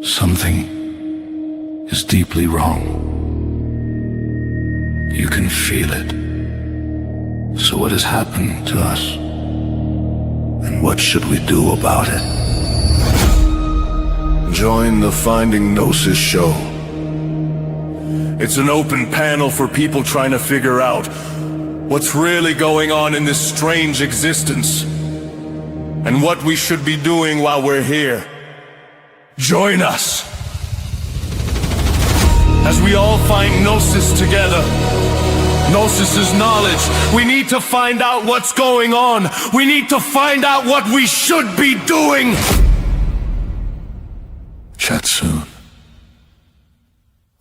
Something is deeply wrong. You can feel it. So what has happened to us? And what should we do about it? Join the Finding Gnosis show. It's an open panel for people trying to figure out what's really going on in this strange existence and what we should be doing while we're here. Join us as we all find Gnosis together. Gnosis is knowledge. We need to find out what's going on. We need to find out what we should be doing. Chat soon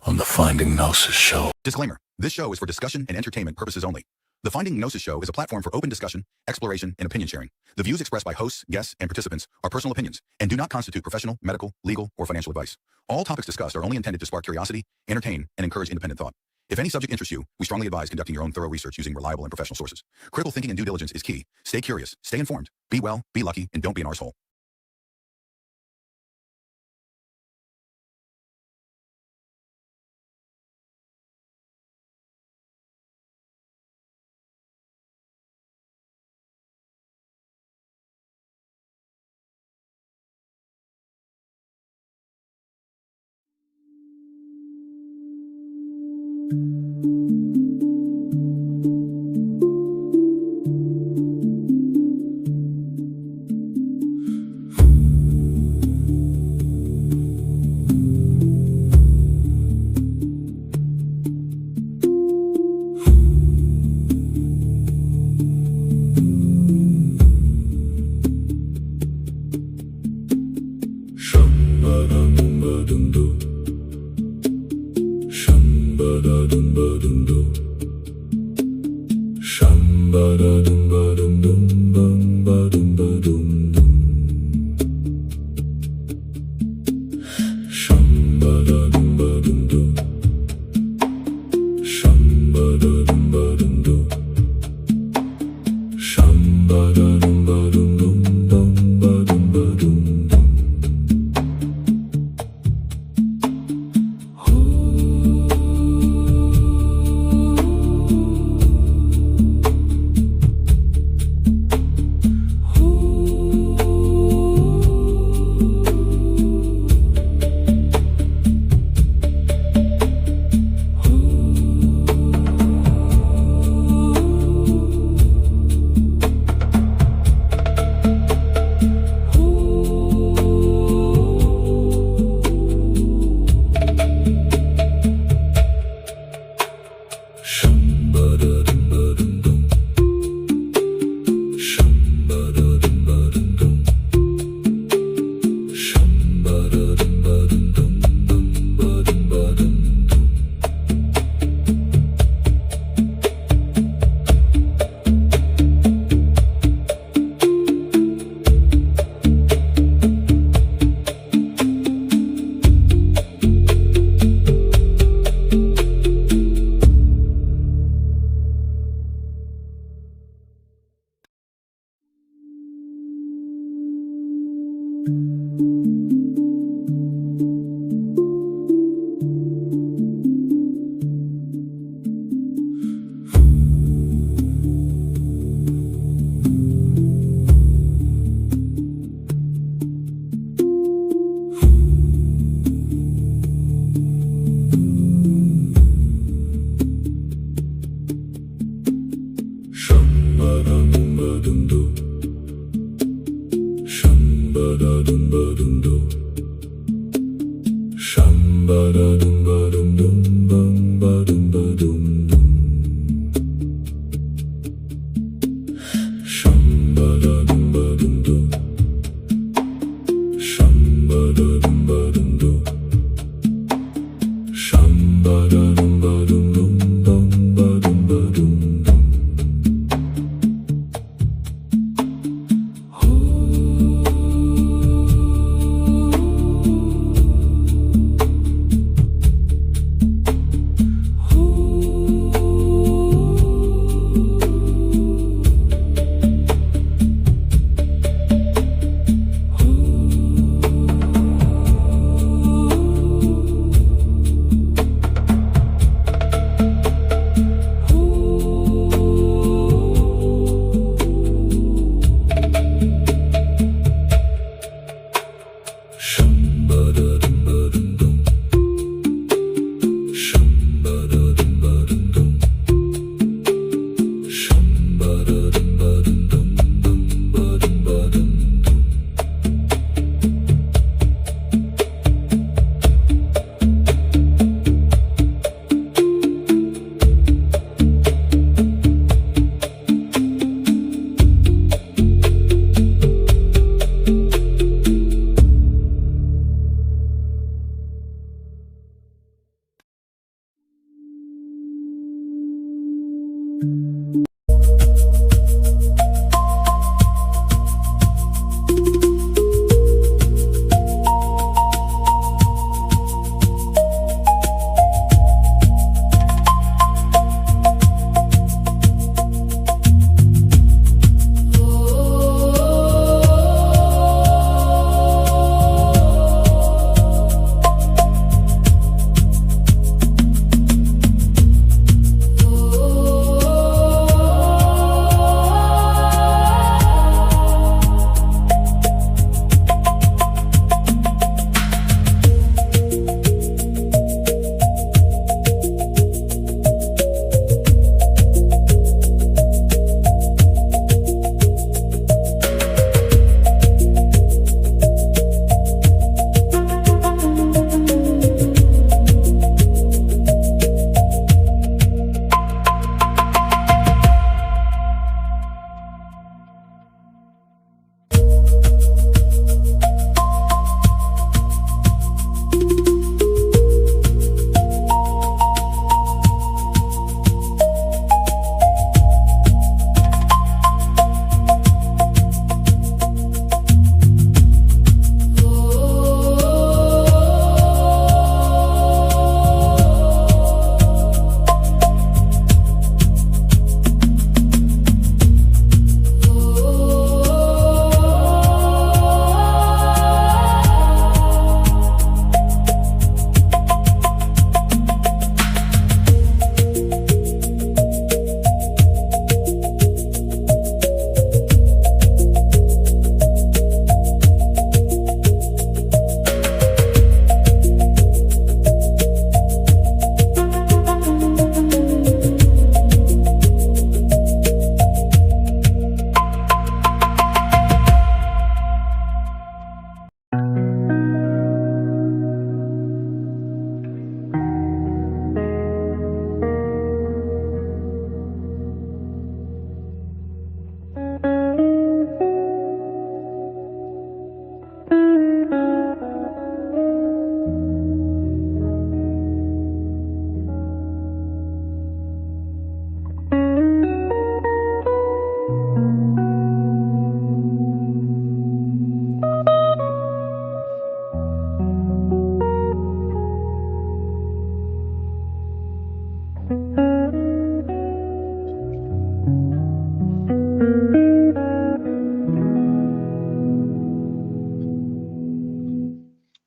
on the Finding Gnosis show. Disclaimer. This show is for discussion and entertainment purposes only. The Finding Gnosis show is a platform for open discussion, exploration, and opinion sharing. The views expressed by hosts, guests, and participants are personal opinions and do not constitute professional, medical, legal, or financial advice. All topics discussed are only intended to spark curiosity, entertain, and encourage independent thought. If any subject interests you, we strongly advise conducting your own thorough research using reliable and professional sources. Critical thinking and due diligence is key. Stay curious, stay informed, be well, be lucky, and don't be an arsehole.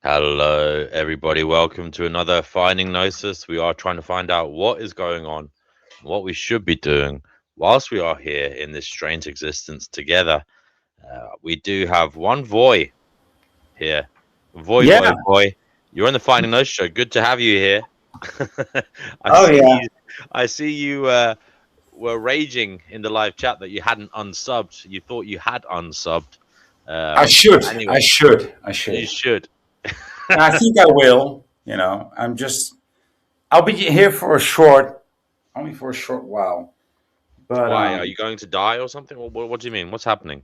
Hello, everybody. Welcome to another Finding Gnosis. We are trying to find out what is going on, what we should be doing whilst we are here in this strange existence together. We do have one Voy here. Voy, Yeah. Voy. You're on the Finding Gnosis show. Good to have you here. I see you were raging in the live chat that you hadn't unsubbed. You thought you had unsubbed. I should. Anyway, I should. you should. I think I will. I'll be here for only for a short while. But Why? Are you going to die or something? What do you mean? What's happening?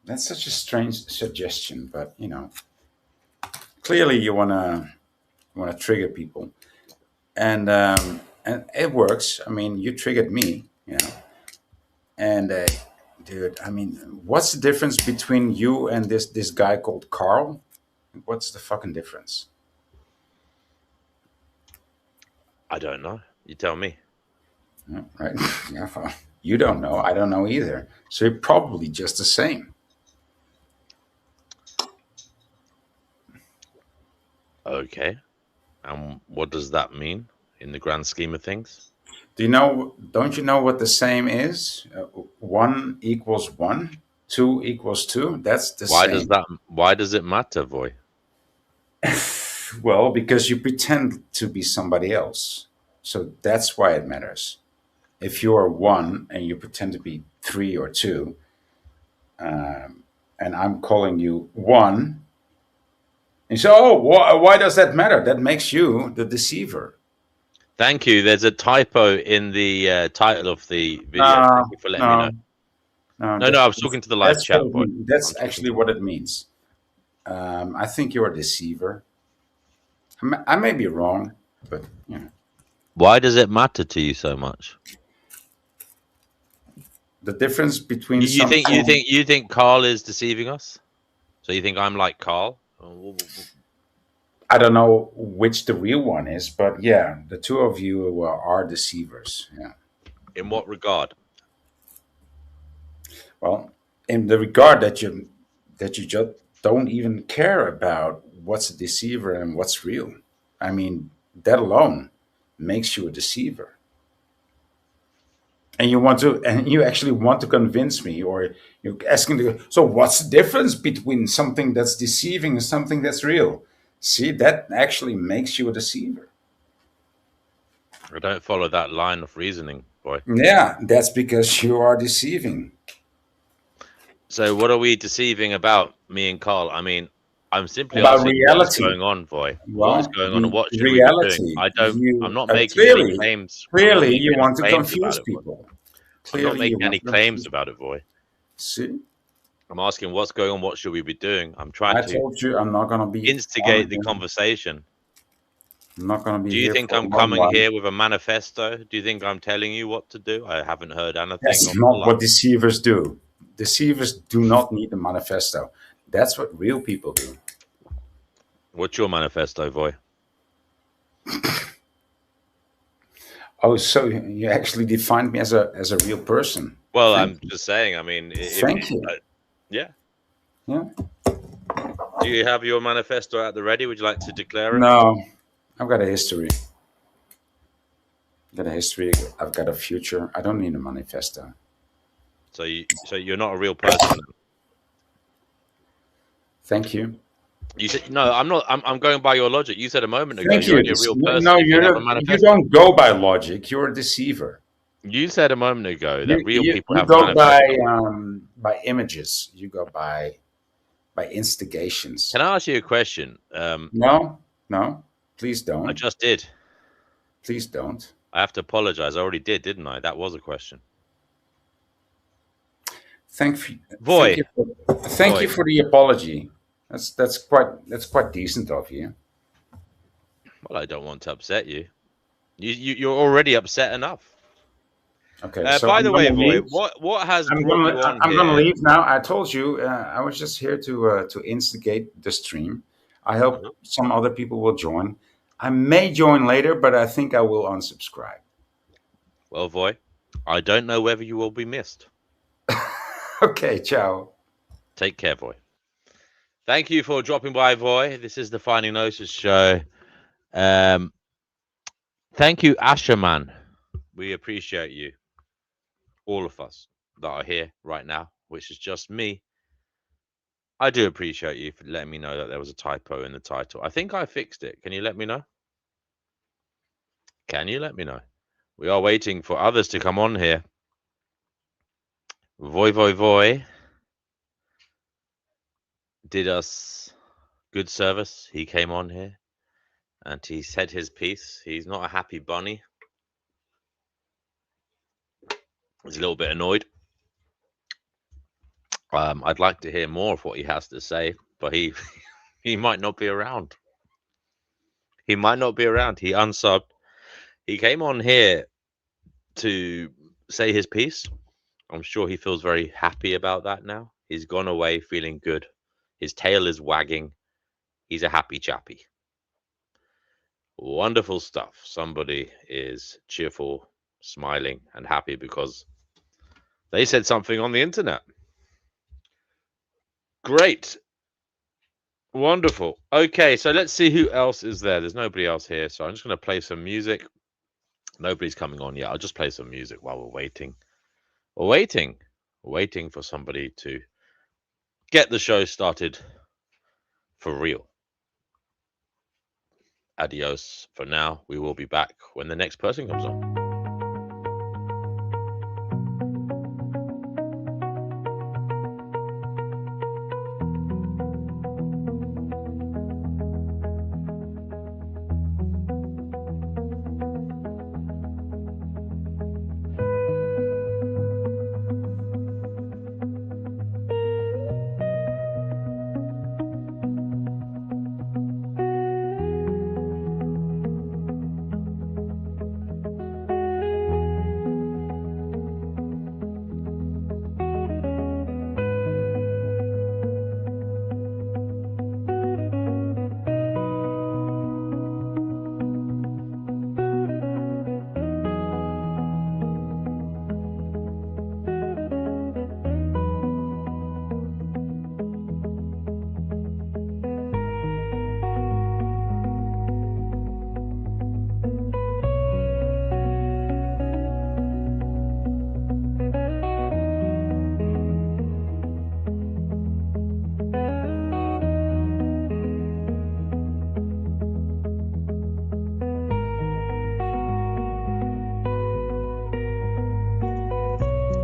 That's such a strange suggestion, but clearly you wanna trigger people, and it works. I mean, you triggered me, and dude, I mean, what's the difference between you and this guy called Carl? What's the fucking difference? I don't know. You tell me. Right? Yeah, well, you don't know. I don't know either. So you're probably just the same. Okay. And what does that mean in the grand scheme of things? Don't you know what the same is? 1 equals 1. 2 equals 2. That's the Why same. does it matter, boy? Well, because you pretend to be somebody else. So that's why it matters. If you are 1 and you pretend to be 3 or 2, and I'm calling you 1, and so, oh, why does that matter? That makes you the deceiver. Thank you. There's a typo in the title of the video. No, Thank you for letting me know. No, I was talking to the live that's chat, what it boy. means. That's actually what it means. I think you're a deceiver. I may be wrong, but you know, Why does it matter to you so much? the difference between You think Carl is deceiving us? So you think I'm like Carl? I don't know which the real one is, but yeah, the two of you are deceivers. Yeah. In what regard? Well, in the regard that you just don't even care about what's a deceiver and what's real. I mean, that alone makes you a deceiver. And you actually want to convince me, or you're asking, so what's the difference between something that's deceiving and something that's real? See, that actually makes you a deceiver. I don't follow that line of reasoning, boy. Yeah, that's because you are deceiving. So what are we deceiving about, me and Carl? I mean, I'm simply About asking what's reality. going on, boy. Well, What is going on and what should reality. we be doing? I'm not making Clearly, any claims. clearly, you want to confuse about people. I'm not Clearly, making you want any to claims confuse- about it, boy. See, I'm asking what's going on, what should we be doing? I'm I trying to told you I'm not going to be instigate the on- conversation. I'm not going to be. Do you here think for I'm one coming month. here with a manifesto? Do you think I'm telling you what to do? I haven't heard anything. That's not what deceivers do. Deceivers do not need a manifesto. That's what real people do. What's your manifesto, boy? Oh, so you actually defined me as a real person. Well, Thank I'm just saying. I mean, Thank you. Yeah. Yeah. Do you have your manifesto at the ready? Would you like to declare it? No, I've got a history. I've got a history. I've got a future. I don't need a manifesto. So you're not a real person. Thank you. You said no. I'm not. I'm going by your logic. You said a moment ago Thank you're you. only a real person. No, if you have a you manifesto. don't go by logic. You're a deceiver. You said a moment ago that real people you have go manifestos. by images. You go by instigations. Can I ask you a question? No, please I don't. just did. Please don't. I have to apologize. I already did, didn't I? That was a question. Thank you Boy. Thank you for the apology. That's quite decent of you. Well, I don't want to upset you. You're already upset enough. Okay. So by the way, boy, leave. what has I'm brought you on I'm here? gonna leave now. I told you I was just here to instigate the stream. I hope some other people will join. I may join later, but I think I will unsubscribe. Well, boy, I don't know whether you will be missed. Okay, ciao. Take care, boy. Thank you for dropping by, boy. This is the Finding Gnosis show. Thank you, Asherman. We appreciate you. All of us that are here right now, which is just me. I do appreciate you for letting me know that there was a typo in the title. I think I fixed it. Can you let me know? Can you let me know? We are waiting for others to come on here. Voy did us good service. He came on here and he said his piece. He's not a happy bunny. He's a little bit annoyed. I'd like to hear more of what he has to say, but he might not be around. He might not be around. He unsubbed. He came on here to say his piece. I'm sure he feels very happy about that now. He's gone away feeling good. His tail is wagging. He's a happy chappy. Wonderful stuff. Somebody is cheerful, smiling, and happy because they said something on the internet. Great. Wonderful. Okay, so let's see who else is there. There's nobody else here, so I'm just going to play some music. Nobody's coming on yet. I'll just play some music while we're waiting. We're waiting for somebody to get the show started for real. Adios for now. We will be back when the next person comes on.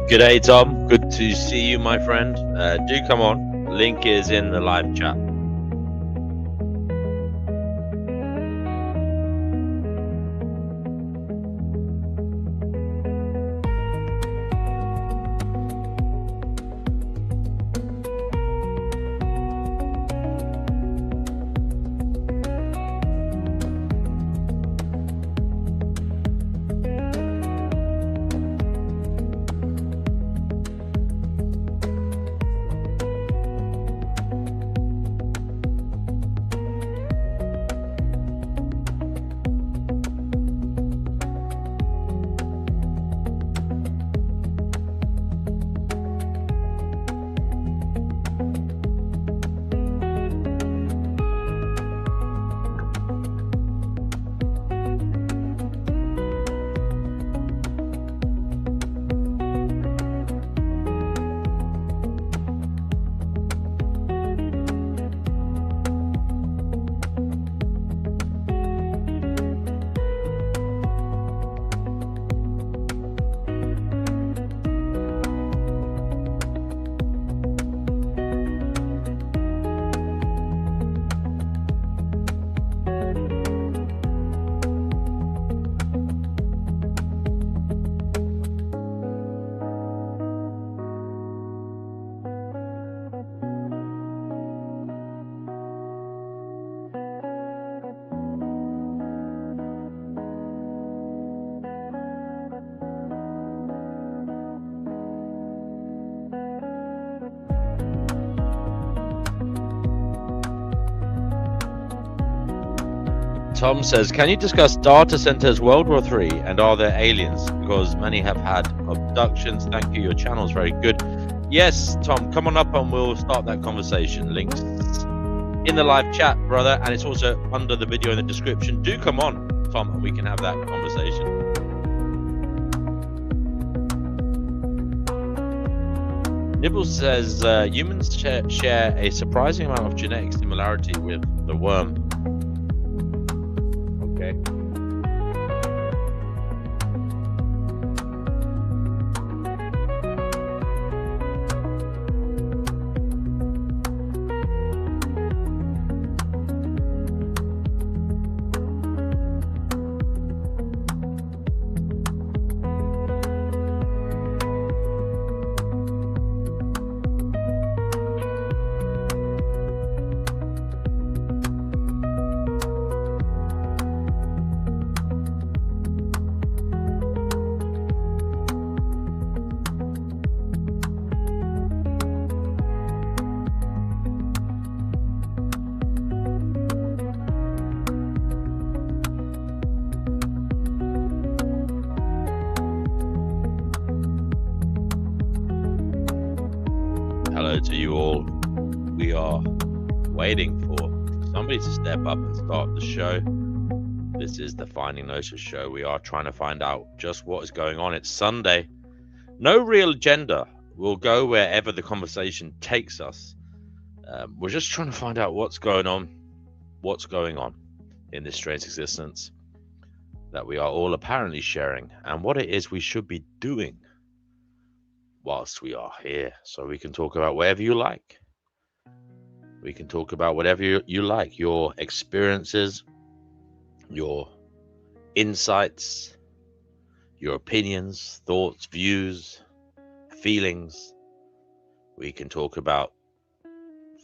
G'day, Tom. Good to see you, my friend. Do come on. Link is in the live chat. Tom says, can you discuss data centers World War III and are there aliens? Because many have had abductions. Thank you. Your channel is very good. Yes, Tom, come on up and we'll start that conversation. Links in the live chat, brother, and it's also under the video in the description. Do come on, Tom, and we can have that conversation. Nibbles says, humans share a surprising amount of genetic similarity with the worm. Okay. Hello to you all. We are waiting for somebody to step up and start the show. This is the Finding Gnosis show. We are trying to find out just what is going on. It's Sunday. No real agenda. We'll go wherever the conversation takes us. We're just trying to find out what's going on in this strange existence that we are all apparently sharing, and what it is we should be doing whilst we are here. So we can talk about whatever you like. We can talk about whatever you like, your experiences, your insights, your opinions, thoughts, views, feelings. We can talk about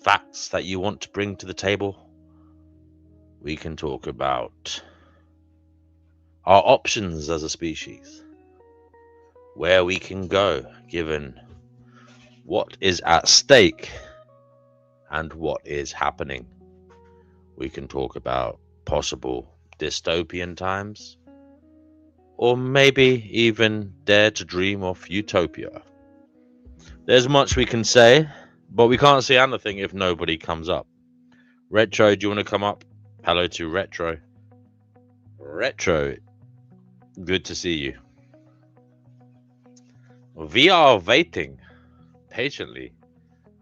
facts that you want to bring to the table. We can talk about our options as a species, where we can go given what is at stake and what is happening. We can talk about possible dystopian times, or maybe even dare to dream of utopia. There's much we can say, but we can't say anything if nobody comes up. Retro, do you want to come up? Hello to Retro. Retro, good to see you. We are waiting patiently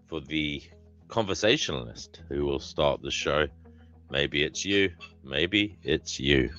for the conversationalist who will start the show. Maybe it's you. Maybe it's you.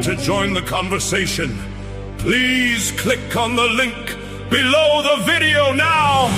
To join the conversation, please click on the link below the video now.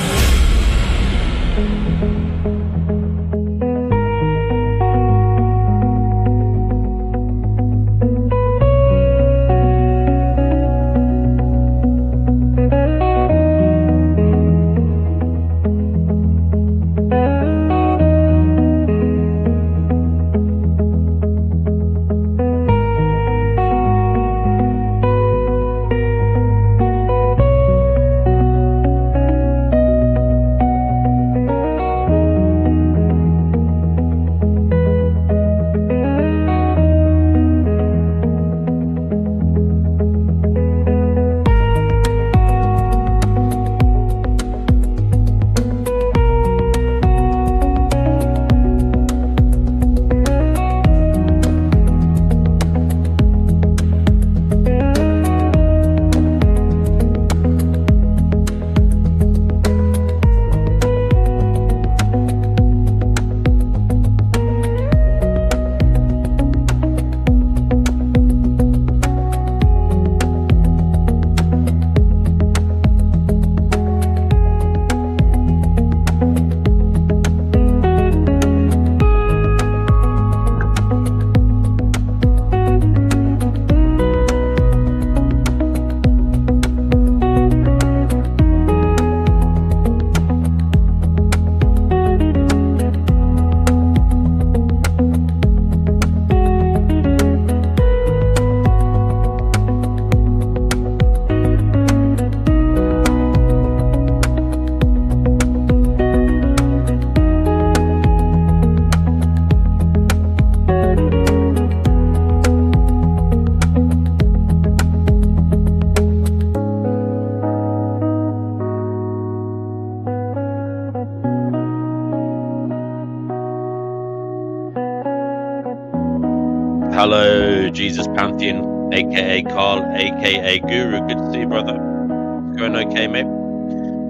Hello, Jesus Pantheon, aka Carl, aka Guru. Good to see you, brother. It's going okay, mate?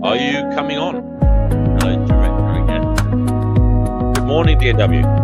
Are you coming on? Hello, Director again. Good morning, DW.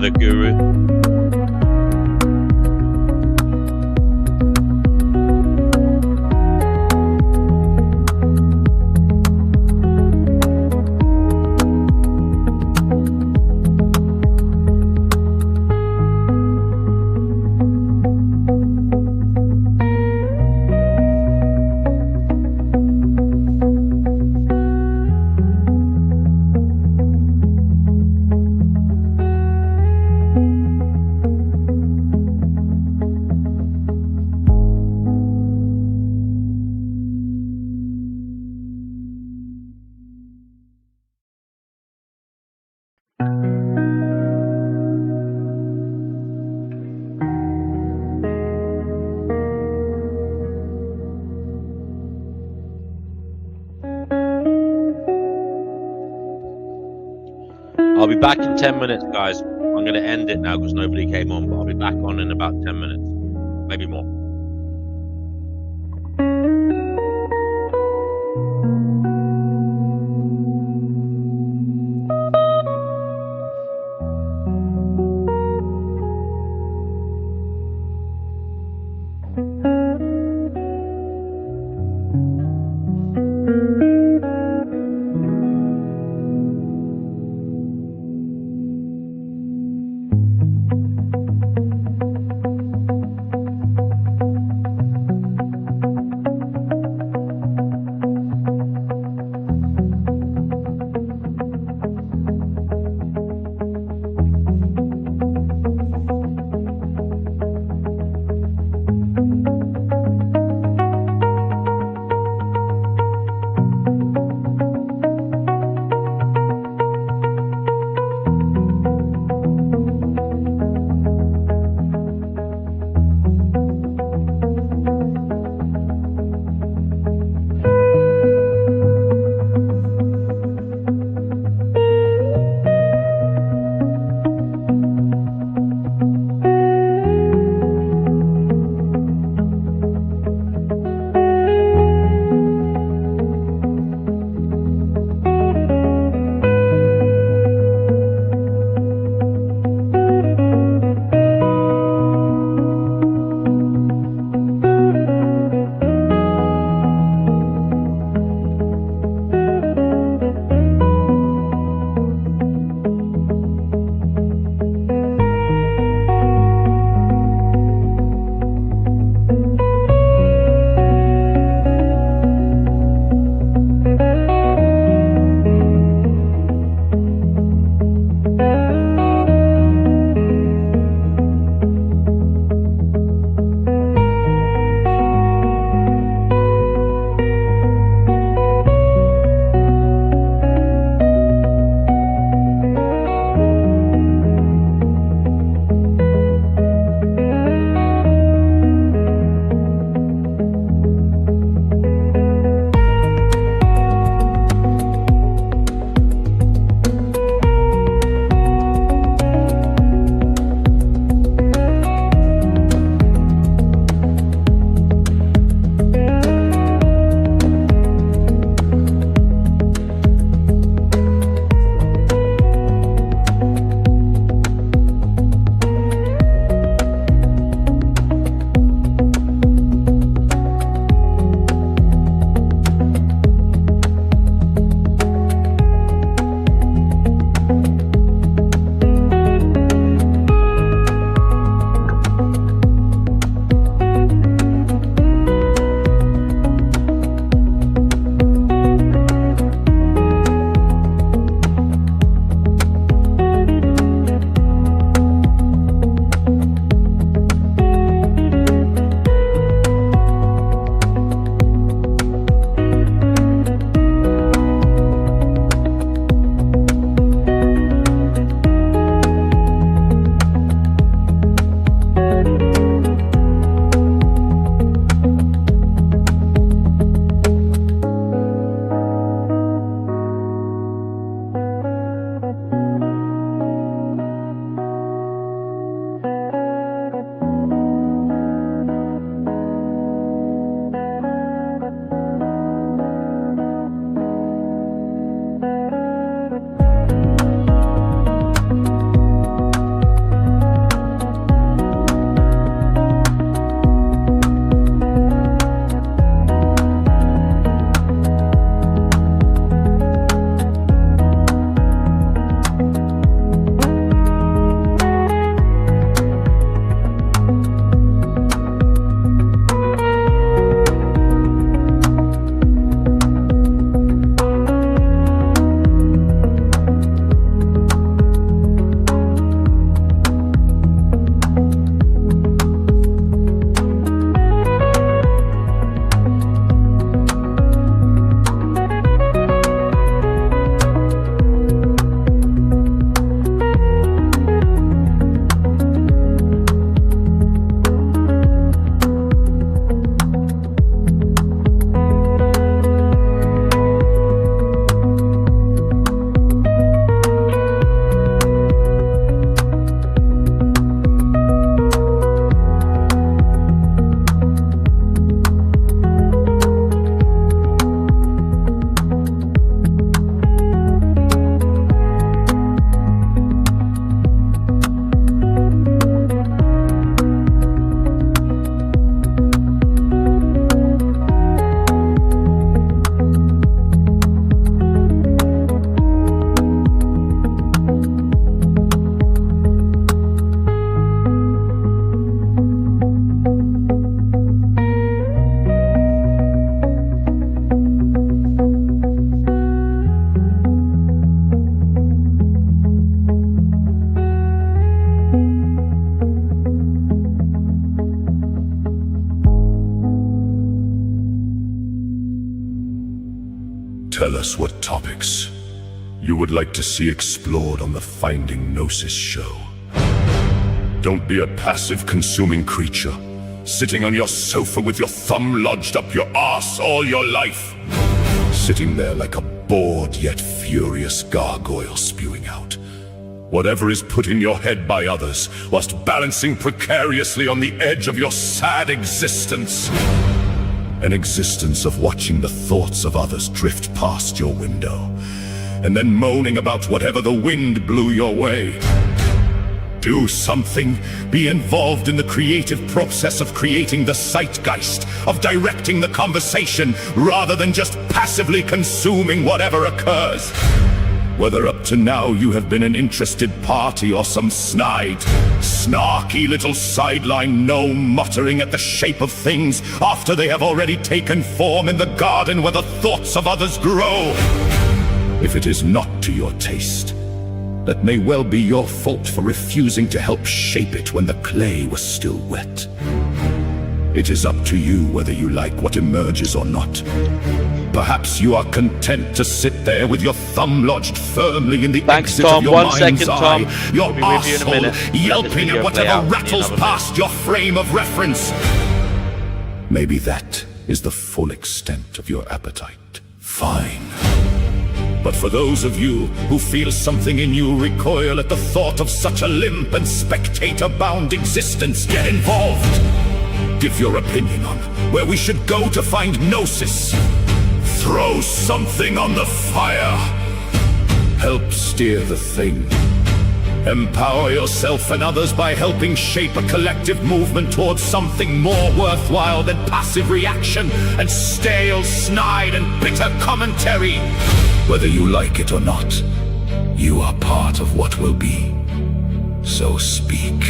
the guru. I'll be back in 10 minutes, guys. I'm going to end it now because nobody came on, but I'll be back on in about 10 minutes, maybe more. us what topics you would like to see explored on the Finding Gnosis show. Don't be a passive consuming creature, sitting on your sofa with your thumb lodged up your arse all your life. Sitting there like a bored yet furious gargoyle spewing out whatever is put in your head by others, whilst balancing precariously on the edge of your sad existence. An existence of watching the thoughts of others drift past your window, and then moaning about whatever the wind blew your way. Do something. Be involved in the creative process of creating the zeitgeist, of directing the conversation, rather than just passively consuming whatever occurs. Whether up to now you have been an interested party or some snide, snarky little sideline gnome muttering at the shape of things after they have already taken form in the garden where the thoughts of others grow. If it is not to your taste, that may well be your fault for refusing to help shape it when the clay was still wet. It is up to you whether you like what emerges or not. Perhaps you are content to sit there with your thumb lodged firmly in the exit Tom. of your One mind's second, eye, Tom. your We'll be with you in a minute. arsehole Let this yelping video at play whatever out. rattles Another past your frame of reference. Maybe that is the full extent of your appetite. Fine. But for those of you who feel something in you recoil at the thought of such a limp and spectator-bound existence, get involved. Give your opinion on where we should go to find Gnosis. Throw something on the fire. Help steer the thing. Empower yourself and others by helping shape a collective movement towards something more worthwhile than passive reaction and stale, snide, and bitter commentary. Whether you like it or not, you are part of what will be. So speak.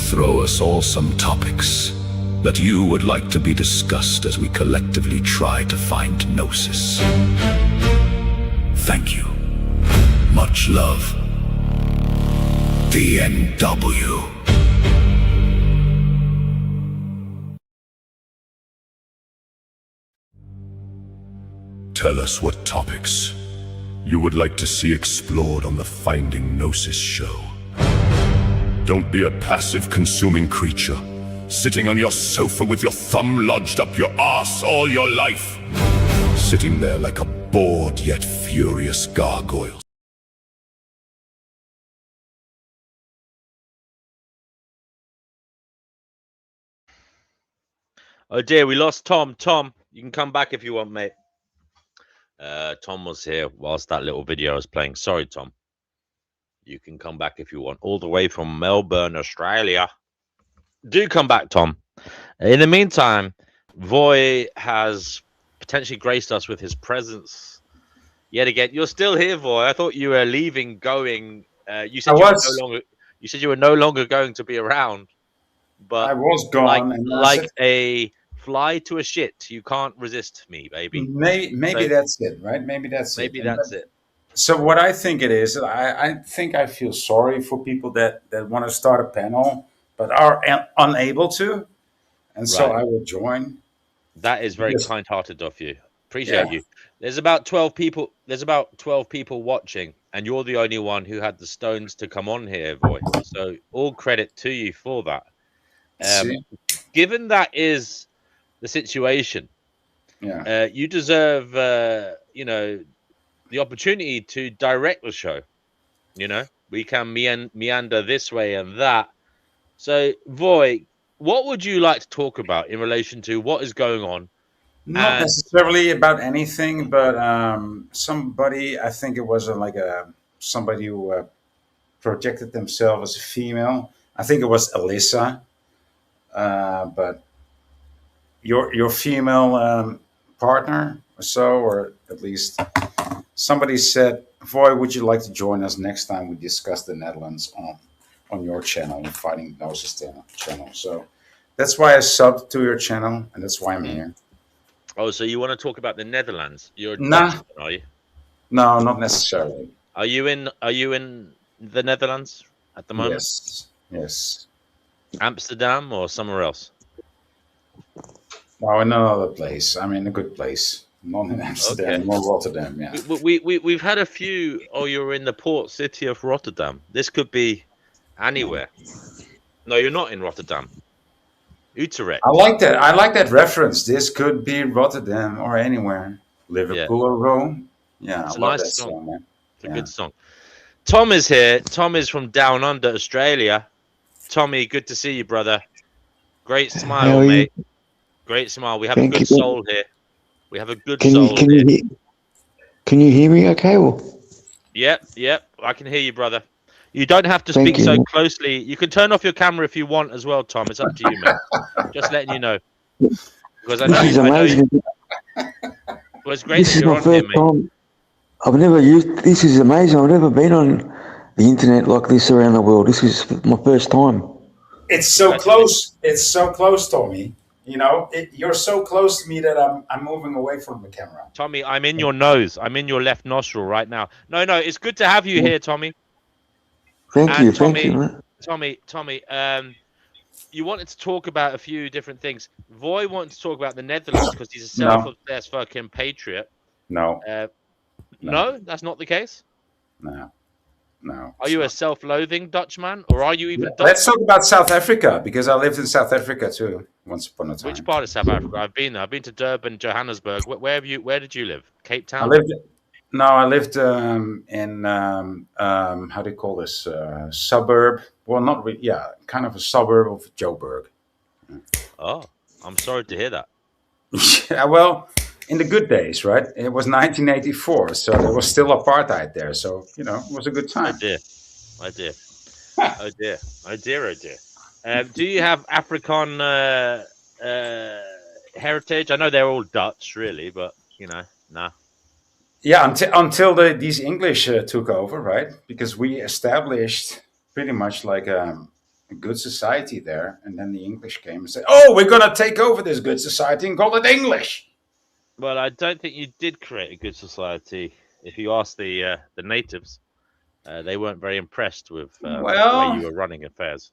Throw us all some topics that you would like to be discussed as we collectively try to find Gnosis. Thank you. Much love. DNW. Tell us what topics you would like to see explored on the Finding Gnosis show. Don't be a passive consuming creature, sitting on your sofa with your thumb lodged up your arse all your life. Sitting there like a bored yet furious gargoyle. Oh dear, we lost Tom. Tom, you can come back if you want, mate. Tom was here whilst that little video was playing. Sorry, Tom. You can come back if you want, all the way from Melbourne, Australia. Do come back, Tom. In the meantime, Voy has potentially graced us with his presence yet again. You're still here, Voy. I thought you were leaving, going. You said you were no longer going to be around. But I was gone, like a fly to a shit. You can't resist me, baby. Maybe So- that's it, right? Maybe that's Maybe it. that's it. So what I think it is, I think I feel sorry for people that want to start a panel but are unable to, and so Right. I will join. That is very Yes. kind-hearted of you. Appreciate Yeah. you. There's about 12 people. There's about 12 people watching, and you're the only one who had the stones to come on here, Voy. So all credit to you for that. See? Given that is the situation, Yeah. you deserve, the opportunity to direct the show. We can meander this way and that. So, Voy, what would you like to talk about in relation to what is going on? Not And- necessarily about anything, but somebody, I think it was somebody who projected themselves as a female. I think it was Alyssa, but your female partner or so, or at least somebody said, "Voy, would you like to join us next time we discuss the Netherlands on your channel, Fighting Gnosis channel?" So that's why I subbed to your channel, and that's why I'm here. Oh, so you want to talk about the Netherlands? You're a Nah. Dutchman, are you? No, not necessarily. Are you in the Netherlands at the moment? Yes. Amsterdam or somewhere else? No, in another place. I'm in a good place. Not in Amsterdam, Okay. more Rotterdam. Yeah. We've had a few. Oh, you're in the port city of Rotterdam. This could be anywhere. No, you're not in Rotterdam. Utrecht. I like that. I like that reference. This could be Rotterdam or anywhere. Yeah, Liverpool or Rome. Yeah, I it's a love nice that song. song, man. It's a Yeah. good song. Tom is here. Tom is from down under Australia. Tommy, good to see you, brother. Great How smile, are you? mate. Great smile. We have a Thank good you. soul here. We have a good Can you soul can here. you hear, can you hear me? Okay. Well, Yep. I can hear you, brother. You don't have to Thank speak so you. closely. You can turn off your camera if you want as well, Tom. It's up to you, mate. Just letting you know. Because I know, this is I know amazing. well, it's great This that is you're my on here, first mate. time. I've never used. This is amazing. I've never been on the internet like this around the world. This is my first time. It's so Congratulations. close. It's so close, Tommy. You know, you're so close to me that I'm moving away from the camera. Tommy, I'm in your nose. I'm in your left nostril right now. No, it's good to have you here, Tommy. Thank And you. Thank you. Man. Tommy, you wanted to talk about a few different things. Voy wanted to talk about the Netherlands because he's a No. self-obsessed fucking patriot. No, No, that's not the case. no. Are you a self-loathing Dutchman, or are you even Dutch? Let's talk about South Africa because I lived in South Africa too once upon a time. Which part of South Africa? I've been there. I've been to Durban, Johannesburg. Where did you live? Cape I Town. lived in how do you call this suburb? Well, not really. Yeah, kind of a suburb of Joburg. Oh, I'm sorry to hear that. Yeah, well, in the good days, right? It was 1984, so there was still apartheid there. So it was a good Oh time. dear. Do you have African heritage? I know they're all Dutch, really, but nah. Yeah, until these English took over, right? Because we established pretty much like a good society there, and then the English came and said, "Oh, we're gonna take over this good society and call it English." Well, I don't think you did create a good society. If you ask the natives, they weren't very impressed with the way you were running affairs.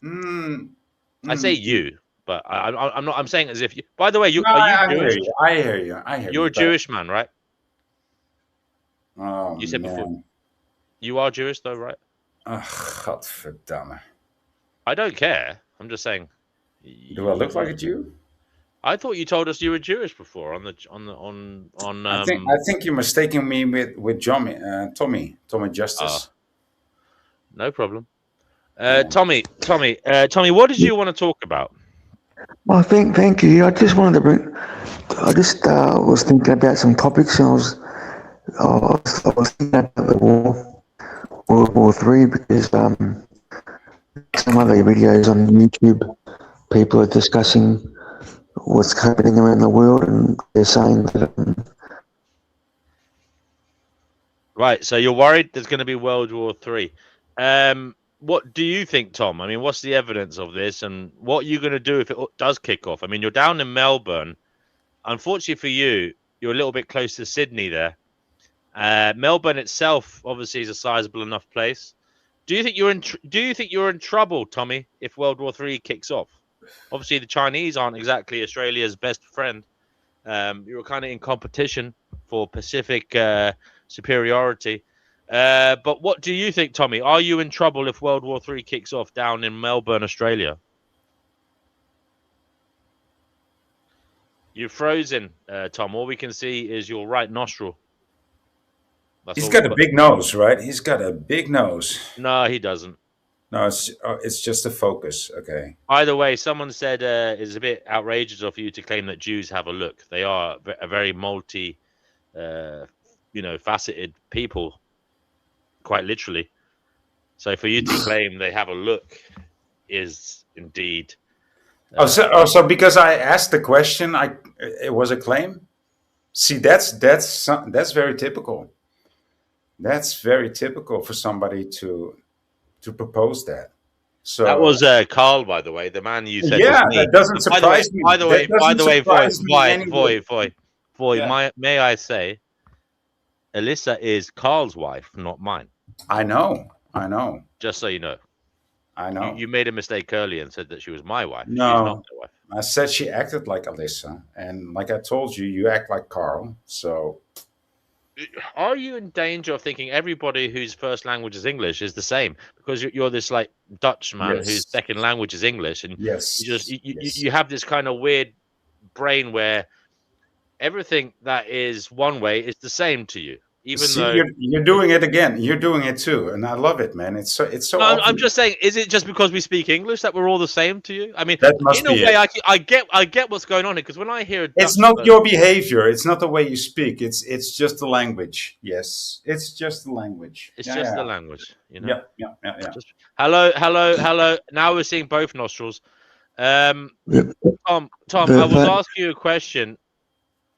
I say you, but I'm not. I'm saying as if you. By the way, are you Jewish? I hear you. You're a Jewish man, right? Oh, You said man. before. You are Jewish, though, right? Godverdamme. I don't care. I'm just saying. Do I look like a Jew? I thought you told us you were Jewish before on. I think you're mistaking me with Tommy Justice. No problem. Tommy, what did you want to talk about? Well, thank you. I just wanted to bring. I just was thinking about some topics, and I was thinking about the World War III, because some other videos on YouTube, people are discussing what's happening around the world, and they're saying that. Right, so you're worried there's going to be World War III. What do you think, Tom? I mean, what's the evidence of this, and what are you going to do if it does kick off? I mean, you're down in Melbourne. Unfortunately for you, you're a little bit close to Sydney there. Melbourne itself, obviously, is a sizable enough place. Do you think you're in trouble, Tommy, if World War III kicks off? Obviously, the Chinese aren't exactly Australia's best friend. You're kind of in competition for Pacific superiority. But what do you think, Tommy? Are you in trouble if World War III kicks off down in Melbourne, Australia? You're frozen, Tom. All we can see is your right nostril. He's got a big nose, right? He's got a big nose. No, he doesn't. No, it's just a focus. Okay. Either way, someone said it's a bit outrageous of you to claim that Jews have a look. They are a very faceted people, quite literally. So for you to claim they have a look is indeed. So because I asked the question, it was a claim. See, that's very typical. That's very typical for somebody to propose that. So that was Carl, by the way, the man you said. Yeah, was me. that doesn't surprise me. By the way, Voy, Yeah. may I say, Alyssa is Carl's wife, not mine. I know. Just so you know. I know. You made a mistake earlier and said that she was my wife. She's not No, my wife. I said she acted like Alyssa, and like I told you, you act like Carl. So Are you in danger of thinking everybody whose first language is English is the same? Because you're this like Dutchman whose yes, second language is English, and you just yes, yes. you have this kind of weird brain where everything that is one way is the same to you, even See, though. you're doing it again. You're doing it too, and I love it, man. It's so No, I'm obvious. just saying. Is it just because we speak English that we're all the same to you? I mean, That must in a be way, it. I get what's going on here because when I hear a It's Dutch not person, your behavior. It's not the way you speak. It's just the language. Yes, it's just the language. it's Yeah, just the yeah, language, you know. yeah, yeah, yeah, yeah. Just hello, hello, hello. Now we're seeing both nostrils. Um, Yep. Tom, I was But asking you a question.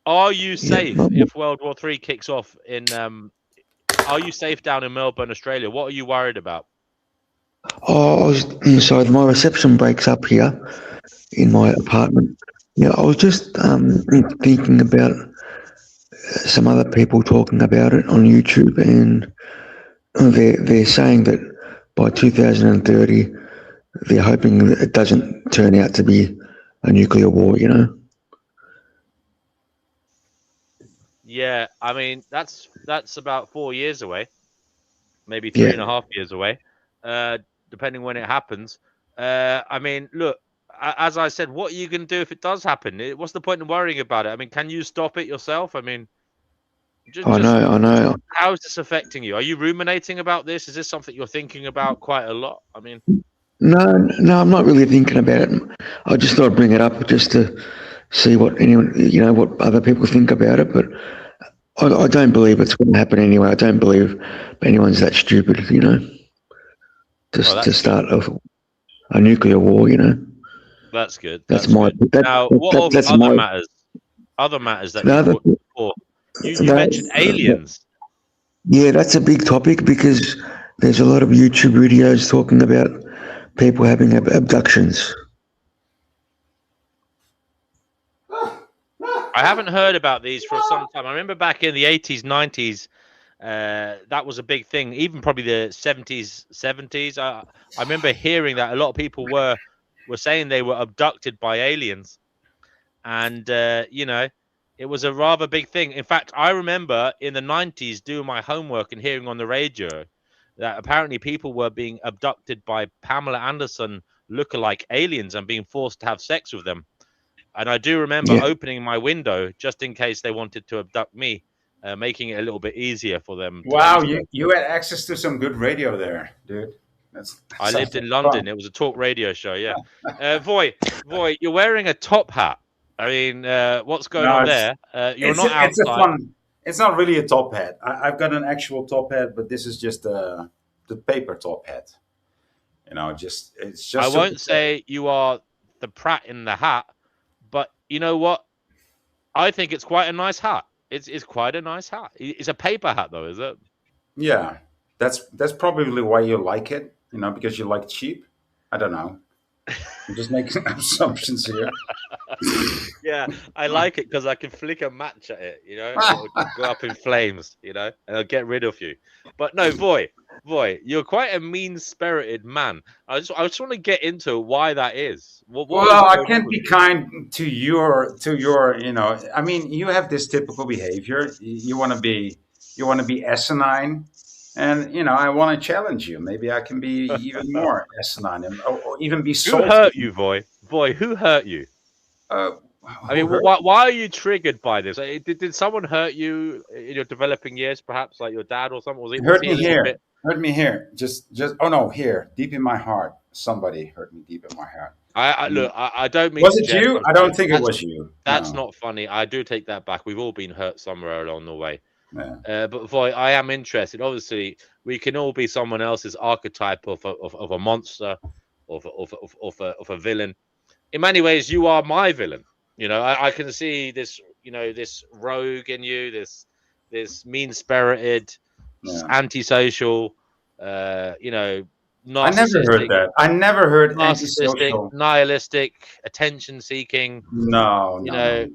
Are you yeah, safe if World War III kicks off in? Are you safe down in Melbourne, Australia? What are you worried about? so my reception breaks up here in my apartment. Yeah, I was just thinking about some other people talking about it on YouTube, and they're saying that by 2030 they're hoping that it doesn't turn out to be a nuclear war. You know. Yeah, I mean that's about 4 years away, maybe three Yeah. and a half years away, depending when it happens. I mean, look, as I said, what are you going to do if it does happen? What's the point in worrying about it? I mean, can you stop it yourself? I mean, I know. I know. how is this affecting you? Are you ruminating about this? Is this something you're thinking about quite a lot? I mean, No, no, I'm not really thinking about it. I just thought I'd bring it up just to see what anyone, what other people think about it. But I don't believe it's going to happen anyway. I don't believe anyone's that stupid, well, to start a nuclear war. that's good. That's That's my good. Now, what of that's other my matters? Other matters that the you other, put before. You mentioned aliens. yeah, that's a big topic because there's a lot of YouTube videos talking about people having abductions. I haven't heard about these for some time. I remember back in the 80s, 90s, that was a big thing. Even probably the 70s. I remember hearing that a lot of people were saying they were abducted by aliens, and it was a rather big thing. In fact, I remember in the 90s doing my homework and hearing on the radio that apparently people were being abducted by Pamela Anderson lookalike aliens and being forced to have sex with them. And I do remember Yeah. opening my window just in case they wanted to abduct me, making it a little bit easier for them to Wow, do so. you had access to some good radio there, dude. That's I lived sounds in like London. fun. It was a talk radio show. Yeah. Voy, you're wearing a top hat. I mean, what's going No, on it's there? You're not it's a outside. fun. It's not really a top hat. I've got an actual top hat, but this is just the paper top hat. It's just. I so won't say you are the Pratt in the hat, but you know what? I think it's quite a nice hat. It's quite a nice hat. It's a paper hat, though, is it? Yeah, that's probably why you like it. Because you like cheap. I don't know. I'm just making assumptions here. Yeah, I like it because I can flick a match at it, it'll go up in flames, and I'll get rid of you. But no, Voy, you're quite a mean-spirited man. I just want to get into why that is. What is Well, I going on can't with be you? kind to your. I mean, you have this typical behavior. You want to be asinine, and I want to challenge you. Maybe I can be even more asinine, or even be Who salty. hurt you, Voy? Voy, who hurt you? Uh, I mean, who hurt? why are you triggered by this? Did someone hurt you in your developing years, perhaps like your dad or something? Was Hurt he a me little here. bit? Hurt me here. Just. Oh no, here, deep in my heart. Somebody hurt me deep in my heart. Look, I don't mean Was to it jest. you? I'm I sorry. don't think it was you. That's No. not funny. I do take that back. We've all been hurt somewhere along the way. Yeah. But Voy, I am interested. Obviously, we can all be someone else's archetype of a monster, of a villain. In many ways, you are my villain. I can see this, this rogue in you, this mean-spirited, Yeah. antisocial, I never heard narcissistic, that. I never heard antisocial. nihilistic, attention-seeking, No, no.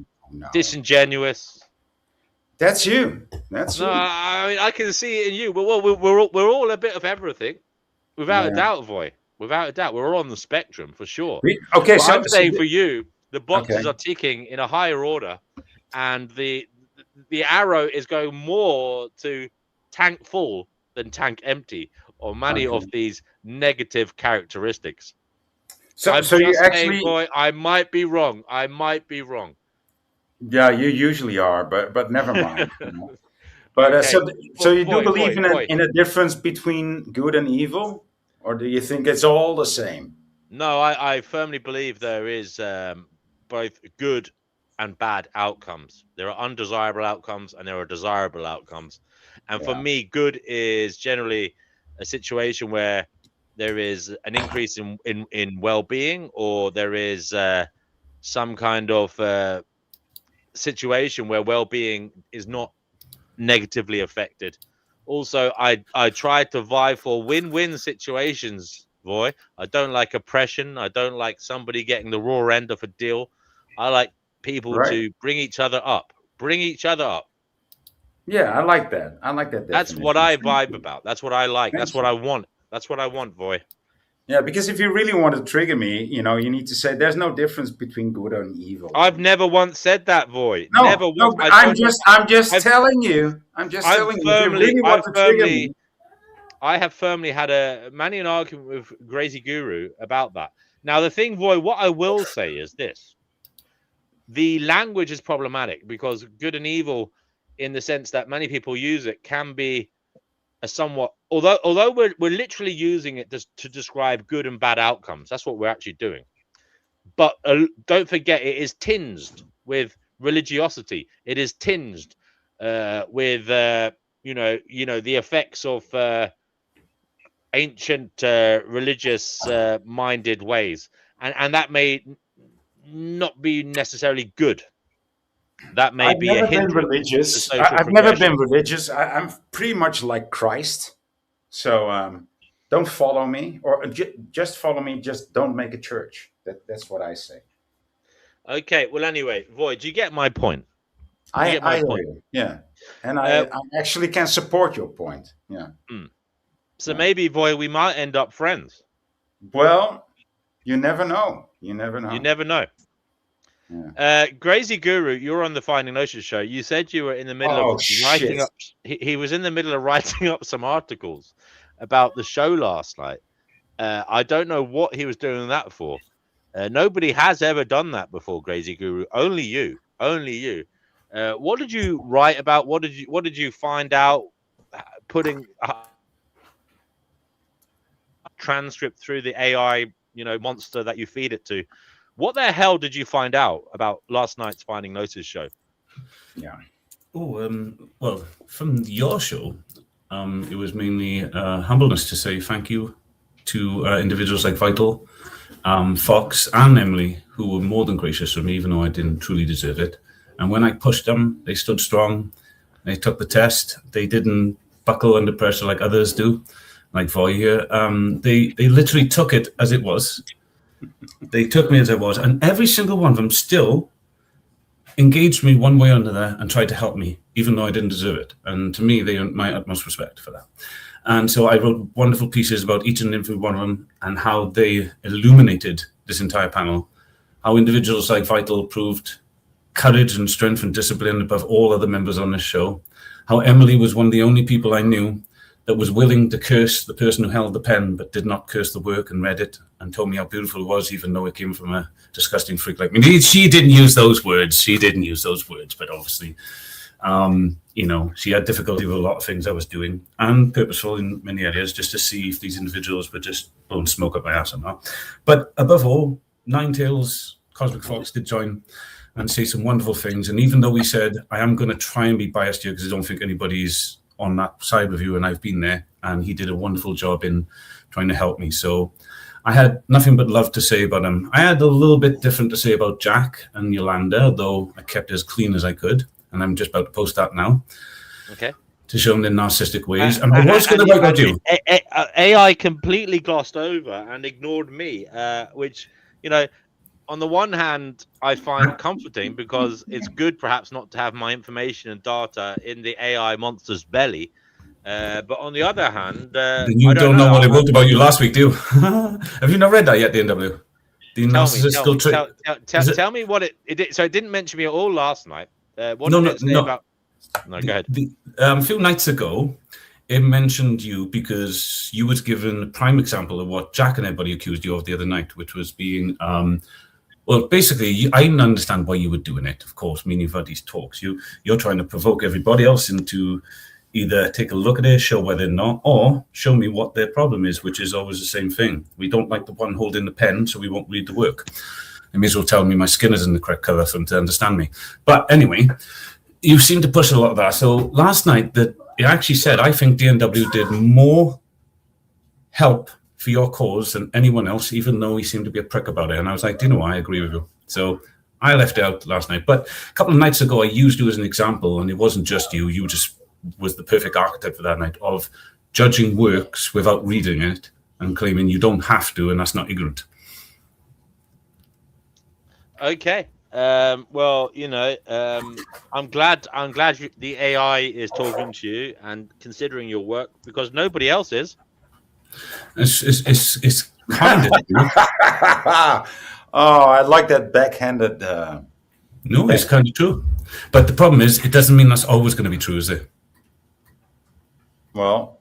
disingenuous. That's you. That's No, you. I mean I can see it in you. But we're all a bit of everything, without a Yeah. doubt, Voy. Without a doubt, we're all on the spectrum for sure. Okay, But so I'm saying for you, the boxes Okay. are ticking in a higher order, and the arrow is going more to tank full than tank empty, or many of Okay. these negative characteristics. So I'm so you just saying, actually, boy, I might be wrong. I might be wrong. yeah, you usually are, but never mind. But Okay, so you do boy, believe boy. in a difference between good and evil, or do you think it's all the same? No, I firmly believe there is both good and bad outcomes. There are undesirable outcomes and there are desirable outcomes. And for Yeah. me, good is generally a situation where there is an increase in well-being, or there is some kind of situation where well-being is not negatively affected. Also, I try to vie for win-win situations, boy. I don't like oppression. I don't like somebody getting the raw end of a deal. I like people Right. to bring each other up. Bring each other up. Yeah, I like that. I like that That's what definition. I Thank vibe you. about. That's what I like. Thank That's what you. I want. That's what I want, boy. Yeah, because if you really want to trigger me, you need to say there's no difference between good and evil. I've never once said that, boy. No, Never no, once. but I I'm don't know. just I'm just I've telling you. I'm just I've telling you. If you firmly really want I've to trigger firmly me, I have firmly had many an argument with Crazy Guru about that. Now, the thing, boy, what I will say is this: the language is problematic because good and evil, in the sense that many people use it, can be a somewhat. Although we're literally using it to describe good and bad outcomes. That's what we're actually doing. But don't forget, it is tinged with religiosity. It is tinged with the effects of ancient religious minded ways, and that may not be necessarily good. That may I've be a never been hindrance to religious. social I've never been progression. religious. I'm pretty much like Christ. So don't follow me, or just follow me. Just don't make a church. That's what I say. Okay, well, anyway, Void, do you get my point? Do you get I my hear point? you. Yeah, and uh, I actually can support your point. Yeah. so Yeah. maybe, Void, we might end up friends. Well, you never know. You never know. You never know. Yeah. Crazy Guru, you're on the Finding Notions show. You said you were in the middle of Oh writing shit. up. He was in the middle of writing up some articles about the show last night. I don't know what he was doing that for. Nobody has ever done that before, Crazy Guru. Only you. Only you. What did you write about? What did you find out? Putting a transcript through the AI, monster that you feed it to. What the hell did you find out about last night's Finding Notice show? Yeah. Oh, well, from your show, it was mainly humbleness to say thank you to individuals like Vital, Fox, and Emily, who were more than gracious with me, even though I didn't truly deserve it. And when I pushed them, they stood strong. They took the test. They didn't buckle under pressure like others do, like Voy here. They literally took it as it was. They took me as I was, and every single one of them still engaged me one way or another and tried to help me, even though I didn't deserve it. And to me, they earned my utmost respect for that. And so I wrote wonderful pieces about each and every one of them and how they illuminated this entire panel, how individuals like Vital proved courage and strength and discipline above all other members on this show, how Emily was one of the only people I knew that was willing to curse the person who held the pen, but did not curse the work and read it and told me how beautiful it was, even though it came from a disgusting freak like me. She didn't use those words. But obviously, she had difficulty with a lot of things I was doing, and purposeful in many areas, just to see if these individuals were just blowing smoke up my ass somehow. But above all, Ninetails, Cosmic Fox did join and say some wonderful things. And even though we said, I am going to try and be biased here because I don't think anybody's on that side with you, and I've been there, and he did a wonderful job in trying to help me. So I had nothing but love to say about him. I had a little bit different to say about Jack and Yolanda, though I kept it as clean as I could, and I'm just about to post that now. Okay. To show them their narcissistic ways. And I was going to write about you. AI completely glossed over and ignored me, which, on the one hand, I find comforting because it's good perhaps not to have my information and data in the AI monster's belly. But on the other hand, Then you I don't know what I wrote about you last week, do you? Have you not read that yet, DNW? The narcissistical trait. Tell me what it did. So it didn't mention me at all last night. What No, did no, it say no. about? No, go ahead. A few nights ago, it mentioned you because you was given a prime example of what Jack and everybody accused you of the other night, which was being, well, basically, I didn't understand why you were doing it, of course, meaning you've had these talks. You're trying to provoke everybody else into either take a look at it, show where they're not, or show me what their problem is, which is always the same thing. We don't like the one holding the pen, so we won't read the work. They may as well tell me my skin is in the correct color for them to understand me. But anyway, you seem to push a lot of that. So last night, it actually said, I think DNW did more help for your cause than anyone else, even though he seemed to be a prick about it. And I was like, do you know what? I agree with you. So I left it out last night. But a couple of nights ago, I used you as an example, and it wasn't just you. You just was the perfect archetype for that night of judging works without reading it and claiming you don't have to, and that's not ignorant. Okay. Well, I'm glad the AI is talking to you and considering your work because nobody else is. It's kind of Oh, I like that backhanded. No, it's kind of true. But the problem is, it doesn't mean that's always going to be true, is it? Well,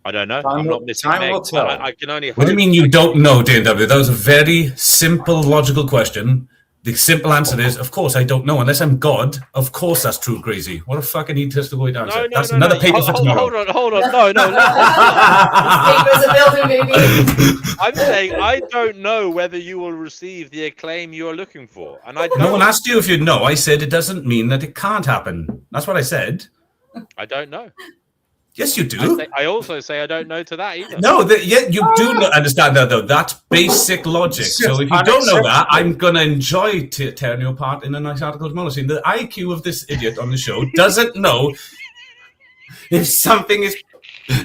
I don't know. Time I'm will- not missing time Meg. will tell. I can only hope. What do you mean you don't know, DNW? That was a very simple, logical question. The simple answer is, of course, I don't know. Unless I'm God, of course that's true, crazy. What a fucking egotistical answer. That's another paper for tomorrow. Hold on. No. Papers are building, baby. I'm saying I don't know whether you will receive the acclaim you are looking for. And I don't. No one asked you if you know. I said it doesn't mean that it can't happen. That's what I said. I don't know. Yes, you do. I also say I don't know to that either. No, you do not understand that, though. That's basic logic. So if you don't know that, I'm going to enjoy tearing you apart in a nice article tomorrow. See, the IQ of this idiot on the show doesn't know if something is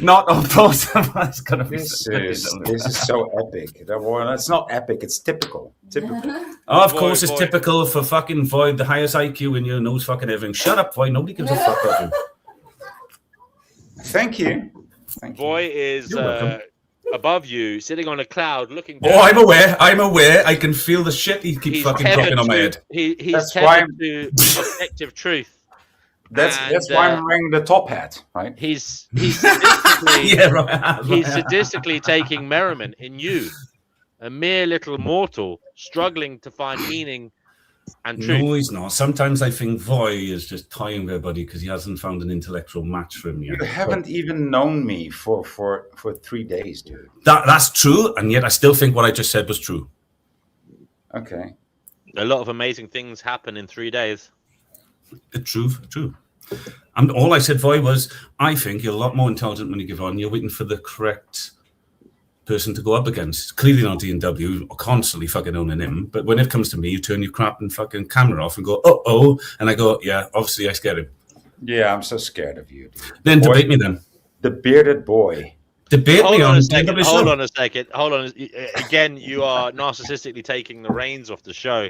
not on plausible. It's going to be this is so epic. Well, it's not epic. It's typical. Oh, of course, it's Void. typical for fucking Void, the highest IQ in you, knows fucking everything. Shut up, Void. Nobody gives a fuck about you. Thank you. Boy is You're welcome. above you, sitting on a cloud, looking down. Oh, I'm aware. I can feel the shit he keeps He's fucking tethered dropping on my head. He's That's why tethered to objective truth. That's And, why I'm wearing the top hat, right? He's sadistically, Yeah, right. he's sadistically taking merriment in you, a mere little mortal struggling to find meaning and truth. No, he's not. Sometimes I think Voy is just toying with everybody because he hasn't found an intellectual match for him yet. You haven't even known me for 3 days, dude. That's true, and yet I still think what I just said was true. Okay. A lot of amazing things happen in 3 days. True. And all I said, Voy, was I think you're a lot more intelligent when you give on. You're waiting for the correct person to go up against. Clearly not DNW, constantly fucking owning him. But when it comes to me, you turn your crap and fucking camera off and go, uh-oh. And I go, yeah, obviously I scared him. Yeah, I'm so scared of you, dude. Then Boy, debate me then. The bearded boy. Debate Hold me on on a second. DNW Hold show. on a second. Hold on. Again, you are narcissistically taking the reins off the show,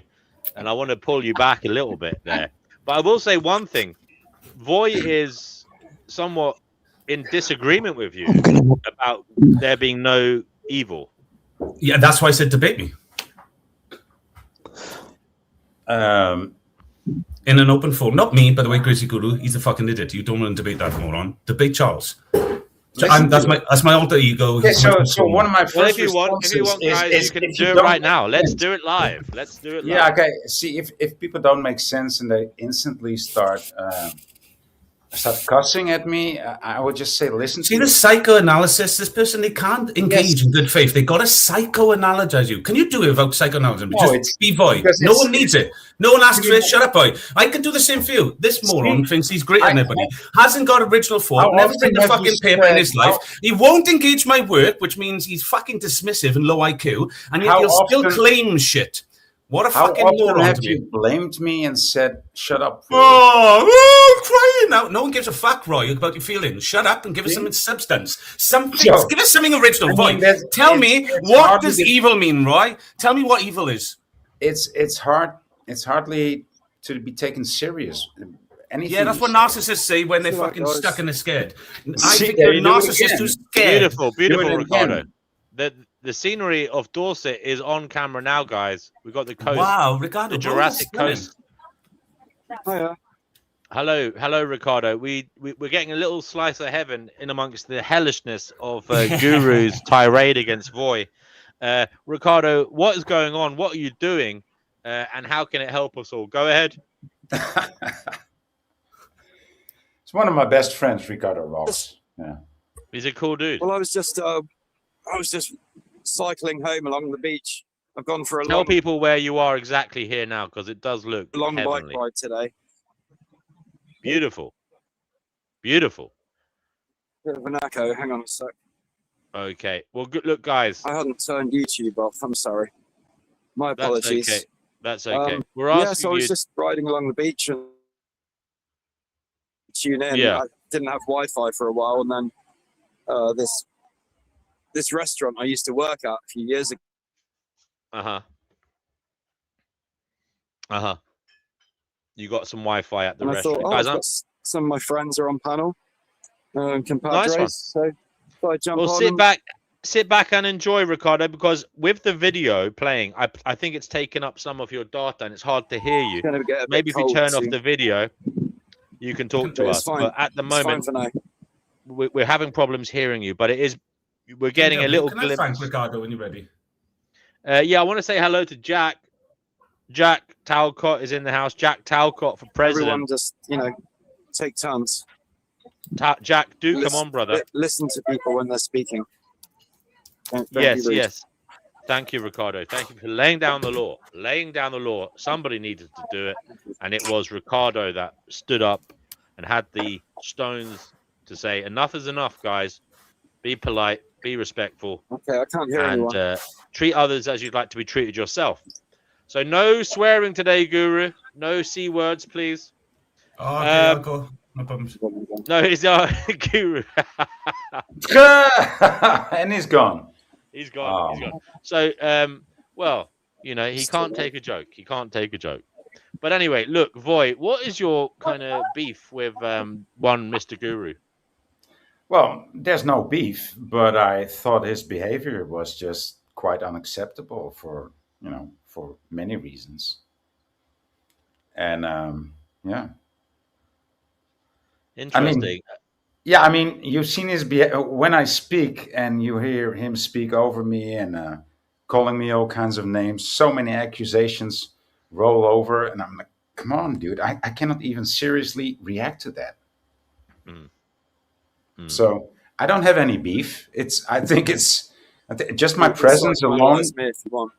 and I want to pull you back a little bit there. But I will say one thing: Voy is somewhat in disagreement with you about there being no evil. Yeah, that's why I said debate me. In an open forum. Not me, by the way, Gracie Guru. He's a fucking idiot. You don't want to debate that moron. Debate Charles. So that's my alter ego. Okay, so one of my first Well, if you want, guys, is you can if do it don't right now. make Let's sense. do it live. Let's do it live. Yeah, okay. See, if people don't make sense and they instantly start cussing at me, I would just say, listen See to the me. psychoanalysis. This person, they can't engage in good faith. They got to psychoanalyze you. Can you do it without psychoanalyzing? No, Just it's- be Voy. because No it's- one needs it. No one asks for it. Shut up, Voy. I can do the same for you. This moron thinks he's greater than everybody. Hasn't got original thought. How Never often read a have fucking you paper in said- his life. He won't engage my work, which means he's fucking dismissive and low IQ. And yet How he'll still often- claim shit. What a How fucking often moron have to me. you blamed me and said, shut up? Oh, crying out. No one gives a fuck, Roy, about your feelings. Shut up and give us some substance. Something. Joe, Give us something original, I Roy. mean, that's- Tell it's- me, it's what hardly does the- evil mean, Roy? Tell me what evil is. It's hard. It's hardly to be taken serious. anything. Yeah, that's what narcissists say when they're See that, fucking guys? stuck and they're scared. I See, think there you're a you do it narcissist again. who's scared. Beautiful, beautiful, it Ricardo. again. The scenery of Dorset is on camera now, guys. We've got the coast, Wow, Ricardo, the Jurassic Coast. Hiya. Hello, Ricardo. We're getting a little slice of heaven in amongst the hellishness of Guru's tirade against Voy. Ricardo, what is going on? What are you doing? And how can it help us all? Go ahead. It's one of my best friends, Ricardo Ross. Yeah. He's a cool dude. Well, I was just cycling home along the beach. I've gone for a Tell long, people where you are exactly here now, because it does look long bike heavenly. ride today. Beautiful. Beautiful. Bit of an echo. Hang on a sec. Okay. Well, good look, guys. I hadn't turned YouTube off. I'm sorry. My That's apologies. okay. That's okay. We're Yeah, asking so I was you. just riding along the beach and tune in. Yeah. I didn't have Wi-Fi for a while, and then this restaurant I used to work at a few years ago. You got some Wi-Fi at the And I restaurant, thought, guys. some of my friends are on panel, compadres, one. so thought I'd jump Well, on. sit back and enjoy, Ricardo, because with the video playing, I think it's taken up some of your data and it's hard to hear you. Gonna get a bit Maybe if you cold turn off soon. the video, you can talk to It's us. fine. But at the It's fine moment, for now. we're having problems hearing you. But we're getting a little Can I thank glimpse. Ricardo when you're ready? Yeah, I want to say hello to Jack. Jack Talcott is in the house. Jack Talcott for president. Everyone just, take turns. Jack, do come on, brother. Listen to people when they're speaking. Don't be Yes, rude. yes. Thank you, Ricardo. Thank you for laying down the law. Laying down the law. Somebody needed to do it, and it was Ricardo that stood up and had the stones to say, "Enough is enough, guys. Be polite, be respectful, Okay, I can't hear and anyone. treat others as you'd like to be treated yourself." So, no swearing today, Guru. No C words, please. Oh, okay, I'll go. No problems. No, he's Guru. And he's gone. He's gone. He's gone. So, well, he can't take a joke. He can't take a joke. But anyway, look, Voy, what is your kind of beef with one Mr. Guru? Well, there's no beef, but I thought his behavior was just quite unacceptable for many reasons. And yeah. Interesting. Yeah, I mean, you've seen his when I speak and you hear him speak over me and calling me all kinds of names, so many accusations roll over, and I'm like, come on, dude, I cannot even seriously react to that. So I don't have any beef. I think just my presence alone. Me if you want.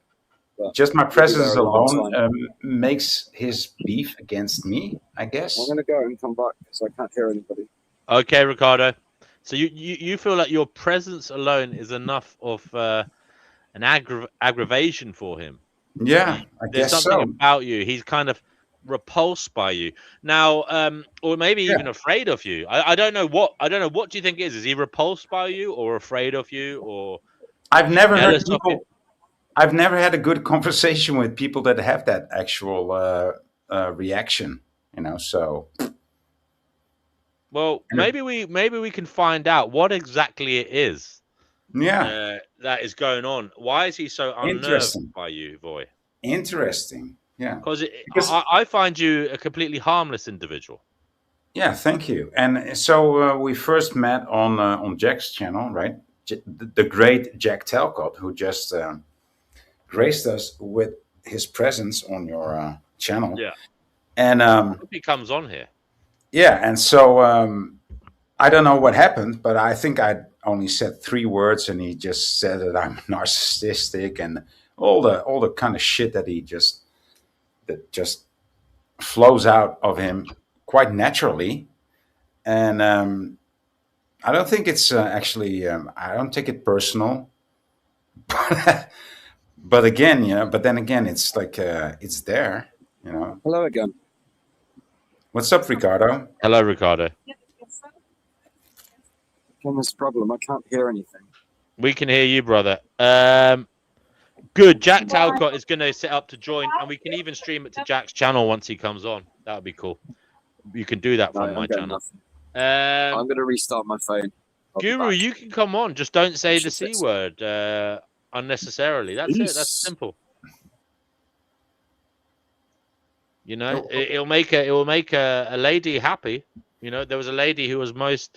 Just my presence there a long alone makes his beef against me, I guess. I'm gonna go and come back because I can't hear anybody. Okay, Ricardo. So you feel like your presence alone is enough of an aggravation for him? Yeah, I There's guess something so. about you. He's kind of repulsed by you now, or maybe even afraid of you. I don't know what. What do you think it is? Is he repulsed by you, or afraid of you, or I've never heard jealous of you? people. I've never had a good conversation with people that have that actual reaction. So. Well, maybe we can find out what exactly it is. Yeah. That is going on. Why is he so unnerved Interesting. by you, Voy? Interesting. Yeah. Because Because- I find you a completely harmless individual. Yeah. Thank you. And so we first met on Jack's channel, right? The great Jack Talcott, who just graced us with his presence on your channel. Yeah. And I hope he comes on here. yeah, and so I don't know what happened, but I think I only said 3 words, and he just said that I'm narcissistic and all the kind of shit that just flows out of him quite naturally. And I don't think it's actually I don't take it personal. But again, but then again, it's like it's there, Hello again. What's up, Ricardo? Hello, Ricardo. On this problem, I can't hear anything. We can hear you, brother. Good. Jack Talcott is going to set up to join, and we can even stream it to Jack's channel once he comes on. That would be cool. you can do that No, from I'm my getting channel. nothing. I'm going to restart my phone. I'll be Guru, back. you can come on. Just don't say the Should C fix it. word unnecessarily. That's it. That's Peace. simple. You know, it will make a lady happy. You know, there was a lady who was most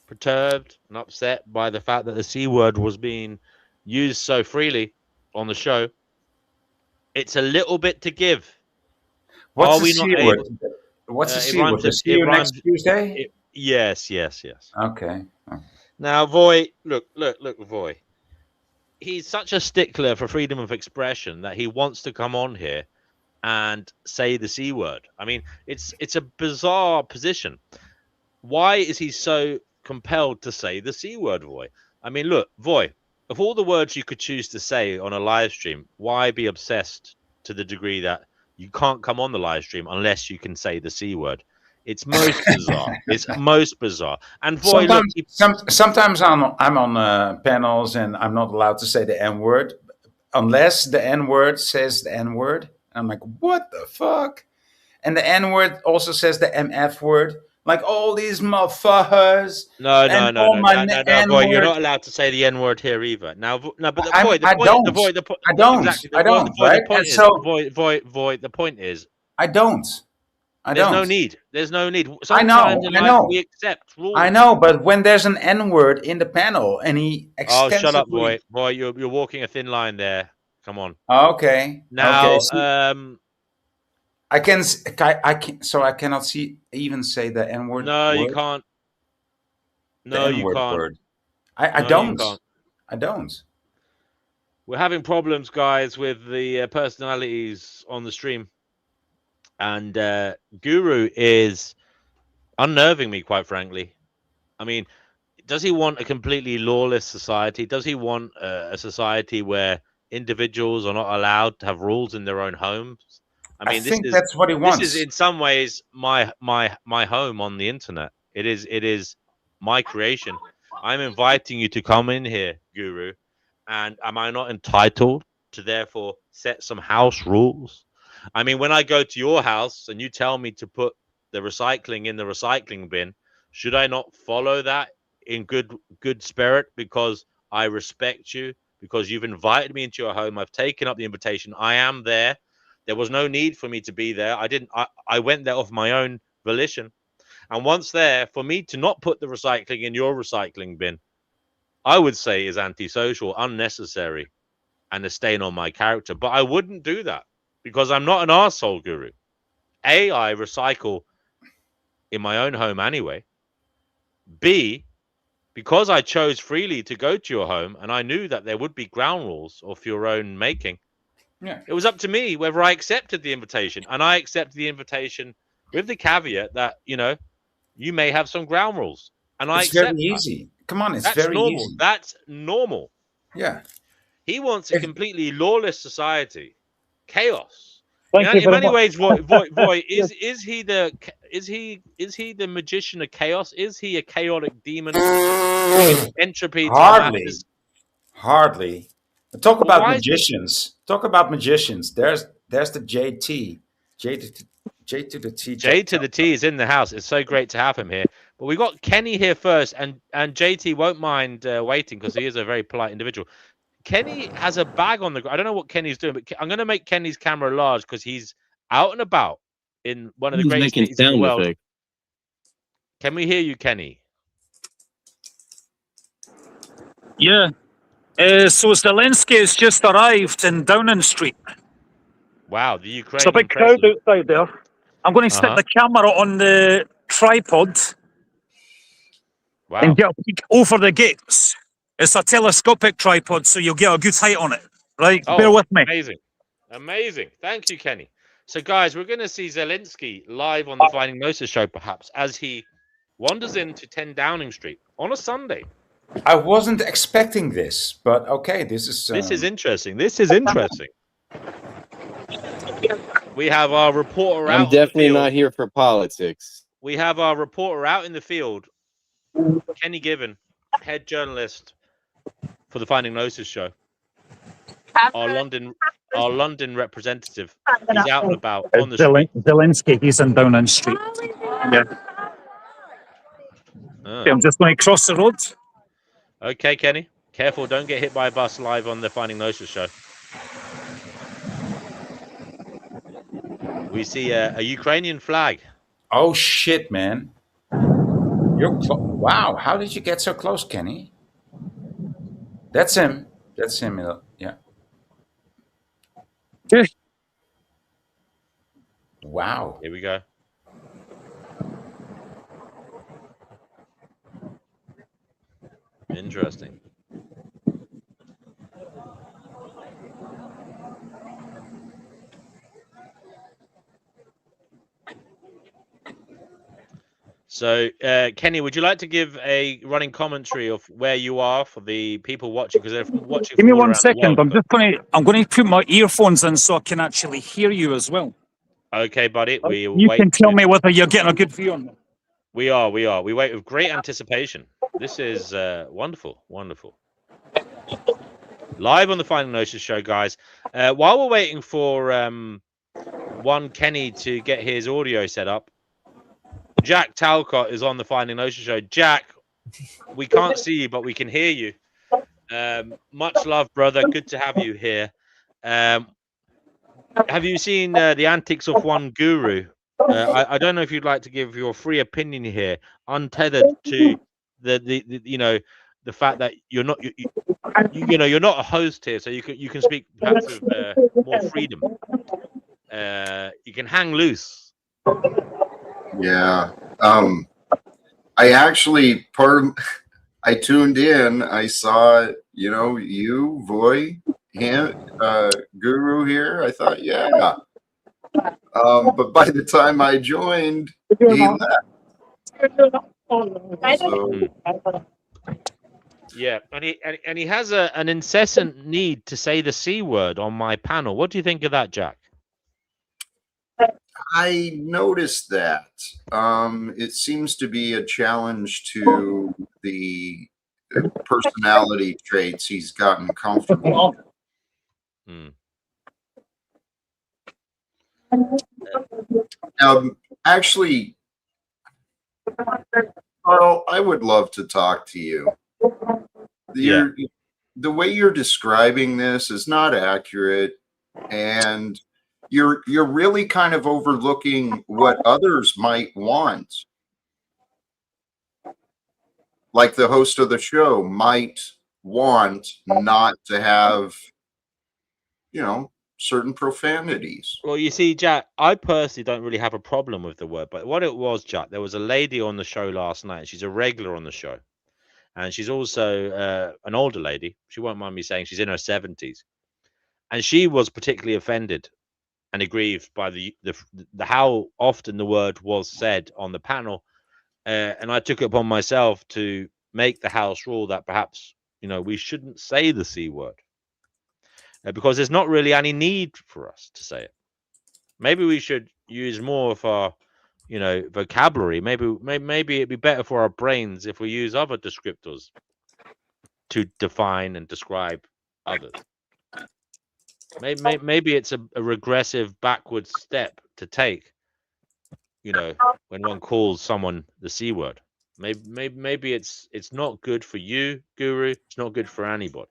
perturbed and upset by the fact that the C word was being used so freely on the show. It's a little bit to give. What's Are the we C not word? able? What's the It C word? rhymes. We'll see It you rhymes. next Tuesday? Yes, yes, yes. Okay. Now, Voy, look, Voy. He's such a stickler for freedom of expression that he wants to come on here and say the C word. I mean, it's a bizarre position. Why is he so compelled to say the C word, Voy? I mean, look, Voy, of all the words you could choose to say on a live stream, why be obsessed to the degree that you can't come on the live stream unless you can say the C word? It's most bizarre. It's most bizarre. And Voy, look, Sometimes I'm on panels and I'm not allowed to say the N word unless the N word says the N word. I'm like, what the fuck? And the N word also says the MF word. Like all these motherfuckers. no, and all my N Voy, you're word. not allowed to say the N word here either. Now, no, but the I point, don't. I don't. exactly. I don't. The Right? point And is, so Voy, the point is, I don't. I there's don't. no need. There's no need. I know. Sometimes in I life know. we accept rules. I know. But when there's an N word in the panel and he Oh, shut up, extensively. Voy, you're walking a thin line there. Come on. Okay. Now, See, I can. So I cannot even say the N word. no, you can't. The No, N you word can't. word. I No, you don't. can't. I don't. We're having problems, guys, with the personalities on the stream, and Guru is unnerving me, quite frankly. I mean, does he want a completely lawless society? Does he want a society where individuals are not allowed to have rules in their own homes? I mean, think that's what he this is wants. in some ways my home on the internet. It is my creation. I'm inviting you to come in here, Guru, and am I not entitled to therefore set some house rules? I mean, when I go to your house and you tell me to put the recycling in the recycling bin, should I not follow that in good spirit because I respect you, because you've invited me into your home? I've taken up the invitation. I am there. There was no need for me to be there. I went there of my own volition. And once there, for me to not put the recycling in your recycling bin, I would say is antisocial, unnecessary, and a stain on my character. But I wouldn't do that because I'm not an arsehole, Guru. I recycle in my own home anyway. B, because I chose freely to go to your home and I knew that there would be ground rules of your own making, Yeah. it was up to me whether I accepted the invitation. And I accepted the invitation with the caveat that, you may have some ground rules. And I It's very accept that. easy. Come on, it's That's very normal. easy. That's normal. Yeah. He wants a completely lawless society, chaos. Thank you In very many much. ways, Voy, is he the magician of chaos? Is he a chaotic demon bringing entropy to the Hardly. masses? Hardly. Talk Well, about why is he- magicians. Talk about magicians. There's the JT. J to the T. J to the T is in the house. It's so great to have him here. But we got Kenny here first, and JT won't mind waiting because he is a very polite individual. Kenny has a bag on the ground. I don't know what Kenny's doing, but I'm going to make Kenny's camera large because he's out and about in one of the He's greatest making cities in the sound world. effects. Can we hear you, Kenny? Yeah. So Zelensky has just arrived in Downing Street. Wow, the It's a Ukrainian big crowd president. outside there. I'm going to stick the camera on the tripod Wow. and get a peek over the gates. It's a telescopic tripod, so you'll get a good height on it. Right? Oh, Bear with me. amazing. Amazing. Thank you, Kenny. So, guys, we're going to see Zelensky live on the Finding Gnosis show, perhaps, as he wanders into 10 Downing Street on a Sunday. I wasn't expecting this, but okay, this is interesting. This is interesting. We have our reporter out. I'm definitely not here for politics. We have our reporter out in the field, Kenny Given, head journalist for the Finding Gnosis show. Our London our London representative. He's out and about on the street. Zelensky, he's in Downing Street. Yeah. Ah. I'm just going to cross the road. Okay, Kenny. Careful, don't get hit by a bus live on the Finding Gnosis show. We see a Ukrainian flag. Oh shit, man! Wow, how did you get so close, Kenny? That's him. That's him. Yeah. Okay. Wow. Here we go. Interesting. So, Kenny, would you like to give a running commentary of where you are for the people watching? Because they're watching. Give me from all 1 around the second. world. I'm going to put my earphones in so I can actually hear you as well. Okay, buddy. We You wait. can tell me whether you're getting a good view on them. We are. We wait with great anticipation. This is wonderful. Live on the Finding Gnosis show, guys. While we're waiting for one Kenny to get his audio set up, Jack Talcott is on the Finding Gnosis show. Jack, we can't see you, but we can hear you. Much love, brother. Good to have you here. Have you seen the antics of one guru? I don't know if you'd like to give your free opinion here, untethered to the fact that you're not you're not a host here, so you can speak perhaps with more freedom. You can hang loose. Yeah. I actually I tuned in. I saw, you, Voy, Guru here. I thought, yeah. But by the time I joined, he left. So, yeah, and he has an incessant need to say the C word on my panel. What do you think of that, Jack? I noticed that. It seems to be a challenge to the personality traits he's gotten comfortable with. Actually, Carl, I would love to talk to you. The way you're describing this is not accurate, and you're really kind of overlooking what others might want. Like the host of the show might want not to have, certain profanities. Well, you see, Jack, I personally don't really have a problem with the word, but what it was, Jack, there was a lady on the show last night. She's a regular on the show, and she's also an older lady. She won't mind me saying she's in her 70s, and she was particularly offended and aggrieved by the how often the word was said on the panel, and I took it upon myself to make the house rule that perhaps we shouldn't say the C word. Because there's not really any need for us to say it. Maybe we should use more of our, vocabulary. Maybe it'd be better for our brains if we use other descriptors to define and describe others. Maybe it's a regressive backward step to take, when one calls someone the C word. Maybe it's not good for you, Guru. It's not good for anybody.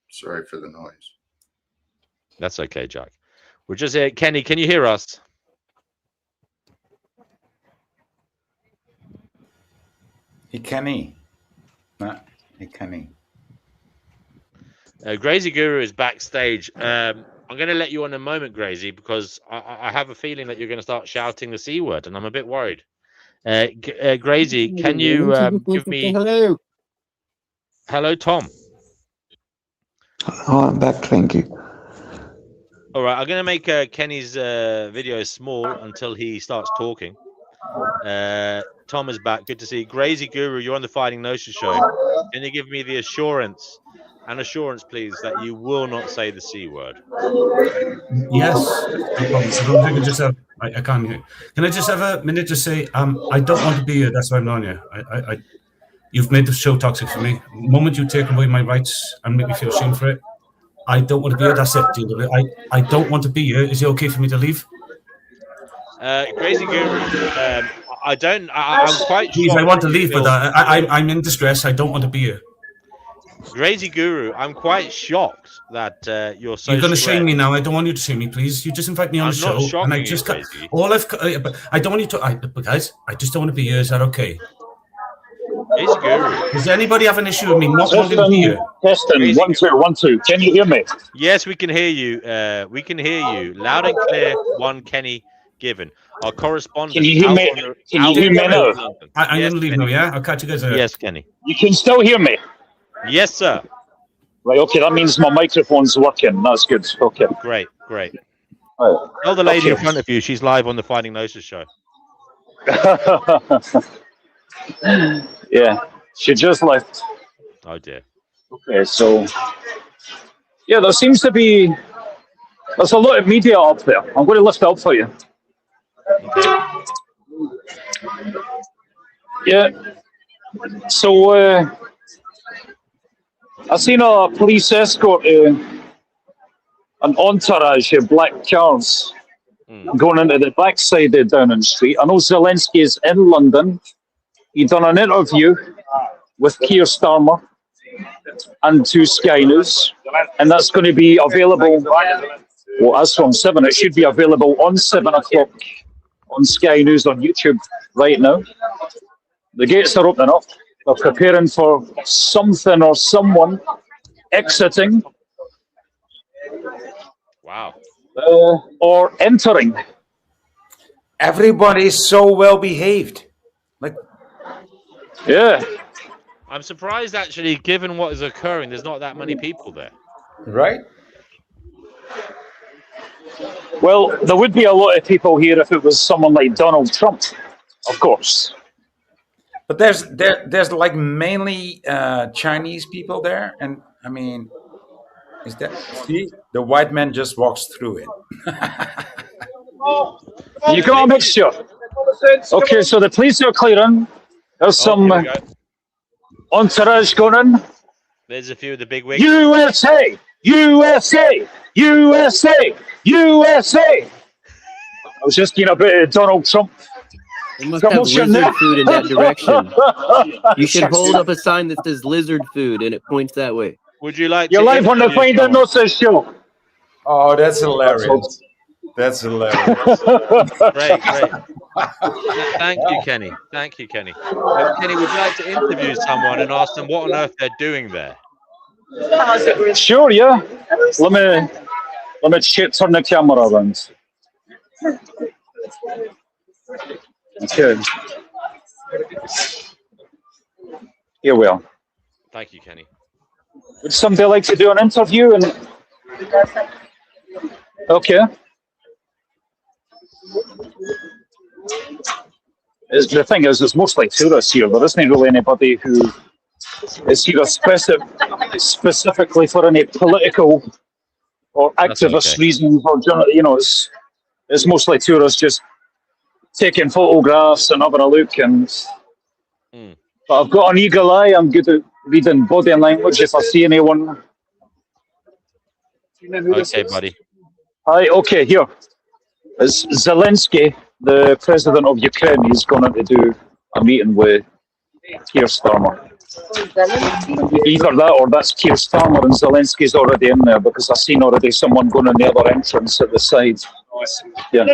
Sorry for the noise. That's okay, Jack. We're just here. Kenny, can you hear us? Kenny. Grazy Guru is backstage. I'm going to let you on in a moment, Grazy, because I have a feeling that you're going to start shouting the C word, and I'm a bit worried. Grazy, can you give me... Hello, Tom. Oh, I'm back, thank you. All right, I'm going to make Kenny's video small until he starts talking. Tom is back. Good to see you. Grazy Guru, you're on the Finding Gnosis show. Can you give me the assurance, please, that you will not say the C word? Yes, no problem. So I can just have, I can't hear. Can I just have a minute to say, I don't want to be here. That's why I'm not here. You've made the show toxic for me. The moment you take away my rights and make me feel shame for it, I don't want to be here. That's it. Deal with it. I don't want to be here. Is it okay for me to leave? Crazy Guru, I'm quite Please, shocked I want to you leave, feel- but I'm in distress. I don't want to be here. Crazy Guru, I'm quite shocked that you're so You're going to stressed. shame me now. I don't want you to shame me, please. You just invite me on I'm the not show, shocking and I you, just got Crazy. all but I don't want you to. But guys, I just don't want to be here. Is that okay? Crazy Guru. Does anybody have an issue with me not wanting to be here? Testing, Crazy 1 2 1 2. Can you hear me? Yes, we can hear you. We can hear you loud and clear. One Kenny Given, our correspondent. Can you hear me? Can you hear me now? I'm Yes, going to leave Kenny. now. Yeah, I'll catch you guys later. Yes, Kenny. You can still hear me. Yes, sir. Right. Okay. That means my microphone's working. That's good. Okay. Great, great. Right. Tell the lady in Okay. front of you she's live on the Finding Gnosis show. Yeah. She just left. Oh dear. Okay. So. Yeah, there's a lot of media up there. I'm going to lift it up for you. Yeah. So I seen a police escort, an entourage of black cars going into the backside of Downing Street. I know Zelensky is in London. He done an interview with Keir Starmer and to Sky News, and that's going to be available. Well, that's from 7. It should be available on 7 o'clock on Sky News on YouTube right now. The gates are opening up. They're preparing for something or someone exiting Wow. or entering. Everybody's so well behaved. Like, Yeah. I'm surprised actually, given what is occurring, there's not that many people there. right? Well, there would be a lot of people here if it was someone like Donald Trump, of course. But there's like mainly Chinese people there, and I mean, is that see the white man just walks through it? You got a mixture. Okay, so the police are clearing. There's some Here we go. entourage going in. There's a few of the big wigs. USA! USA! USA! USA! I was just getting a bit of Donald Trump. They must have promotion lizard there. food in that direction. You should hold up a sign that says lizard food and it points that way. Would you like You're to live on the interview Find That someone? Gnosis show. Oh, that's hilarious. That's hilarious. Great, great. Thank you, Kenny. Thank you, Kenny. Kenny, would you like to interview someone and ask them what on earth they're doing there? Sure, yeah. Let me turn the camera around. Okay. Here we are. Thank you, Kenny. Would somebody like to do an interview? Okay. The thing is, it's mostly tourists here. There isn't really anybody who is here specifically for any political or activist okay. reasons, or it's mostly tourists just taking photographs and having a look. And but I've got an eagle eye. I'm good at reading body language if I see anyone. Okay, buddy. Hi, okay, here. It's Zelensky, the president of Ukraine. He's going to do a meeting with Keir Starmer. Either that or that's Keir Starmer and Zelensky's already in there, because I've seen already someone going in the other entrance at the side. Yeah.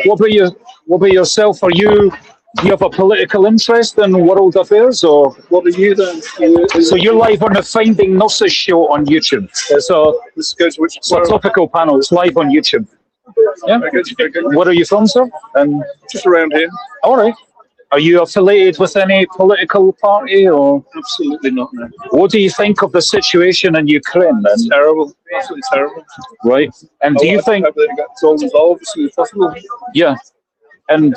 What about yourself? Do you have a political interest in world affairs, or what are you then? So you're live on the Finding Gnosis show on YouTube. So it's a topical panel. It's live on YouTube. Yeah. Where are you from, sir? Just around here. All right. Are you affiliated with any political party, or? Absolutely not. No. What do you think of the situation in Ukraine then? It's terrible. Absolutely terrible. Right. And do you think? It's all involved as soon as possible. Yeah. And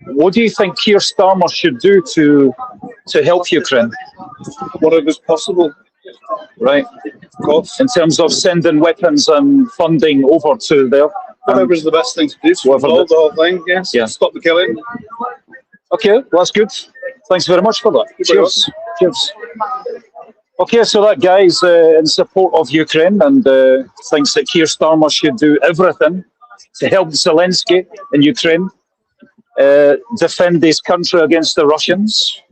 what do you think Keir Starmer should do to help Ukraine? Whatever's possible. Right. Of course. In terms of sending weapons and funding over to there. Whatever's the best thing to do. To resolve the whole thing. Yes. Yeah. Stop the killing. Okay, well, that's good. Thanks very much for that. Cheers. Cheers. Okay, so that guy's in support of Ukraine and thinks that Keir Starmer should do everything to help Zelensky in Ukraine defend his country against the Russians.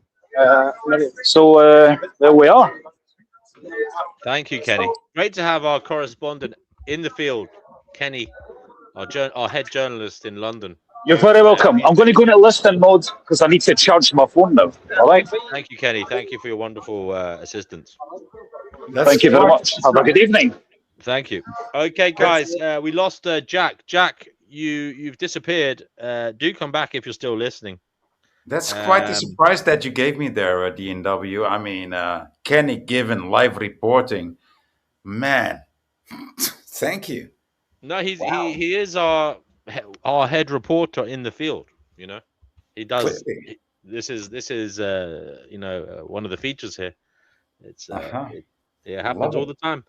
So there we are. Thank you, Kenny. Great to have our correspondent in the field, Kenny, our head journalist in London. You're very welcome. I'm going to go into listening mode because I need to charge my phone now. All right. Thank you, Kenny. Thank you for your wonderful assistance. Thank you very much. Have a good evening. Thank you. Okay, guys, we lost Jack. Jack, you've disappeared. Do come back if you're still listening. That's quite the surprise that you gave me there at DNW. I mean, Kenny given live reporting. Man, thank you. No, he is our head reporter in the field. You know, he does. Clearly. This is one of the features here. It's it happens all the time.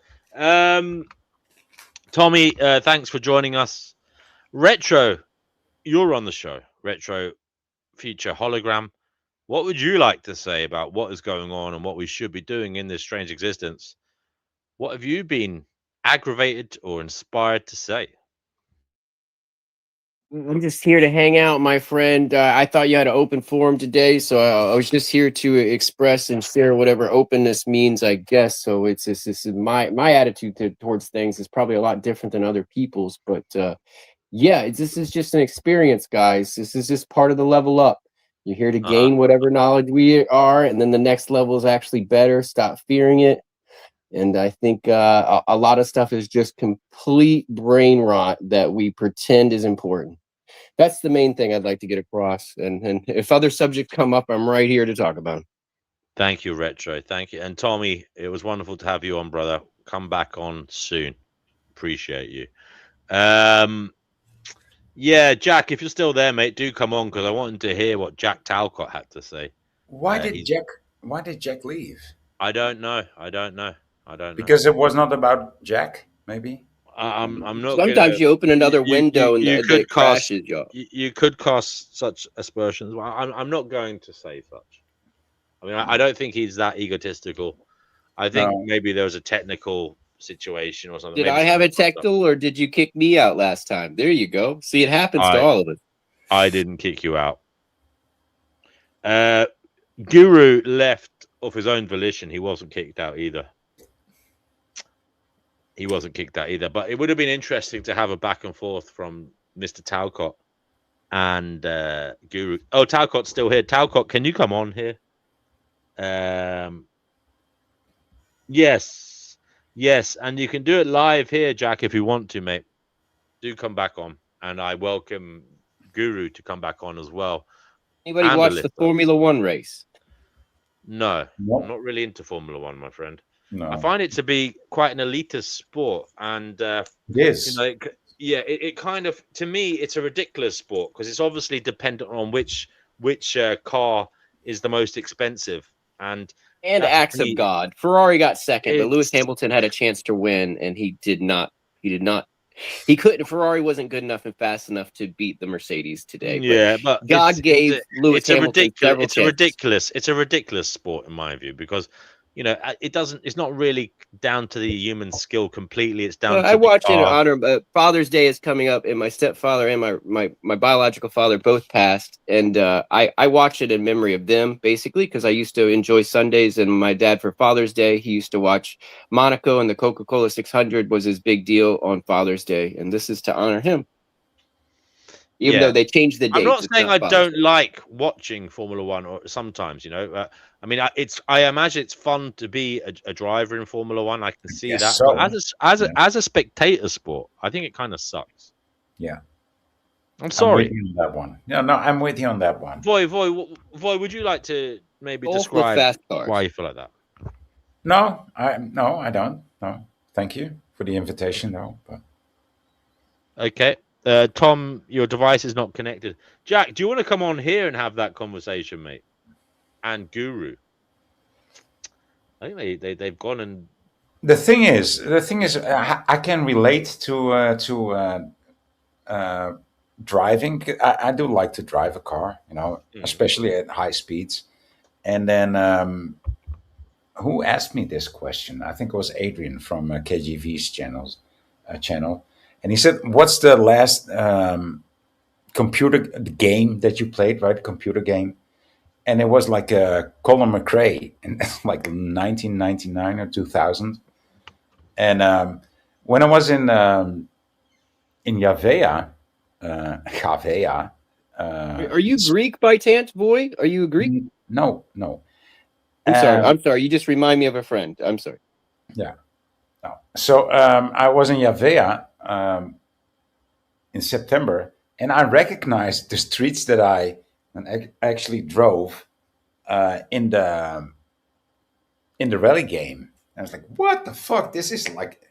Tommy, thanks for joining us. Retro, you're on the show. Retro Future Hologram. What would you like to say about what is going on and what we should be doing in this strange existence? What have you been aggravated or inspired to say? I'm just here to hang out, my friend. I thought you had an open forum today, so I was just here to express and share whatever openness means, I guess. So this is my attitude towards things is probably a lot different than other people's, but this is just an experience, guys. This is just part of the level up. You're here to gain whatever knowledge we are, and then the next level is actually better. Stop fearing it. And I think a lot of stuff is just complete brain rot that we pretend is important. That's the main thing I'd like to get across. And if other subjects come up, I'm right here to talk about them. Thank you, Retro. Thank you. And Tommy, it was wonderful to have you on, brother. Come back on soon. Appreciate you. Yeah, Jack, if you're still there, mate, do come on because I wanted to hear what Jack Talcott had to say. Why did Jack leave? I don't know. Because it was not about Jack, maybe. I'm not. Sometimes you open another window and it crashes you. You could cast such aspersions. I'm not going to say such. I mean, I don't think he's that egotistical. I think maybe there was a technical situation or something. Did I have a technical, or did you kick me out last time? There you go. See, it happens to all of us. I didn't kick you out. Guru left of his own volition. He wasn't kicked out either. But it would have been interesting to have a back and forth from Mr. Talcott and Guru. Oh, Talcott's still here. Talcott, can you come on here? Yes, and you can do it live here, Jack, if you want to, mate. Do come back on, and I welcome Guru to come back on as well. Anybody watch the Formula One race? No, I'm not really into Formula One, my friend. No. I find it to be quite an elitist sport, and yes, it kind of, to me, it's a ridiculous sport because it's obviously dependent on which car is the most expensive, and acts of God. Ferrari got second, but Lewis Hamilton had a chance to win, and he did not. He couldn't. Ferrari wasn't good enough and fast enough to beat the Mercedes today. But God gave Lewis Hamilton several chances. It's a ridiculous sport in my view because it's not really down to the human skill completely. It's down to I watch it in honor. Father's Day is coming up, and my stepfather and my biological father both passed, and I watch it in memory of them, basically, because I used to enjoy Sundays, and my dad for Father's Day, he used to watch Monaco, and the Coca-Cola 600 was his big deal on Father's Day, and this is to honor him. Even though they changed the date. I'm not saying I don't like watching Formula One, or sometimes, I mean, I imagine it's fun to be a driver in Formula One. I can see that. So. But as a spectator sport, I think it kind of sucks. Yeah. I'm sorry. I'm with you on that one. No, I'm with you on that one. Voy, would you like to maybe describe why you feel like that? No, I don't. No, thank you for the invitation, though. But... Okay. Tom, your device is not connected. Jack, do you want to come on here and have that conversation, mate? And Guru, I think they've gone and. The thing is, I can relate to driving. I do like to drive a car, especially at high speeds, and then who asked me this question? I think it was Adrian from KGV's channel, and he said, "What's the last computer game that you played? Right, computer game?" And it was like Colin McRae in like 1999 or 2000. And when I was in Javea, Javea. Are you Greek by chance, boy? Are you a Greek? No, no. I'm sorry. I'm sorry. You just remind me of a friend. I'm sorry. Yeah. No. So I was in Javea in September, and I recognized the streets that I actually drove in the rally game. And I was like, "What the fuck? This is like."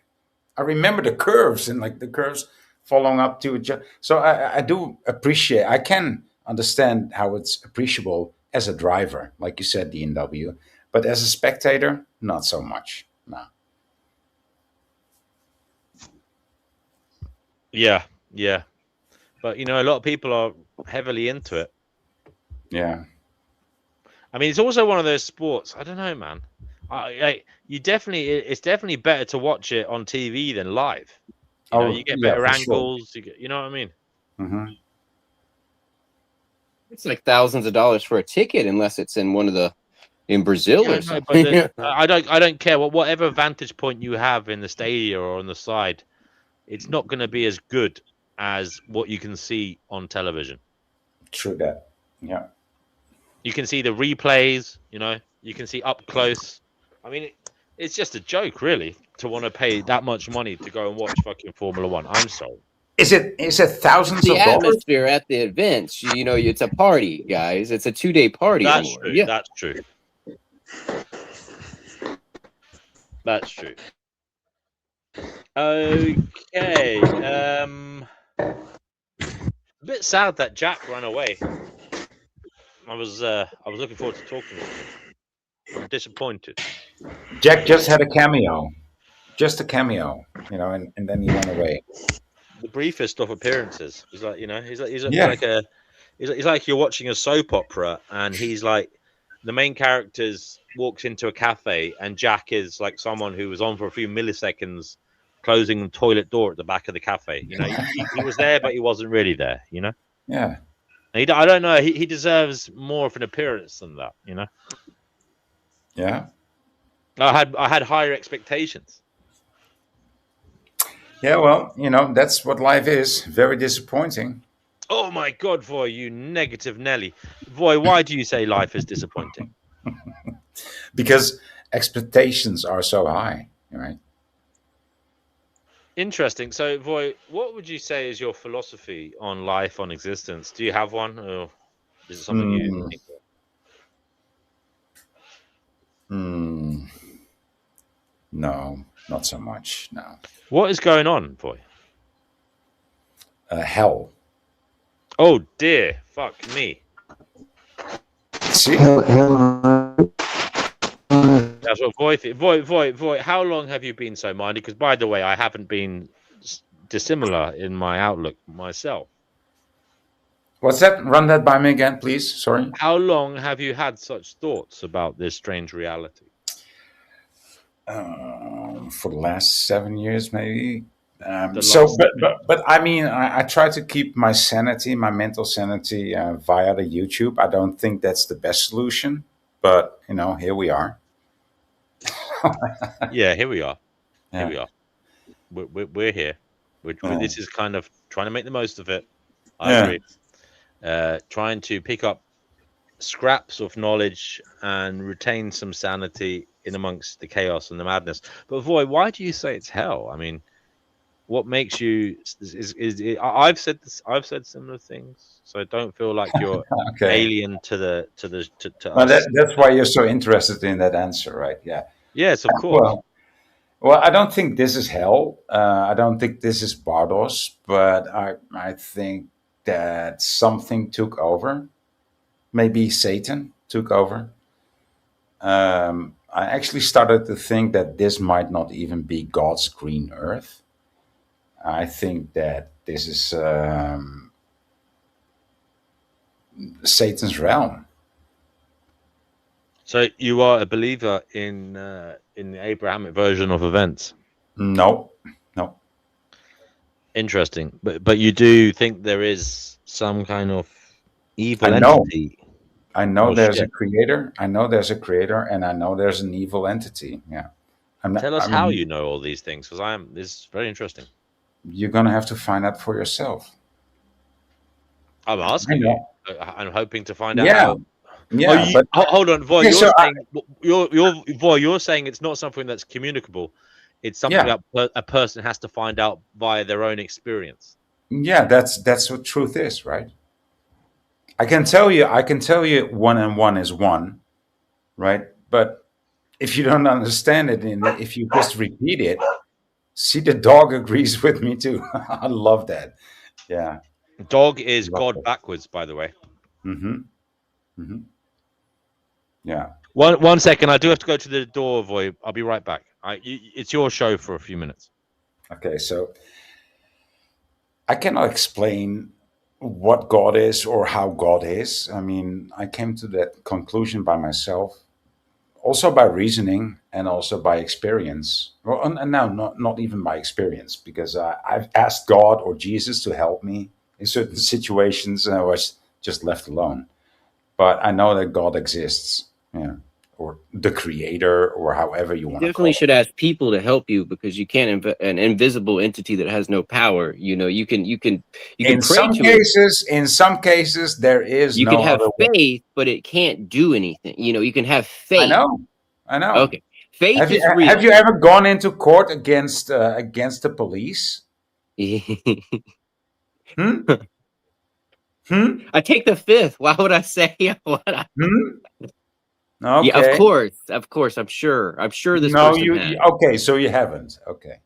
I remember the curves and like the curves following up to it. So I do appreciate. I can understand how it's appreciable as a driver, like you said, DNW, but as a spectator, not so much. No. Yeah, yeah. But a lot of people are heavily into it. Yeah. I mean, it's also one of those sports. I don't know, man. It's definitely better to watch it on TV than live. You get better angles. Sure. You know what I mean? Mm-hmm. It's like thousands of dollars for a ticket, unless it's in Brazil or something. I don't care whatever vantage point you have in the stadium or on the side. It's not going to be as good as what you can see on television. True that. Yeah. You can see the replays. You can see up close. I mean, it's just a joke, really, to want to pay that much money to go and watch fucking Formula One. I'm sorry. Is it thousands of dollars? The atmosphere at the events, it's a party, guys. It's a 2-day party. That's true. Yeah. That's true. That's true. Okay. A bit sad that Jack ran away. I was looking forward to talking to him. I'm disappointed. Jack just had a cameo. Just a cameo, and then he went away. The briefest of appearances. He's like, he's like you're watching a soap opera, and he's like, the main characters walks into a cafe, and Jack is like someone who was on for a few milliseconds, closing the toilet door at the back of the cafe. He was there, but he wasn't really there. Yeah. I don't know. He deserves more of an appearance than that. Yeah. I had higher expectations. Yeah, well, that's what life is. Very disappointing. Oh my God, Voy, you negative Nelly. Voy, why do you say life is disappointing? Because expectations are so high, right? Interesting. So, Voy, what would you say is your philosophy on life, on existence? Do you have one, or is it something you think of? No, not so much. No. What is going on, Voy? Hell. Oh dear, fuck me. See? That's what Voy. How long have you been so minded? Because, by the way, I haven't been dissimilar in my outlook myself. What's that? Run that by me again, please. Sorry. How long have you had such thoughts about this strange reality? For the last 7 years, maybe. But I mean, I try to keep my sanity, my mental sanity, via the YouTube. I don't think that's the best solution, but here we are. Yeah, here we are. Yeah. Here we are. We're here. This is kind of trying to make the most of it. I agree. Trying to pick up scraps of knowledge and retain some sanity in amongst the chaos and the madness. But Voy, why do you say it's hell? I mean, what makes you? I've said this. I've said similar things, so don't feel like you're alien to well, us. That's why you're so interested in that answer, right? Yeah. Yes, of course. Well, I don't think this is hell. I don't think this is Bardos, but I think that something took over. Maybe Satan took over. I actually started to think that this might not even be God's green earth. I think that this is Satan's realm. So you are a believer in the Abrahamic version of events. No. Interesting, but you do think there is some kind of evil I know. entity. I know Oh, there's a shit. creator. I know there's a creator, and I know there's an evil entity. Yeah. Tell us how you know all these things, because this is very interesting. You're gonna have to find out for yourself. I'm asking I you. know. I'm hoping to find out Yeah. how. Yeah, but Hold on, Voy. okay, You're so saying Voy. You're saying it's not something that's communicable. It's something yeah, that a person has to find out via their own experience. yeah. That's what truth is, right? I can tell you one and one is one, right? But if you don't understand it, and if you just repeat it, see, the dog agrees with me too. I love that. Yeah. Dog is Love God that. backwards, by the way. Yeah. One second. I do have to go to the door, Voy. I'll be right back. It's your show for a few minutes. Okay, so I cannot explain what God is or how God is. I mean, I came to that conclusion by myself, also by reasoning and also by experience. Well, and no, not even by experience, because I've asked God or Jesus to help me in certain situations, and I was just left alone. But I know that God exists, yeah, or the Creator, or however you You want to call definitely it. should ask people to help you, because you can't an invisible entity that has no power. You know, you can In pray some to it. in some cases, there is You no can have other way. faith, but it can't do anything. You know, you can have faith. I know. Okay, faith is real. Have you ever gone into court against the police? Hmm? I take the fifth. Why would I say what? Okay. Yeah, of course. I'm sure this No, person you has. okay? So you haven't. Okay.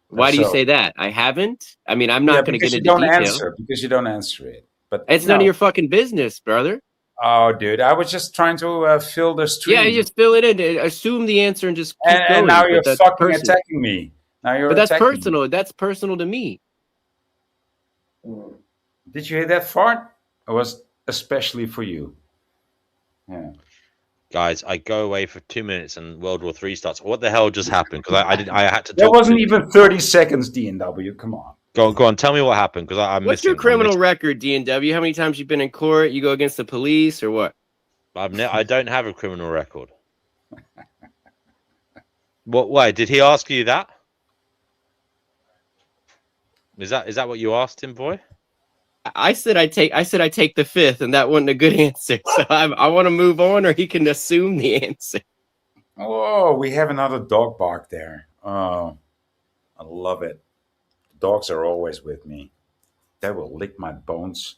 Why do you So say that? I haven't. I mean, I'm yeah, not going to because get you into don't detail. answer. Because you don't answer it. But It's none of your fucking business, brother. Oh, dude, I was just trying to fill the stream. Yeah, you just fill it in, assume the answer, and just keep and going. now But you're that's fucking personal. attacking me. Now you're But that's attacking me. personal. That's personal to me. Did you hear that fart? It was especially for you. Yeah. Guys, I go away for 2 minutes and World War III starts. What the hell just happened? Because I had to talk. That wasn't even 30 seconds, DNW. Come on. Go on. Tell me what happened, because I'm What's missing. your criminal record, DNW? How many times you've been in court? You go against the police or what? I don't have a criminal record. What? Why did he ask you that? Is that what you asked him, boy? I said I take the fifth, and that wasn't a good answer. So I want to move on, or he can assume the answer. Oh, we have another dog bark there. Oh, I love it. Dogs are always with me. They will lick my bones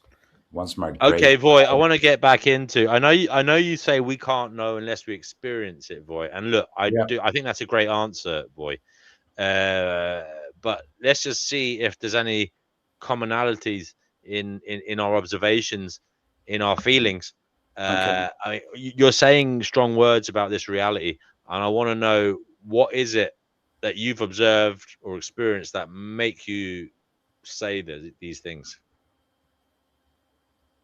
once my Okay, Voy, I want to get back into. I know you say we can't know unless we experience it, Voy. And look, I think that's a great answer, Voy. But let's just see if there's any commonalities in our observations, in our feelings. You're saying strong words about this reality, and I want to know, what is it that you've observed or experienced that make you say these things?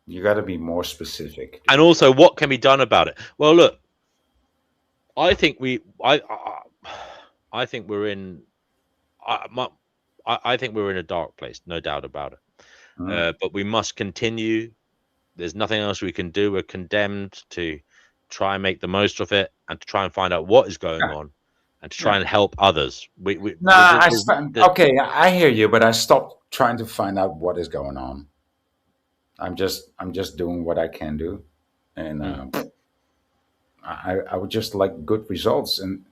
You got to be more specific. And also, what can be done about it? Well, look, I think we're in a dark place, no doubt about it. But we must continue. There's nothing else we can do. We're condemned to try and make the most of it, and to try and find out what is going on, and to try and help others. Okay, I hear you, but I stopped trying to find out what is going on. I'm just doing what I can do, and I would just like good results, and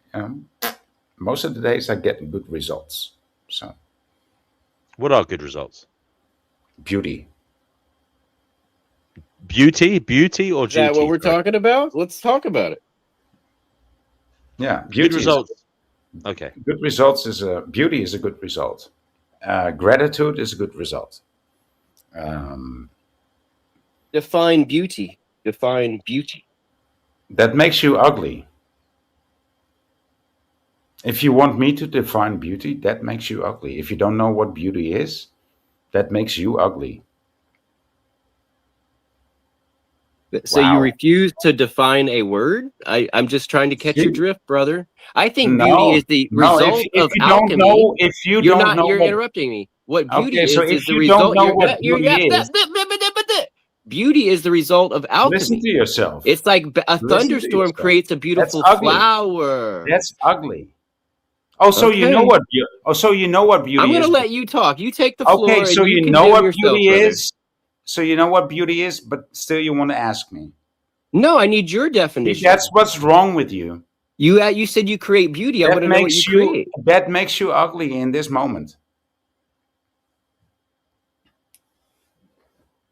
most of the days I get good results. So, what are good results? Beauty or duty? Is that what we're talking about? Let's talk about it. Yeah, good results. Okay, good results beauty is a good result. Gratitude is a good result. Define beauty. Define beauty. That makes you ugly. If you want me to define beauty, that makes you ugly. If you don't know what beauty is, that makes you ugly. So you Wow. refuse to define a word? I'm just trying to catch your You- drift, brother. I think beauty No, is the no. result If of you don't alchemy. know, if you You're don't not. know You're what, interrupting me. What okay, beauty so is if the you don't result. know what beauty is, Beauty is the result of listen alchemy. to yourself. It's like a Listen to thunderstorm yourself. creates a That's beautiful ugly. flower. That's ugly. Oh, so you know Okay. what? So you know what beauty I'm is. gonna let you talk. You take the Okay, floor so and you you know condemn what yourself, beauty brother. is. So you know what beauty is, but still you want to ask me. No, I need your See, definition. that's what's wrong with you. You said you create beauty. I want to know what you create. That makes you ugly in this moment.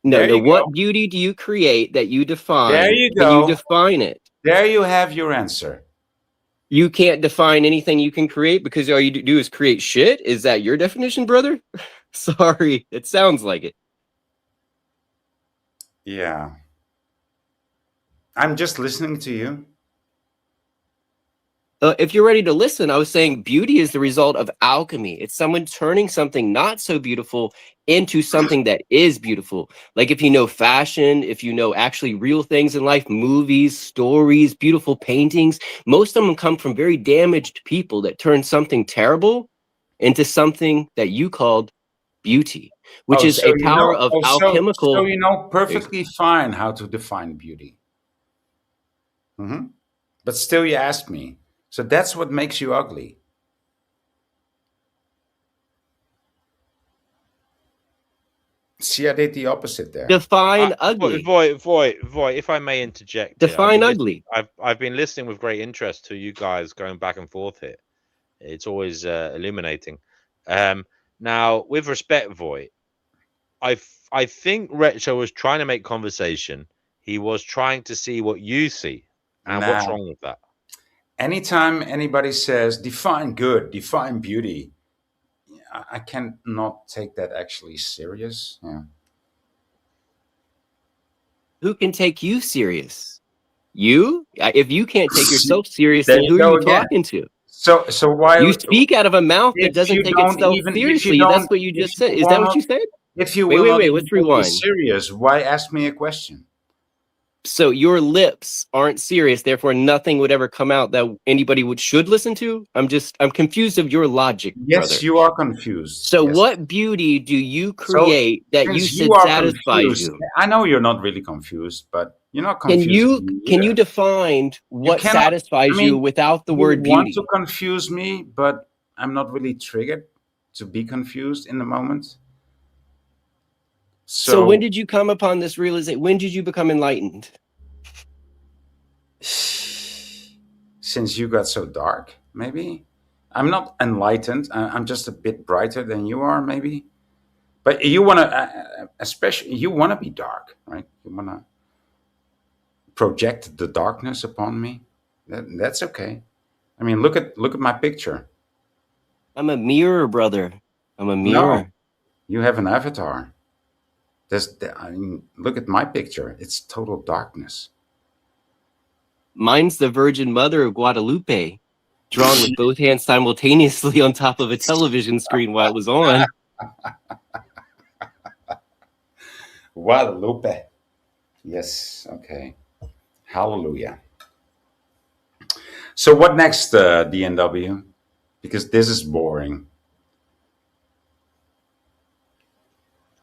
No, There no. you What go. beauty do you create that you define? There you Can you go. define it? There you have your answer. You can't define anything you can create because all you do is create shit? Is that your definition, brother? Sorry, it sounds like it. Yeah. I'm just listening to you. If you're ready to listen, I was saying beauty is the result of alchemy. It's someone turning something not so beautiful into something that is beautiful. Like if you know fashion, if you know actually real things in life, movies, stories, beautiful paintings, most of them come from very damaged people that turn something terrible into something that you called beauty, which is a power of alchemical. So you know perfectly fine how to define beauty. But still you ask me. So that's what makes you ugly. See, I did the opposite there. Define ugly. Void, if I may interject. Define here, ugly. I've been listening with great interest to you guys going back and forth here. It's always illuminating. Now, with respect, Void, I think Retro was trying to make conversation. He was trying to see what you see. And what's Nah. wrong with that? Anytime anybody says define good, define beauty, I cannot take that actually serious. Yeah. Who can take you serious? You? If you can't take yourself serious, There then you who are go you again. talking to? So why You speak out of a mouth that if doesn't you take don't itself even if you seriously. don't That's what you if just said. you Is will that what not you said? if you Wait, will not let's even take me rewind. serious, why ask me a question? So your lips aren't serious, therefore nothing would ever come out that anybody should listen to? I'm confused of your logic, Yes, brother. you are confused. So Yes. what beauty do you So, create that you since said are satisfies confused, you? I know you're not really confused, but you're not Can confused. you define what cannot- satisfies I mean, you without the You word want beauty? to confuse me, but I'm not really triggered to be confused in the moment. So when did you come upon this realization? When did you become enlightened? Since you got so dark, maybe I'm not enlightened. I'm just a bit brighter than you are, maybe. But you want to, especially you want to be dark, right? You want to project the darkness upon me. That's okay. I mean, look at my picture. I'm a mirror, brother. I'm a No, mirror. you have an avatar. I mean, look at my picture. It's total darkness. Mine's the Virgin Mother of Guadalupe, drawn with both hands simultaneously on top of a television screen while it was on. Guadalupe. Yes. Okay. Hallelujah. So what next, DNW? Because this is boring.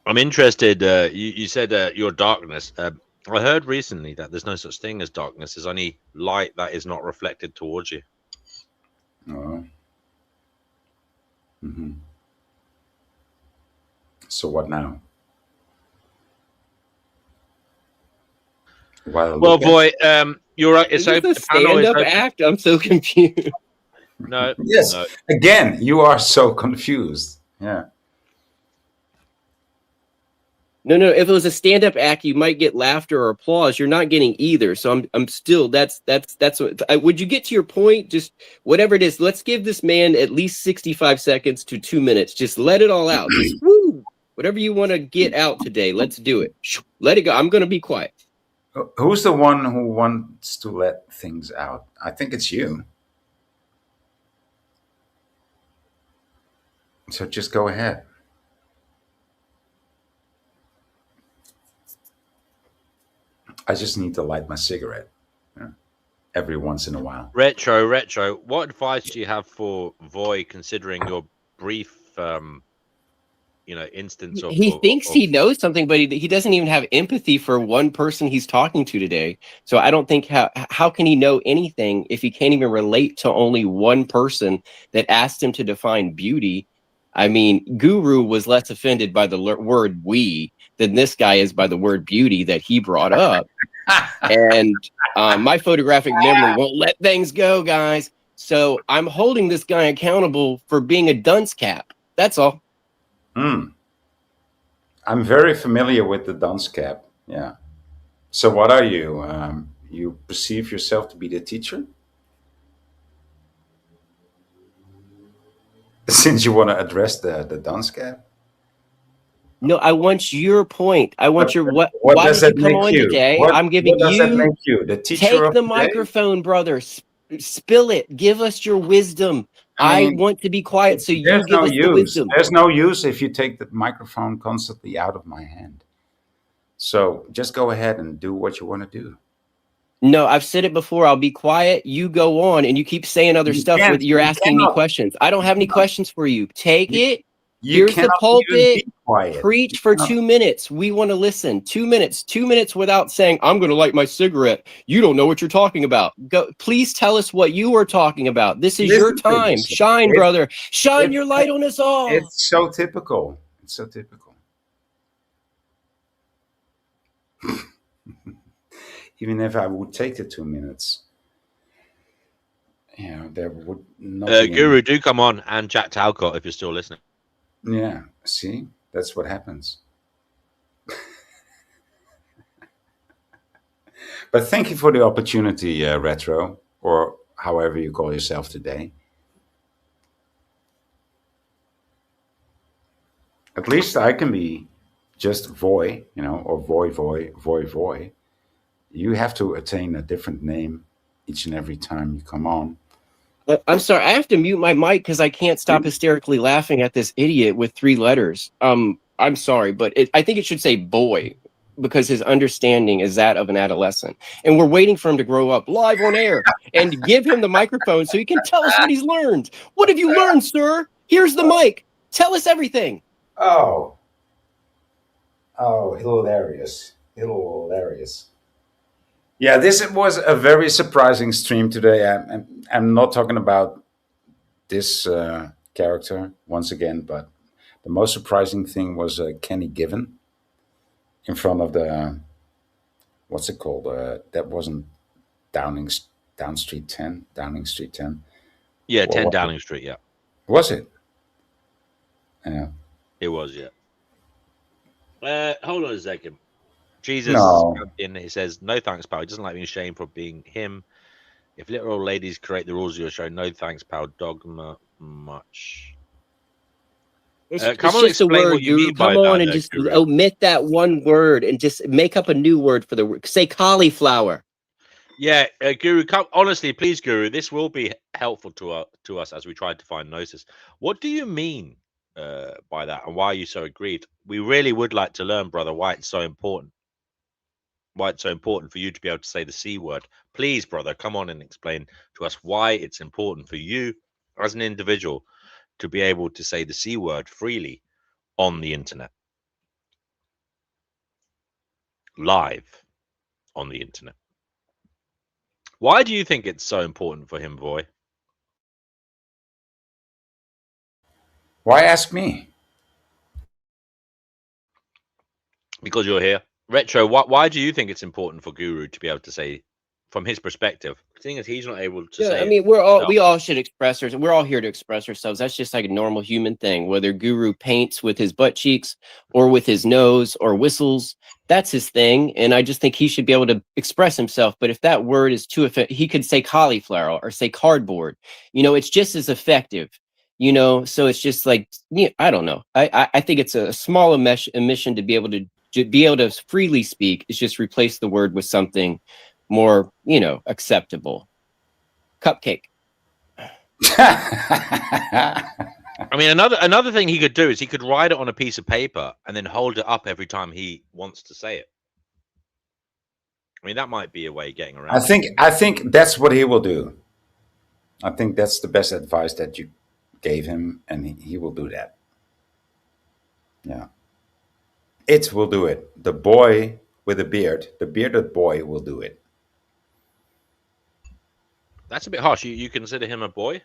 I'm interested. You said your darkness. I heard recently that there's no such thing as darkness. There's only light that is not reflected towards you. Oh. Mm-hmm. So what now? Well, boy, you're right. Is this a stand-up act? I'm so confused. No. Yes. No. Again, you are so confused. Yeah. No. If it was a stand-up act, you might get laughter or applause. You're not getting either. So I'm still. That's what. Would you get to your point? Just whatever it is. Let's give this man at least 65 seconds to 2 minutes. Just let it all out. Just woo. Whatever you want to get out today, let's do it. Let it go. I'm gonna be quiet. Who's the one who wants to let things out? I think it's you. So just go ahead. just need to light my cigarette, every once in a while. Retro. What advice do you have for Voy, considering your brief, instance of? He thinks he knows something, but he doesn't even have empathy for one person he's talking to today. So I don't think how can he know anything if he can't even relate to only one person that asked him to define beauty? I mean, Guru was less offended by the word "we" than this guy is by the word "beauty" that he brought up. And my photographic memory won't let things go, guys. So I'm holding this guy accountable for being a dunce cap. That's all. I'm very familiar with the dunce cap. Yeah. So what are you? You perceive yourself to be the teacher? Since you want to address the dunce cap? No, I want your point. I want your What why does did that you come make on you? today? What- I'm giving what does that you make you? The teacher take of the the day? microphone, brother. Spill it. Give us your wisdom. I mean, want to be quiet, so you There's give no us the use. wisdom. There's no use if you take the microphone constantly out of my hand. So just go ahead and do what you want to do. No, I've said it before. I'll be quiet. You go on, and you keep saying other stuff. You're asking me questions. I don't have any questions for you. Take it. You Here's the cannot even pulpit. be quiet. Preach for 2 minutes. We want to listen. 2 minutes. 2 minutes without saying, I'm going to light my cigarette. You don't know what you're talking about. Go. Please tell us what you are talking about. This is your Listen to time. yourself. Shine, brother. Shine it- your light on us all. It's so typical. It's so typical. Even if I would take the 2 minutes, there would not be Guru, do come on, and Jack Talcott if you're still listening. Yeah, see, that's what happens. But thank you for the opportunity, Retro, or however you call yourself today. At least I can be just Voy, or Voy. You have to attain a different name each and every time you come on. I'm sorry. I have to mute my mic because I can't stop hysterically laughing at this idiot with 3 letters. I'm sorry, but I think it should say boy because his understanding is that of an adolescent. And we're waiting for him to grow up live on air and give him the microphone so he can tell us what he's learned. What have you learned, sir? Here's the mic. Tell us everything. Oh, hilarious. Yeah, this was a very surprising stream today. I'm not talking about this character once again, but the most surprising thing was Kenny Given in front of the, what's it called? That wasn't Downing Street 10. Yeah, Or 10 what- Downing Street. Yeah, Was it? Yeah. it was. Yeah. Hold on a second. Jesus, No. he says, "No thanks, pal. He doesn't like being shamed for being him. If little old ladies create the rules of your show, no thanks, pal. Dogma much." It's Come on, just a explain word, what you Guru. mean by Come on that, and just Guru. omit that one word and just make up a new word for the word. Say cauliflower. Yeah, Guru, honestly, please, Guru, this will be helpful to us as we try to find gnosis. What do you mean by that, and why are you so aggrieved? We really would like to learn, brother, why it's so important. Why it's so important for you to be able to say the C word. Please, brother, come on and explain to us why it's important for you as an individual to be able to say the C word freely on the internet. Live on the internet. Why do you think it's so important for him, Voy? Why ask me? Because you're here. Retro, why do you think it's important for Guru to be able to say, from his perspective, seeing as he's not able to say I it mean, himself? we all should express ourselves. We're all here to express ourselves. That's just like a normal human thing. Whether Guru paints with his butt cheeks or with his nose or whistles, that's his thing. And I just think he should be able to express himself. But if that word is too offensive, he could say cauliflower or say cardboard. It's just as effective. So it's just like, I don't know. I think it's a small omission to be able to freely speak. Is just replace the word with something more, acceptable. Cupcake. I mean, another thing he could do is he could write it on a piece of paper and then hold it up every time he wants to say it. I mean, that might be a way of getting around. I think that's what he will do. I think that's the best advice that you gave him, and he will do that. Yeah. It will do it. The boy with a beard, the bearded boy will do it. That's a bit harsh. You consider him a boy?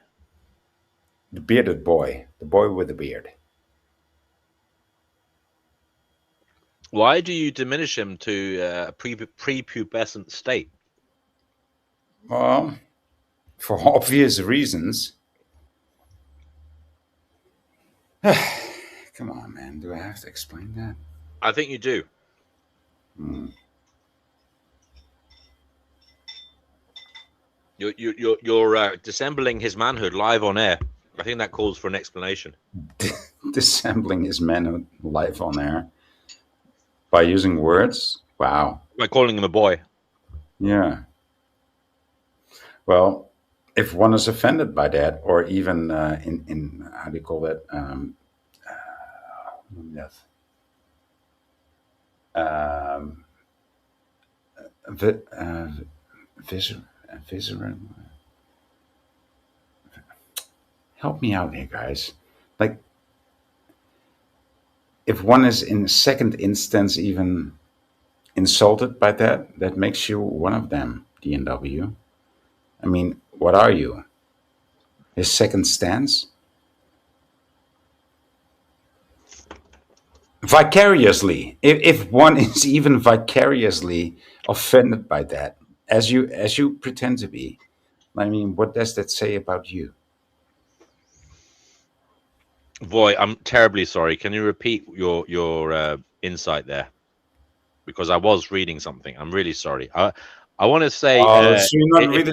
The bearded boy, the boy with the beard. Why do you diminish him to a prepubescent state? Well, for obvious reasons. Come on, man. Do I have to explain that? I think you do. You're dissembling his manhood live on air. I think that calls for an explanation. Dissembling his manhood live on air by using words? Wow. By calling him a boy. Yeah. Well, if one is offended by that, or even in how do you call that? Yes. Visceral. Help me out here, guys. Like, if one is in second instance even insulted by that, that makes you one of them, DNW. I mean, what are you? His second stance? Vicariously. If one is even vicariously offended by that, as you pretend to be, I mean, what does that say about you? Boy, I'm terribly sorry. Can you repeat your insight there? Because I was reading something. I'm really sorry. I want to say. So you're not really,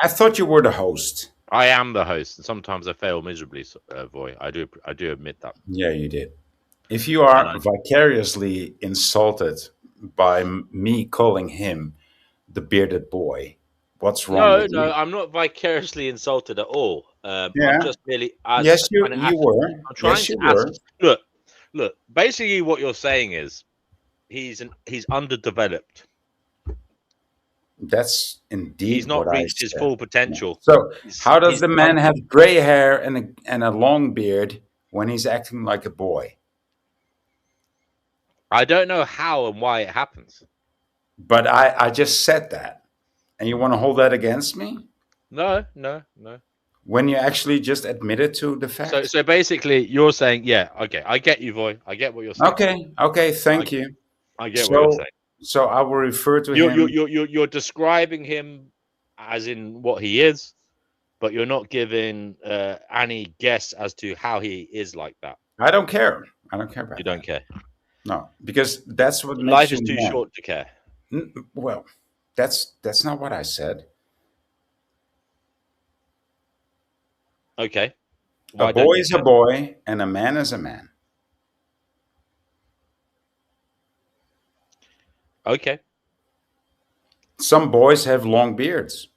I thought you were the host. I am the host, and sometimes I fail miserably, Voy. I do admit that. Yeah, you did. If you are vicariously insulted by me calling him the bearded boy, what's wrong with you? No, I'm not vicariously insulted at all. Yeah. I'm just really. Yes, you were. I'm trying to ask. Look. Basically, what you're saying is he's underdeveloped. That's indeed. He's not reached his full potential. Yeah. So, how does the man have gray hair and a long beard when he's acting like a boy? I don't know how and why it happens. But I just said that. And you want to hold that against me? No. When you actually just admitted to the fact. So basically, you're saying, yeah, okay, I get you, Voy. I get what you're saying. Okay, thank you. I get what you're saying. So I will refer to him. You're describing him as in what he is, but you're not giving any guess as to how he is like that. I don't care. I don't care about You don't care. No, because that's what makes life you is too man. short to care. Well, that's not what I said. Okay. A boy is a boy, and a man is a man. Okay. Some boys have long beards.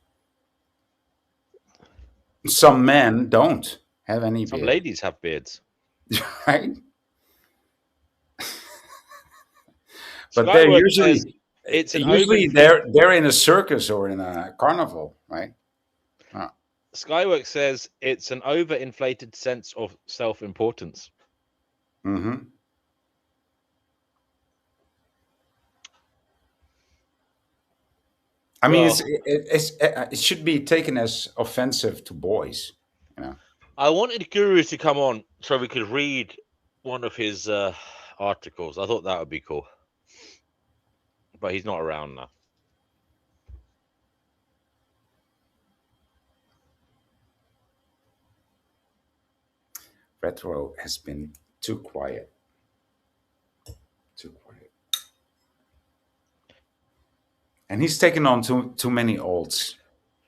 Some men don't have any beard. Some ladies have beards. Right? But they're usually they're in a circus or in a carnival, right? Skyworks says it's an overinflated sense of self-importance. Mm-hmm. I mean, it should be taken as offensive to boys, you know. I wanted Guru to come on so we could read one of his articles. I thought that would be cool. But he's not around now. Retro has been too quiet. And he's taken on too many olds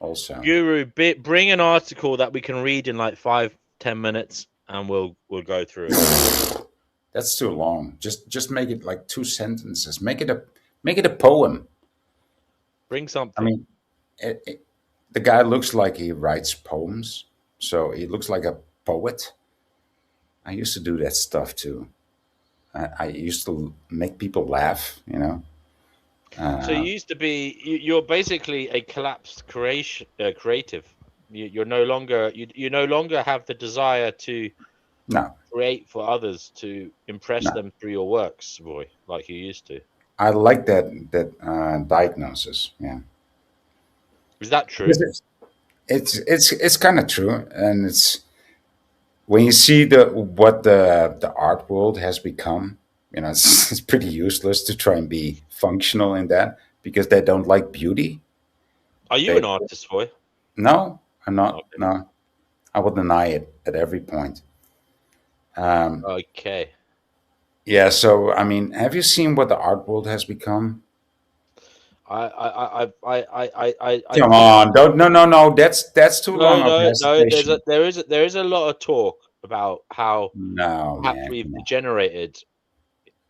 also. Guru, bring an article that we can read in like 5-10 minutes and we'll go through it. That's too long. Just make it like 2 sentences. Make it a poem. Bring something. I mean, the guy looks like he writes poems, so he looks like a poet. I used to do that stuff too. I used to make people laugh, you know. So you used to be. You're basically a collapsed creative. You're no longer. You no longer have the desire to No, create for others to impress no. them through your works, Roy, like you used to. I like that diagnosis. Yeah, Is that true? because it's kind of true, and it's when you see what the art world has become. You know, it's pretty useless to try and be functional in that because they don't like beauty. Are you They, an artist, Roy? no, I'm not. Okay. No, I will deny it at every point. Okay. Yeah, so I mean, have you seen what the art world has become? I Come on, don't no. That's too long of no. hesitation. There is a lot of talk about how No, perhaps man, we've come on. degenerated,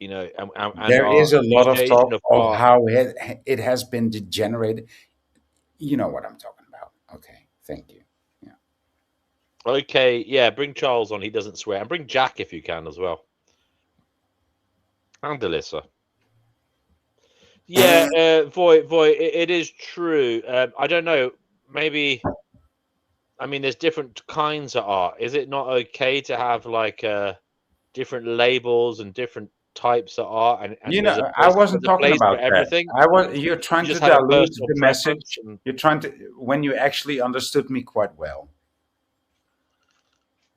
you know, and There our is a lot of appreciation talk of of art. how it has been degenerated. You know what I'm talking about. Okay, thank you. Yeah, Okay, yeah, bring Charles on. He doesn't swear, and bring Jack if you can as well, and Alyssa. Yeah, Voy, it is true. I don't know. Maybe I mean, there's different kinds of art. Is it not okay to have like different labels and different types of art, you and there's a know, I wasn't there's a talking place for about that. everything? You're You trying to just had a dilute personal the message. preference, and You're trying to when you actually understood me quite well.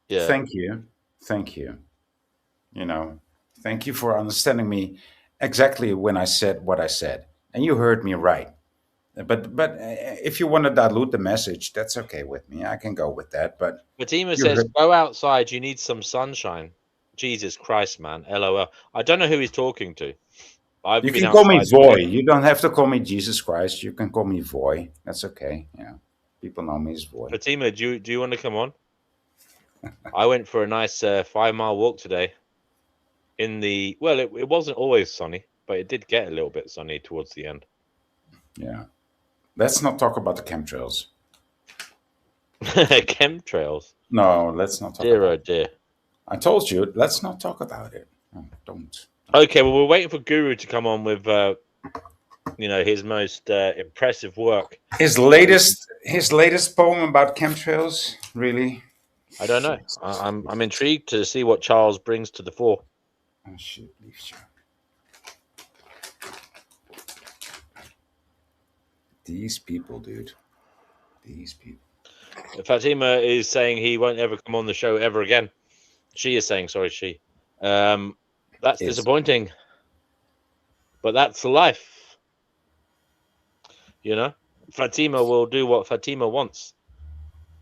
yeah. Thank you, thank you. You know, thank you for understanding me exactly when I said what I said, and you heard me right. But if you want to dilute the message, that's okay with me. I can go with that. But Fatima you says, heard. "Go outside. You need some sunshine." Jesus Christ, man. LOL. I don't know who he's talking to. I haven't You been can call me outside Voy. today. You don't have to call me Jesus Christ. You can call me Voy. That's okay. Yeah, people know me as Voy. Fatima, do you want to come on? I went for a nice 5-mile walk today. Well, it wasn't always sunny, but it did get a little bit sunny towards the end. Yeah. Let's not talk about the chemtrails. Chemtrails. No, let's not talk Dear about oh it. dear. I told you, let's not talk about it. No, don't. Okay, well, we're waiting for Guru to come on with, his most impressive work. His latest poem about chemtrails, really? I don't know. I'm intrigued to see what Charles brings to the fore. Oh shit, leave you. These people, dude. These people. Fatima is saying he won't ever come on the show ever again. She is saying, sorry, she. That's disappointing. But that's life. You know? Fatima will do what Fatima wants.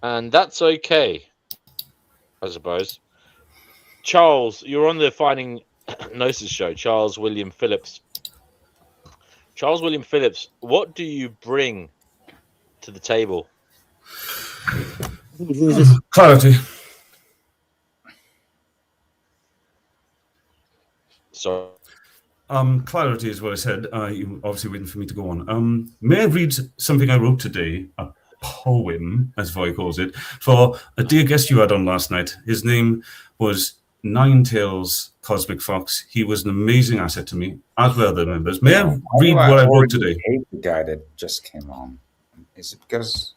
And that's okay, I suppose. Charles, you're on the Finding Gnosis show. Charles William Phillips. Charles William Phillips, what do you bring to the table? Clarity. So, clarity is what I said. You obviously waiting for me to go on. May I read something I wrote today? A poem, as Voy calls it, for a dear guest you had on last night. His name was Nine Tails Cosmic Fox. He was an amazing asset to me, as well the members. May I read what I wrote today? I hate the guy that just came on. Is it because?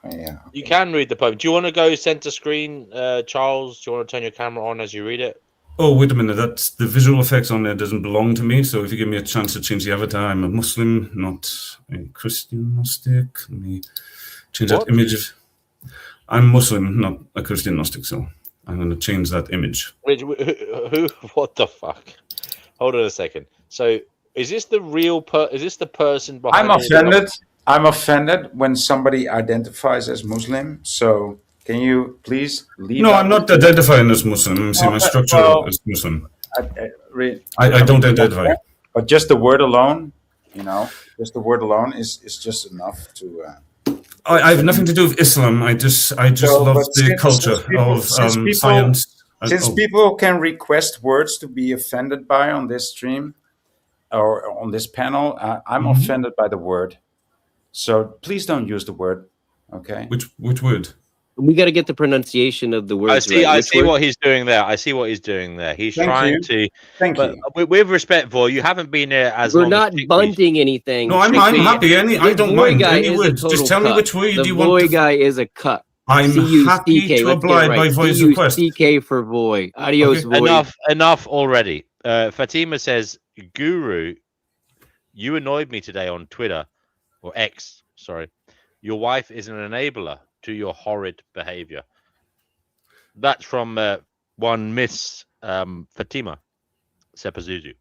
Yeah. you can read the poem. Do you want to go center screen, Charles? Do you want to turn your camera on as you read it? Oh, wait a minute. That's the visual effects on there doesn't belong to me. So if you give me a chance to change the avatar, I'm a Muslim, not a Christian Gnostic. Let me change that image. I'm Muslim, not a Christian Gnostic. So I'm going to change that image. Who? What the fuck? Hold on a second. So is this the real is this the person behind? I'm offended. I'm offended when somebody identifies as Muslim. So can you please leave? No, I'm not identifying as Muslim. See, my structure is Muslim. I don't identify. But just the word alone, just the word alone is just enough to. I have nothing to do with Islam. I just love the culture of science. Since people can request words to be offended by on this stream or on this panel, I'm offended by the word. So please don't use the word. Okay. Which word? We got to get the pronunciation of the words. I see. right. I Which see word? what he's doing there. I see what he's doing there. He's Thank trying you. to. Thank But you. with respect, Voy, you haven't been here as We're long. not as Chickpeas. bunding anything. No, I'm Chickpea. happy. I This don't boy mind guy any is a words. total Just tell me cut. which way The do you boy want. guy is a cut. I'm happy C-U-C-K. to Let's get it oblige by right. Voy's request. C-U-C-K for Voy. Adios, Okay. Voy. Enough already. Fatima says, Guru, you annoyed me today on Twitter or X. Sorry, your wife is an enabler to your horrid behavior. That's from one Miss Fatima Sepazuzu.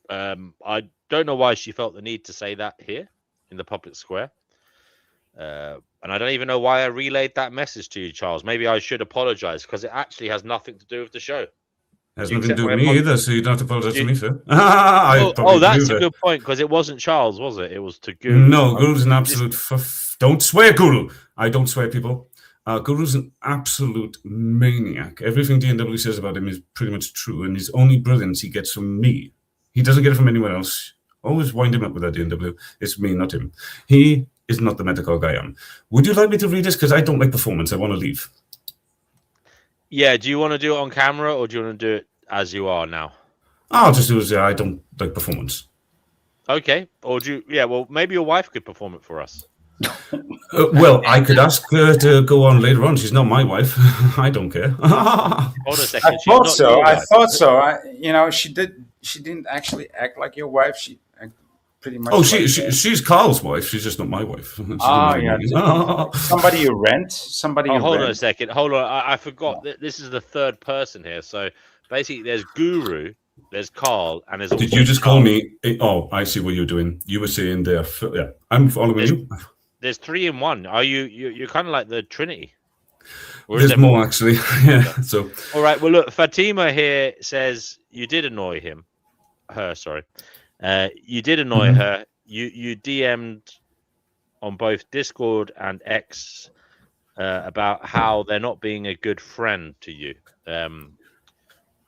I don't know why she felt the need to say that here in the public square. And I don't even know why I relayed that message to you, Charles. Maybe I should apologize because it actually has nothing to do with the show. Has Do you nothing to accept do my with me apology? either, so you don't have to apologize Do to you- me, sir. I probably that's do a that. good point because it wasn't Charles, was it? It was to Guru. No, Guru's an absolute. Don't swear, Guru. I don't swear, people. Guru's an absolute maniac. Everything DNW says about him is pretty much true, and his only brilliance he gets from me. He doesn't get it from anyone else. Always wind him up with that DNW. It's me, not him. He is not the Metacog I am. Would you like me to read this? Because I don't like performance. I want to leave. Yeah, do you want to do it on camera or do you want to do it as you are now? I'll just do it. I don't like performance. Okay. Or do you, yeah, well, maybe your wife could perform it for us. Well, I could ask her to go on later on. She's not my wife. I don't care. Hold a second. I she's thought not so. your I wife. thought so. She didn't actually act like your wife. She acted pretty much. Oh, like, she's Carl's wife. She's just not my wife. She didn't yeah. marry me. Somebody you rent. Somebody you Hold on a rent. second. Hold on. I forgot that this is the third person here. So basically, there's Guru, there's Carl, and there's. Did also you just call Charles. me? Oh, I see what you're doing. You were saying there. Yeah, I'm following you. There's 3 in 1. Are you're kind of like the Trinity? Or is There's there more actually. Yeah. So All right. Well, look, Fatima here says you did annoy her. Sorry, you did annoy her. You DM'd on both Discord and X about how they're not being a good friend to you.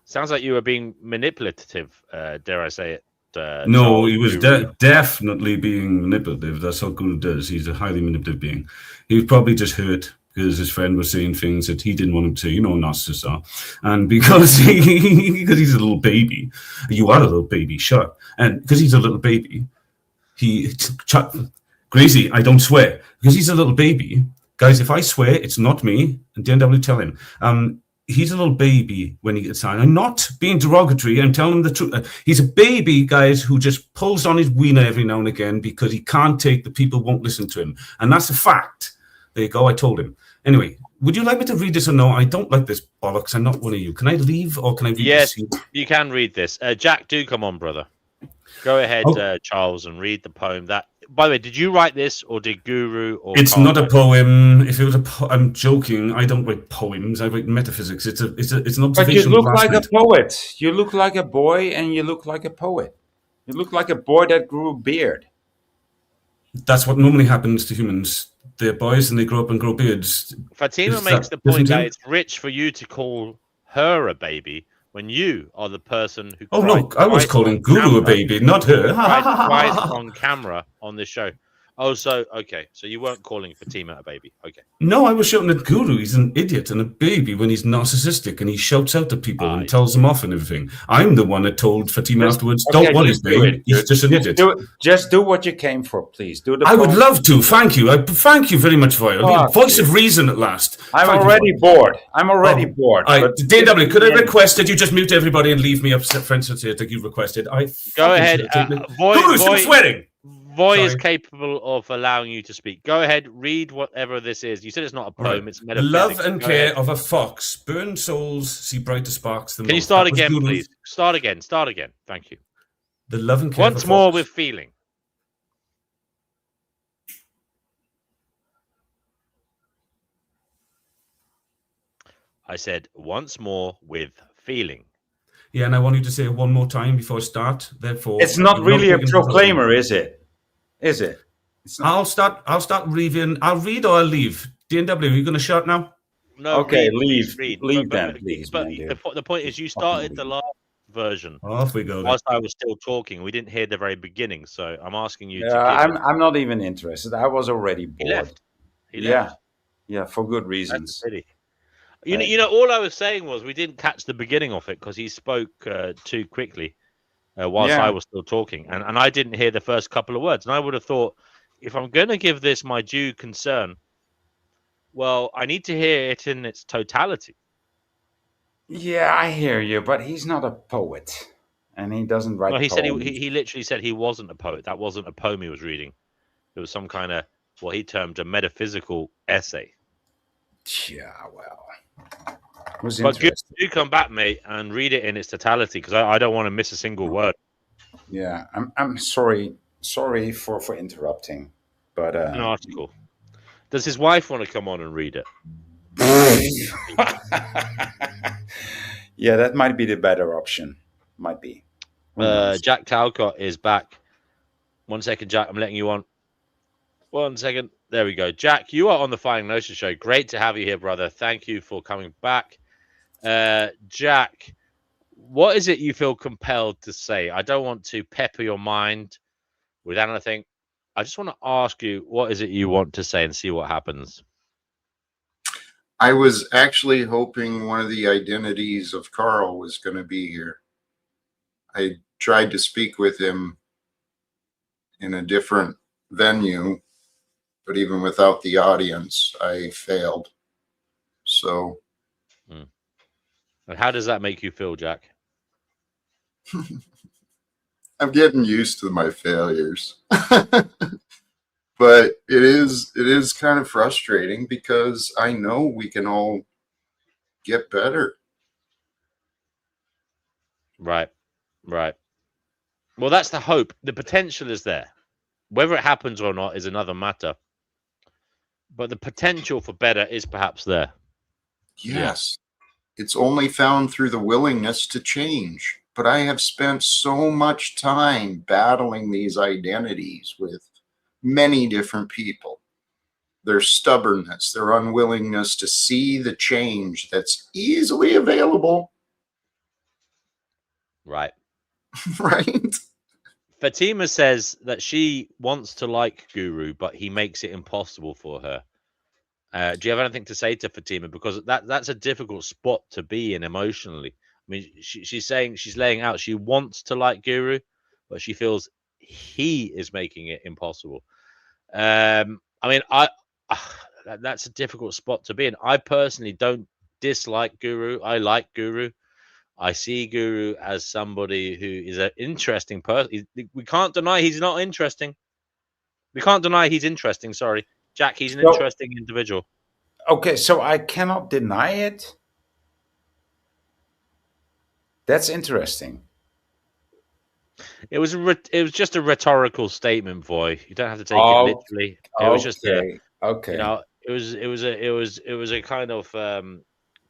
Sounds like you were being manipulative. Dare I say it? no, Charles he was Guru. definitely being manipulative. That's what Guru does. He's a highly manipulative being. He was probably just hurt because his friend was saying things that he didn't want him to. You know, narcissists are, and because because he's a little baby. You are a little baby, sure, and because he's a little baby, Gracie, I don't swear because he's a little baby. Guys, if I swear, it's not me. And DNW tell him. He's a little baby when he gets on. I'm not being derogatory. I'm telling him the truth. He's a baby, guys, who just pulls on his wiener every now and again because he can't take the people won't listen to him. And that's a fact. There you go. I told him. Anyway, would you like me to read this or no? I don't like this bollocks. I'm not one of you. Can I leave or can I read Yes, this? you can read this. Jack, do come on, brother. Go ahead, Oh. Charles, and read the poem. That, by the way, did you write this or did Guru or? It's Carl not a write it? poem. If it was I'm joking. I don't write poems. I write metaphysics. It's an But you observation. look of like a last night. poet. You look like a boy, and you look like a poet. You look like a boy that grew a beard. That's what normally happens to humans. They're boys and they grow up and grow beards. Fatima Is makes that the point different to that you? it's rich for you to call her a baby when you are the person who. Oh no, cried I was twice calling on Guru a camera- baby, not her. cried twice on camera on this show. Oh, so okay, so you weren't calling Fatima a baby. Okay. No, I was shouting at Guru. He's an idiot and a baby when he's narcissistic and he shouts out to people and tells them off and everything. I'm the one that told Fatima afterwards, "Don't worry, babe. He's just an idiot." Just do what you came for, please. Do the. I would poem. love to. Thank you. Thank you very much, Viola. Fuck Voice you. of reason at last. I'm Thank you, already Viola. bored. I'm already bored. but- DW, could I request that you just mute everybody and leave me upset, friends, that you requested? Go fucking ahead. should have taken it. Voy, Guru, stop swearing. Voy is Sorry. capable of allowing you to speak. Go ahead, read whatever this is. You said it's not a poem; it's The metaphysics. love and Go care ahead. of a fox. Burned souls see brighter sparks than Can you most. start That was again, Guru's- please? Start again. Start again. Thank you. The love and care Once of a more fox. with feeling. I said once more with feeling. Yeah, and I want you to say it one more time before I start. Therefore, It's not really a taking- proclaimer, is it? Is it? I'll start reading. I'll read or I'll leave. DNW, are you going to shout now? No, Okay, please, leave But- then, but- please, But man, dude. the point is, you started the last version Off we go. then. whilst I was still talking. We didn't hear the very beginning, so I'm asking you to. Yeah, give I'm not even interested. I was already bored. He left. He Yeah. left. Yeah, for good That's reasons. a pity. You know, all I was saying was we didn't catch the beginning of it because he spoke too quickly whilst Yeah. I was still talking, and I didn't hear the first couple of words. And I would have thought, if I'm going to give this my due concern, well, I need to hear it in its totality. Yeah, I hear you, but he's not a poet, and he doesn't write Well, he said poems. he literally said he wasn't a poet. That wasn't a poem he was reading. It was some kind of what he termed a metaphysical essay. Yeah, well, it was But interesting. do come back, mate, and read it in its totality because I don't want to miss a single word. Yeah, I'm sorry for interrupting, but An article. Does his wife want to come on and read it? yeah, that might be the better option. Might be. Who knows? Jack Talcott is back. 1 second, Jack. I'm letting you on. 1 second. There we go. Jack, you are on the Flying Notion Show. Great to have you here, brother. Thank you for coming back. Jack, what is it you feel compelled to say? I don't want to pepper your mind with anything. I just want to ask you, what is it you want to say and see what happens? I was actually hoping one of the identities of Carl was going to be here. I tried to speak with him in a different venue, but even without the audience, I failed. So. And how does that make you feel, Jack? I'm getting used to my failures. But it is kind of frustrating because I know we can all get better. Right. Well, that's the hope. The potential is there. Whether it happens or not is another matter. But the potential for better is perhaps there. Yes. It's only found through the willingness to change. But I have spent so much time battling these identities with many different people. Their stubbornness, their unwillingness to see the change that's easily available. Right. Right. Fatima says that she wants to like Guru, but he makes it impossible for her. Do you have anything to say to Fatima? Because that's a difficult spot to be in emotionally. I mean, she's saying, she's laying out she wants to like Guru, but she feels he is making it impossible. I mean, that's a difficult spot to be in. I personally don't dislike Guru. I like Guru. I see Guru as somebody who is an interesting person. We can't deny he's not interesting. We can't deny he's interesting. Sorry, Jack. He's an interesting individual. Okay, so I cannot deny it. That's interesting. It was just a rhetorical statement, boy. You don't have to take it literally. It was just okay. You know, it was a kind of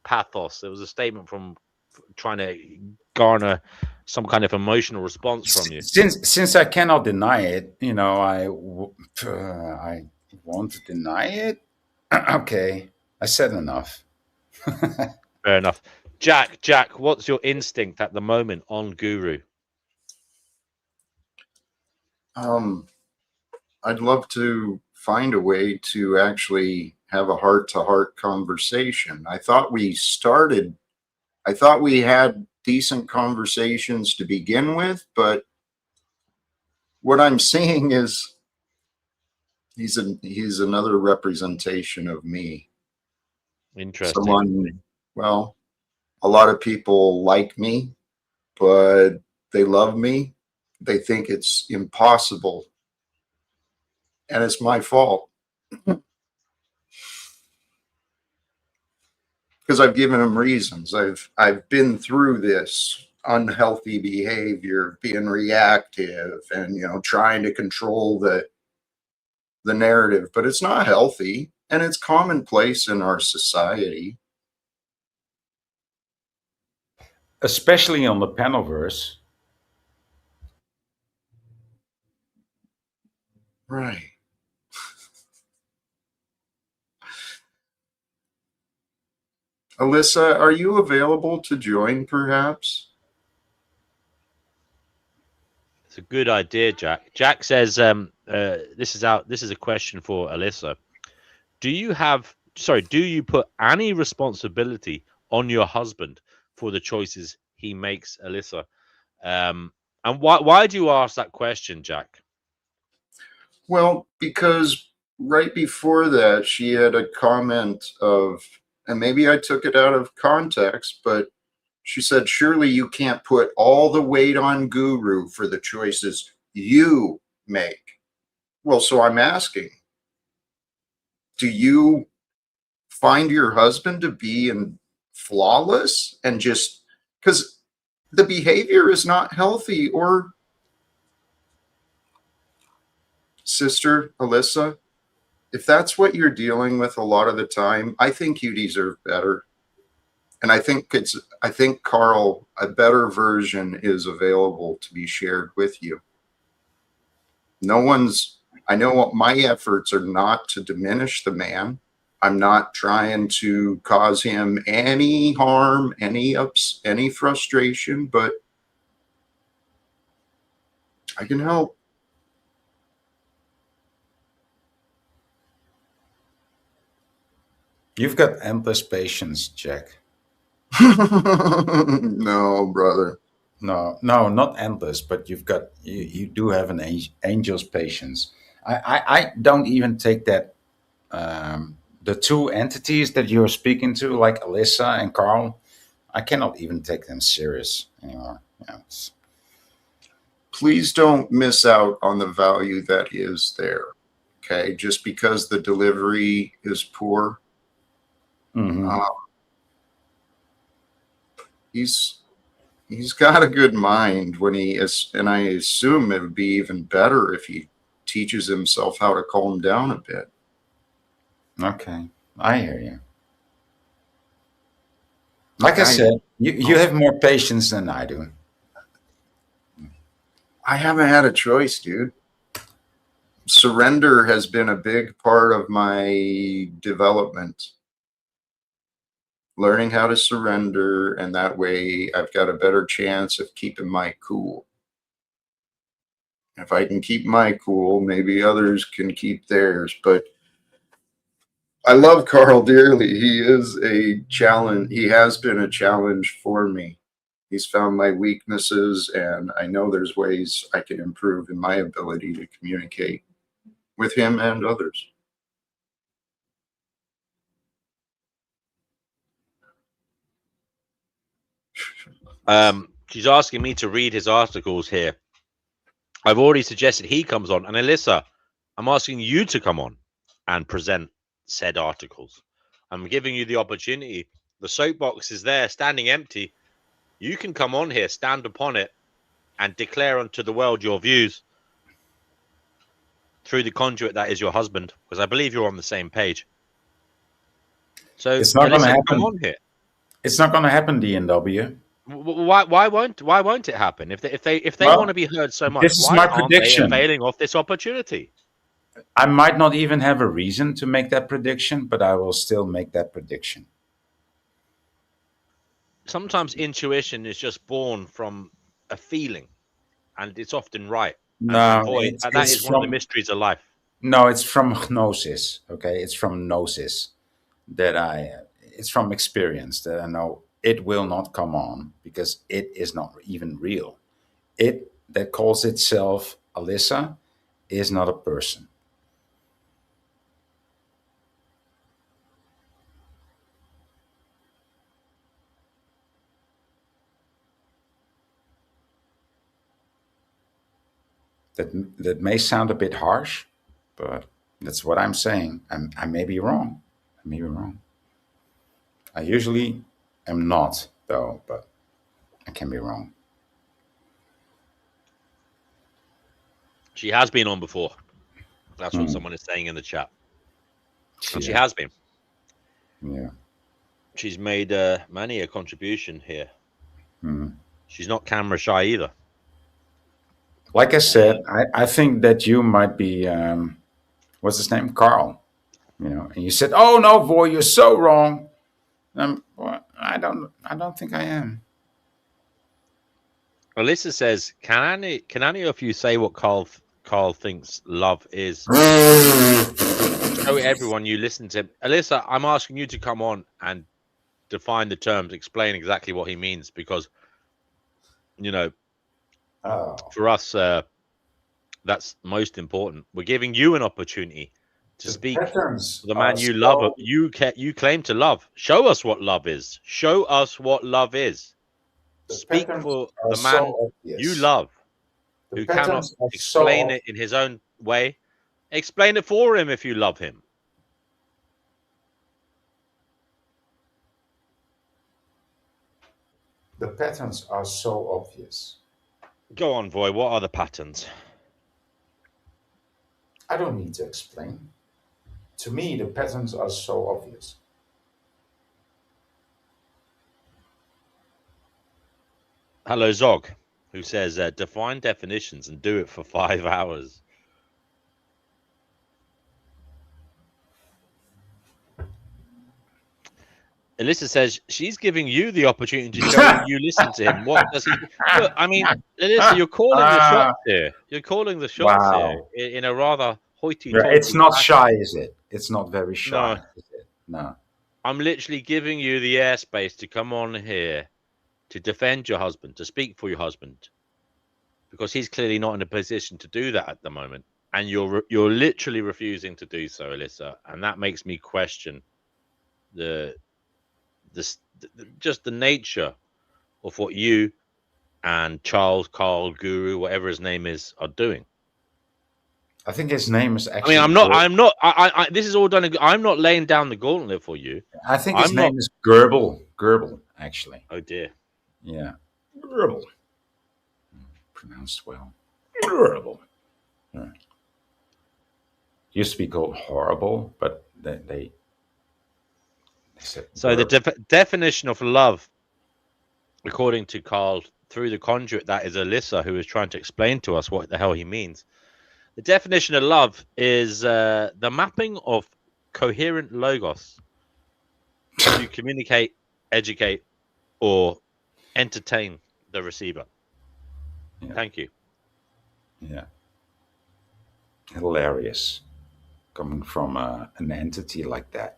pathos. It was a statement from trying to garner some kind of emotional response from you. Since I cannot deny it, you know, I won't deny it. Okay, I said enough. Fair enough. Jack, what's your instinct at the moment on Guru? I'd love to find a way to actually have a heart-to-heart conversation. I thought we had decent conversations to begin with, but what I'm seeing is he's another representation of me. Interesting. Well, a lot of people like me, but they love me. They think it's impossible. And it's my fault. Because I've given them reasons. I've been through this unhealthy behavior, being reactive and, you know, trying to control the narrative, but it's not healthy and it's commonplace in our society. Especially on the Panelverse. Right. Alyssa, are you available to join perhaps? It's a good idea, Jack. Jack says, this is a question for Alyssa. Do you have do you put any responsibility on your husband for the choices he makes, Alyssa? And why do you ask that question, Jack? Well, because right before that, she had a comment of, and maybe I took it out of context, but she said, surely you can't put all the weight on Guru for the choices you make. Well, so I'm asking, do you find your husband to be flawless and just because the behavior is not healthy? Or Sister Alyssa, if that's what you're dealing with a lot of the time, I think you deserve better. And I think Carl, a better version is available to be shared with you. I know what my efforts are not to diminish the man. I'm not trying to cause him any harm, any frustration, but I can help. You've got endless patience, Jack. No, brother. No, not endless, but you do have an angel's patience. I don't even take that the two entities that you're speaking to, like Alyssa and Carl, I cannot even take them serious anymore. Please don't miss out on the value that is there. Okay, just because the delivery is poor, he's got a good mind when he is, and I assume it would be even better if he teaches himself how to calm down a bit. Okay, I hear you. Like I said, you have more patience than I do. I haven't had a choice, dude. Surrender has been a big part of my development. Learning how to surrender, and that way I've got a better chance of keeping my cool. If I can keep my cool, maybe others can keep theirs. But I love Carl dearly. He is a challenge. He has been a challenge for me. He's found my weaknesses, and I know there's ways I can improve in my ability to communicate with him and others. She's asking me to read his articles here. I've already suggested he comes on, and Alyssa, I'm asking you to come on and present said articles. I'm giving you the opportunity. The soapbox is there, standing empty. You can come on here, stand upon it, and declare unto the world your views through the conduit that is your husband, because I believe you're on the same page. So it's not going to happen. Come on here. It's not going to happen, DNW. Why won't it happen? If they want to be heard so much, this is my prediction. Aren't they availing off this opportunity? I might not even have a reason to make that prediction, but I will still make that prediction. Sometimes intuition is just born from a feeling, and it's often right. No, that is one of the mysteries of life. No, it's from gnosis. Okay, it's from gnosis it's from experience that I know it will not come on because it is not even real. It that calls itself Alyssa is not a person. That may sound a bit harsh, but that's what I'm saying. I may be wrong. I usually am not, though, but I can be wrong. She has been on before. That's what someone is saying in the chat. And she has been. Yeah. She's made many a contribution here. Mm. She's not camera shy either. Like I said, I think that you might be, what's his name? Carl. And you said, "Oh no, boy, you're so wrong." Well, I don't think I am. Alyssa says, "Can any of you say what Carl thinks love is?" show everyone you listen to him. Alyssa, I'm asking you to come on and define the terms, explain exactly what he means, because, you know, for us, that's most important. We're giving you an opportunity to speak for the man you love. You claim to love. Show us what love is. Show us what love is. Speak for the man you love, who cannot explain it in his own way. Explain it for him if you love him. The patterns are so obvious. Go on, Voy. What are the patterns? I don't need to explain. To me, the patterns are so obvious. Hello, Zog, who says, define definitions and do it for 5 hours. Alyssa says she's giving you the opportunity to show you listen to him. What does he? Look, I mean, Alyssa, you're calling the shots here. You're calling the shots here in a rather hoity-toity. It's not shy, is it? It's not very shy, is it? No. I'm literally giving you the airspace to come on here to defend your husband, to speak for your husband, because he's clearly not in a position to do that at the moment, and you're literally refusing to do so, Alyssa, and that makes me question just the nature of what you and Charles, Carl, Guru, whatever his name is, are doing. I think his name is actually. I mean, I this is all done. I'm not laying down the gauntlet for you. I think his name is Goebbels. Goebbels, actually. Oh dear. Yeah. Goebbels. Pronounced well. Goebbels. Yeah. Used to be called horrible, but they said. So the definition of love, according to Carl, through the conduit, that is Alyssa, who is trying to explain to us what the hell he means. The definition of love is the mapping of coherent logos to communicate, educate, or entertain the receiver. Yeah. Thank you. Yeah. Hilarious. Coming from an entity like that.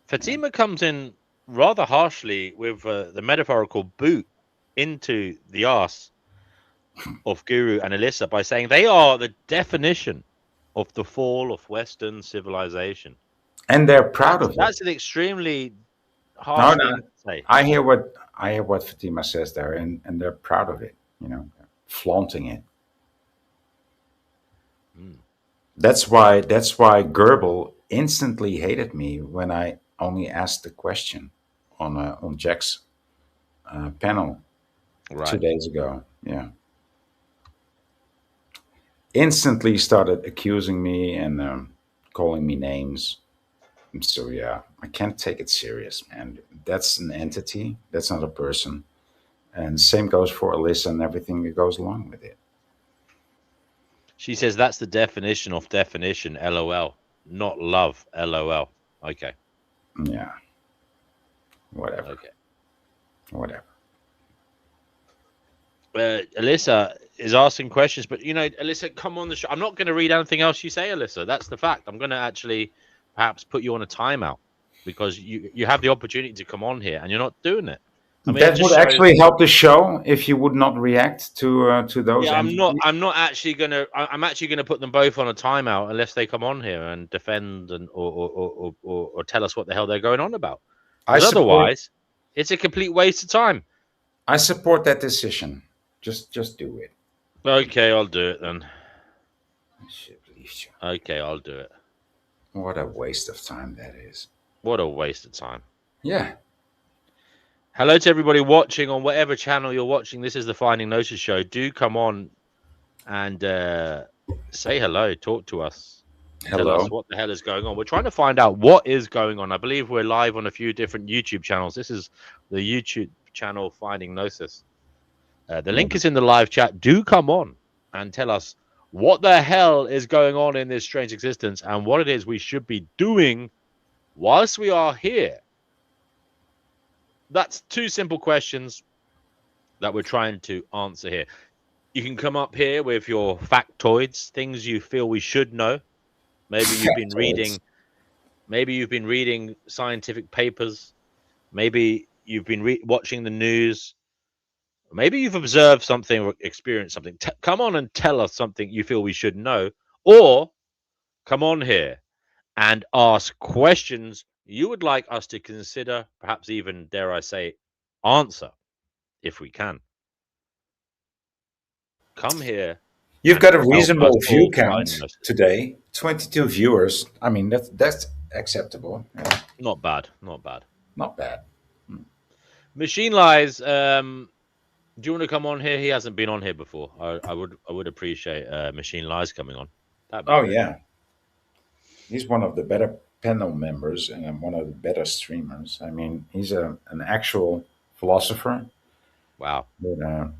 Fatima comes in rather harshly with the metaphorical boot into the arse of Guru and Alyssa by saying they are the definition of the fall of Western civilization. And they're proud of it. That's an extremely harsh thing to say. I hear what Fatima says there, and they're proud of it, flaunting it. Mm. That's why Goebbels instantly hated me when I only asked the question on Jack's panel 2 days ago. Yeah. Instantly started accusing me and calling me names. And so yeah, I can't take it serious, man. That's an entity. That's not a person. And same goes for Alyssa and everything that goes along with it. She says that's the definition of definition, LOL, not love, LOL. Okay. Yeah. Whatever. Okay. Whatever. Alyssa is asking questions, but Alyssa, come on the show. I'm not going to read anything else you say, Alyssa. That's the fact. I'm going to actually perhaps put you on a timeout because you have the opportunity to come on here and you're not doing it. I mean, that would actually help the show if you would not react to those. Yeah, I'm not actually gonna. I'm actually gonna put them both on a timeout unless they come on here and defend or tell us what the hell they're going on about. Otherwise, it's a complete waste of time. I support that decision. Just do it. Okay, I'll do it then. Okay, I'll do it. What a waste of time that is. What a waste of time. Yeah. Hello to everybody watching on whatever channel you're watching. This is the Finding Gnosis show. Do come on and say hello. Talk to us. Hello. Tell us what the hell is going on. We're trying to find out what is going on. I believe we're live on a few different YouTube channels. This is the YouTube channel Finding Gnosis. The link is in the live chat. Do come on and tell us what the hell is going on in this strange existence and what it is we should be doing whilst we are here. That's two simple questions that we're trying to answer here. You can come up here with your factoids, things you feel we should know, Maybe you've been Toilets. reading. Maybe you've been reading scientific papers. Maybe you've been watching the news. Maybe you've observed something or experienced something. Come on and tell us something you feel we should know, or come on here and ask questions you would like us to consider, perhaps even, dare I say, answer, if we can. Come here. You've and got a help us reasonable view all count find us. today. 22 viewers. I mean, that's acceptable. Yeah, Not bad. Not bad. not bad. Machine Lies. Do you want to come on here? He hasn't been on here before. I would appreciate Machine Lies coming on. That'd be Oh great. yeah, he's one of the better panel members and one of the better streamers. I mean, he's an actual philosopher. Wow. But,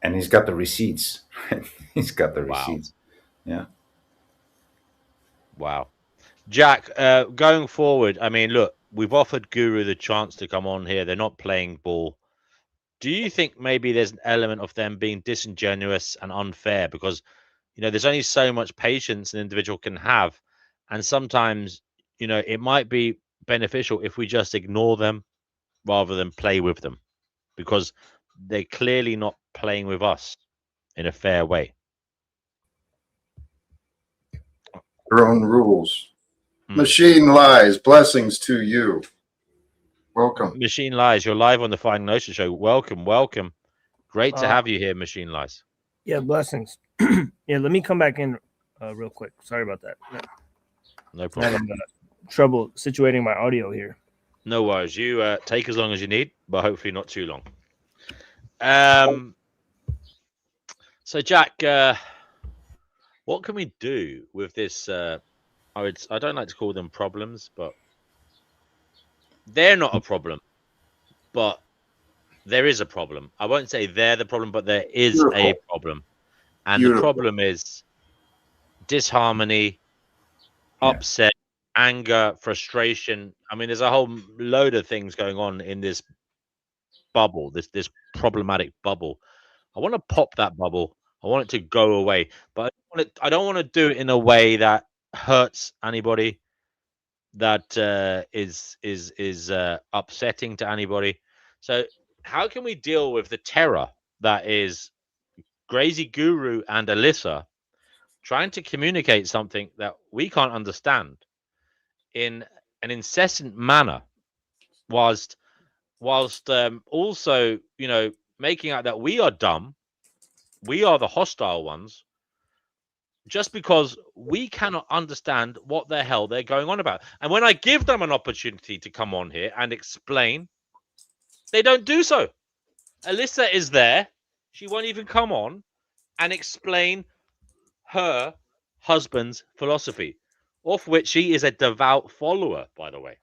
and he's got the receipts. He's got the Wow. receipts. Yeah. Wow. Jack, going forward, I mean, look, we've offered Guru the chance to come on here. They're not playing ball. Do you think maybe there's an element of them being disingenuous and unfair? Because, there's only so much patience an individual can have. And sometimes, it might be beneficial if we just ignore them rather than play with them, because they're clearly not playing with us in a fair way. Your own rules. Hmm. Machine Lies. Blessings to you. Welcome. Machine Lies, you're live on the Finding Gnosis show. Welcome, welcome. Great to have you here, Machine Lies. Yeah, blessings. Yeah, let me come back in real quick. Sorry about that. No problem. Having trouble situating my audio here. No worries. You take as long as you need, but hopefully not too long. So Jack, what can we do with this? I don't like to call them problems, but they're not a problem. But there is a problem. I won't say they're the problem, but there is a problem. And the problem is disharmony, upset, anger, frustration. I mean, there's a whole load of things going on in this bubble, this problematic bubble. I want to pop that bubble. I want it to go away, but I don't want to do it in a way that hurts anybody, that is upsetting to anybody. So how can we deal with the terror that is Crazy Guru and Alyssa trying to communicate something that we can't understand in an incessant manner, whilst also, making out that we are dumb, we are the hostile ones, just because we cannot understand what the hell they're going on about. And when I give them an opportunity to come on here and explain, they don't do so. Alyssa is there. She won't even come on and explain her husband's philosophy, of which she is a devout follower, by the way.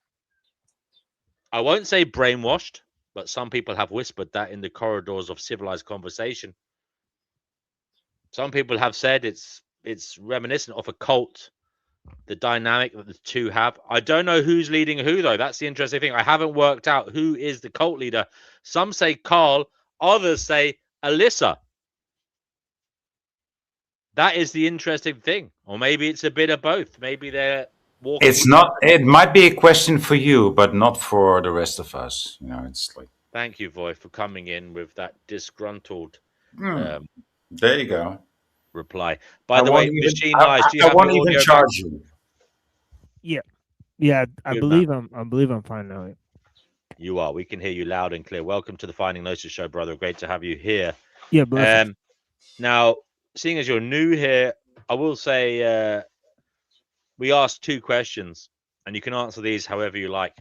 I won't say brainwashed, but some people have whispered that in the corridors of civilized conversation. Some people have said it's reminiscent of a cult, the dynamic that the two have. I don't know who's leading who, though. That's the interesting thing. I haven't worked out who is the cult leader. Some say Carl, others say Alyssa. That is the interesting thing. Or maybe it's a bit of both. Maybe they're walking. It's not. It might be a question for you, but not for the rest of us. It's like. Thank you, Voy, for coming in with that disgruntled. There you go. Reply. By the way, Machine Lies, do you I have won't your even audio charge back? you. Yeah. I Good believe I'm fine now. You are. We can hear you loud and clear. Welcome to the Finding Gnosis show, brother. Great to have you here. Yeah, blessings. Now, seeing as you're new here, I will say we asked 2 questions, and you can answer these however you like.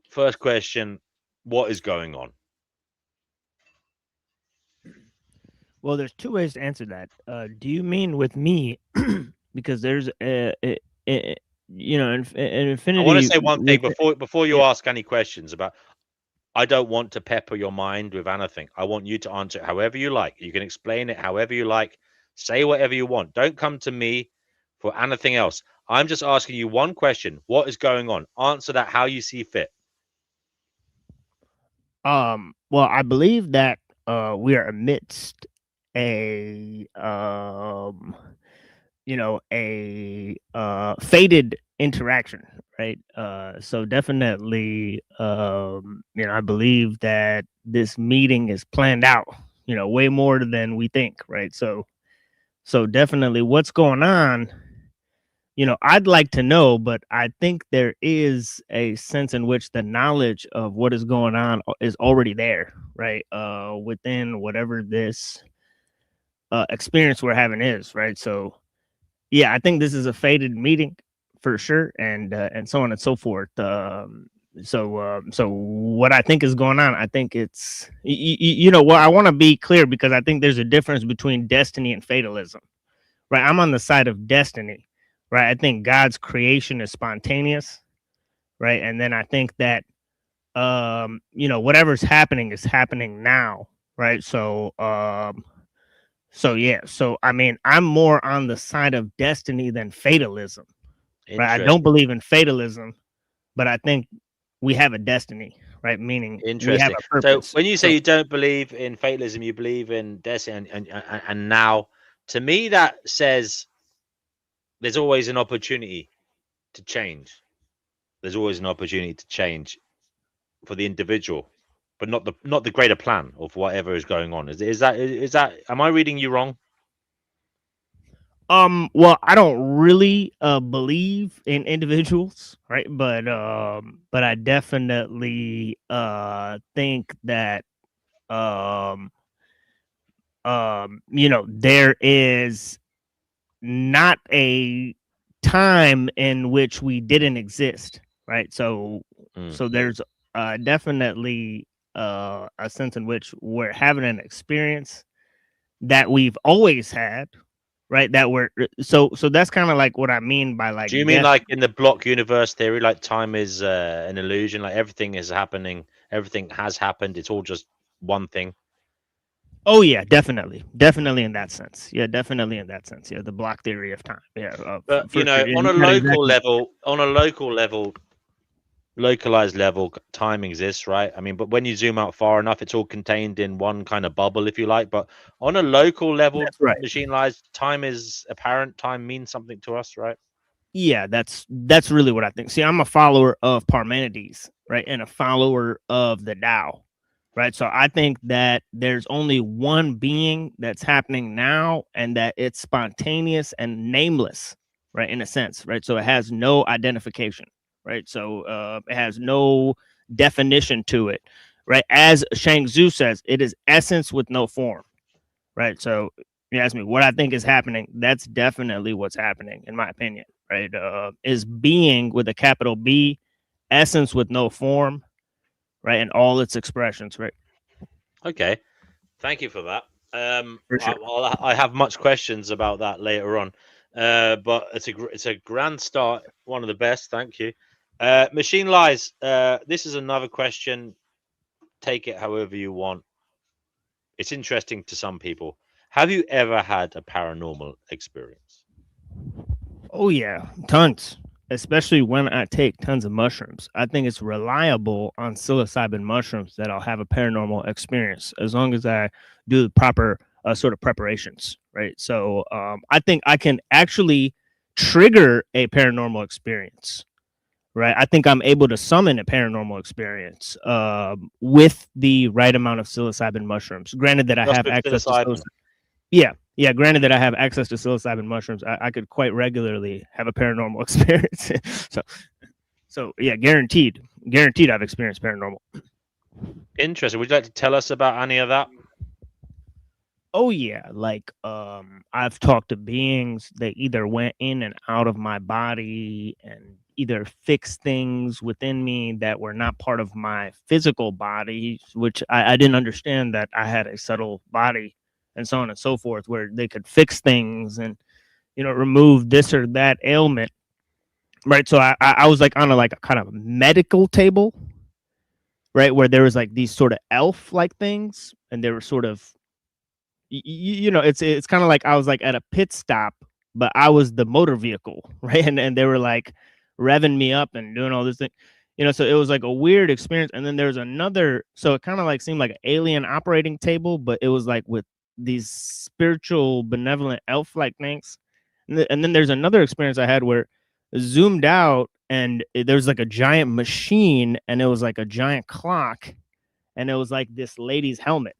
First question: what is going on? Well, there's 2 ways to answer that. Do you mean with me? Because there's an infinity. I want to say one thing before you ask any questions about. I don't want to pepper your mind with anything. I want you to answer it however you like. You can explain it however you like. Say whatever you want. Don't come to me for anything else. I'm just asking you one question. What is going on? Answer that how you see fit. Well, I believe that we are amidst a a fated interaction, right? So definitely, I believe that this meeting is planned out, way more than we think, right? So definitely, what's going on? I'd like to know, but I think there is a sense in which the knowledge of what is going on is already there, right? Within whatever this experience we're having is, right? So yeah, I think this is a fated meeting for sure, and so on and so forth. So what I think is going on, I think it's well, I want to be clear because I think there's a difference between destiny and fatalism, right? I'm on the side of destiny, right? I think God's creation is spontaneous, right? And then I think that whatever's happening is happening now, right? So yeah, so I mean, I'm more on the side of destiny than fatalism. Right? I don't believe in fatalism, but I think we have a destiny, right? Meaning we have Interesting. a purpose. So when you say you don't believe in fatalism, you believe in destiny, and now, to me, that says there's always an opportunity to change. There's always an opportunity to change for the individual, but not the greater plan of whatever is going on. Is that? Am I reading you wrong? Well, I don't really believe in individuals, right? But I definitely think that there is not a time in which we didn't exist, right? So there's definitely a sense in which we're having an experience that we've always had, right? That we're so that's kind of like what I mean by like. Do you mean like in the block universe theory, like time is an illusion, like everything is happening, everything has happened, it's all just one thing? Oh yeah, definitely in that sense. Yeah, definitely in that sense. Yeah, the block theory of time. Yeah, but sure. on a local level, localized level, time exists, right? I mean, but when you zoom out far enough, it's all contained in one kind of bubble, if you like. But on a local level, that's right. Machine-Lies, time is apparent. Time means something to us, right? Yeah, that's really what I think. See, I'm a follower of Parmenides, right, and a follower of the Tao, right? So I think that there's only one being that's happening now, and that it's spontaneous and nameless, right, in a sense, right? So it has no identification, right? So it has no definition to it, right? As Shang Tzu says, it is essence with no form, right? So you ask me what I think is happening, that's definitely what's happening, in my opinion, right? Is being with a capital B, essence with no form, right, and all its expressions, right? Okay, thank you for that. For sure. I have much questions about that later on, but it's a grand start, one of the best. Thank you. Machine-Lies. This is another question. Take it however you want. It's interesting to some people. Have you ever had a paranormal experience? Oh yeah, tons. Especially when I take tons of mushrooms. I think it's reliable on psilocybin mushrooms that I'll have a paranormal experience as long as I do the proper sort of preparations, right? So I think I can actually trigger a paranormal experience, right? I think I'm able to summon a paranormal experience with the right amount of psilocybin mushrooms. Granted that I have access to psilocybin. Yeah, granted that I have access to psilocybin mushrooms, I could quite regularly have a paranormal experience. so yeah, guaranteed I've experienced paranormal. Interesting. Would you like to tell us about any of that? Oh yeah, like I've talked to beings that either went in and out of my body and either fixed things within me that were not part of my physical body, which I didn't understand that I had a subtle body, and so on and so forth, where they could fix things and remove this or that ailment, right? So I was like on a kind of medical table, right, where there was like these sort of elf like things, and they were sort of it's kind of like I was like at a pit stop, but I was the motor vehicle, right? And they were like revving me up and doing all this thing, so it was like a weird experience. And then there's another, so it kind of like seemed like an alien operating table, but it was like with these spiritual benevolent elf like things. And then there's another experience I had where I zoomed out and there's like a giant machine and it was like a giant clock and it was like this lady's helmet.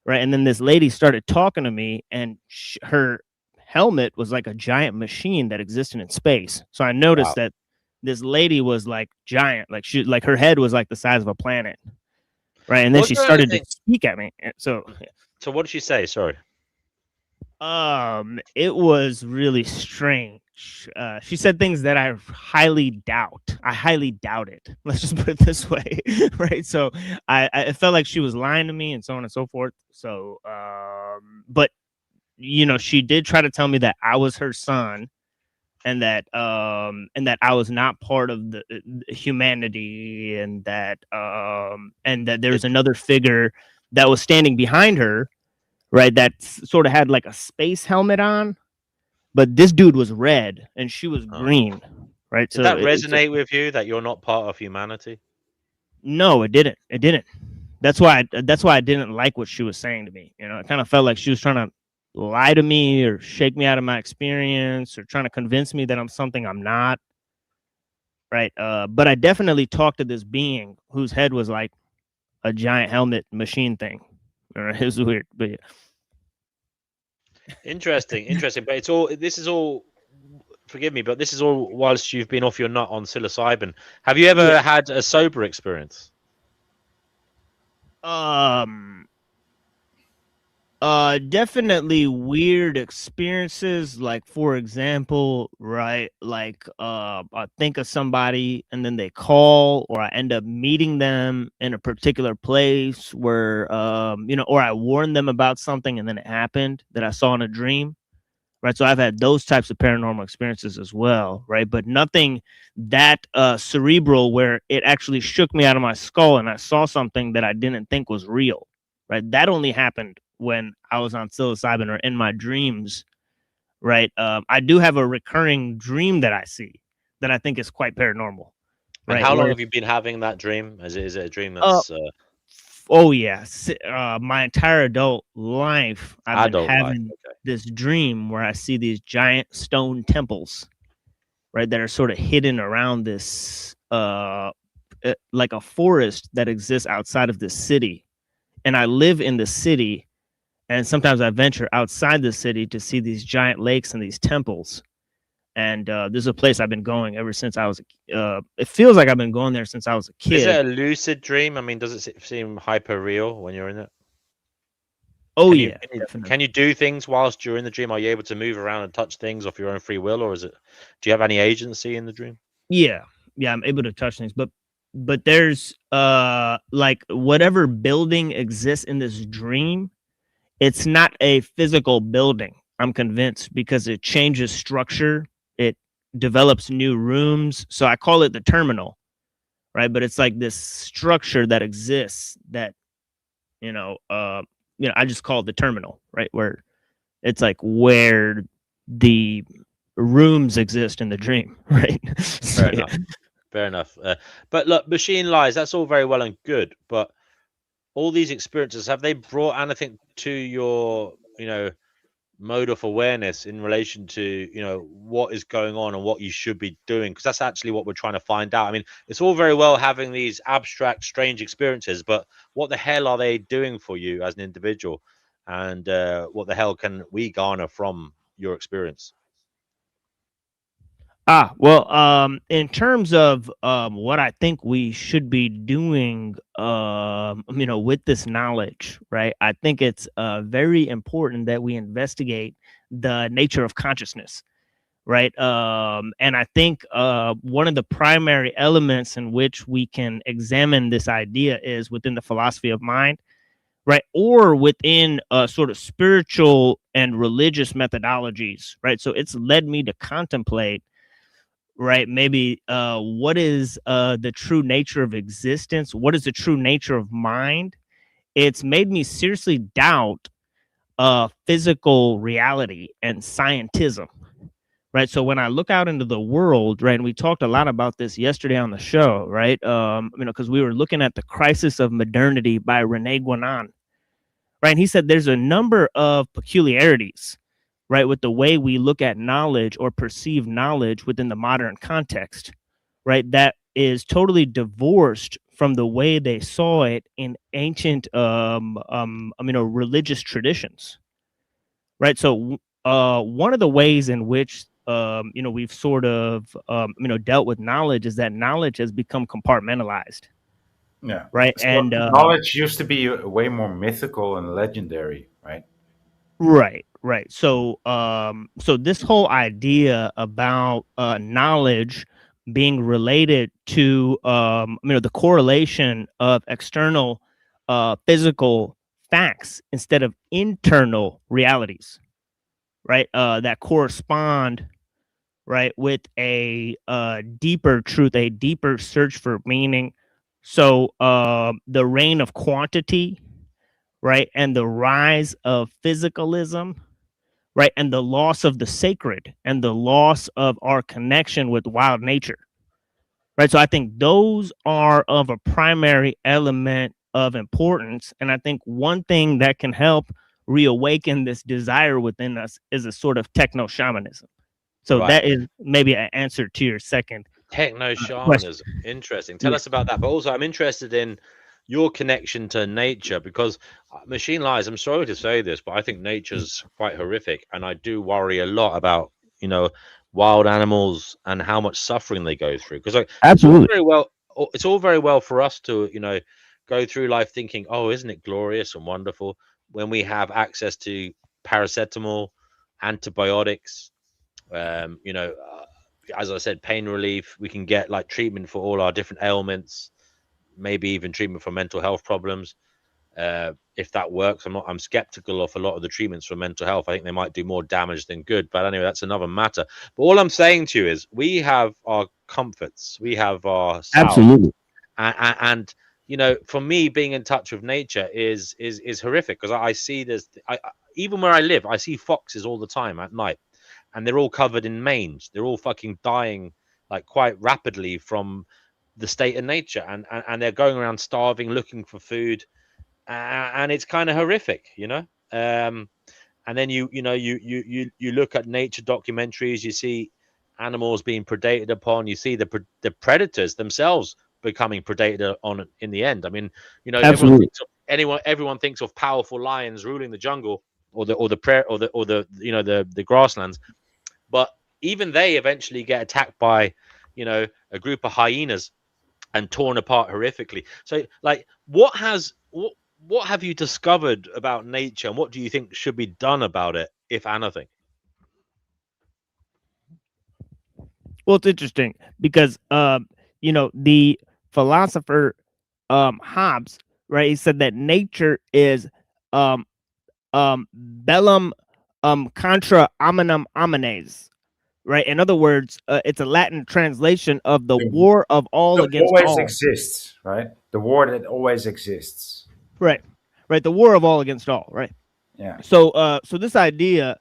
Right. And then this lady started talking to me and her helmet was like a giant machine that existed in space. So I noticed that this lady was like giant, like her head was like the size of a planet. Right. And then she started to speak at me. So what did she say? Sorry. It was really strange. She said things that I highly doubt. I highly doubt it. Let's just put it this way, right? So I felt like she was lying to me and so on and so forth. So, but you know, she did try to tell me that I was her son, and that I was not part of the humanity, and that there's another figure that was standing behind her, right? That sort of had like a space helmet on, but this dude was red and she was green, right? Did that resonate with you, that you're not part of humanity? No, it didn't. It didn't. That's why I didn't like what she was saying to me. You know, it kind of felt like she was trying to lie to me or shake me out of my experience or trying to convince me that I'm something I'm not. Right. But I definitely talked to this being whose head was like a giant helmet machine thing. It was weird, but yeah. Interesting. But this is all, forgive me, but this is all whilst you've been off your nut on psilocybin. Have you ever had a sober experience? Definitely weird experiences. Like, for example, right, like I think of somebody and then they call, or I end up meeting them in a particular place where you know, or I warned them about something and then it happened that I saw in a dream. Right. So I've had those types of paranormal experiences as well. Right. But nothing that cerebral where it actually shook me out of my skull and I saw something that I didn't think was real. Right. That only happened when I was on psilocybin or in my dreams. Right. I do have a recurring dream that I see that I think is quite paranormal. Right. And how long have you been having that dream? Is it a dream that's oh yeah, my entire adult life I've been having this dream where I see these giant stone temples, right, that are sort of hidden around this like a forest that exists outside of this city. And I live in the city, and sometimes I venture outside the city to see these giant lakes and these temples. And this is a place I've been going ever since I was it feels like I've been going there since I was a kid. Is it a lucid dream? I mean, does it seem hyper real when you're in it? Oh, can you do things whilst you're in the dream? Are you able to move around and touch things off your own free will, or do you have any agency in the dream? Yeah, I'm able to touch things, but there's like whatever building exists in this dream, it's not a physical building, I'm convinced, because it changes structure. It develops new rooms. So I call it the terminal, right? But it's like this structure that exists that, you know, I just call it the terminal, right? Where it's like where the rooms exist in the dream, right? Fair enough. Fair enough. But look, machine lies, that's all very well and good, but all these experiences, have they brought anything to your, you know, mode of awareness in relation to, you know, what is going on and what you should be doing? Because that's actually what we're trying to find out. I mean, it's all very well having these abstract, strange experiences, but what the hell are they doing for you as an individual? And what the hell can we garner from your experience? Well, in terms of what I think we should be doing, you know, with this knowledge, right? I think it's very important that we investigate the nature of consciousness, right? And I think one of the primary elements in which we can examine this idea is within the philosophy of mind, right? Or within sort of spiritual and religious methodologies, right? So it's led me to contemplate, right, maybe what is the true nature of existence? What is the true nature of mind? It's made me seriously doubt physical reality and scientism, right? So when I look out into the world, right, and we talked a lot about this yesterday on the show, right? You know, because we were looking at The Crisis of Modernity by Rene Guénon, right? And he said there's a number of peculiarities right, with the way we look at knowledge or perceive knowledge within the modern context, right, that is totally divorced from the way they saw it in ancient, religious traditions, right? So, one of the ways in which we've sort of dealt with knowledge is that knowledge has become compartmentalized, Yeah. right? So And knowledge used to be way more mythical and legendary, right? right. So this whole idea about knowledge being related to the correlation of external physical facts instead of internal realities, right? That correspond, right, with a deeper truth, a deeper search for meaning. So the reign of quantity, right, and the rise of physicalism, right, and the loss of the sacred and the loss of our connection with wild nature, right? So I think those are of a primary element of importance, and I think one thing that can help reawaken this desire within us is a sort of techno shamanism. So Right. that is maybe an answer to your second Techno question. shamanism. Interesting. Tell Yeah. us about that. But also, I'm interested in your connection to nature because machine lies. I'm sorry to say this, but I think nature's quite horrific, and I do worry a lot about wild animals and how much suffering they go through. Because it's all very well. It's all very well for us to go through life thinking, oh, isn't it glorious and wonderful when we have access to paracetamol, antibiotics, as I said, pain relief. We can get like treatment for all our different ailments, maybe even treatment for mental health problems. If that works, I'm skeptical of a lot of the treatments for mental health. I think they might do more damage than good. But anyway, that's another matter. But all I'm saying to you is we have our comforts, we have our Absolutely. and for me, being in touch with nature is horrific because I see this. Even where I live, I see foxes all the time at night, and they're all covered in mange. They're all fucking dying like quite rapidly from the state of nature, and they're going around starving, looking for food, and it's kind of horrific, and then you look at nature documentaries, you see animals being predated upon, you see the predators themselves becoming predated on in the end. I mean, Absolutely. everyone thinks of powerful lions ruling the jungle or the grasslands, but even they eventually get attacked by a group of hyenas and torn apart horrifically. So like what have you discovered about nature, and what do you think should be done about it, if anything? Well, it's interesting because the philosopher Hobbes, right? He said that nature is bellum contra hominum homines, right? In other words, it's a Latin translation of the war of all against always all. exists, right? The war that always exists. Right. The war of all against all, right? Yeah. So this idea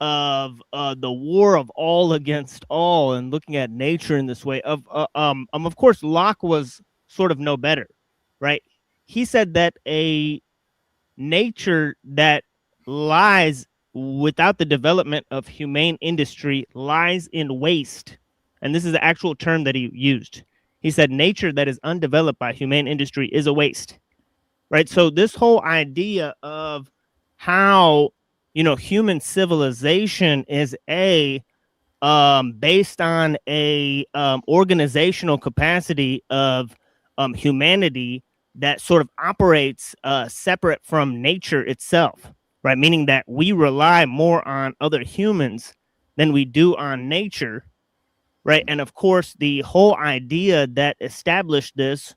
of the war of all against all and looking at nature in this way of course Locke was sort of no better, right? He said that a nature that lies without the development of humane industry lies in waste. And this is the actual term that he used. He said nature that is undeveloped by humane industry is a waste, right? So this whole idea of how human civilization is based on a organizational capacity of humanity that sort of operates separate from nature itself, right? Meaning that we rely more on other humans than we do on nature, right? And of course, the whole idea that established this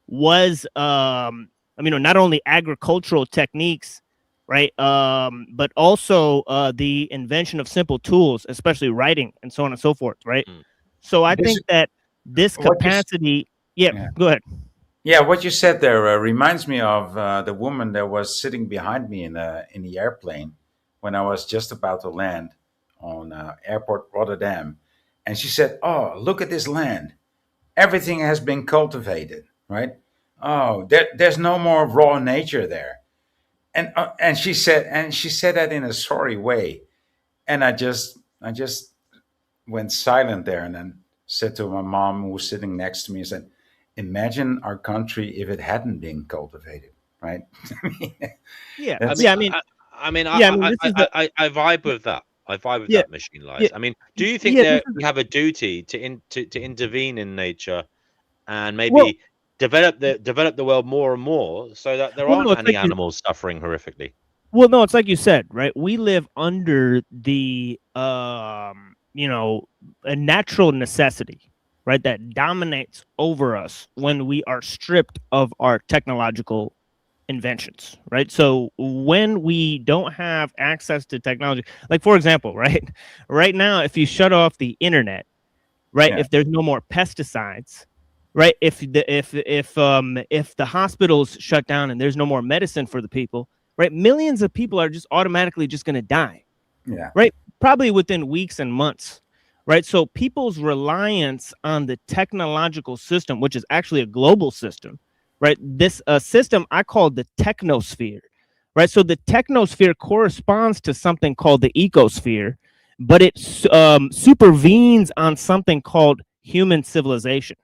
was, not only agricultural techniques, right, but also the invention of simple tools, especially writing and so on and so forth, right? So I think that this capacity, go ahead. Yeah, what you said there reminds me of the woman that was sitting behind me in the airplane when I was just about to land on airport Rotterdam, and she said, "Oh, look at this land! Everything has been cultivated, right? Oh, there's no more raw nature there." And she said that in a sorry way, And I just went silent there, and then said to my mom, who was sitting next to me, I said, "Imagine our country if it hadn't been cultivated." Right? Yeah, That's- yeah. I mean, I vibe with that. I vibe with Yeah, that, Machine Lies. yeah, I mean, do you think yeah, that this we have a duty to intervene in nature and maybe Well- develop the world more and more so that there Well, aren't no, it's any like you- animals suffering horrifically? Well, no, it's like you said, right? We live under the a natural necessity, right, that dominates over us when we are stripped of our technological inventions, right? So when we don't have access to technology, like for example, right now, if you shut off the internet, right, Yeah. if there's no more pesticides, right, if the hospitals shut down and there's no more medicine for the people, right, millions of people are just automatically just going to die, Yeah. right, probably within weeks and months, right? So people's reliance on the technological system, which is actually a global system, right, this system I call the technosphere, right? So the technosphere corresponds to something called the ecosphere, but it supervenes on something called human civilization,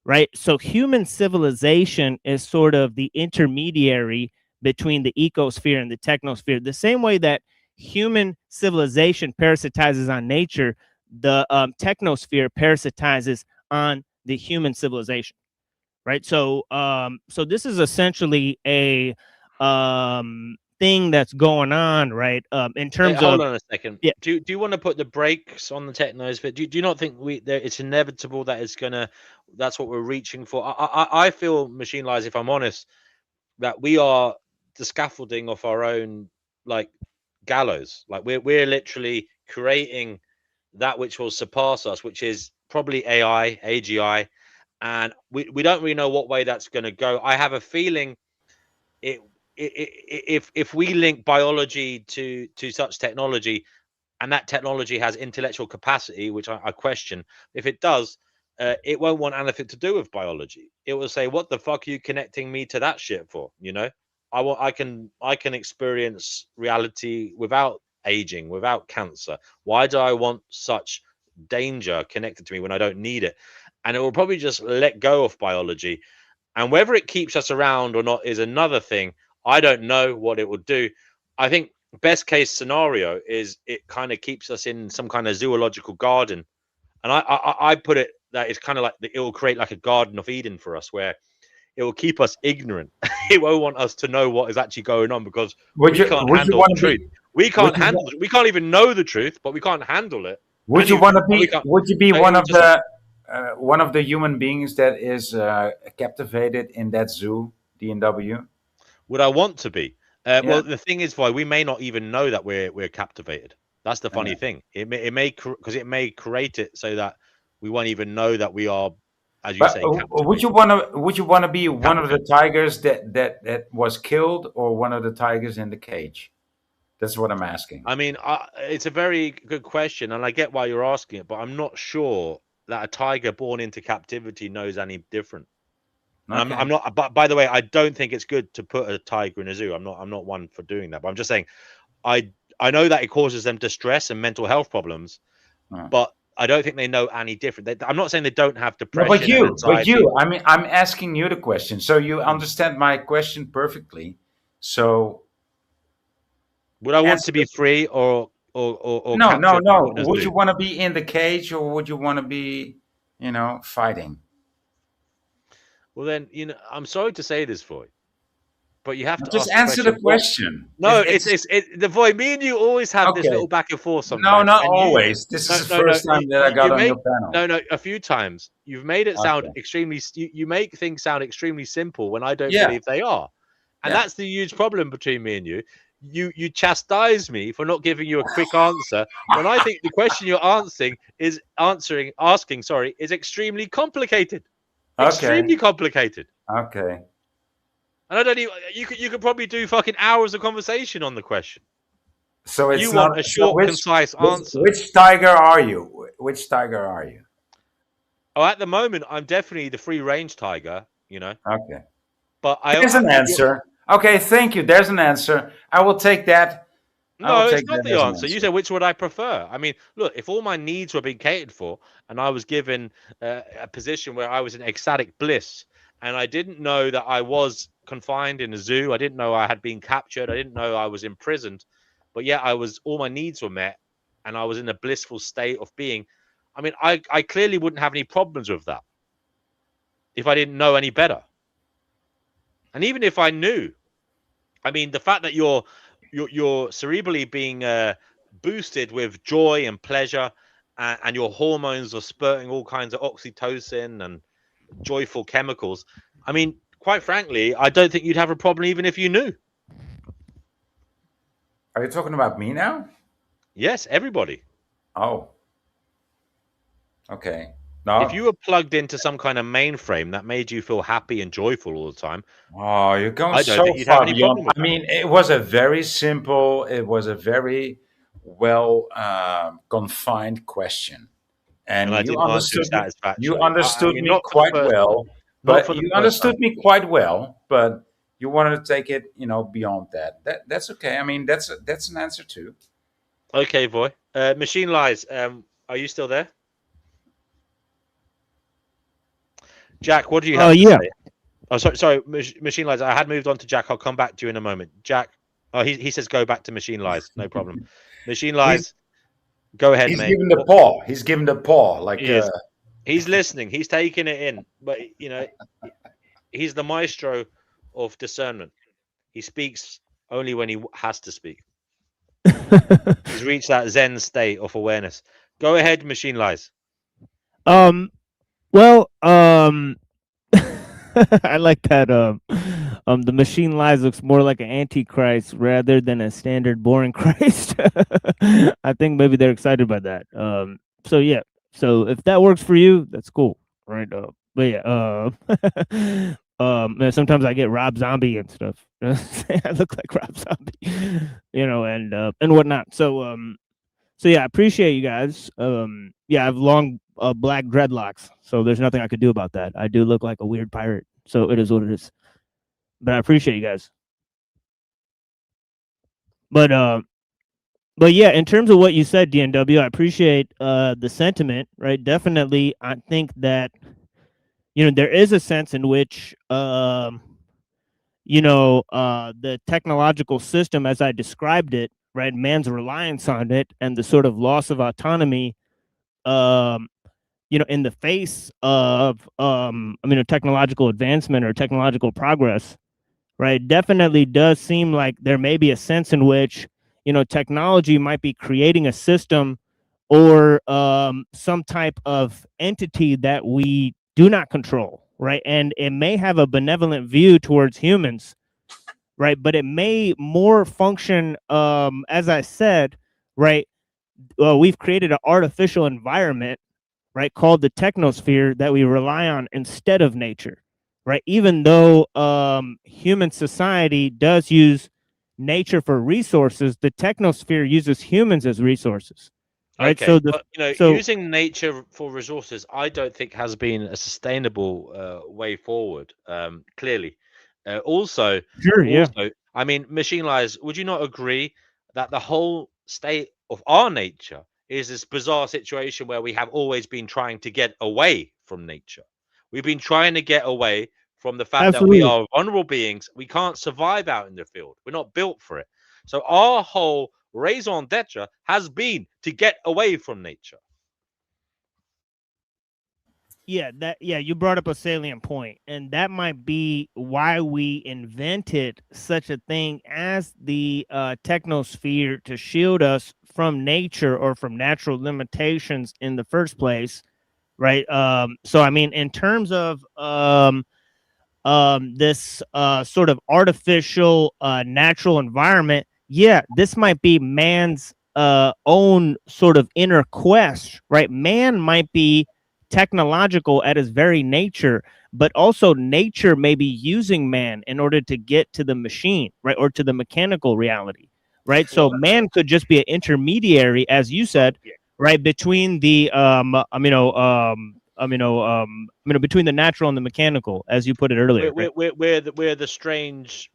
right? So human civilization is sort of the intermediary between the ecosphere and the technosphere. The same way that human civilization parasitizes on nature, the technosphere parasitizes on the human civilization, right? So so this is essentially a thing that's going on, right? In terms Hold of on a second. Yeah. Do you want to put the brakes on the technosphere? Do you not think it's inevitable that that's what we're reaching for? I feel, Machine Lies, if I'm honest, that we are the scaffolding of our own like gallows. Like we're literally creating that which will surpass us, which is probably AI, AGI, and we don't really know what way that's going to go. I have a feeling if we link biology to such technology, and that technology has intellectual capacity, which I question, if it does, it won't want anything to do with biology. It will say, "What the fuck are you connecting me to that shit for?" You know, I can experience reality without aging, without cancer. Why do I want such danger connected to me when I don't need it? And it will probably just let go of biology. And whether it keeps us around or not is another thing. I don't know what it will do. I think best case scenario is it kind of keeps us in some kind of zoological garden. And I put it that it's kind of like it will create like a Garden of Eden for us, where it will keep us ignorant. It won't want us to know what is actually going on because we can't handle the truth. We can't handle it. We can't even know the truth, but we can't handle it. Would you want to be? Would you be so one it of just- one of the human beings that is captivated in that zoo, DNW? Would I want to be? Yeah. Well, the thing is, Vi, we may not even know that we're captivated. That's the funny thing. It may because it may create it so that we won't even know that we are, as you But say. would you want to be one of the tigers that was killed, or one of the tigers in the cage? That's what I'm asking. I mean, it's a very good question, and I get why you're asking it, but I'm not sure that a tiger born into captivity knows any different. And Okay. I'm not. But by the way, I don't think it's good to put a tiger in a zoo. I'm not one for doing that. But I'm just saying, I know that it causes them distress and mental health problems, but I don't think they know any different. I'm not saying they don't have No, depression. but you, and anxiety. I mean, I'm asking you the question, so you understand my question perfectly. So, Would I want answer to be free or no. captured in a Would zoo? you want to be in the cage, or would you want to be, fighting? Well, then, I'm sorry to say this, Void, but you have to Just ask answer the what- question. No, it's the Void. Me and you always have this Okay. little back and forth sometimes. No, not and you- always. This is the first time that I got on your panel. No, a few times. You've made it sound Okay. extremely. You make things sound extremely simple when I don't Yeah. believe they are, and Yeah. that's the huge problem between me and you. You chastise me for not giving you a quick answer when I think the question you're asking is extremely complicated. Extremely complicated. Okay. And I don't even. You could probably do fucking hours of conversation on the question. So it's You not want a short, concise answer. Which tiger are you? Which tiger are you? Oh, at the moment, I'm definitely the free range tiger. Okay. But There's an answer. Okay, thank you. There's an answer. I will take that. No, it's take not that the as an answer. You answer. said which would I prefer? I mean, look, if all my needs were being catered for, and I was given a position where I was in ecstatic bliss, and I didn't know that I was confined in a zoo, I didn't know I had been captured, I didn't know I was imprisoned, but yet all my needs were met, and I was in a blissful state of being. I mean, I clearly wouldn't have any problems with that if I didn't know any better. And even if I knew, I mean, the fact that you're cerebrally being boosted with joy and pleasure, and your hormones are spurting all kinds of oxytocin and joyful chemicals. I mean, quite frankly, I don't think you'd have a problem even if you knew. Are you talking about me now? Yes, everybody. Oh. Okay. If No. you were plugged into some kind of mainframe that made you feel happy and joyful all the time, Oh, you're going I don't so think you'd have far any beyond. problem with I mean, it was a very simple, it was a very well confined question, and I and you didn't answer it understood me. You satisfactorily. I understood mean, me not for the quite first time. well, Not but for the you first time. understood me quite well. But you wanted to take it, beyond that. That's okay. I mean, that's an answer too. Okay, boy. Machine Lies. Are you still there? Jack, what do you have to yeah. say? Oh, sorry, Machine Lies. I had moved on to Jack. I'll come back to you in a moment. Jack, he says go back to Machine Lies. No problem. Machine Lies, go ahead, He's mate. giving the paw. He's giving the paw. Like, He is. He's listening. He's taking it in. But, he's the maestro of discernment. He speaks only when he has to speak. He's reached that Zen state of awareness. Go ahead, Machine Lies. Well, I like that. The Machine Lies looks more like an antichrist rather than a standard boring Christ. I think maybe they're excited by that. So yeah. So if that works for you, that's cool, right? But yeah. Sometimes I get Rob Zombie and stuff. I look like Rob Zombie, and whatnot. So yeah, I appreciate you guys. Yeah, I have long black dreadlocks, so there's nothing I could do about that. I do look like a weird pirate, so it is what it is. But I appreciate you guys. But yeah, in terms of what you said, DNW, I appreciate the sentiment, right? Definitely, I think that there is a sense in which the technological system, as I described it, right, man's reliance on it and the sort of loss of autonomy, in the face of technological advancement or technological progress, right, definitely does seem like there may be a sense in which technology might be creating a system or some type of entity that we do not control, right? And it may have a benevolent view towards humans, right? But it may more function, as I said, right? We've created an artificial environment, right, called the technosphere that we rely on instead of nature, right? Even though human society does use nature for resources, the technosphere uses humans as resources, right? Okay, So but using nature for resources, I don't think has been a sustainable way forward. Clearly, also, I mean, Machine Lies. Would you not agree that the whole state of our nature is this bizarre situation where we have always been trying to get away from nature? We've been trying to get away from the fact that we are vulnerable beings. We can't survive out in the field. We're not built for it. So our whole raison d'etre has been to get away from nature. Yeah, you brought up a salient point, and that might be why we invented such a thing as the technosphere to shield us from nature or from natural limitations in the first place, right? So I mean, in terms of this sort of artificial natural environment, yeah, this might be man's own sort of inner quest, right? Man might be technological at his very nature, but also nature may be using man in order to get to the machine, right, or to the mechanical reality, right? So man could just be an intermediary, as you said, right, between the between the natural and the mechanical, as you put it earlier. We're the strange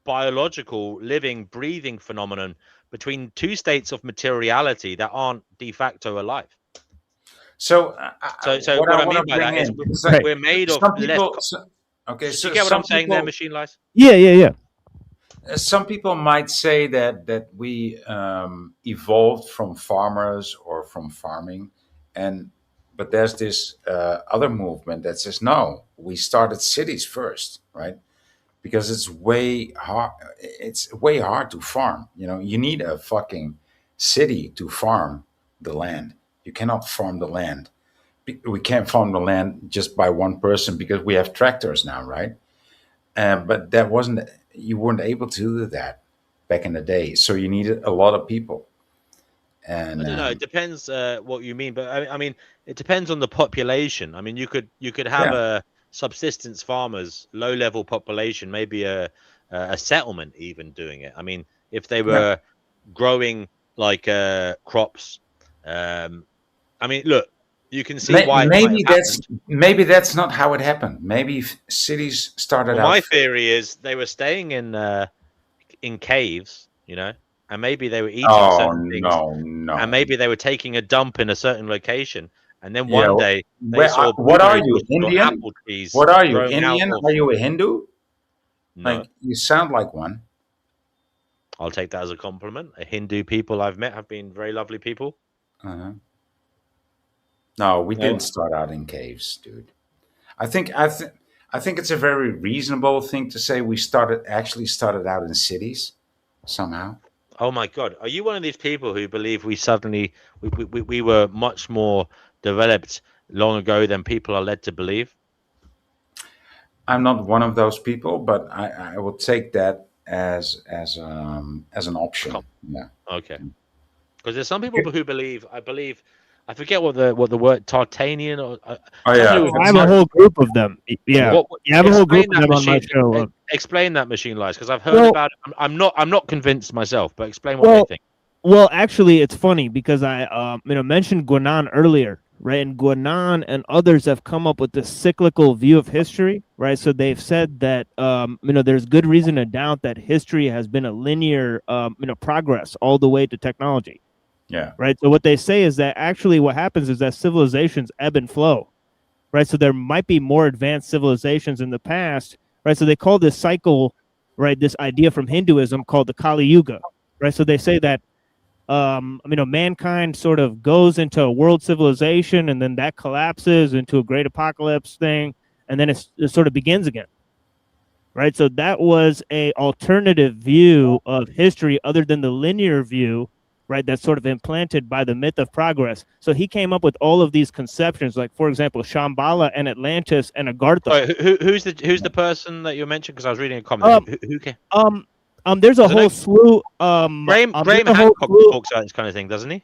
biological living breathing phenomenon between two states of materiality that aren't de facto alive. So, So what what I I want mean to by bring that is in, it's like we're made of some less. people. Okay, Do so you get what some I'm saying there, people, Machine Lies? Yeah. some people might say that we evolved from farmers or from farming, but there's this other movement that says no, we started cities first, right? Because it's way hard. It's way hard to farm. You know, you need a fucking city to farm the land. You cannot farm the land. We can't farm the land just by one person because we have tractors now, right? But that wasn't. You weren't able to do that back in the day. So you needed a lot of people. And I don't know. It depends what you mean, but I mean, it depends on the population. I mean, you could have yeah, a subsistence farmers, low level population, maybe a settlement even doing it. I mean, if they yeah. were growing like crops, I mean, look, you can see why it might have happened. Maybe that's not how it happened. Maybe cities started Well, out. my theory is they were staying in caves, you know, and maybe they were eating Oh certain things, no. and maybe they were taking a dump in a certain location, and then Yeah. one day they saw What are blueberry you, bushes or Indian? apple trees What are you, growing out Indian? of. Are you a Hindu? No, Like you sound like one. I'll take that as a compliment. A Hindu people I've met have been very lovely people. Uh-huh. No, we No. didn't start out in caves, dude. I think it's a very reasonable thing to say we actually started out in cities somehow. Oh my God, are you one of these people who believe we were much more developed long ago than people are led to believe? I'm not one of those people, but I will take that as an option. Yeah. Okay. Because there's some people who believe, I forget what the word Tartanian or Oh yeah. I have a whole group of them. Yeah, I have a whole group of them on my show. Explain that, Machine Lies, because I've heard Well- about it. I'm not convinced myself, but explain what Well, they think. Well, actually, it's funny because I mentioned Guanan earlier, right? And Guanan and others have come up with this cyclical view of history, right? So they've said that there's good reason to doubt that history has been a linear progress all the way to technology. Yeah. Right. So what they say is that actually what happens is that civilizations ebb and flow, right? So there might be more advanced civilizations in the past, right? So they call this cycle, right? This idea from Hinduism called the Kali Yuga, right? So they say that, mankind sort of goes into a world civilization and then that collapses into a great apocalypse thing. And then it sort of begins again. Right. So that was a alternative view of history other than the linear view, right, that's sort of implanted by the myth of progress. So he came up with all of these conceptions, like, for example, Shambhala and Atlantis and Agartha. Right, who's the person that you mentioned? Because I was reading a comment. Who came? There's a whole slew. Graham there's a whole Hancock slew- talks about this kind of thing, doesn't he?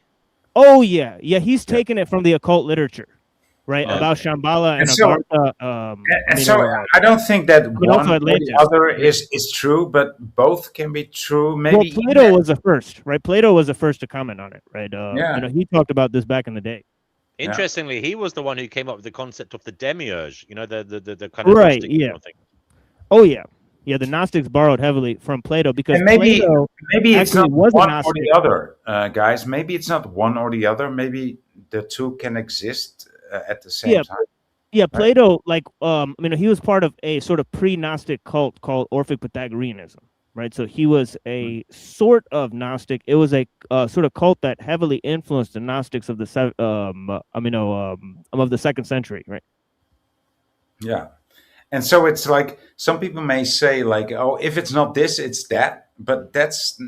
Oh yeah, he's taken it from the occult literature, right, Oh. about Shambhala and And so- Agartha. I don't think that but one also or Atlantis. the other is true, but both can be true. Well, Maybe Plato was the first, right? Plato was the first to comment on it, right? Yeah. He talked about this back in the day. Interestingly, he was the one who came up with the concept of the demiurge. You know, the kind of Right, Gnostic yeah. thing. Oh yeah, the Gnostics borrowed heavily from Plato because and maybe Plato it's actually not was a one or Gnostic. the other, guys. Maybe it's not one or the other. Maybe the two can exist at the same Yeah. time. Yeah, Plato, he was part of a sort of pre-Gnostic cult called Orphic Pythagoreanism, right? So he was a sort of Gnostic. It was a sort of cult that heavily influenced the Gnostics of the of the 2nd century, right? Yeah. And so it's like some people may say, like, oh, if it's not this, it's that. But that's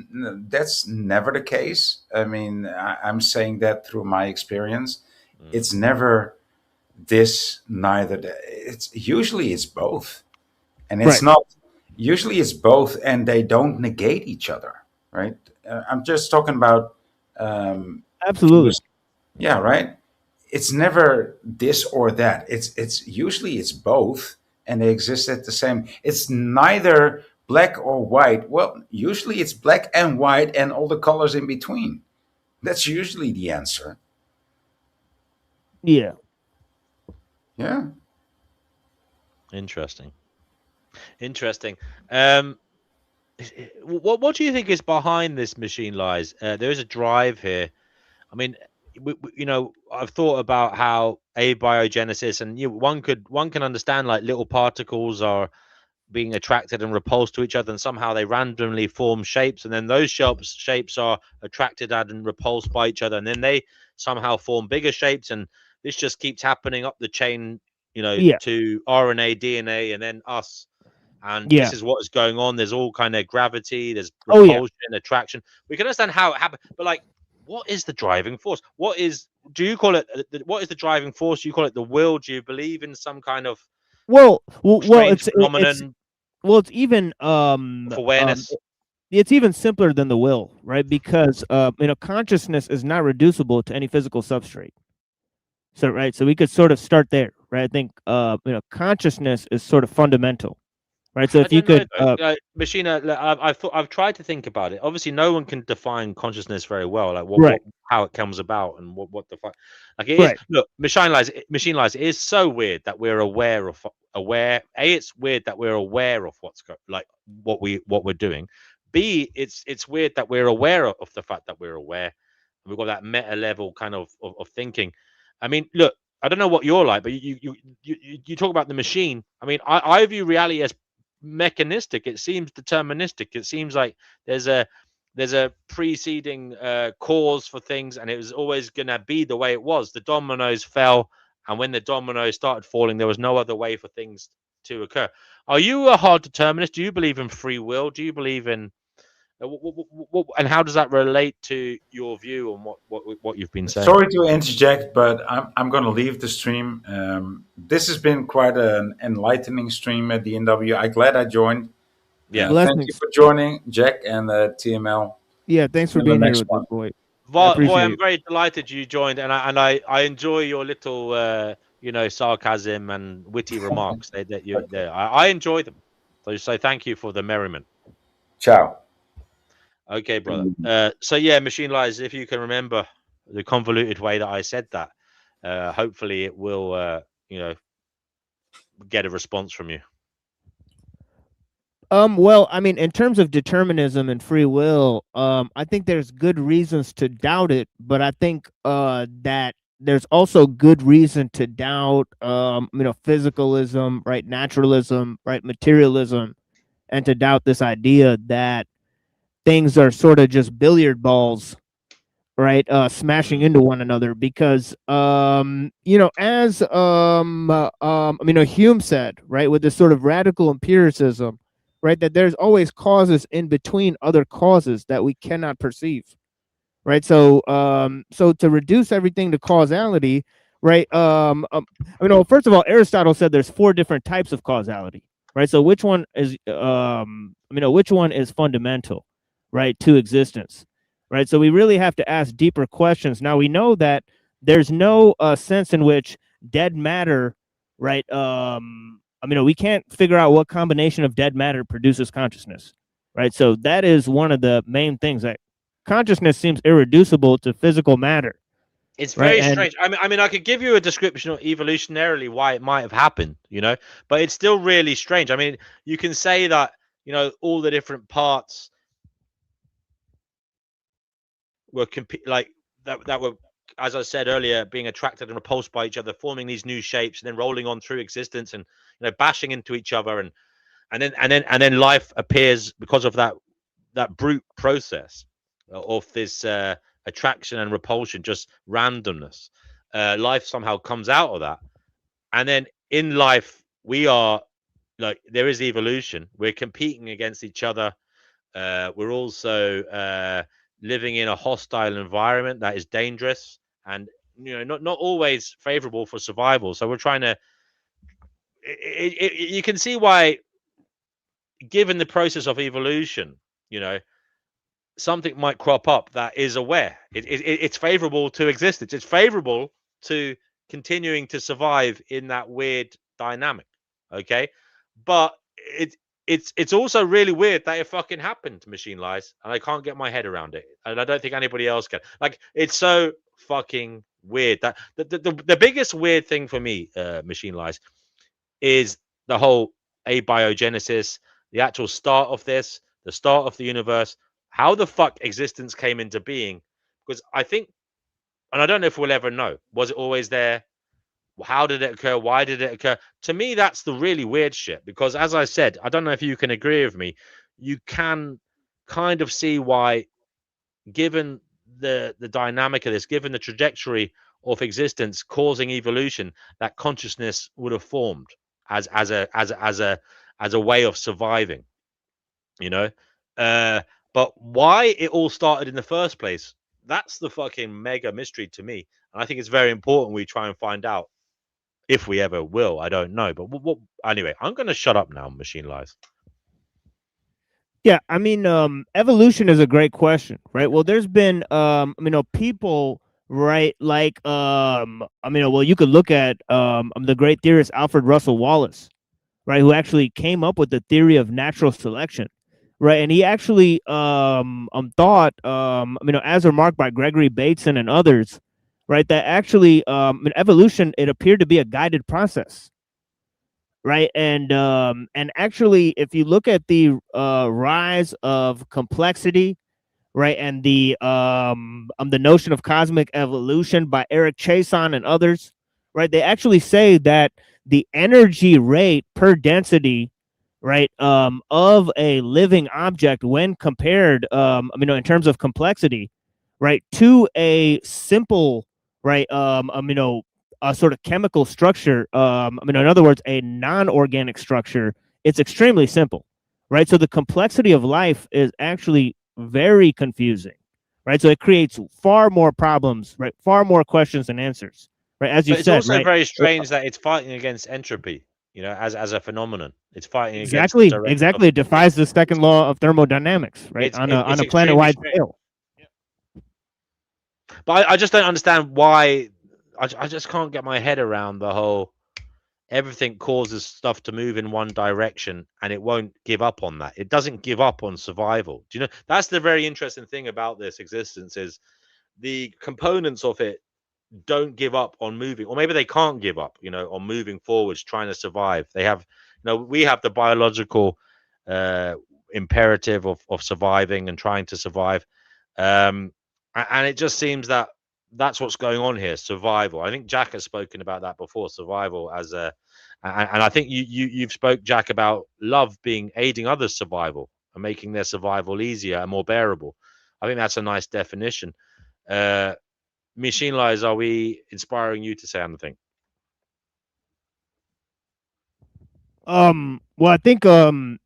never the case. I mean, I'm saying that through my experience. It's never this, neither that. It's usually it's both, and it's Right. not. Usually it's both, and they don't negate each other, right? I'm just talking about. Absolutely. Yeah, right. It's never this or that. It's usually it's both, and they exist at the same. It's neither black or white. Well, usually it's black and white and all the colors in between. That's usually the answer. Yeah. Yeah. Interesting. What do you think is behind this, Machine Lies? There is a drive here. I mean, I've thought about how abiogenesis, and one can understand like little particles are being attracted and repulsed to each other, and somehow they randomly form shapes, and then those shapes are attracted and repulsed by each other, and then they somehow form bigger shapes, and this just keeps happening up the chain, Yeah. to RNA, DNA, and then us. And Yeah. this is what is going on. There's all kind of gravity, there's Oh, yeah. repulsion, attraction. We can understand how it happened, but like, what is the driving force? Do you call it, what is the driving force? Do you call it the will? Do you believe in some kind of Well, strange it's phenomenon it's even of awareness? it's even simpler than the will, right? Because consciousness is not reducible to any physical substrate. So right, so we could sort of start there, right? I think consciousness is sort of fundamental, right? So I if you don't know, could, though. Machina, I've tried to think about it. Obviously, no one can define consciousness very well, like Right. how it comes about and what the fuck. Like it Right. is. Look, machine lies. It is so weird that we're aware. It's weird that we're aware of what we're doing. B, it's weird that we're aware of the fact that we're aware. We've got that meta level kind of thinking. I mean, look, I don't know what you're like, but you talk about the machine. I mean, I view reality as mechanistic. It seems deterministic. It seems like there's a preceding cause for things, and it was always gonna be the way it was. The dominoes fell, and when the dominoes started falling, there was no other way for things to occur. Are you a hard determinist? Do you believe in free will? Do you believe in and how does that relate to your view on what you've been saying? Sorry to interject, but I'm going to leave the stream. This has been quite an enlightening stream at the NW. I'm glad I joined. Yeah, thank you for joining, Jack and TML. Yeah, thanks for Until the being here next with one. us, boy. Voy, I'm very delighted you joined, and I enjoy your little sarcasm and witty remarks. I enjoy them. So thank you for the merriment. Ciao. Okay, brother. So yeah, Machine Lies, if you can remember the convoluted way that I said that, hopefully it will get a response from you. Well, I mean, in terms of determinism and free will, I think there's good reasons to doubt it, but I think that there's also good reason to doubt physicalism, right, naturalism, right, materialism, and to doubt this idea that things are sort of just billiard balls, right, smashing into one another, because as Hume said, right, with this sort of radical empiricism, right, that there's always causes in between other causes that we cannot perceive, right? So so to reduce everything to causality, right, first of all, Aristotle said there's 4 different types of causality, right? So which one is which one is fundamental, right, to existence, right? So we really have to ask deeper questions. Now we know that there's no sense in which dead matter, right, we can't figure out what combination of dead matter produces consciousness, right? So that is one of the main things, that consciousness seems irreducible to physical matter. It's very strange. I mean, I could give you a description of evolutionarily why it might have happened, but it's still really strange. I mean, you can say that, all the different parts were that were, as I said earlier, being attracted and repulsed by each other, forming these new shapes, and then rolling on through existence, and bashing into each other, and then life appears because of that brute process of this attraction and repulsion, just randomness. Life somehow comes out of that, and then in life we are there is evolution. We're competing against each other. We're also living in a hostile environment that is dangerous and not always favorable for survival. So we're trying to. You can see why, given the process of evolution, something might crop up that is aware. It's favorable to existence. It's favorable to continuing to survive in that weird dynamic. Okay, but it's also really weird that it fucking happened, Machine Lies, and I can't get my head around it, and I don't think anybody else can. Like, it's so fucking weird that the biggest weird thing for me, Machine Lies, is the whole abiogenesis, the actual start of this, the start of the universe, how the fuck existence came into being. Because I think, and I don't know if we'll ever know, was it always there? How did it occur? Why did it occur? To me, that's the really weird shit. Because as I said, I don't know if you can agree with me, you can kind of see why, given the dynamic of this, given the trajectory of existence causing evolution, that consciousness would have formed as a way of surviving, you know. But why it all started in the first place, that's the fucking mega mystery to me, and I think it's very important we try and find out. If we ever will, I don't know. But what anyway, I'm going to shut up now, Machine Lies. Yeah, I mean, evolution is a great question, right? Well, there's been, people, right? Like, well, you could look at the great theorist Alfred Russel Wallace, right, who actually came up with the theory of natural selection, right? And he actually thought, as remarked by Gregory Bateson and others, right, that actually in evolution it appeared to be a guided process, right? And actually, if you look at the rise of complexity, right, and the notion of cosmic evolution by Eric Chason and others, right, they actually say that the energy rate per density, right, of a living object when compared, in terms of complexity, right, to a simple, right, a sort of chemical structure, in other words, a non-organic structure, it's extremely simple, right? So the complexity of life is actually very confusing, right? So it creates far more problems, right? Far more questions than answers, right? As you But it's said, also right? very strange that it's fighting against entropy, you know, as a phenomenon. It's fighting against Exactly, the direction of exactly. It defies the second law of thermodynamics, right? it's On it's a extremely planet-wide strange. scale. But I just don't understand why. I just can't get my head around the whole everything causes stuff to move in one direction and it won't give up on that. It doesn't give up on survival. Do you know? That's the very interesting thing about this existence is the components of it don't give up on moving, or maybe they can't give up, you know, on moving forwards, trying to survive. They have, you know, we have the biological imperative of surviving and trying to survive. And it just seems that that's what's going on here, survival. I think Jack has spoken about that before, survival as a, and I think you've spoke, Jack, about love being aiding others' survival and making their survival easier and more bearable. I think that's a nice definition. Machine Lies, are we inspiring you to say anything? Well, I think the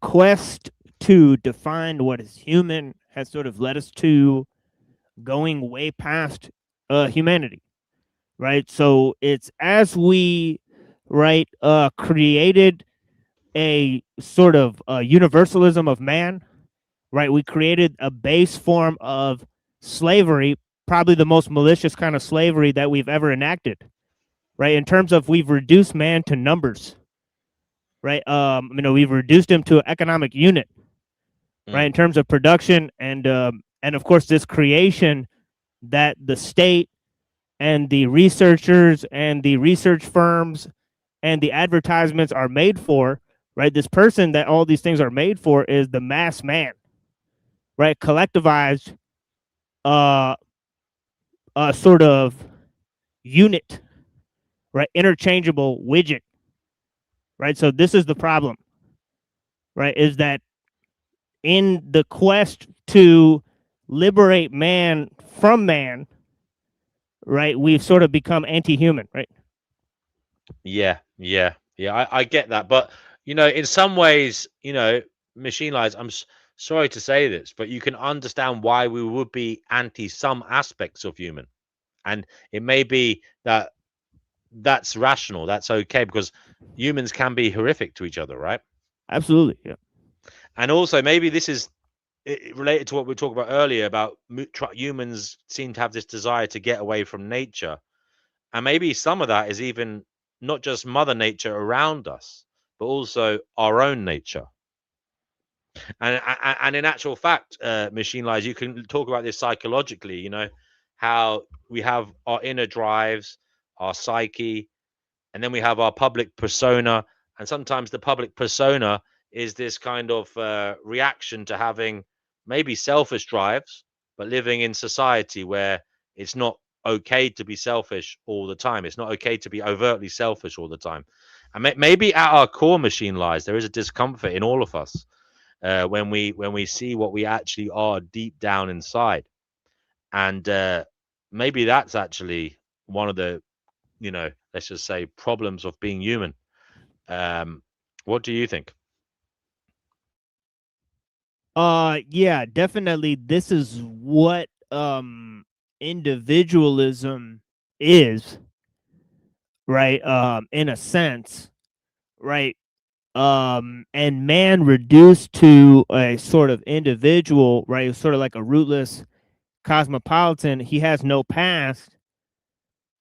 quest to define what is human has sort of led us to going way past humanity, right? So it's as we, right, created a sort of universalism of man, right? We created a base form of slavery, probably the most malicious kind of slavery that we've ever enacted, right? In terms of we've reduced man to numbers, right? We've reduced him to an economic unit, right? In terms of production and of course this creation that the state and the researchers and the research firms and the advertisements are made for, right? This person that all these things are made for is the mass man, right? Collectivized, a sort of unit, right? Interchangeable widget, right? So this is the problem, right? Is that in the quest to liberate man from man, right, we've sort of become anti-human, right? Yeah. I get that, but you know, in some ways, you know, Machine Lies, I'm sorry to say this, but you can understand why we would be anti some aspects of human, and it may be that that's rational, that's okay, because humans can be horrific to each other, right? Absolutely, yeah. And also, maybe this is related to what we talked about earlier about humans seem to have this desire to get away from nature, and maybe some of that is even not just Mother Nature around us, but also our own nature. And in actual fact, Machine Lies, you can talk about this psychologically. You know how we have our inner drives, our psyche, and then we have our public persona, and sometimes the public persona is this kind of reaction to having maybe selfish drives, but living in society where it's not okay to be selfish all the time. It's not okay to be overtly selfish all the time. And maybe at our core, machine lies, there is a discomfort in all of us when we see what we actually are deep down inside. And maybe that's actually one of the, let's just say, problems of being human. What do you think? Yeah, definitely. This is what individualism is, right? In a sense, right? And man reduced to a sort of individual, right? Sort of like a rootless cosmopolitan. He has no past,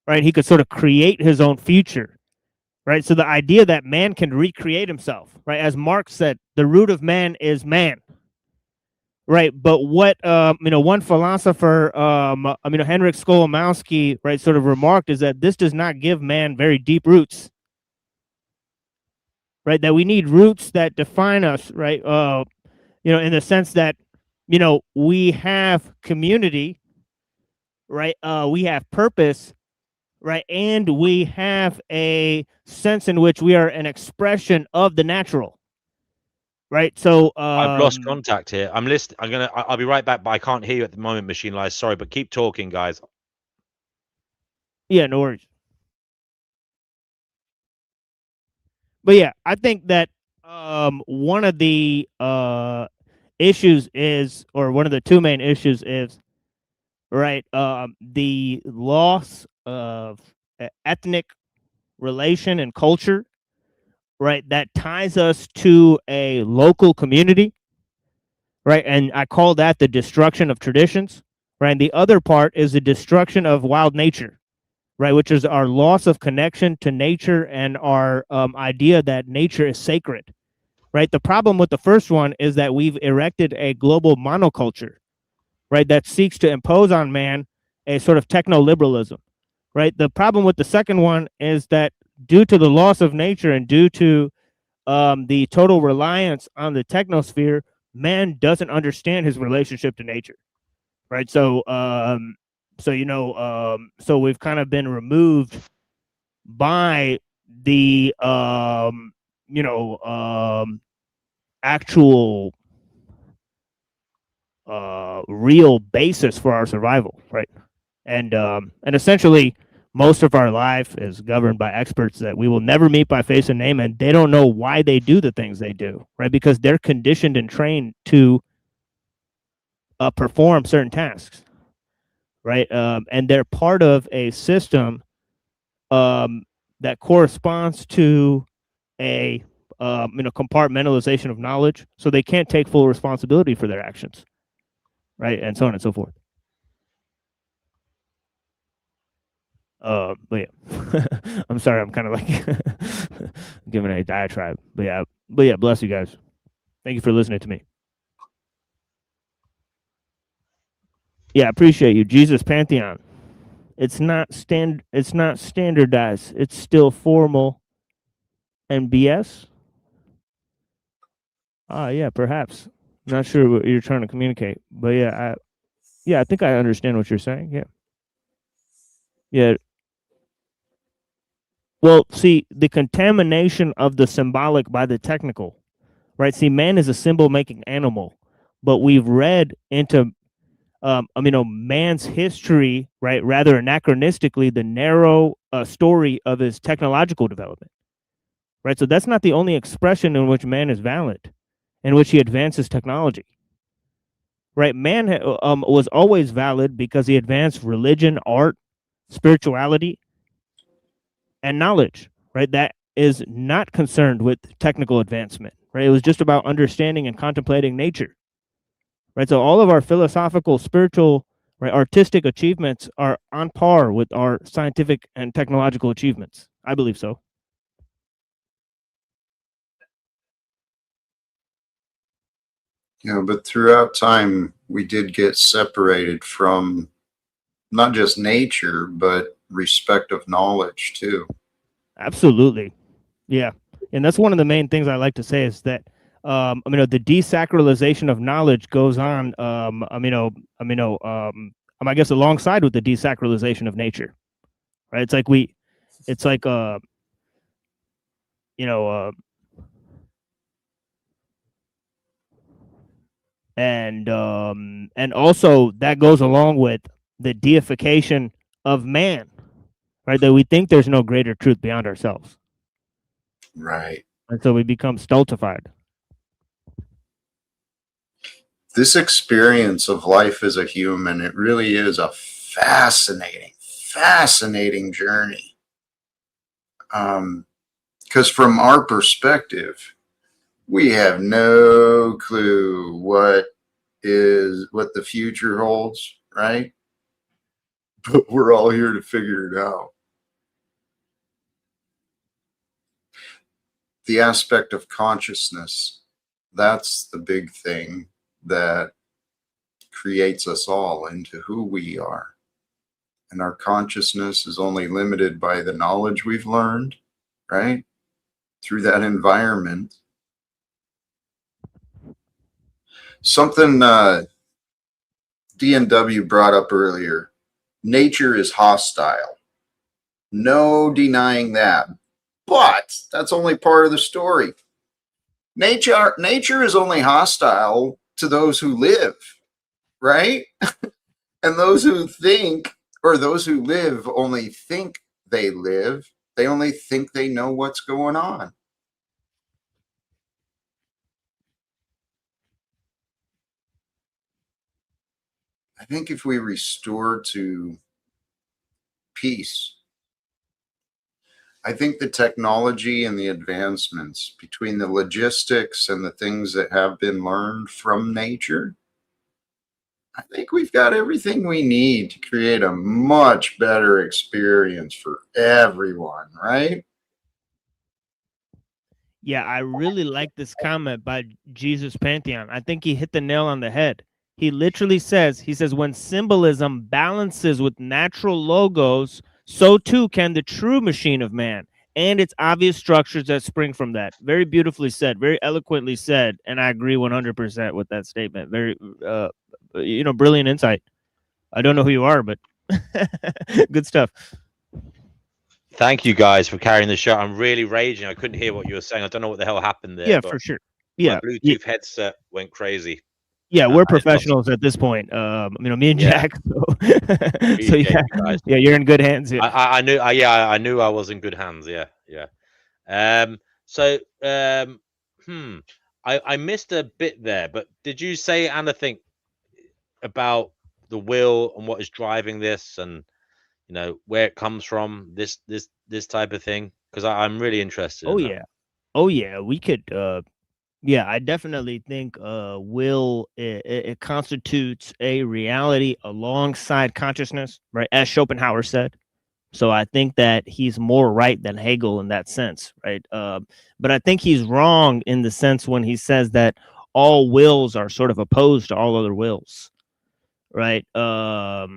right? He could sort of create his own future, right? So the idea that man can recreate himself, right? As Marx said, the root of man is man. Right, but what one philosopher, Henryk Skolimowski, right, sort of remarked is that this does not give man very deep roots. Right, that we need roots that define us, right? In the sense that, we have community, right? We have purpose, right, and we have a sense in which we are an expression of the natural. Right, so I've lost contact here. I'm listening. I'll be right back, but I can't hear you at the moment, Machine Lies. Sorry, but keep talking, guys. Yeah, no worries. But yeah, I think that one of the issues is, or one of the two main issues is, right, the loss of ethnic relation and culture, right, that ties us to a local community, right, and I call that the destruction of traditions, right, and the other part is the destruction of wild nature, right, which is our loss of connection to nature and our idea that nature is sacred, right. The problem with the first one is that we've erected a global monoculture, right, that seeks to impose on man a sort of techno-liberalism, right. The problem with the second one is that due to the loss of nature and due to the total reliance on the technosphere, man doesn't understand his relationship to nature, right. So so we've kind of been removed by the actual real basis for our survival, right. And essentially most of our life is governed by experts that we will never meet by face and name, and they don't know why they do the things they do, right, because they're conditioned and trained to perform certain tasks, right, and they're part of a system that corresponds to a compartmentalization of knowledge, so they can't take full responsibility for their actions, right, and so on and so forth. But yeah, I'm sorry, I'm kind of like giving a diatribe, but yeah, bless you guys. Thank you for listening to me. Yeah, I appreciate you. Jesus Pantheon. It's not standardized. It's still formal and BS. Yeah, perhaps. Not sure what you're trying to communicate, but yeah, I think I understand what you're saying. Yeah. Yeah. Well, see, the contamination of the symbolic by the technical, right? See, man is a symbol-making animal, but we've read into, man's history, right, rather anachronistically, the narrow story of his technological development, right? So that's not the only expression in which man is valid, in which he advances technology, right? Man was always valid because he advanced religion, art, spirituality, and knowledge, right? That is not concerned with technical advancement, right? It was just about understanding and contemplating nature, right? So all of our philosophical, spiritual, right, artistic achievements are on par with our scientific and technological achievements. I believe so. Yeah, but throughout time, we did get separated from not just nature, but respect of knowledge too. Absolutely. Yeah. And that's one of the main things I like to say is that the desacralization of knowledge goes on, I guess alongside with the desacralization of nature, right? It's like and also that goes along with the deification of man, right? That we think there's no greater truth beyond ourselves, Right. and so we become stultified. This experience of life as a human, it really is a fascinating journey. Because from our perspective, we have no clue what the future holds, right? But we're all here to figure it out. The aspect of consciousness, that's the big thing that creates us all into who we are. And our consciousness is only limited by the knowledge we've learned, right? Through that environment. Something D&W brought up earlier. Nature is hostile. No denying that. But that's only part of the story. Nature is only hostile to those who live, right? And those who think, or those who live only think they live. They only think they know what's going on. I think if we restore to peace, I think the technology and the advancements between the logistics and the things that have been learned from nature, I think we've got everything we need to create a much better experience for everyone, right? Yeah, I really like this comment by Jesus Pantheon. I think he hit the nail on the head. He literally says, when symbolism balances with natural logos, so too can the true machine of man and its obvious structures that spring from that. Very beautifully said, very eloquently said, and I agree 100% with that statement. Very, brilliant insight. I don't know who you are, but good stuff. Thank you guys for carrying the show. I'm really raging. I couldn't hear what you were saying. I don't know what the hell happened there. Yeah, for sure. Yeah, my Bluetooth headset went crazy. Yeah, we're professionals at this point. Me and Jack. So yeah, you're in good hands. Yeah. I knew. I knew I was in good hands. Yeah. I missed a bit there, but did you say anything about the will and what is driving this, and where it comes from? This type of thing, because I'm really interested. Oh yeah, we could. Yeah, I definitely think will it constitutes a reality alongside consciousness, right? As Schopenhauer said. So I think that he's more right than Hegel in that sense, right? But I think he's wrong in the sense when he says that all wills are sort of opposed to all other wills, right? I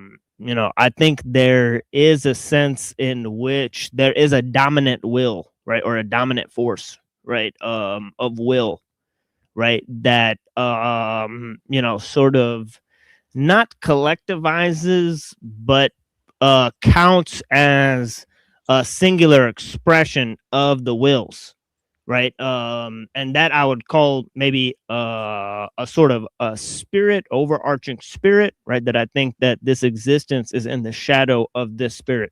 think there is a sense in which there is a dominant will, right, or a dominant force, right, of will. Right, that sort of not collectivizes, but counts as a singular expression of the wills, right? And that I would call maybe a sort of a spirit, overarching spirit, right? That I think that this existence is in the shadow of this spirit,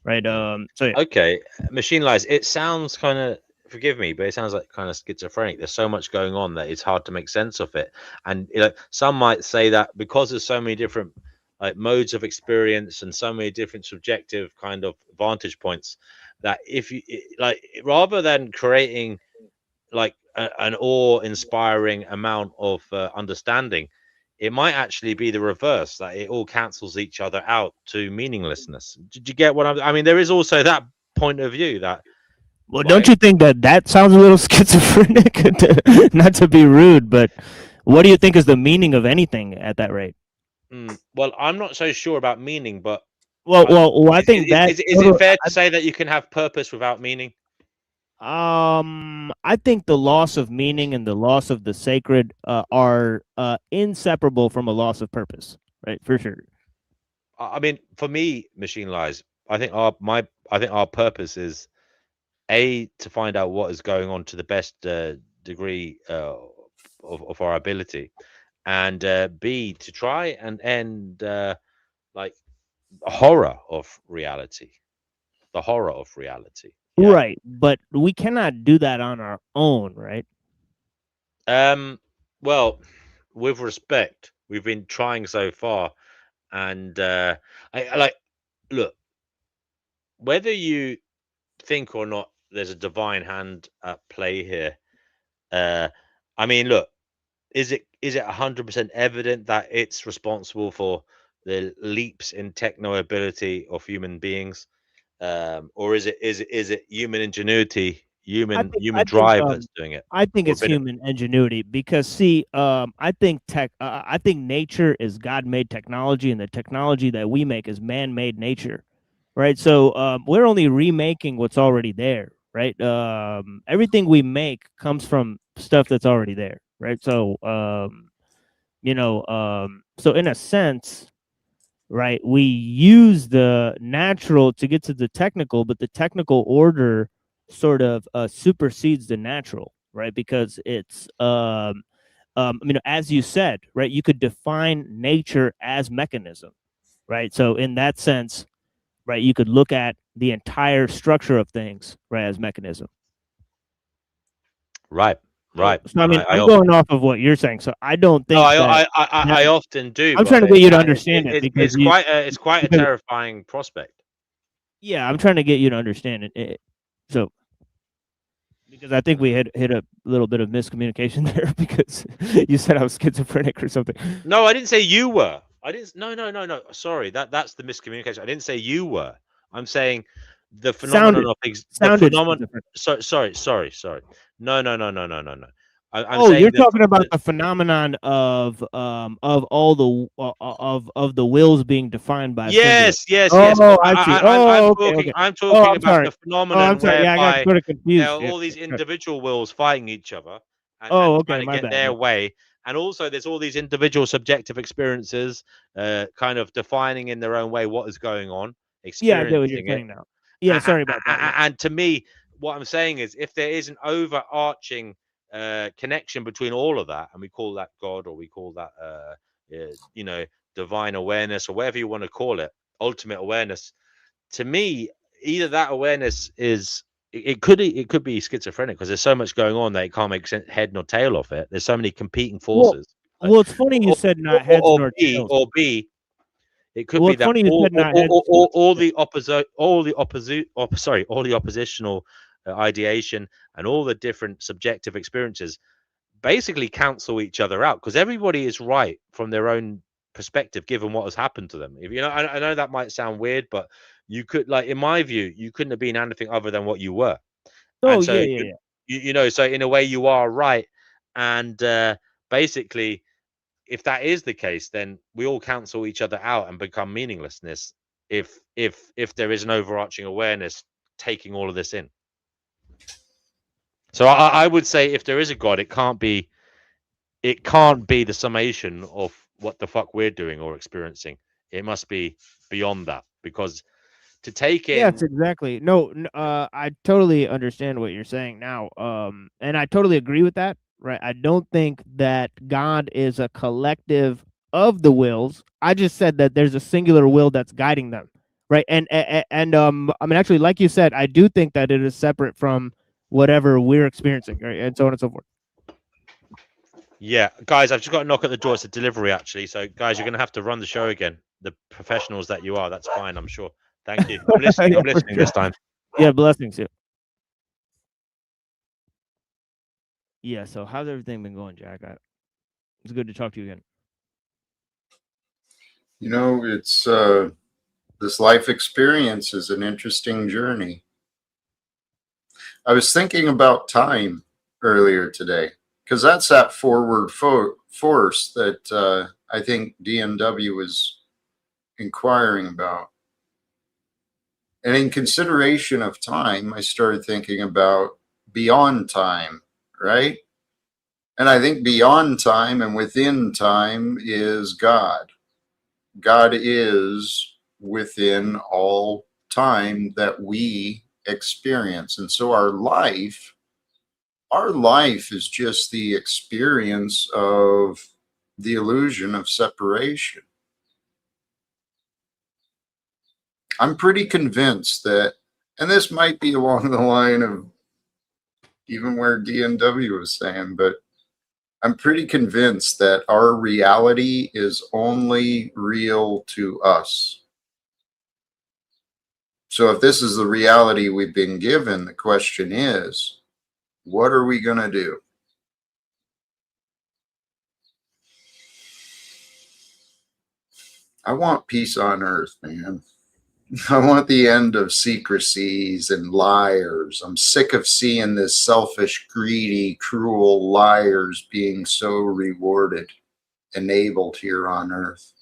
right? So yeah. Okay, Machine Lies. It sounds kind of, forgive me, but it sounds like kind of schizophrenic. There's so much going on that it's hard to make sense of it. And some might say that because there's so many different modes of experience and so many different subjective kind of vantage points, that if you rather than creating an awe-inspiring amount of understanding, it might actually be the reverse, that it all cancels each other out to meaninglessness. Did you get what I mean? There is also that point of view that. Well, don't you think that sounds a little schizophrenic? Not to be rude, but what do you think is the meaning of anything at that rate? Well, I'm not so sure about meaning, but I think that is it fair to say that you can have purpose without meaning? I think the loss of meaning and the loss of the sacred are inseparable from a loss of purpose, right? For sure. I mean, for me, Machine Lies, I think our purpose is to find out what is going on to the best degree of our ability, and B, to try and end like horror of reality, the horror of reality. Yeah. Right, but we cannot do that on our own, right? Well, with respect, we've been trying so far, and I like look, whether you think or not there's a divine hand at play here. I mean, look, is it 100% evident that it's responsible for the leaps in techno ability of human beings, or is it human ingenuity, human drive that's doing it? I think Or a it's bit of- human ingenuity because see, I think I think nature is God-made technology, and the technology that we make is man-made nature, right? So we're only remaking what's already there, right? Everything we make comes from stuff that's already there, right? So so in a sense, right, we use the natural to get to the technical, but the technical order sort of supersedes the natural, right? Because it's as you said, right, you could define nature as mechanism, right? So in that sense, right, you could look at the entire structure of things, right, as mechanism. Right. So I mean, I'm going off of what you're saying, so I don't think No, that I often do. I'm trying to but get you to understand it because it's quite a because- terrifying prospect. Yeah, I'm trying to get you to understand it. So, because I think we hit a little bit of miscommunication there because you said I was schizophrenic or something. No, I didn't say you were. I didn't. No. Sorry, that's the miscommunication. I didn't say you were. I'm saying the phenomenon of the phenomenon. Sorry. No. I'm saying You're talking about the phenomenon of all the of the wills being defined by. Yes. Oh, I see. Okay. I'm talking about the phenomenon I'm sorry. Yeah, I got whereby sort of confused. there are all these individual wills fighting each other and Okay, trying to my get bad. their way. And also, there's all these individual subjective experiences, kind of defining in their own way what is going on, Yeah, I get what you're experiencing saying it. now. Yeah, sorry about that. Yeah. And to me, what I'm saying is, if there is an overarching connection between all of that, and we call that God, or we call that divine awareness, or whatever you want to call it, ultimate awareness. To me, either that awareness is it could be schizophrenic because there's so much going on that it can't make head nor tail of it. There's so many competing forces. Well, it's funny you said not heads nor tails. Or B, it could Well, be it's that funny you said not heads. all the oppositional ideation and all the different subjective experiences basically cancel each other out because everybody is right from their own perspective given what has happened to them. If I know that might sound weird, but you could, like, in my view, you couldn't have been anything other than what you were. Oh, And so yeah. so in a way you are right. And basically, if that is the case, then we all cancel each other out and become meaninglessness if there is an overarching awareness taking all of this in. So I would say if there is a God, it can't be the summation of what the fuck we're doing or experiencing. It must be beyond that, because to take in. Yes, exactly. No, I totally understand what you're saying now. And I totally agree with that. Right. I don't think that God is a collective of the wills. I just said that there's a singular will that's guiding them. Right. And I mean, actually, like you said, I do think that it is separate from whatever we're experiencing, right? And so on and so forth. Yeah, guys, I've just got a knock at the door. It's a delivery, actually. So, guys, you're going to have to run the show again. The professionals that you are. That's fine, I'm sure. Thank you. I'm listening. Yeah, I'm listening this time. Yeah, blessings. Yeah, so how's everything been going, Jack? It's good to talk to you again. It's this life experience is an interesting journey. I was thinking about time earlier today, because that's that forward force that I think DMW was inquiring about. And in consideration of time, I started thinking about beyond time, right? And I think beyond time and within time is God. God is within all time that we experience. And so our life is just the experience of the illusion of separation. I'm pretty convinced that, and this might be along the line of even where DNW was saying, but I'm pretty convinced that our reality is only real to us. So if this is the reality we've been given, the question is, what are we going to do? I want peace on earth, man. I want the end of secrecies and liars. I'm sick of seeing this selfish, greedy, cruel liars being so rewarded, enabled here on earth.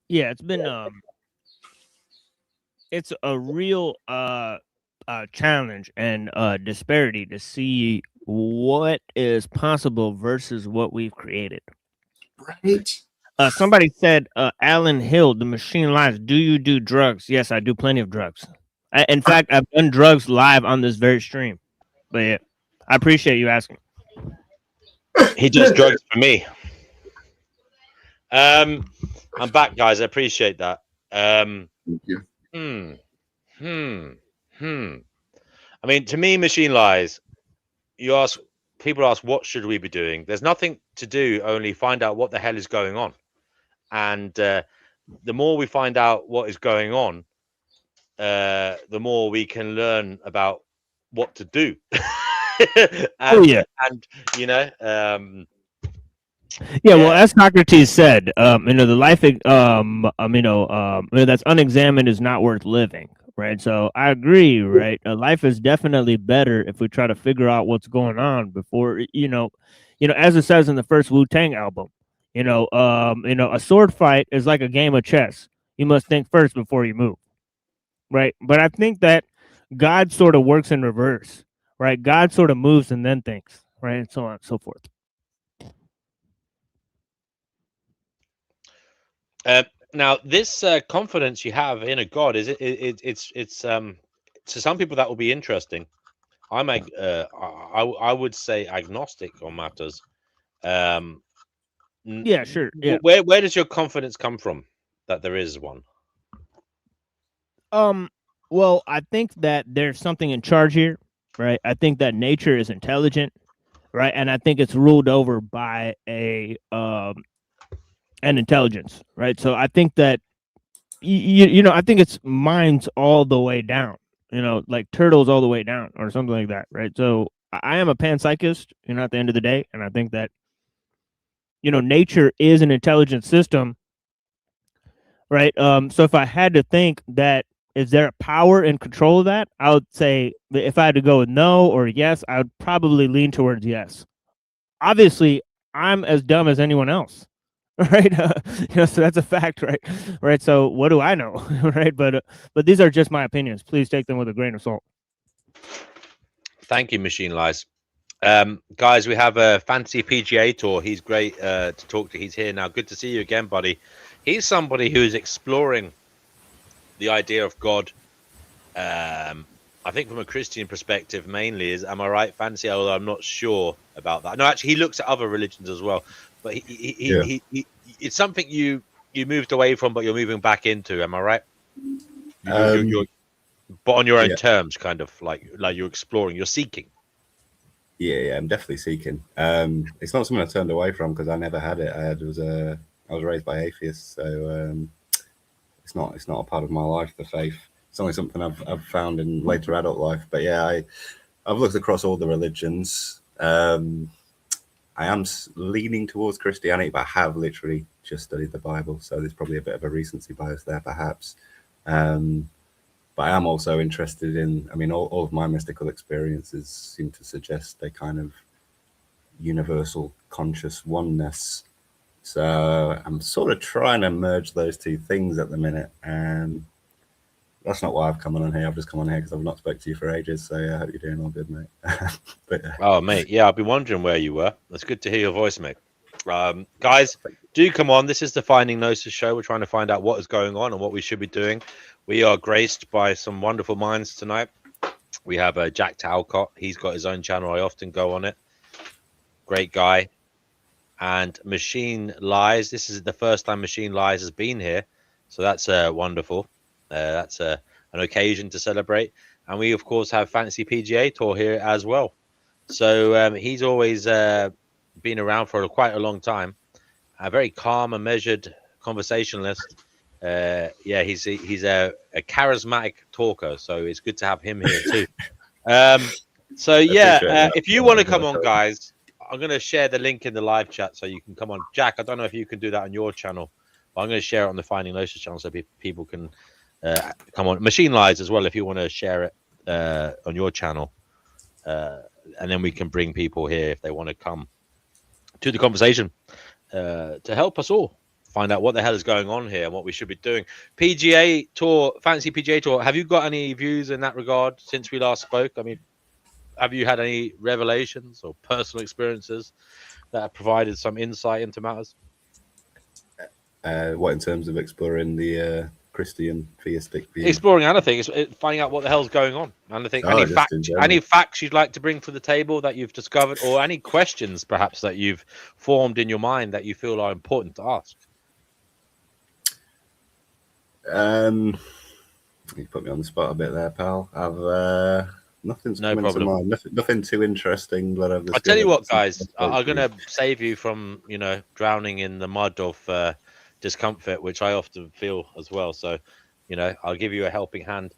Yeah, it's been it's a real challenge and disparity to see what is possible versus what we've created. Right. Somebody said, Alan Hill, the machine lies. Do you do drugs? Yes, I do plenty of drugs. In fact, I've done drugs live on this very stream. But yeah, I appreciate you asking. He does drugs for me. I'm back, guys. I appreciate that. Thank you. I mean, to me, machine lies. People ask, what should we be doing? There's nothing to do, only find out what the hell is going on. And the more we find out what is going on, the more we can learn about what to do. And you know, yeah, well, as Socrates said, the life, that's unexamined is not worth living, right? So I agree, right? Life is definitely better if we try to figure out what's going on before, as it says in the first Wu-Tang album, a sword fight is like a game of chess. You must think first before you move, right? But I think that God sort of works in reverse, right? God sort of moves and then thinks, right? And so on and so forth. Now, this confidence you have in a God it's to some people that will be interesting. I would say agnostic on matters. Yeah, sure. Yeah. Where does your confidence come from that there is one? Well, I think that there's something in charge here, right? I think that nature is intelligent, right? And I think it's ruled over by an intelligence, right? So I think that I think it's minds all the way down, like turtles all the way down or something like that, right? So I am a panpsychist, at the end of the day, and I think that nature is an intelligent system, right? So if I had to think that is there a power and control of that, I would say if I had to go with no or yes, I would probably lean towards yes. Obviously, I'm as dumb as anyone else. Right, so that's a fact, right? Right. So what do I know, right? But these are just my opinions. Please take them with a grain of salt. Thank you, Machine Lies. Guys, we have a Fantasy PGA Tour. He's great to talk to. He's here now. Good to see you again, buddy. He's somebody who is exploring the idea of God. I think from a Christian perspective, mainly. Am I right, Fantasy? Although I'm not sure about that. No, actually, he looks at other religions as well. But he it's something you moved away from, but you're moving back into. Am I right? You're but on your own terms, kind of like you're exploring, you're seeking. Yeah, I'm definitely seeking. It's not something I turned away from because I never had it. I was raised by atheists, so it's not a part of my life. The faith. It's only something I've found in later adult life. But yeah, I've looked across all the religions. I am leaning towards Christianity, but I have literally just studied the Bible, so there's probably a bit of a recency bias there, perhaps. But I am also interested in, all of my mystical experiences seem to suggest a kind of universal conscious oneness So I'm sort of trying to merge those two things at the minute, and that's not why I've come on here. I've just come on here because I've not spoken to you for ages. So I hope you're doing all good, mate. But, Oh, mate, yeah, I've been wondering where you were. It's good to hear your voice, mate. Guys, do come on. This is the Finding Gnosis show. We're trying to find out what is going on and what we should be doing. We are graced by some wonderful minds tonight. We have Jack Talcott. He's got his own channel. I often go on it. Great guy. And Machine Lies. This is the first time Machine Lies has been here. So that's wonderful. That's an occasion to celebrate. And we, of course, have Fantasy PGA Tour here as well. So he's always been around for quite a long time. A very calm and measured conversationalist. Yeah, he's a charismatic talker. So it's good to have him here too. So yeah, if you want to come on, guys, I'm going to share the link in the live chat so you can come on. Jack, I don't know if you can do that on your channel, but I'm going to share it on the Finding Gnosis channel so people can come on. Machine Lies as well, if you want to share it on your channel. And then we can bring people here if they want to come to the conversation to help us all find out what the hell is going on here and what we should be doing. PGA Tour, Fantasy PGA Tour, have you got any views in that regard since we last spoke? I mean, have you had any revelations or personal experiences that have provided some insight into matters? what in terms of exploring the Christian theistic view? Exploring anything, is finding out what the hell's going on. And I think any facts you'd like to bring to the table that you've discovered, or any questions perhaps that you've formed in your mind that you feel are important to ask. You put me on the spot a bit there, pal. I've nothing's coming to mind. Nothing too interesting that I've. I'll tell you what, guys. I'm going to save you from drowning in the mud of discomfort, which I often feel as well. So, I'll give you a helping hand.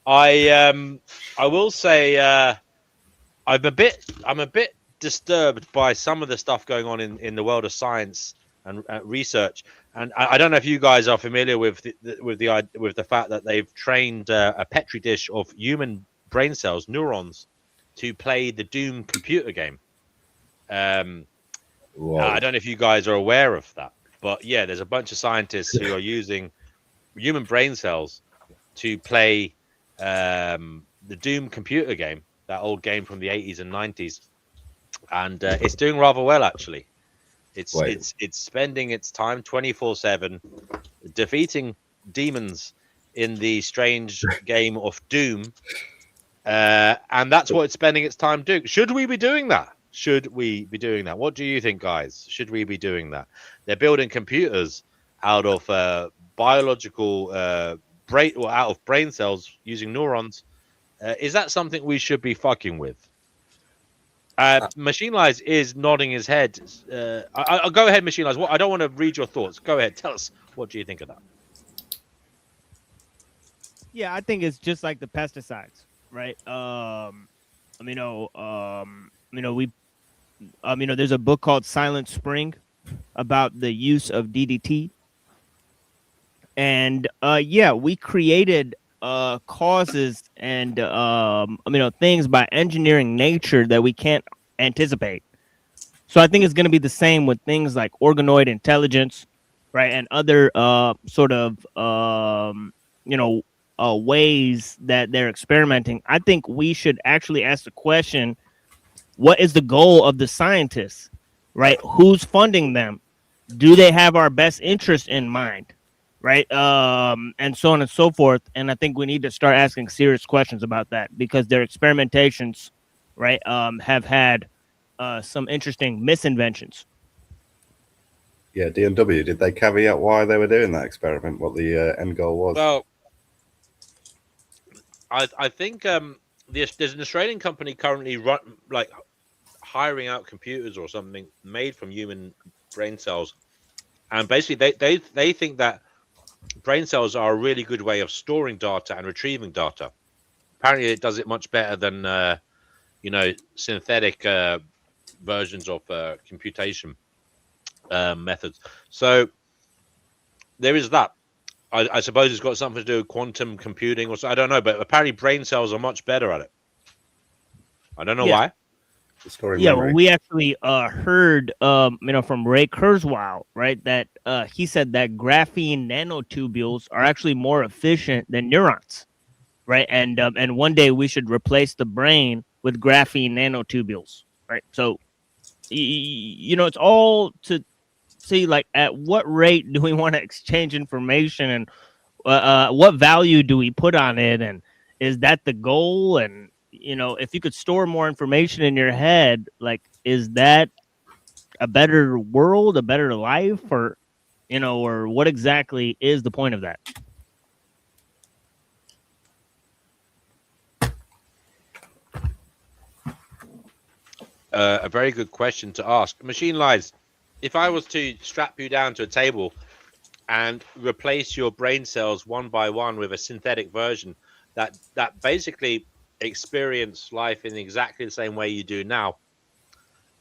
I will say I'm a bit disturbed by some of the stuff going on in the world of science and research. And I don't know if you guys are familiar with the fact that they've trained a petri dish of human brain cells, neurons, to play the Doom computer game. I don't know if you guys are aware of that, but yeah, there's a bunch of scientists who are using human brain cells to play the Doom computer game, that old game from the 80s and 90s, and it's doing rather well actually. It's spending its time 24/7 defeating demons in the strange game of Doom, and that's what it's spending its time doing. Should we be doing that? What do you think, guys? Should we be doing that? They're building computers out of biological out of brain cells using neurons. Is that something we should be fucking with? Machine Lies is nodding his head. I'll go ahead, Machine Lies. I don't want to read your thoughts. Go ahead. Tell us. What do you think of that? Yeah, I think it's just like the pesticides, right? There's a book called Silent Spring about the use of DDT. And we created causes and things by engineering nature that we can't anticipate. So I think it's going to be the same with things like organoid intelligence, right, and other ways that they're experimenting. I think we should actually ask the question: what is the goal of the scientists, right? Who's funding them? Do they have our best interest in mind? Right. And so on and so forth. And I think we need to start asking serious questions about that, because their experimentations, right, have had some interesting misinventions. Yeah, DMW, did they caveat why they were doing that experiment, what the end goal was? Well, I think there's an Australian company currently hiring out computers or something made from human brain cells. And basically they think that brain cells are a really good way of storing data and retrieving data. Apparently it does it much better than synthetic versions of computation methods. So there is that. I suppose it's got something to do with quantum computing or so. I don't know, but apparently brain cells are much better at it. I don't know why. The story Yeah, memory. well, we actually heard, from Ray Kurzweil, right, that he said that graphene nanotubules are actually more efficient than neurons, right? And one day we should replace the brain with graphene nanotubules, right? So, it's all to see, like, at what rate do we want to exchange information, and what value do we put on it, and is that the goal? And if you could store more information in your head, like, is that a better world, a better life, or or what exactly is the point of that? A very good question to ask. Machine Lies, if I was to strap you down to a table and replace your brain cells one by one with a synthetic version that basically experience life in exactly the same way you do now,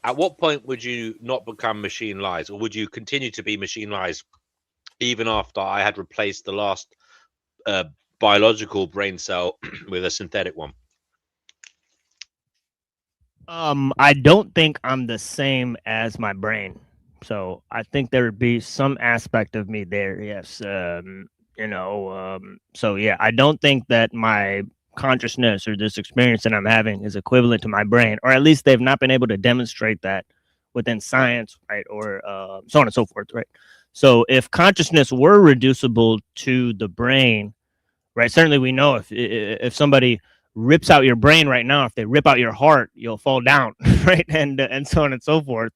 at what point would you not become Machine Lies, or would you continue to be Machine Lies even after I had replaced the last biological brain cell with a synthetic one? I don't think I'm the same as my brain. So I think there would be some aspect of me there. Yes. So yeah, I don't think that my consciousness or this experience that I'm having is equivalent to my brain, or at least they've not been able to demonstrate that within science, right? Or so on and so forth, right? So if consciousness were reducible to the brain, right? Certainly we know if somebody rips out your brain right now, if they rip out your heart, you'll fall down, right? And so on and so forth.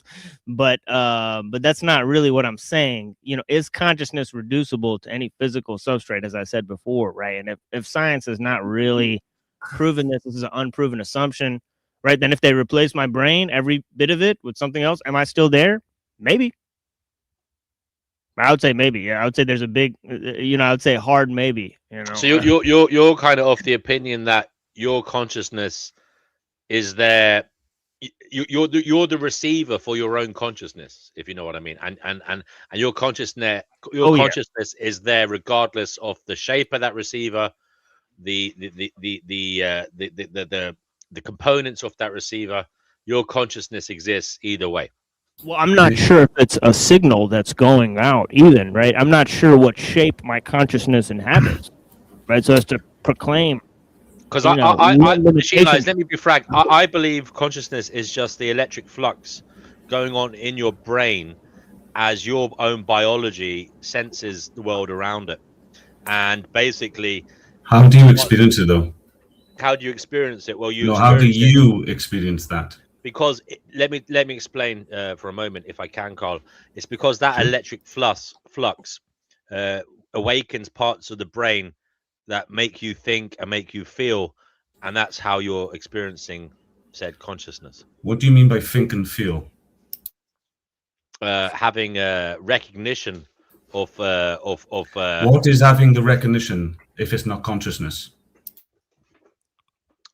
But that's not really what I'm saying. Is consciousness reducible to any physical substrate, as I said before, right? And if science has not really proven this is an unproven assumption, right? Then if they replace my brain, every bit of it, with something else, am I still there? Maybe. I would say maybe. Yeah, I would say there's a big, I would say hard maybe. So you're kind of the opinion that your consciousness is there. You're the receiver for your own consciousness, if you know what I mean, and your consciousness is there regardless of the shape of that receiver, the components of that receiver. Your consciousness exists either way. Well, I'm not sure if it's a signal that's going out even, right? I'm not sure what shape my consciousness inhabits, right? So as to proclaim. Because Machine Lies, let me be frank. I believe consciousness is just the electric flux going on in your brain as your own biology senses the world around it. And basically, how do you experience it, though? How do you experience it? Well, how do you experience that? Because let me explain for a moment, if I can, Carl. It's because that electric flux awakens parts of the brain that make you think and make you feel, and that's how you're experiencing said consciousness. What do you mean by think and feel? Having a recognition of what is having the recognition if it's not consciousness?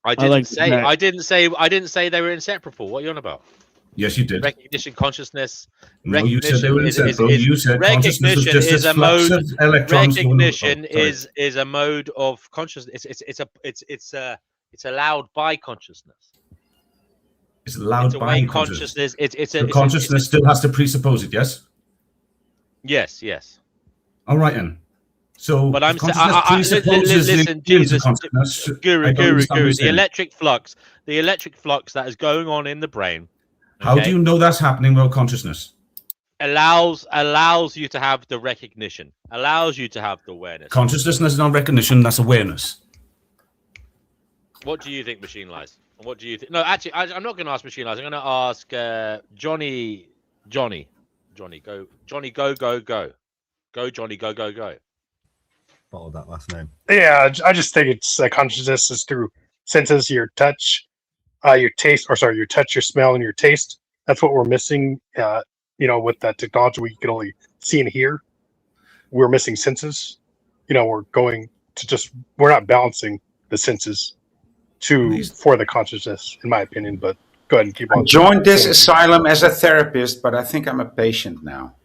I didn't say they were inseparable. What are you on about? Yes, you did. Recognition, consciousness. No, you said they were inseparable. You said consciousness is just a flux of electrons. Recognition is a mode of consciousness. It's allowed by consciousness. It's allowed by consciousness. Consciousness still has to presuppose it. Yes. Yes. All right, then. So, but I'm listen, Jesus, Guru, the electric flux that is going on in the brain. Okay, how do you know that's happening without consciousness? Allows you to have the recognition, allows you to have the awareness. Consciousness is not recognition, that's awareness. What do you think, Machine Lies? What do you think? No, actually, I'm not going to ask Machine Lies. I'm going to ask Johnny. Go, Johnny, go. Go, Johnny, go. Follow that last name. Yeah, I just think it's consciousness is through senses, your touch, your taste, your touch, your smell, and your taste. That's what we're missing. With that technology, we can only see and hear. We're missing senses. We're not balancing the senses for the consciousness, in my opinion. But go ahead and keep on. I joined this asylum as a therapist, but I think I'm a patient now.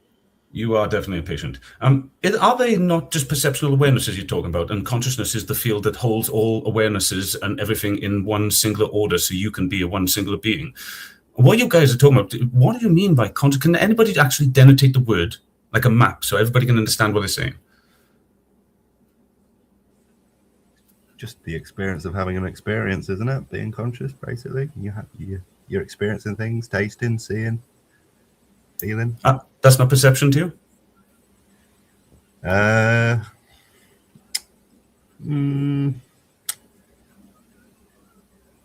You are definitely a patient. Are they not just perceptual awarenesses you're talking about? And consciousness is the field that holds all awarenesses and everything in one singular order, so you can be a one singular being. what you guys are talking about, what do you mean by conscious? Can anybody actually denotate the word like a map so everybody can understand what they're saying? Just the experience of having an experience, isn't it? Being conscious, basically. You're experiencing things, tasting, seeing, feeling. That's not perception to you?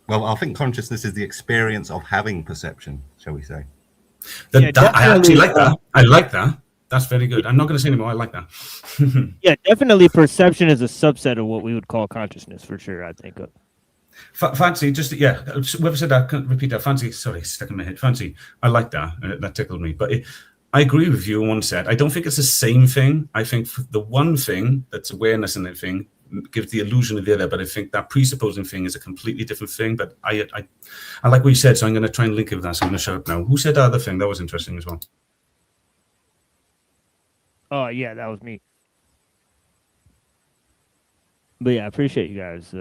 Well, I think consciousness is the experience of having perception, shall we say? I actually like that. I like that. That's very good. I'm not going to say anymore. I like that. Yeah, definitely perception is a subset of what we would call consciousness, for sure, I think. Fancy, just, yeah, whoever said that, repeat that. Fancy, sorry, stuck in my head. Fancy, I like that. That tickled me. But I agree with you on one set. I don't think it's the same thing. I think the one thing that's awareness in that thing gives the illusion of the other, but I think that presupposing thing is a completely different thing. But I like what you said, so I'm going to try and link it with that. So I'm going to shut up now. Who said the other thing? That was interesting as well. Oh, yeah, that was me. But yeah, I appreciate you guys.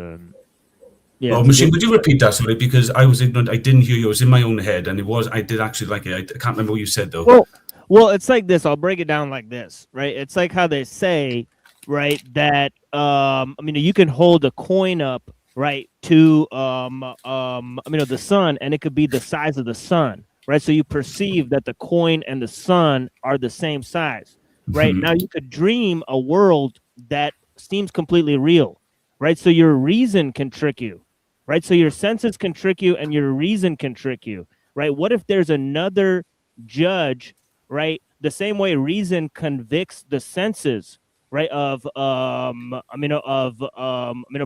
Yeah. Oh, Machine, would you repeat that, sorry, because I was ignorant. I didn't hear you. It was in my own head, and I did actually like it. I can't remember what you said, though. Well, it's like this. I'll break it down like this, right? It's like how they say, right, that you can hold a coin up, right, to the sun, and it could be the size of the sun, right? So you perceive that the coin and the sun are the same size, right? Now you could dream a world that seems completely real, right? So your reason can trick you, right? So your senses can trick you, and your reason can trick you, right? What if there's another judge, right? The same way reason convicts the senses, right? Of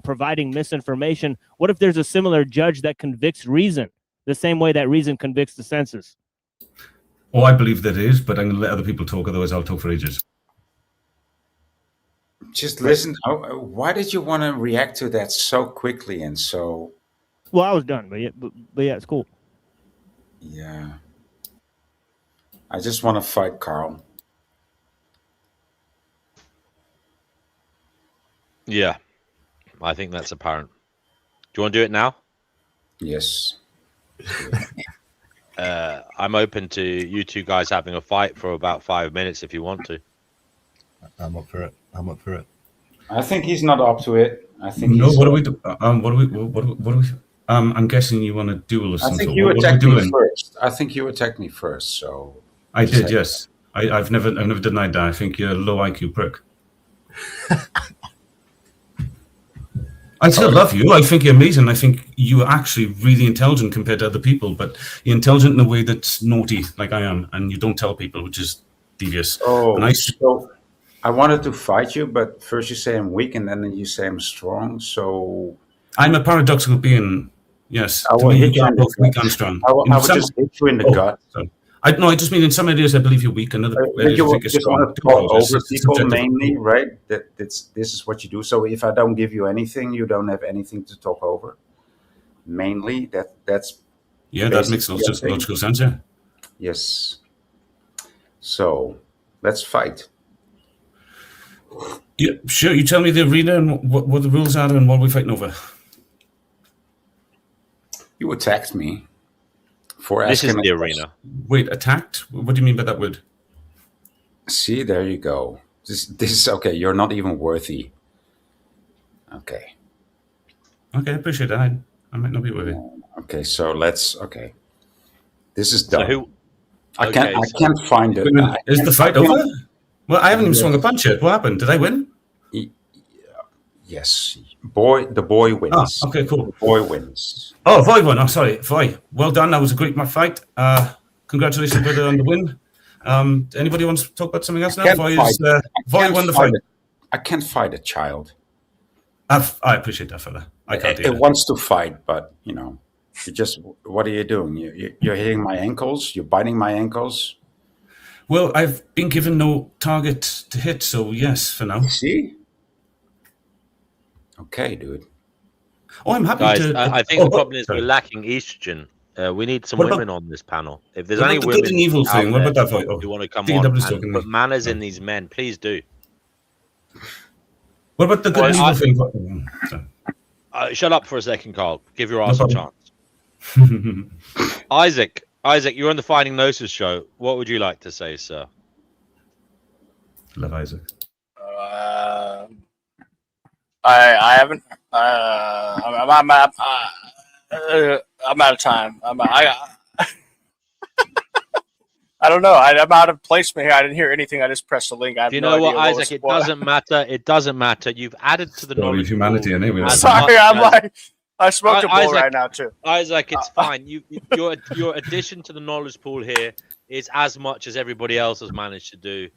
providing misinformation. What if there's a similar judge that convicts reason the same way that reason convicts the senses? Oh, I believe that is, but I'm going to let other people talk. Otherwise, I'll talk for ages. Just listen. Why did you want to react to that so quickly and so? Well, I was done, but yeah, it's cool. Yeah. I just want to fight Carl. Yeah, I think that's apparent. Do you want to do it now? Yes. I'm open to you two guys having a fight for about 5 minutes if you want to. I'm up for it. I think he's not up to it. I think no. he's What do we do? What do we? I'm guessing you want to duel or something. I think you attacked me first. I think you attacked me first. So I did. Yes. I've never denied that. I think you're a low IQ prick. I still love you. I think you're amazing. I think you're actually really intelligent compared to other people, but you're intelligent in a way that's naughty, like I am, and you don't tell people, which is devious. Oh, and so I wanted to fight you, but first you say I'm weak, and then you say I'm strong. So I'm a paradoxical being. Yes, I to will me, hit you you are in the both weak and strong. I will just hit you in the gut. So. I just mean in some areas I believe you're weak, and other areas I think you're just strong. want to talk over people mainly, right? This is what you do. So if I don't give you anything, you don't have anything to talk over. Mainly, that's that makes logical sense. Yeah. Yes. So let's fight. Yeah, sure. You tell me the arena and what the rules are and what we're fighting over. You attacked me. This is the arena. Wait, attacked? What do you mean by that word? See, there you go. This is okay. You're not even worthy. Okay. Okay, I appreciate that. I might not be worthy. Okay, so let's. Okay, this is done. So who? I can't find it. Is the fight over? Well, I haven't even swung a punch yet. What happened? Did I win? Yes, the boy wins. Oh, okay, cool. The boy wins. Oh, Voy won. Oh, sorry, Voy. Well done. That was a great fight. Congratulations, brother, on the win. Anybody wants to talk about something else now? Voy won the fight. I can't fight a child. I appreciate that, fella. I can't do It that. wants to fight, but you just. What are you doing? You're hitting my ankles. You're biting my ankles. Well, I've been given no target to hit, so yes, for now. See? Okay, dude. Oh, I'm happy Guys, to. I think the problem is we're lacking estrogen. We need some women on this panel. If there's any women good and evil thing, what about that fight? who want to come DW on is and talking put to me. manners in these men, please do. What about the good and evil thing? Shut up for a second, Carl. Give your ass No a chance. Isaac, Isaac, you're on the Finding Gnosis show. What would you like to say, sir? Love Isaac. I haven't. I'm out of time. I don't know. I'm out of placement here. I didn't hear anything. I just pressed the link. I have Do you no know what, idea Isaac? It doesn't matter. It doesn't matter. You've added to the Story of knowledge humanity, pool anyway. as Sorry, much I'm as- like I smoked a bowl Isaac- right now too. Isaac, it's fine. Your addition to the knowledge pool here is as much as everybody else has managed to do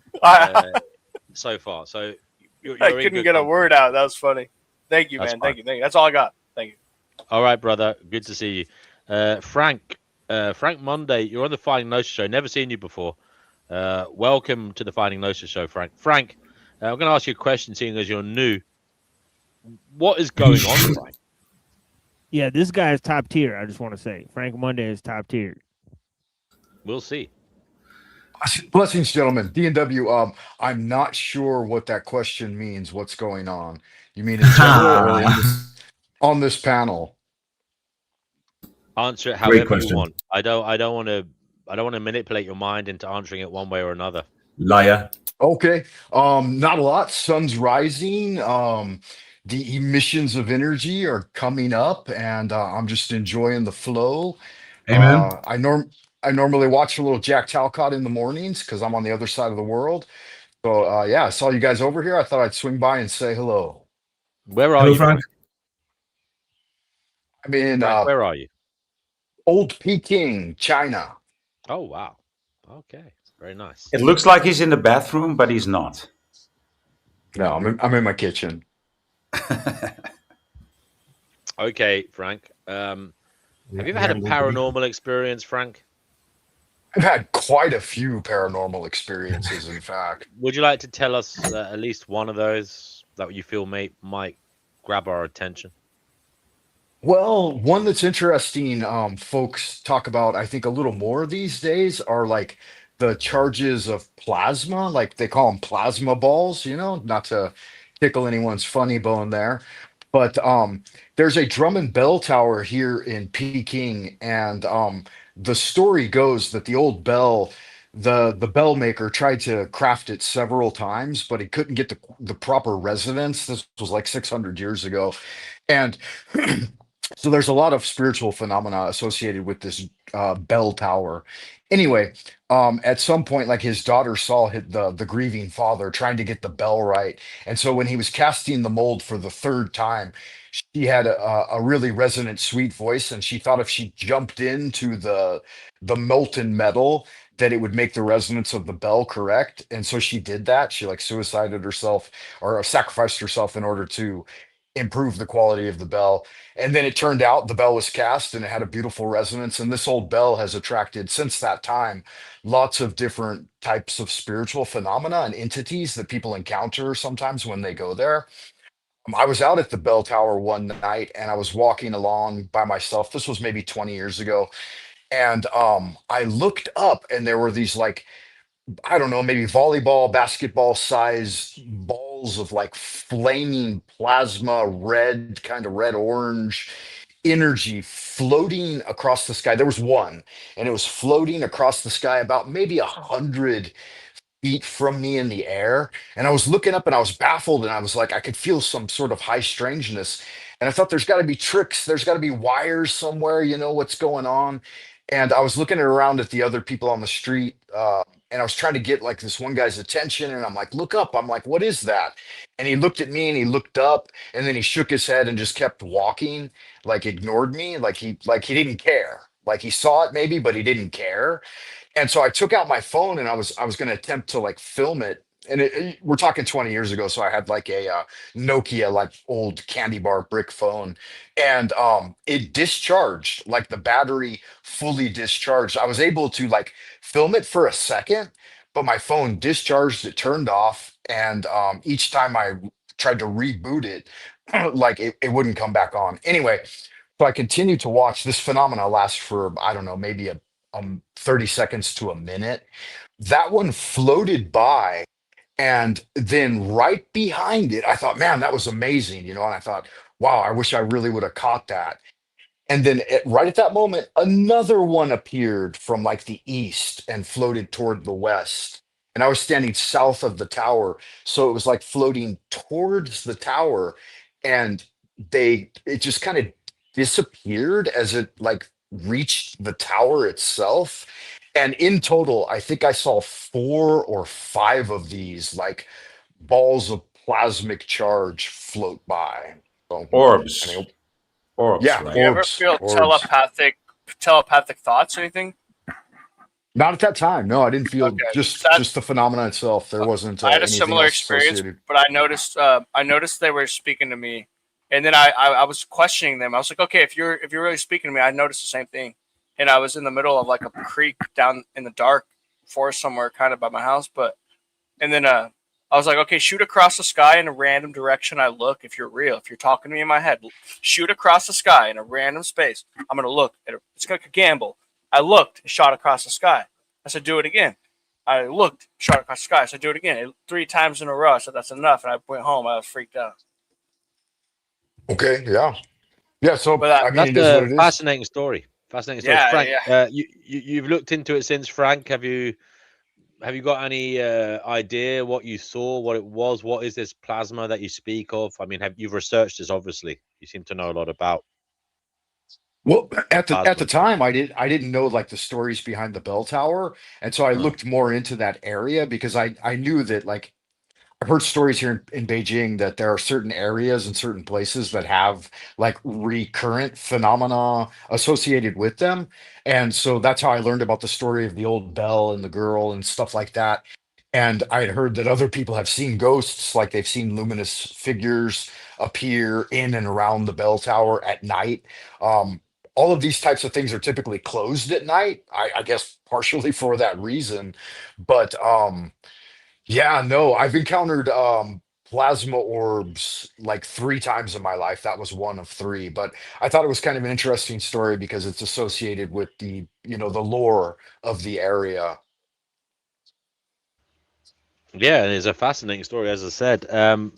so far. So you're I in couldn't good get a company. word out. That was funny. Thank you, That's man. fine. Thank you. That's all I got. Thank you. All right, brother. Good to see you. Frank Monday, you're on the Finding Gnosis show. Never seen you before. Welcome to the Finding Gnosis show, Frank. Frank, I'm going to ask you a question, seeing as you're new. What is going on, Frank? Yeah, this guy is top tier. I just want to say, Frank Monday is top tier. We'll see. Blessings, gentlemen. D&W, I'm not sure what that question means. What's going on? You mean in general or on this panel? Answer it however you question. want. I don't want to manipulate your mind into answering it one way or another. Liar. Okay. Not a lot. Sun's rising. The emissions of energy are coming up, and I'm just enjoying the flow. Amen. I normally watch a little Jack Talcott in the mornings because I'm on the other side of the world. So yeah, I saw you guys over here. I thought I'd swing by and say hello. Where are Hello, you, Frank. I'm in Frank, where are you? Old Peking, China. Oh wow. Okay. Very nice. It looks like he's in the bathroom, but he's not. No, I'm in my kitchen. Okay, Frank. Have you ever had a paranormal experience, Frank? I've had quite a few paranormal experiences, in fact. Would you like to tell us at least one of those that you feel might grab our attention? Well, one that's interesting, folks talk about, I think, a little more these days are like the charges of plasma, like they call them plasma balls, not to tickle anyone's funny bone there. But there's a drum and bell tower here in Peking, and the story goes that the old bell, the bell maker tried to craft it several times, but he couldn't get the proper resonance. This was like 600 years ago, and so there's a lot of spiritual phenomena associated with this bell tower. Anyway, at some point, like his daughter saw the grieving father trying to get the bell right, and so when he was casting the mold for the third time, she had a really resonant, sweet voice, and she thought if she jumped into the molten metal, that it would make the resonance of the bell correct. And so she did that. She like suicided herself or sacrificed herself in order to improve the quality of the bell. And then it turned out the bell was cast and it had a beautiful resonance. And this old bell has attracted, since that time, lots of different types of spiritual phenomena and entities that people encounter sometimes when they go there. I was out at the bell tower one night and I was walking along by myself. This was maybe 20 years ago. And I looked up and there were these like, I don't know, maybe volleyball, basketball size balls of like flaming plasma, red, kind of red orange energy floating across the sky. There was one, and it was floating across the sky about maybe 100 feet from me in the air. And I was looking up and I was baffled, and I was like, I could feel some sort of high strangeness. And I thought there's got to be tricks, there's got to be wires somewhere, what's going on. And I was looking around at the other people on the street, and I was trying to get like this one guy's attention, and I'm like, look up. I'm like, what is that? And he looked at me and he looked up, and then he shook his head and just kept walking, like ignored me, like he didn't care. Like he saw it maybe, but he didn't care. And so I took out my phone and I was going to attempt to like film it. And we're talking 20 years ago, so I had like a Nokia, like old candy bar brick phone, and it discharged, like the battery fully discharged. I was able to like film it for a second, but my phone discharged, it turned off, and each time I tried to reboot it, like it wouldn't come back on. Anyway, so I continued to watch. This phenomena lasts for, I don't know, maybe 30 seconds to a minute. That one floated by, and then right behind it, I thought, man, that was amazing, and I thought, wow, I wish I really would have caught that. And then right at that moment, another one appeared from like the east and floated toward the west. And I was standing south of the tower. So it was like floating towards the tower. And it just kind of disappeared as it like reached the tower itself. And in total, I think I saw 4 or 5 of these like balls of plasmic charge float by. So, Orbs. I mean, Orbs, yeah, right? Do you ever orbs, feel orbs. telepathic thoughts or anything? Not at that time. No, I didn't feel Okay, just the phenomenon itself. There wasn't I had a anything similar else experience, associated. but I noticed they were speaking to me, and then I was questioning them. I was like, okay, if you're really speaking to me, I noticed the same thing, and I was in the middle of like a creek down in the dark forest somewhere, kind of by my house, and then I was like, okay, shoot across the sky in a random direction. I look. If you're real, if you're talking to me in my head, shoot across the sky in a random space. I'm gonna look at it. It's like a gamble. I looked and shot across the sky. I said, do it again. I looked, shot across the sky. I said, do it again. 3 times in a row. I said, that's enough. And I went home. I was freaked out. Okay, yeah. Yeah, so But I mean That's it is what a it is. fascinating story. Fascinating story, Yeah, Frank. yeah. You've looked into it since, Frank. Have you got any idea what you saw, what it was? What is this plasma that you speak of? I mean, you've researched this? Obviously, you seem to know a lot about Well, at the plasma. time, I didn't know like the stories behind the bell tower, and so I Hmm. looked more into that area because I knew that like I've heard stories here in Beijing that there are certain areas and certain places that have like recurrent phenomena associated with them. And so that's how I learned about the story of the old bell and the girl and stuff like that. And I had heard that other people have seen ghosts, like they've seen luminous figures appear in and around the bell tower at night. All of these types of things are typically closed at night, I guess partially for that reason. But yeah, no, I've encountered plasma orbs like 3 times in my life. That was one of 3, but I thought it was kind of an interesting story because it's associated with the lore of the area. Yeah, and it's a fascinating story, as I said.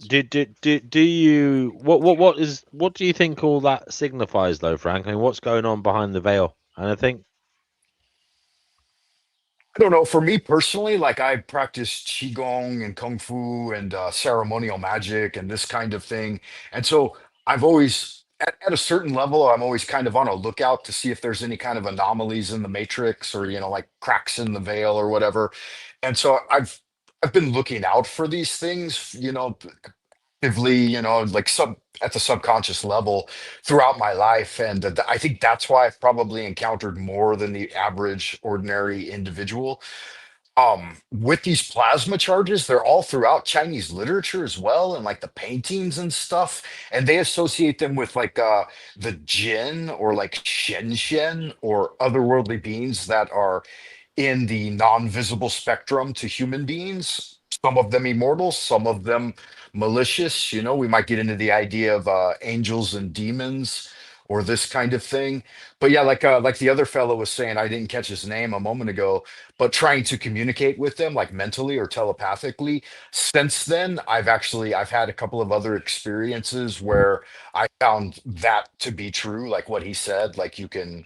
Do you what do you think all that signifies, though, Frank? I mean, what's going on behind the veil? And I think, I don't know. For me personally, like I practice qigong and kung fu and ceremonial magic and this kind of thing, and so I've always, at a certain level, I'm always kind of on a lookout to see if there's any kind of anomalies in the matrix or like cracks in the veil or whatever. And so I've been looking out for these things, actively, like at the subconscious level throughout my life. And I think that's why I've probably encountered more than the average ordinary individual. With these plasma charges, they're all throughout Chinese literature as well, and like the paintings and stuff. And they associate them with like the jinn or like shen shen or otherworldly beings that are in the non-visible spectrum to human beings. Some of them immortal, some of them malicious. We might get into the idea of angels and demons or this kind of thing. But yeah, like the other fellow was saying, I didn't catch his name a moment ago, but trying to communicate with them like mentally or telepathically. Since then, I've had a couple of other experiences where I found that to be true, like what he said, like you can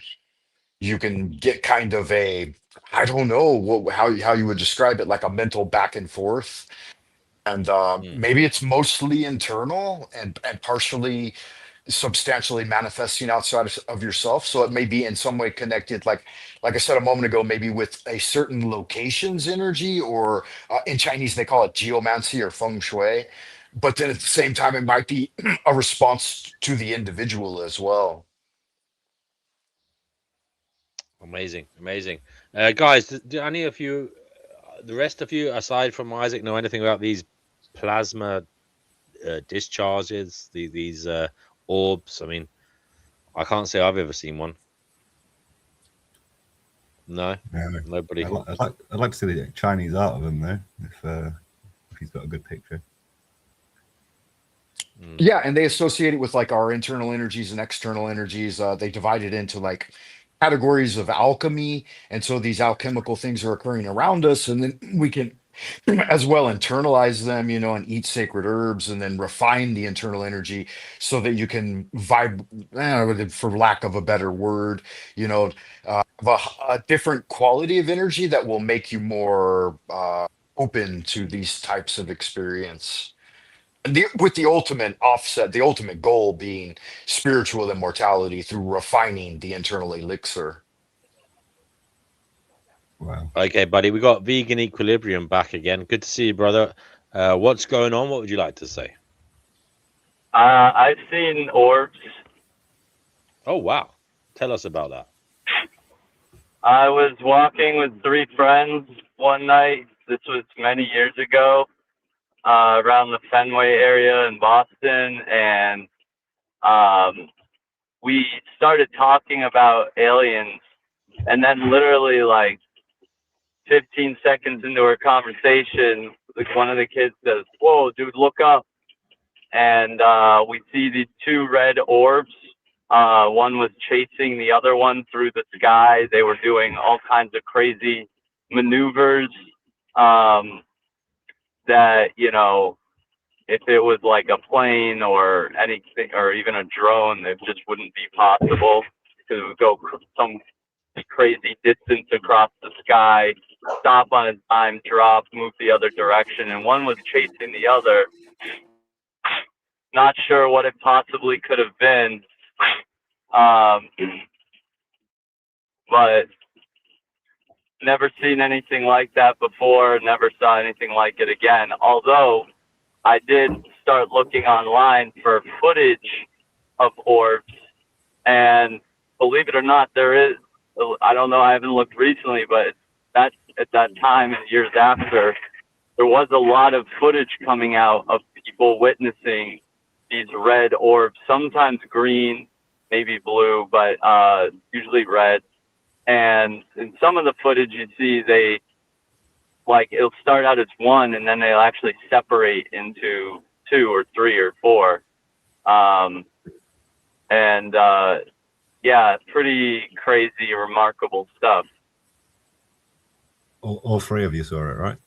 get kind of a, I don't know how you would describe it, like a mental back and forth. And maybe it's mostly internal and partially substantially manifesting outside of yourself. So it may be in some way connected, like I said a moment ago, maybe with a certain location's energy, or in Chinese they call it geomancy or feng shui. But then at the same time, it might be a response to the individual as well. amazing, guys. Do any of you, the rest of you, aside from Isaac, know anything about these plasma discharges? These orbs? I mean, I can't say I've ever seen one. No, nobody. I'd like to see the Chinese art of them though, if he's got a good picture. Yeah, and they associate it with like our internal energies and external energies. They divide it into like categories of alchemy, and so these alchemical things are occurring around us, and then we can as well internalize them, and eat sacred herbs and then refine the internal energy so that you can for lack of a better word, have a different quality of energy that will make you more open to these types of experience. And with the ultimate offset, the ultimate goal being spiritual immortality through refining the internal elixir. Wow. Okay, buddy, we got Vegan Equilibrium back again. Good to see you, brother. What's going on? What would you like to say? I've seen orbs. Oh, wow. Tell us about that. I was walking with 3 friends one night. This was many years ago, around the Fenway area in Boston, and we started talking about aliens, and then literally like 15 seconds into our conversation, like one of the kids says, "Whoa, dude, look up." And we see these 2 red orbs. One was chasing the other one through the sky. They were doing all kinds of crazy maneuvers that, if it was like a plane or anything, or even a drone, it just wouldn't be possible, because it would go some crazy distance across the sky, stop on a dime, drop, move the other direction, and one was chasing the other. Not sure what it possibly could have been, but never seen anything like that before, never saw anything like it again. Although I did start looking online for footage of orbs, and believe it or not, there is, I don't know, I haven't looked recently, but at that time and years after, there was a lot of footage coming out of people witnessing these red orbs, sometimes green, maybe blue, but usually red. And in some of the footage you see, it'll start out as one, and then they'll actually separate into 2 or 3 or 4. Yeah, pretty crazy, remarkable stuff. All 3 of you saw it, right?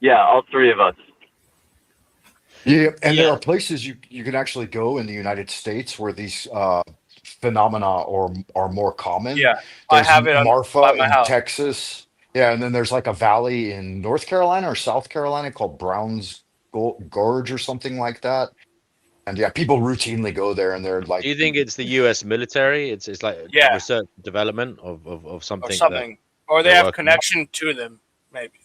Yeah, all 3 of us. Yeah, and there are places you can actually go in the United States where these phenomena are more common. Yeah, There's I have it Marfa by my in house. Texas. Yeah, and then there's like a valley in North Carolina or South Carolina called Browns Gorge or something like that. And yeah, people routinely go there, and they're like, Do you think it's the U.S. military? It's like research and development of something. Or something. Or they they're have working on? connection to them, maybe.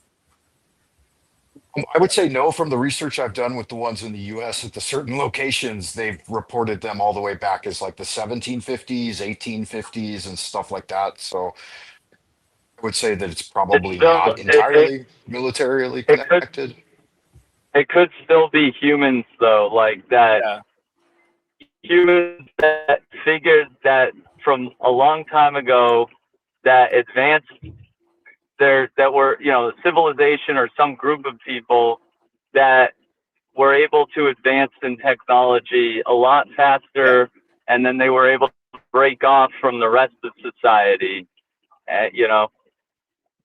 I would say no from the research I've done with the ones in the US at the certain locations. They've reported them all the way back as like the 1750s, 1850s, and stuff like that. So I would say that it's probably not entirely militarily connected. It could still be humans, though, like that. Yeah. Humans that figured that from a long time ago, that advanced that were, civilization or some group of people that were able to advance in technology a lot faster, and then they were able to break off from the rest of society. Yeah,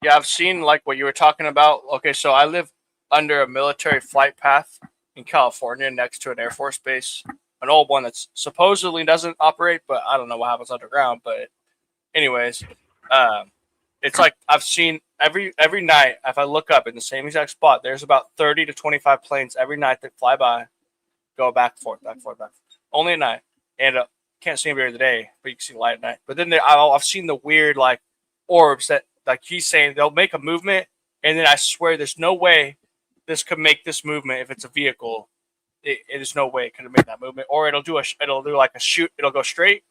I've seen like what you were talking about. Okay, so I live under a military flight path in California next to an Air Force base, an old one that's supposedly doesn't operate, but I don't know what happens underground. But anyways, it's like I've seen every night, if I look up in the same exact spot, there's about 30 to 25 planes every night that fly by, go back and forth, back and forth, back and forth. Only at night. And can't see them during the day, but you can see light at night. But then I've seen the weird like orbs that, like he's saying, they'll make a movement, and then I swear there's no way this could make this movement if it's a vehicle. There's no way it could have made that movement. Or it'll do like a shoot. It'll go straight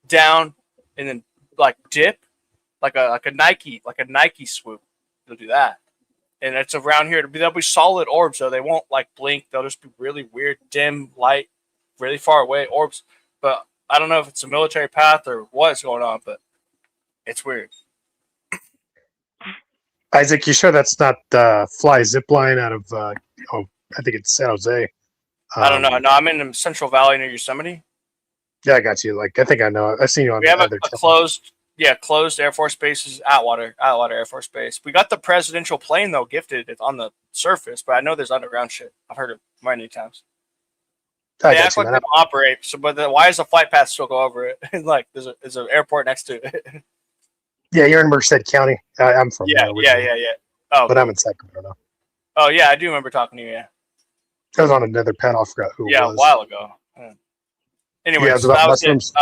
down and then like dip. Like a Nike swoop. They'll do that. And it's around here. They'll be solid orbs, though. They won't like blink. They'll just be really weird, dim light, really far away orbs. But I don't know if it's a military path or what's going on, but it's weird. Isaac, you sure that's not the fly zip line out of I think it's San Jose. I don't know. No, I'm in the Central Valley near Yosemite. Yeah, I got you. Like I think I know. I've seen you on We have other a closed Yeah, closed Air Force bases, Atwater Air Force Base. We got the presidential plane though gifted. It's on the surface, but I know there's underground shit. I've heard it many times. I They got act you, like man. they don't operate. So, but why does the flight path still go over it? Like there's an airport next to it. Yeah, you're in Merced County. I'm from Yeah, there yeah, originally, yeah, yeah. Oh, but I'm cool. in Sacramento now. Oh yeah, I do remember talking to you. Yeah, I was on another panel. I forgot who yeah, it a was. while ago. Yeah. Anyway, Yeah, it was so about that was it. mushrooms.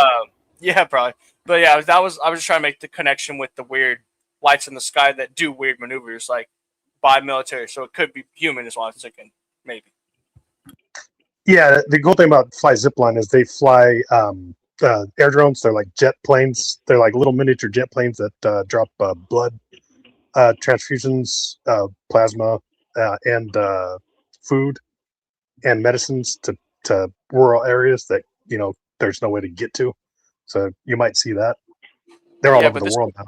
Yeah, probably. But yeah, I was just trying to make the connection with the weird lights in the sky that do weird maneuvers, like by military. So it could be human, is what I was thinking. Maybe. Yeah, the cool thing about Fly Zipline is they fly air drones. They're like jet planes. They're like little miniature jet planes that drop blood transfusions, plasma, and food and medicines to rural areas that there's no way to get to. So you might see that. They're all Yeah, over but the this world now.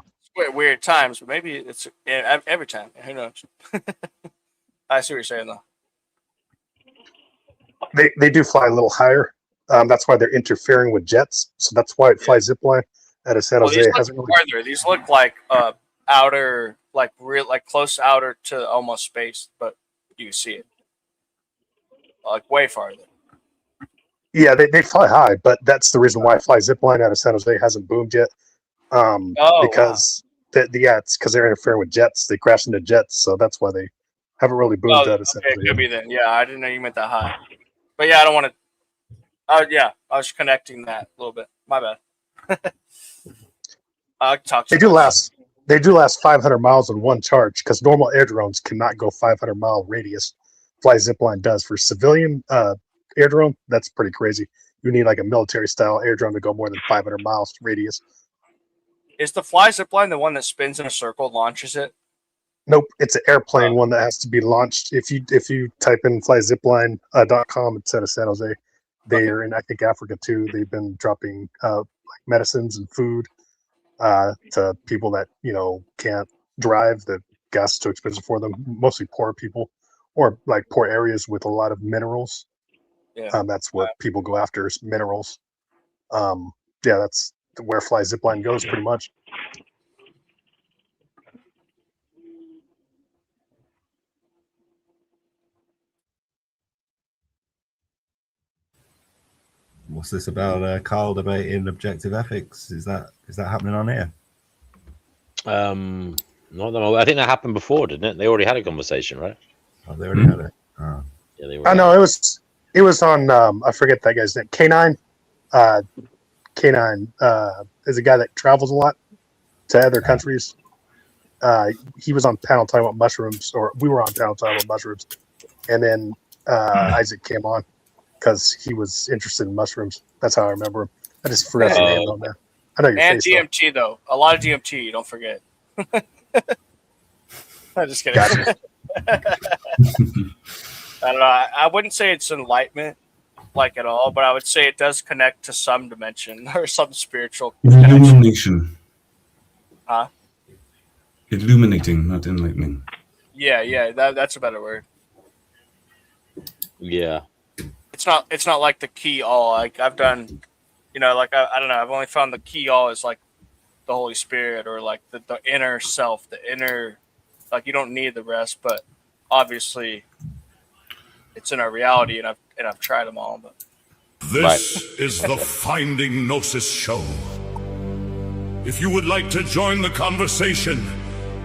weird times. But maybe it's every time. Who knows? I see what you're saying though. They do fly a little higher. That's why they're interfering with jets. So that's why it flies zipline out of San Well, Jose. these It look hasn't really. farther. These look like outer, like real, like close outer to almost space, but you can see it like way farther. Yeah, they fly high, but that's the reason why Fly Zipline out of San Jose hasn't boomed yet. Because it's because they're interfering with jets. They crash into jets, so that's why they haven't really boomed out of San Okay, Jose. it could be then. Yeah, I didn't know you meant that high. But yeah, I don't want to. Yeah, I was connecting that a little bit. My bad. I talk. They do last 500 miles on one charge because normal air drones cannot go 500-mile radius. Fly Zipline does. For civilian air drone, that's pretty crazy. You need like a military style air drone to go more than 500 miles radius. Is the Fly Zipline the one that spins in a circle, launches it? Nope, it's an airplane one that has to be launched. If you type in flyzipline.com, it's out of San Jose. They are in, I think, Africa too. They've been dropping like medicines and food to people that can't drive. The gas is too expensive for them. Mostly poor people or like poor areas with a lot of minerals. Yeah. That's what people go after is minerals. Yeah, that's where Fly Zipline goes pretty much. What's this about Carl debating objective ethics? Is that happening on here? Not that I think that happened before, didn't it? They already had a conversation, right? Oh, they already had it. Oh. Yeah, they I know it was on I forget that guy's name. K9. K9 is a guy that travels a lot to other countries. He was on panel talking about mushrooms, or we were on panel talking about mushrooms, and then Isaac came on because he was interested in mushrooms. That's how I remember him. I just forgot his name on there. I know your And face. DMT though. A lot of DMT. Don't forget. I'm just kidding. Gotcha. I don't know. I wouldn't say it's enlightenment, like at all, but I would say it does connect to some dimension or some spiritual connection. Illumination. Huh? Illuminating, not enlightening. Yeah. That's a better word. Yeah. It's not like the key all. Like I've done, like I don't know. I've only found the key all is like the Holy Spirit or like the inner self, the inner. Like you don't need the rest, but obviously, it's in our reality, and I've tried them all. But This is the Finding Gnosis show. If you would like to join the conversation,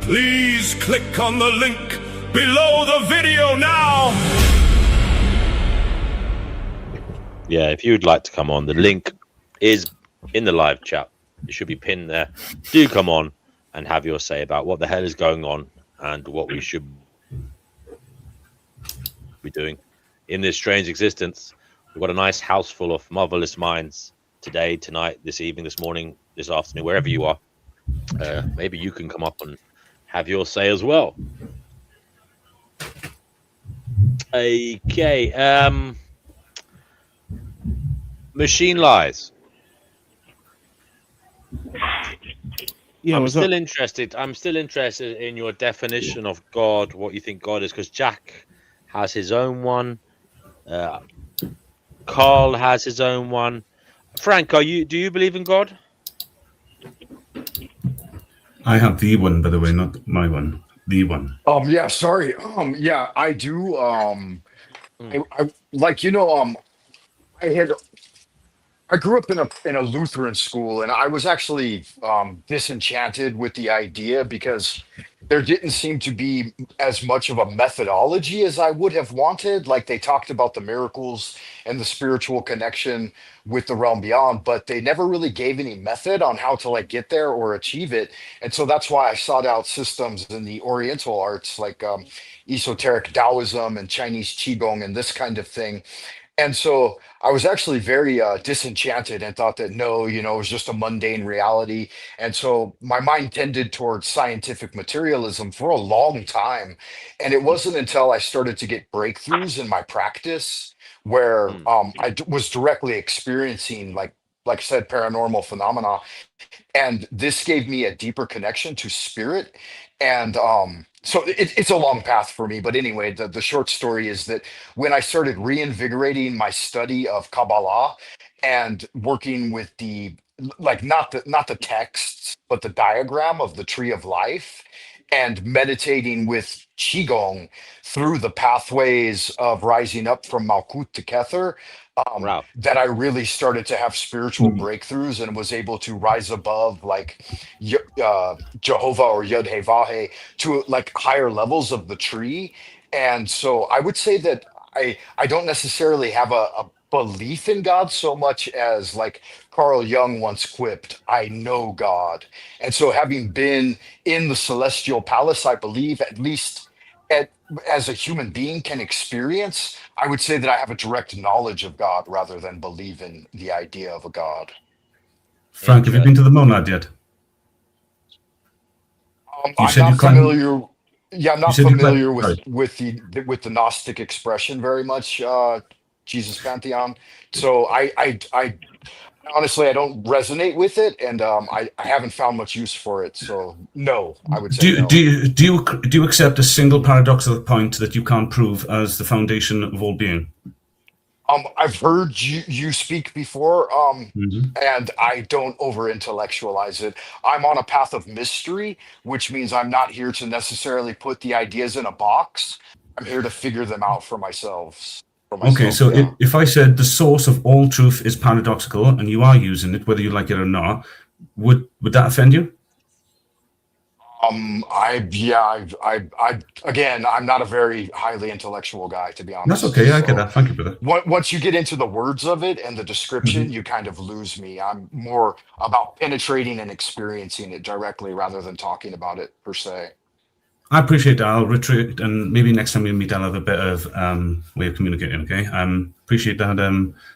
please click on the link below the video now. Yeah, if you'd like to come on, the link is in the live chat. It should be pinned there. Do come on and have your say about what the hell is going on and what we should be doing in this strange existence. We've got a nice house full of marvelous minds today, tonight, this evening, this morning, this afternoon, wherever you are. Maybe you can come up and have your say as well. Okay. Machine lies. Yeah, I'm what's up? still interested. I'm still interested in your definition of God, what you think God is, because Jack has his own one. Carl has his own one. Frank, do you believe in God? I have the one, by the way, not my one. The one. Yeah, sorry. Yeah, I do. I like, I had I grew up in a Lutheran school, and I was actually disenchanted with the idea because there didn't seem to be as much of a methodology as I would have wanted. Like they talked about the miracles and the spiritual connection with the realm beyond, but they never really gave any method on how to like get there or achieve it. And so that's why I sought out systems in the Oriental arts, like esoteric Taoism and Chinese Qigong and this kind of thing. And so I was actually very disenchanted and thought that no, it was just a mundane reality. And so my mind tended towards scientific materialism for a long time. And it wasn't until I started to get breakthroughs in my practice where was directly experiencing, like I said, paranormal phenomena, and this gave me a deeper connection to spirit. And so it's a long path for me, but anyway, the short story is that when I started reinvigorating my study of Kabbalah and working with the, like, not the texts but the diagram of the tree of life, and meditating with qigong through the pathways of rising up from Malkut to Kether, that I really started to have spiritual breakthroughs and was able to rise above like Jehovah or Yod He Vahe to like higher levels of the tree. And so I would say that I don't necessarily have a belief in God so much as like Carl Jung once quipped, I know God. And so having been in the celestial palace, I believe at least at, as a human being can experience, I would say that I have a direct knowledge of God rather than believe in the idea of a God. Frank, have you been to the Monad yet? I'm not familiar. Yeah, I'm you not said you familiar climbed- with the Gnostic expression very much, Jesus Pantheon. So I honestly I don't resonate with it, and I haven't found much use for it. So no, I would say no. Do you accept a single paradoxical point that you can't prove as the foundation of all being? I've heard you speak before, Mhm. and I don't over intellectualize it. I'm on a path of mystery, which means I'm not here to necessarily put the ideas in a box. I'm here to figure them out for myself. Okay, so Yeah. if I said the source of all truth is paradoxical and you are using it, whether you like it or not, would that offend you? Again, I'm not a very highly intellectual guy, to be honest. That's okay. I get that. Thank you, brother. Once you get into the words of it and the description, Mhm. you kind of lose me. I'm more about penetrating and experiencing it directly rather than talking about it per se. I appreciate that. I'll retreat, and maybe next time we meet, I'll have a bit of way of communicating. Okay, appreciate that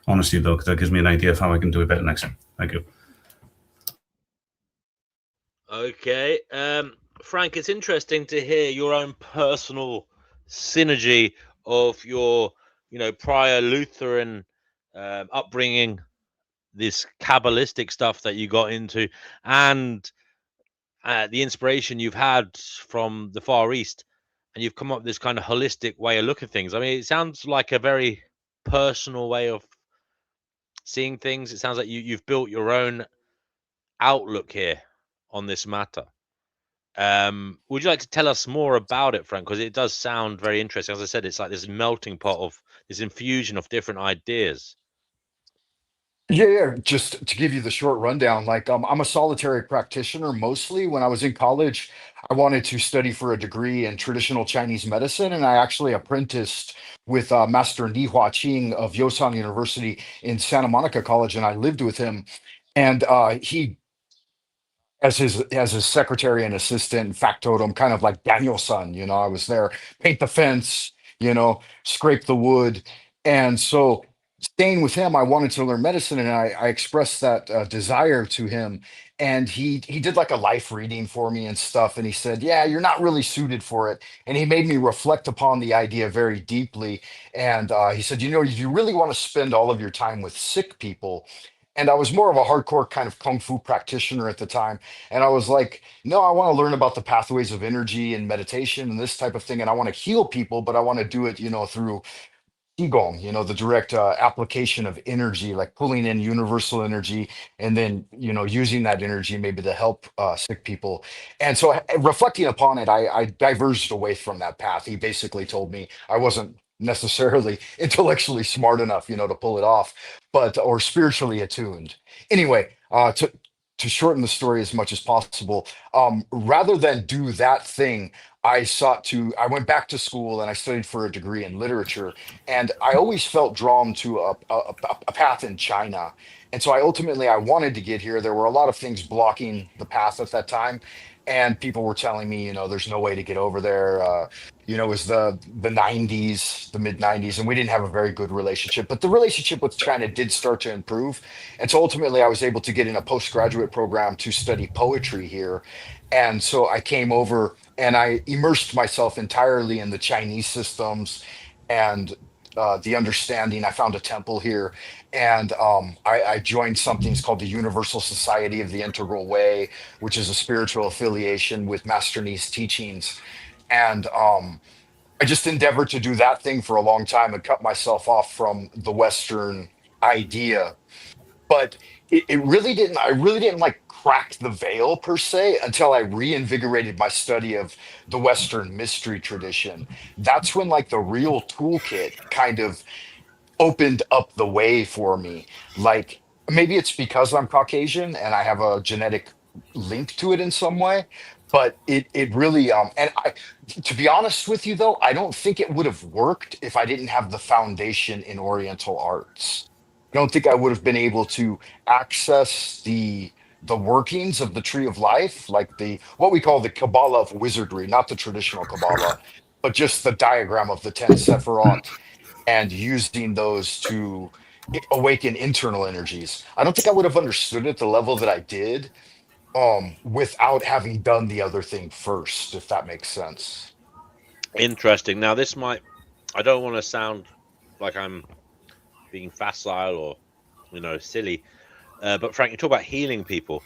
honesty though, because that gives me an idea of how I can do it better next time. Thank you. Okay, Frank, it's interesting to hear your own personal synergy of your, prior Lutheran upbringing, this Kabbalistic stuff that you got into, and the inspiration you've had from the Far East, and you've come up with this kind of holistic way of looking at things. I mean, it sounds like a very personal way of seeing things. It sounds like you've built your own outlook here on this matter. Would you like to tell us more about it, Frank? Because it does sound very interesting. As I said, it's like this melting pot of this infusion of different ideas. Yeah. Just to give you the short rundown, like I'm a solitary practitioner mostly. When I was in college, I wanted to study for a degree in traditional Chinese medicine, and I actually apprenticed with Master Ni Hua Qing of Yosan University in Santa Monica College, and I lived with him. And he, as his secretary and assistant, factotum, kind of like Daniel-san, I was there, paint the fence, scrape the wood. And so staying with him, I wanted to learn medicine, and I expressed that desire to him. And he did like a life reading for me and stuff. And he said, yeah, you're not really suited for it. And he made me reflect upon the idea very deeply. And he said, you really want to spend all of your time with sick people. And I was more of a hardcore kind of kung fu practitioner at the time. And I was like, no, I want to learn about the pathways of energy and meditation and this type of thing. And I want to heal people, but I want to do it, through Qigong, the direct application of energy, like pulling in universal energy and then, using that energy maybe to help sick people. And so reflecting upon it, I diverged away from that path. He basically told me I wasn't necessarily intellectually smart enough, to pull it off, or spiritually attuned. Anyway, to shorten the story as much as possible, rather than do that thing, I went back to school and I studied for a degree in literature, and I always felt drawn to a path in China. And so I wanted to get here. There were a lot of things blocking the path at that time. And people were telling me, there's no way to get over there. It was the 90s, the mid 90s, and we didn't have a very good relationship. But the relationship with China did start to improve. And so ultimately, I was able to get in a postgraduate program to study poetry here. And so I came over and I immersed myself entirely in the Chinese systems and the understanding. I found a temple here, and I joined something called the Universal Society of the Integral Way, which is a spiritual affiliation with Master Ni's teachings. And I just endeavored to do that thing for a long time and cut myself off from the Western idea. But it really didn't, I really didn't like crack the veil per se until I reinvigorated my study of the Western mystery tradition. That's when like the real toolkit kind of opened up the way for me. Like maybe it's because I'm Caucasian and I have a genetic link to it in some way, but it really and I, to be honest with you though, I don't think it would have worked if I didn't have the foundation in Oriental arts. I don't think I would have been able to access the workings of the tree of life, like the what we call the Kabbalah of wizardry, not the traditional Kabbalah, but just the diagram of the 10 Sephirot and using those to awaken internal energies. I don't think I would have understood it at the level that I did without having done the other thing first, if that makes sense. Interesting. Now, I don't want to sound like I'm being facile or, silly. But Frank, you talk about healing people.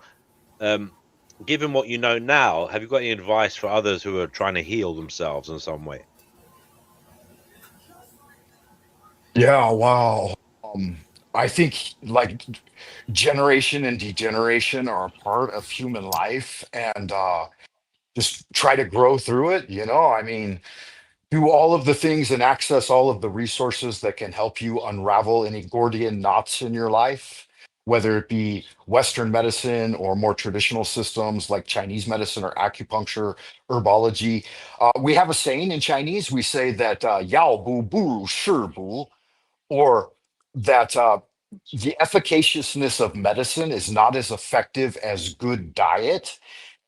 Given what you know now, have you got any advice for others who are trying to heal themselves in some way? Yeah, wow. I think like generation and degeneration are a part of human life, and just try to grow through it. I mean, do all of the things and access all of the resources that can help you unravel any Gordian knots in your life, whether it be Western medicine or more traditional systems like Chinese medicine or acupuncture, herbology. We have a saying in Chinese. We say that "Yao bu bu shi bu," or that the efficaciousness of medicine is not as effective as good diet.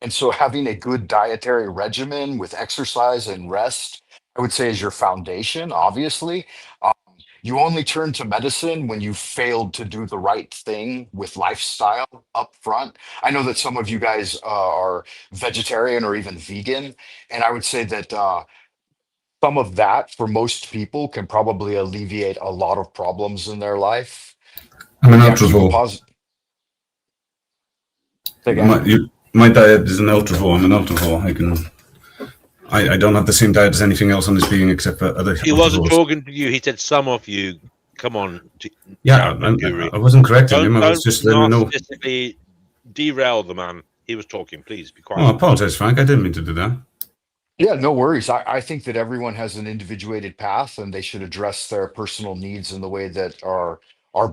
And so having a good dietary regimen with exercise and rest, I would say, is your foundation, obviously. Um, you only turn to medicine when you failed to do the right thing with lifestyle up front. I know that some of you guys are vegetarian or even vegan, and I would say that some of that for most people can probably alleviate a lot of problems in their life. I'm an Yeah, keep a ultravore. positive. Say again. My diet is an ultravore. I'm an ultravore. I don't have the same diet as anything else on this being except for other. He wasn't ultravores. talking to you. He said some of you. Come on. Yeah, I wasn't correcting him. I was just letting him know. Narcissistically derail the man. He was talking. Please be quiet. Oh, I apologize, Frank. I didn't mean to do that. Yeah, no worries. I think that everyone has an individuated path and they should address their personal needs in the way that are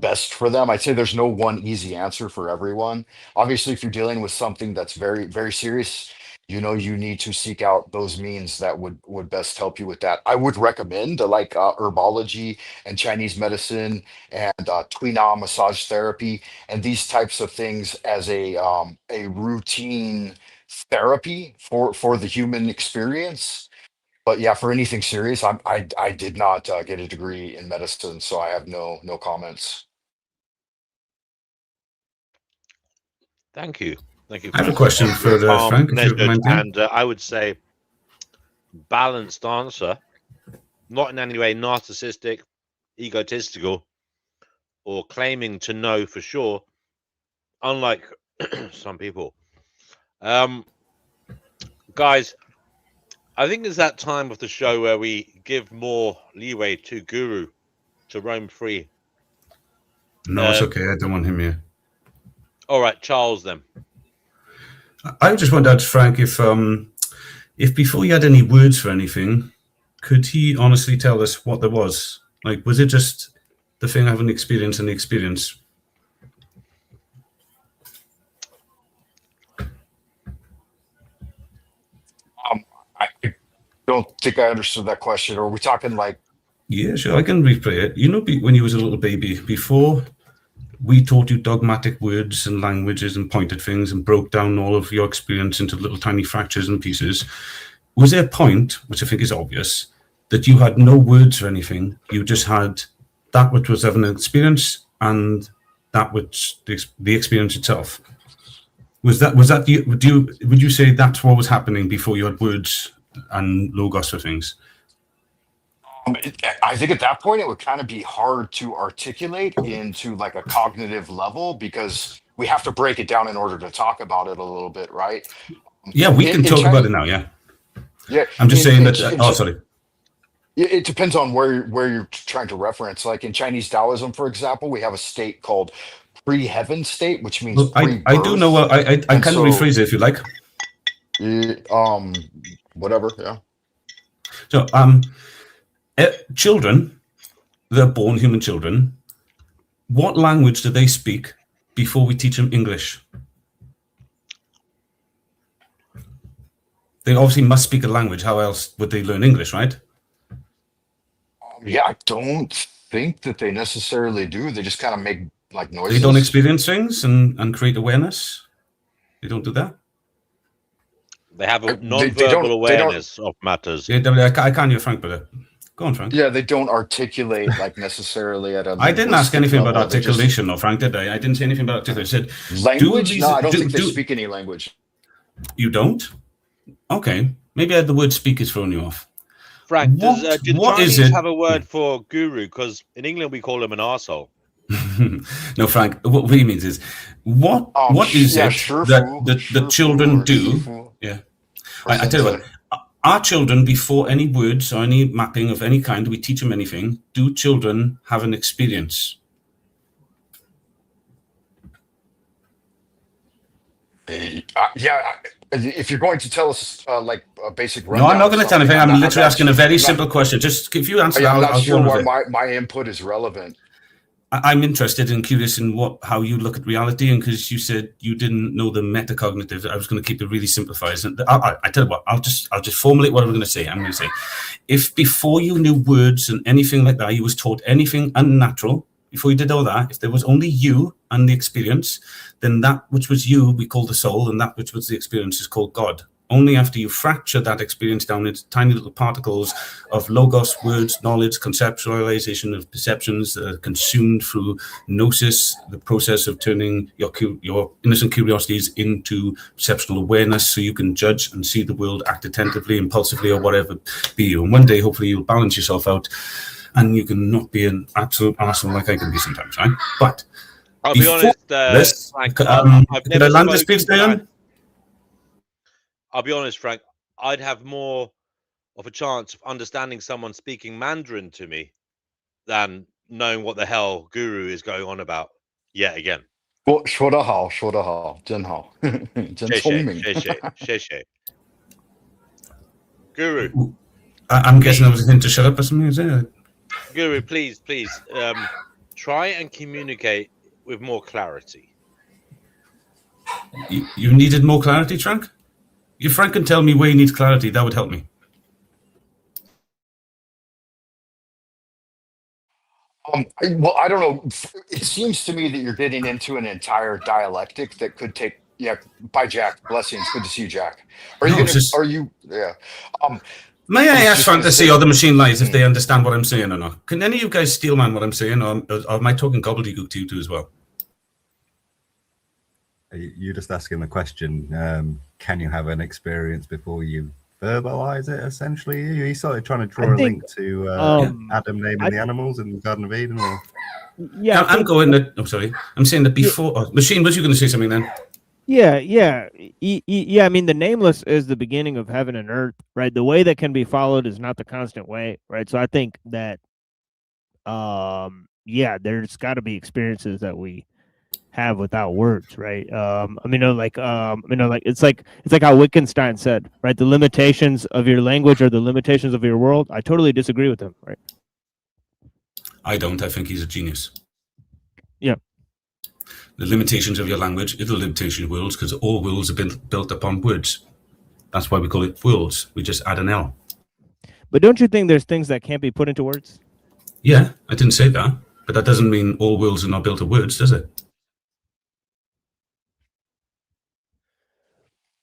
best for them. I'd say there's no one easy answer for everyone. Obviously, if you're dealing with something that's very, very serious, you need to seek out those means that would best help you with that. I would recommend like herbology and Chinese medicine and Tuina massage therapy and these types of things as a routine therapy for the human experience. But yeah, for anything serious, I did not get a degree in medicine, so I have no comments. Thank you. I have a question for Frank, if you don't mind. And I would say balanced answer, not in any way narcissistic, egotistical, or claiming to know for sure, unlike some people. Guys, I think it's that time of the show where we give more leeway to Guru to roam free. No, it's okay. I don't want him here. All right, Charles. Then I just wondered, Frank, if before you had any words for anything, could he honestly tell us what there was? Like, was it just the thing having experience and the experience? I don't think I understood that question. Are we talking like? Yeah, sure. I can replay it. You know, when you was a little baby, before we taught you dogmatic words and languages and pointed things and broke down all of your experience into little tiny fractures and pieces, was there a point, which I think is obvious, that you had no words or anything? You just had that which was having an experience and that which the experience itself. Would you say that's what was happening before you had words and logos for things? I think at that point it would kind of be hard to articulate into like a cognitive level because we have to break it down in order to talk about it a little bit, right? Yeah, we can talk about it now. Yeah. Yeah. I'm just saying that. Sorry. It depends on where you're trying to reference. Like in Chinese Taoism, for example, we have a state called pre-heaven state, which means well, I do know. I can rephrase it if you like. Whatever. Yeah. So children, they're born human children. What language do they speak before we teach them English? They obviously must speak a language. How else would they learn English, right? Yeah, I don't think that they necessarily do. They just kind of make like noises. They don't experience things and create awareness. They don't do that. They have a non-verbal awareness of matters. Yeah, I can't hear Frank, but go on, Frank. Yeah, they don't articulate like necessarily at a. I didn't ask anything about articulation, or Frank, did I? I didn't say anything about articulation. I said language. No, I don't think they speak any language. You don't? Okay, maybe the word "speak" is throwing you off. Frank, do Chinese have a word for guru? Because in England we call him an arsehole. No, Frank. What he means is, what is it that the children do? Yeah, I tell you what. Our children, before any words or any mapping of any kind, we teach them anything. Do children have an experience? Yeah. If you're going to tell us like a basic rundown. No, I'm not going to tell anything. I'm literally asking a very simple question. Just if you answer, I'm not sure why my input is relevant. I'm interested and curious in how you look at reality, and because you said you didn't know the metacognitive, I was going to keep it really simplified. And I tell you what, I'll just formulate what I'm going to say. I'm going to say, if before you knew words and anything like that, you was taught anything unnatural, before you did all that, if there was only you and the experience, then that which was you we call the soul, and that which was the experience is called God. Only after you fracture that experience down into tiny little particles of logos, words, knowledge, conceptualization of perceptions that are consumed through gnosis, the process of turning your innocent curiosities into perceptual awareness so you can judge and see the world, act attentively, impulsively, or whatever be you. And one day, hopefully, you'll balance yourself out and you can not be an absolute arsehole like I can be sometimes, right? But I'll be honest, Frank, did I land this piece, Diane? I'll be honest, Frank, I'd have more of a chance of understanding someone speaking Mandarin to me than knowing what the hell Guru is going on about yet again. 说得好，说得好，真好，真聪明。谢谢。Guru. I'm guessing I was going to shut up or something, is it? Guru, please, try and communicate with more clarity. You needed more clarity, Frank? If Frank can tell me where he needs clarity, that would help me. Well, I don't know. It seems to me that you're getting into an entire dialectic that could take. Yeah. Bye, Jack. Blessings. Good to see you, Jack. Are you? Yeah. May I ask Fantasy or the Machine Lies if they understand what I'm saying or not? Can any of you guys steel man what I'm saying, or am I talking gobbledygook to you too as well? You're just asking the question, can you have an experience before you verbalize it, essentially? You started trying to draw a link to Adam naming the animals in the Garden of Eden? Or? Yeah, I'm saying that before... Machine, was you going to say something then? Yeah. I mean, the nameless is the beginning of heaven and earth, right? The way that can be followed is not the constant way, right? So I think that yeah, there's got to be experiences that we have without words, right? It's like how Wittgenstein said, right? The limitations of your language are the limitations of your world. I totally disagree with him, right? I don't. I think he's a genius. Yeah. The limitations of your language is the limitation of worlds, because all worlds have been built upon words. That's why we call it worlds. We just add an L. But don't you think there's things that can't be put into words? Yeah, I didn't say that, but that doesn't mean all worlds are not built of words, does it?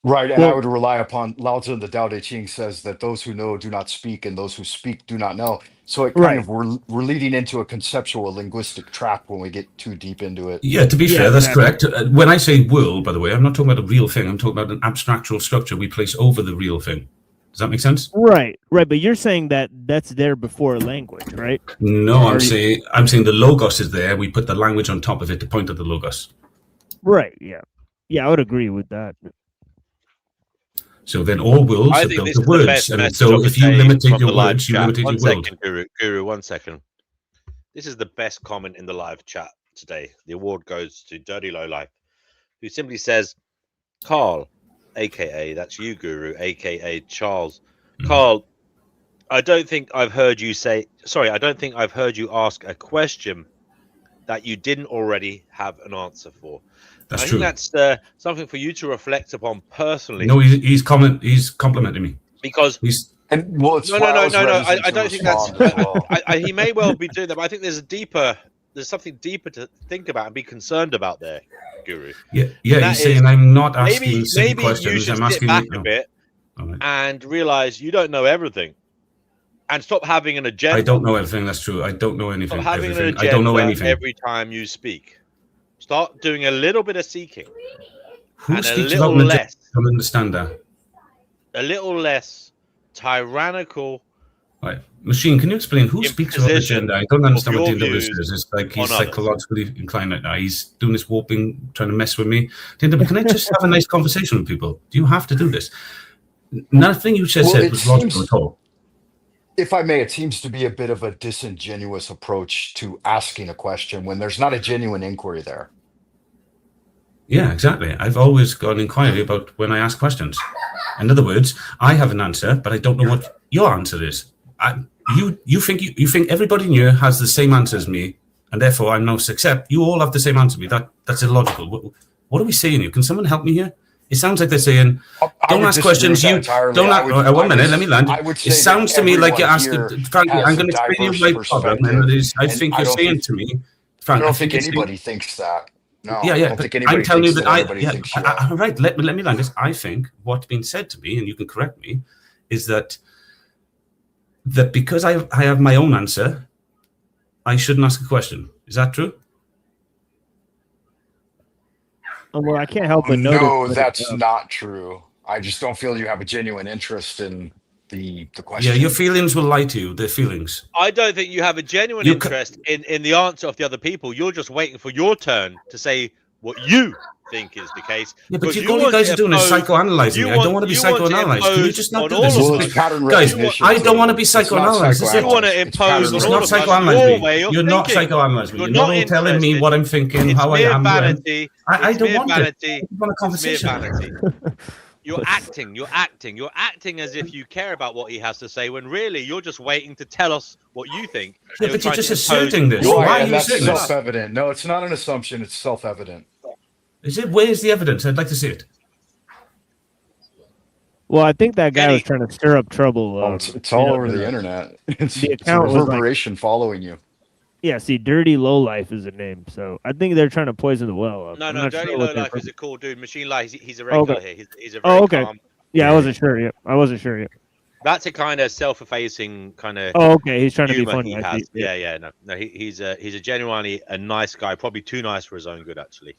Right, and I would rely upon Lao Tzu in the Tao Te Ching says that those who know do not speak, and those who speak do not know. So it kind of we're leading into a conceptual linguistic trap when we get too deep into it. Yeah, to be fair, that's correct. When I say world, by the way, I'm not talking about a real thing. I'm talking about an abstractual structure we place over the real thing. Does that make sense? Right. But you're saying that that's there before language, right? No, I'm saying the logos is there. We put the language on top of it to point at the logos. Right. Yeah. Yeah, I would agree with that. So then all worlds are built of words. And so if you limited your words, you limited your world. 1 second, Guru, 1 second. This is the best comment in the live chat today. The award goes to Dirty Lowlife, who simply says, Carl, a.k.a. that's you, Guru, a.k.a. Charles. Carl, I don't think I've heard you ask a question that you didn't already have an answer for. That's I true. think that's something for you to reflect upon personally. No, he's complimenting me. Because I don't think that's. He may well be doing that, but I think there's something deeper to think about and be concerned about there, Guru. Yeah. He's saying I'm not asking silly questions. Maybe you should I'm sit asking back a bit and realize you don't know everything, and stop having an agenda. I don't know everything. That's true. I don't know anything. Stop having an agenda I don't know anything. every time you speak. Start doing a little bit of seeking. Who and speaks a little about less. I don't understand that. A little less tyrannical. Right. Machine, can you explain who speaks about agenda? I don't understand what the individual is. It's like he's psychologically inclined right now. He's doing this warping, trying to mess with me. Can I just have a nice conversation with people? Do you have to do this? Nothing you just said was logical at all. If I may, it seems to be a bit of a disingenuous approach to asking a question when there's not a genuine inquiry there. Yeah, exactly. I've always got an inquiry about when I ask questions. In other words, I have an answer, but I don't know what your answer is. You think everybody in here has the same answer as me, and therefore I'm no except you all have the same answer as me. That's illogical. What are we saying here? Can someone help me here? It sounds like they're saying, don't ask questions. You don't ask. 1 minute, let me land. It sounds to me like you're asking, frankly, I'm going to explain you my problem. And it is, I think you're saying to me, frankly, I don't think anybody thinks that. No, yeah. I don't think anybody I'm telling you that thinks that. Right, let me land this. I think what's been said to me, and you can correct me, is that because I have my own answer, I shouldn't ask a question. Is that true? Well, I can't help but notice. No, that's not true. I just don't feel you have a genuine interest in the question. Yeah, your feelings will lie to you. They're feelings. I don't think you have a genuine interest in the answer of the other people. You're just waiting for your turn to say what you think is the case. Yeah, but all you guys are doing is psychoanalyzing me. I don't want to be psychoanalyzed. Can you just not do this? Guys, I don't want to be psychoanalyzed. You want to impose on all of us your way of You're not psychoanalyzing me. You're not telling me what I'm thinking, how I am. I don't want it. I want a conversation. You're acting as if you care about what he has to say, when really you're just waiting to tell us what you think. Yeah, but you're just asserting this. Why are you asserting this? Self-evident. No, it's not an assumption. It's self-evident. Is it? Where's the evidence? I'd like to see it. Well, I think that guy was trying to stir up trouble. It's all over the internet. It's the account was reverberation following you. Yeah, see, Dirty Lowlife is a name, so I think they're trying to poison the well. No, Dirty Lowlife is a cool dude. Machine Light, he's a regular here. He's a very okay. calm. Yeah, I wasn't sure. Yeah, That's a kind of self-effacing kind of. Oh, okay. He's trying to be funny. No. He's a genuinely a nice guy. Probably too nice for his own good, actually.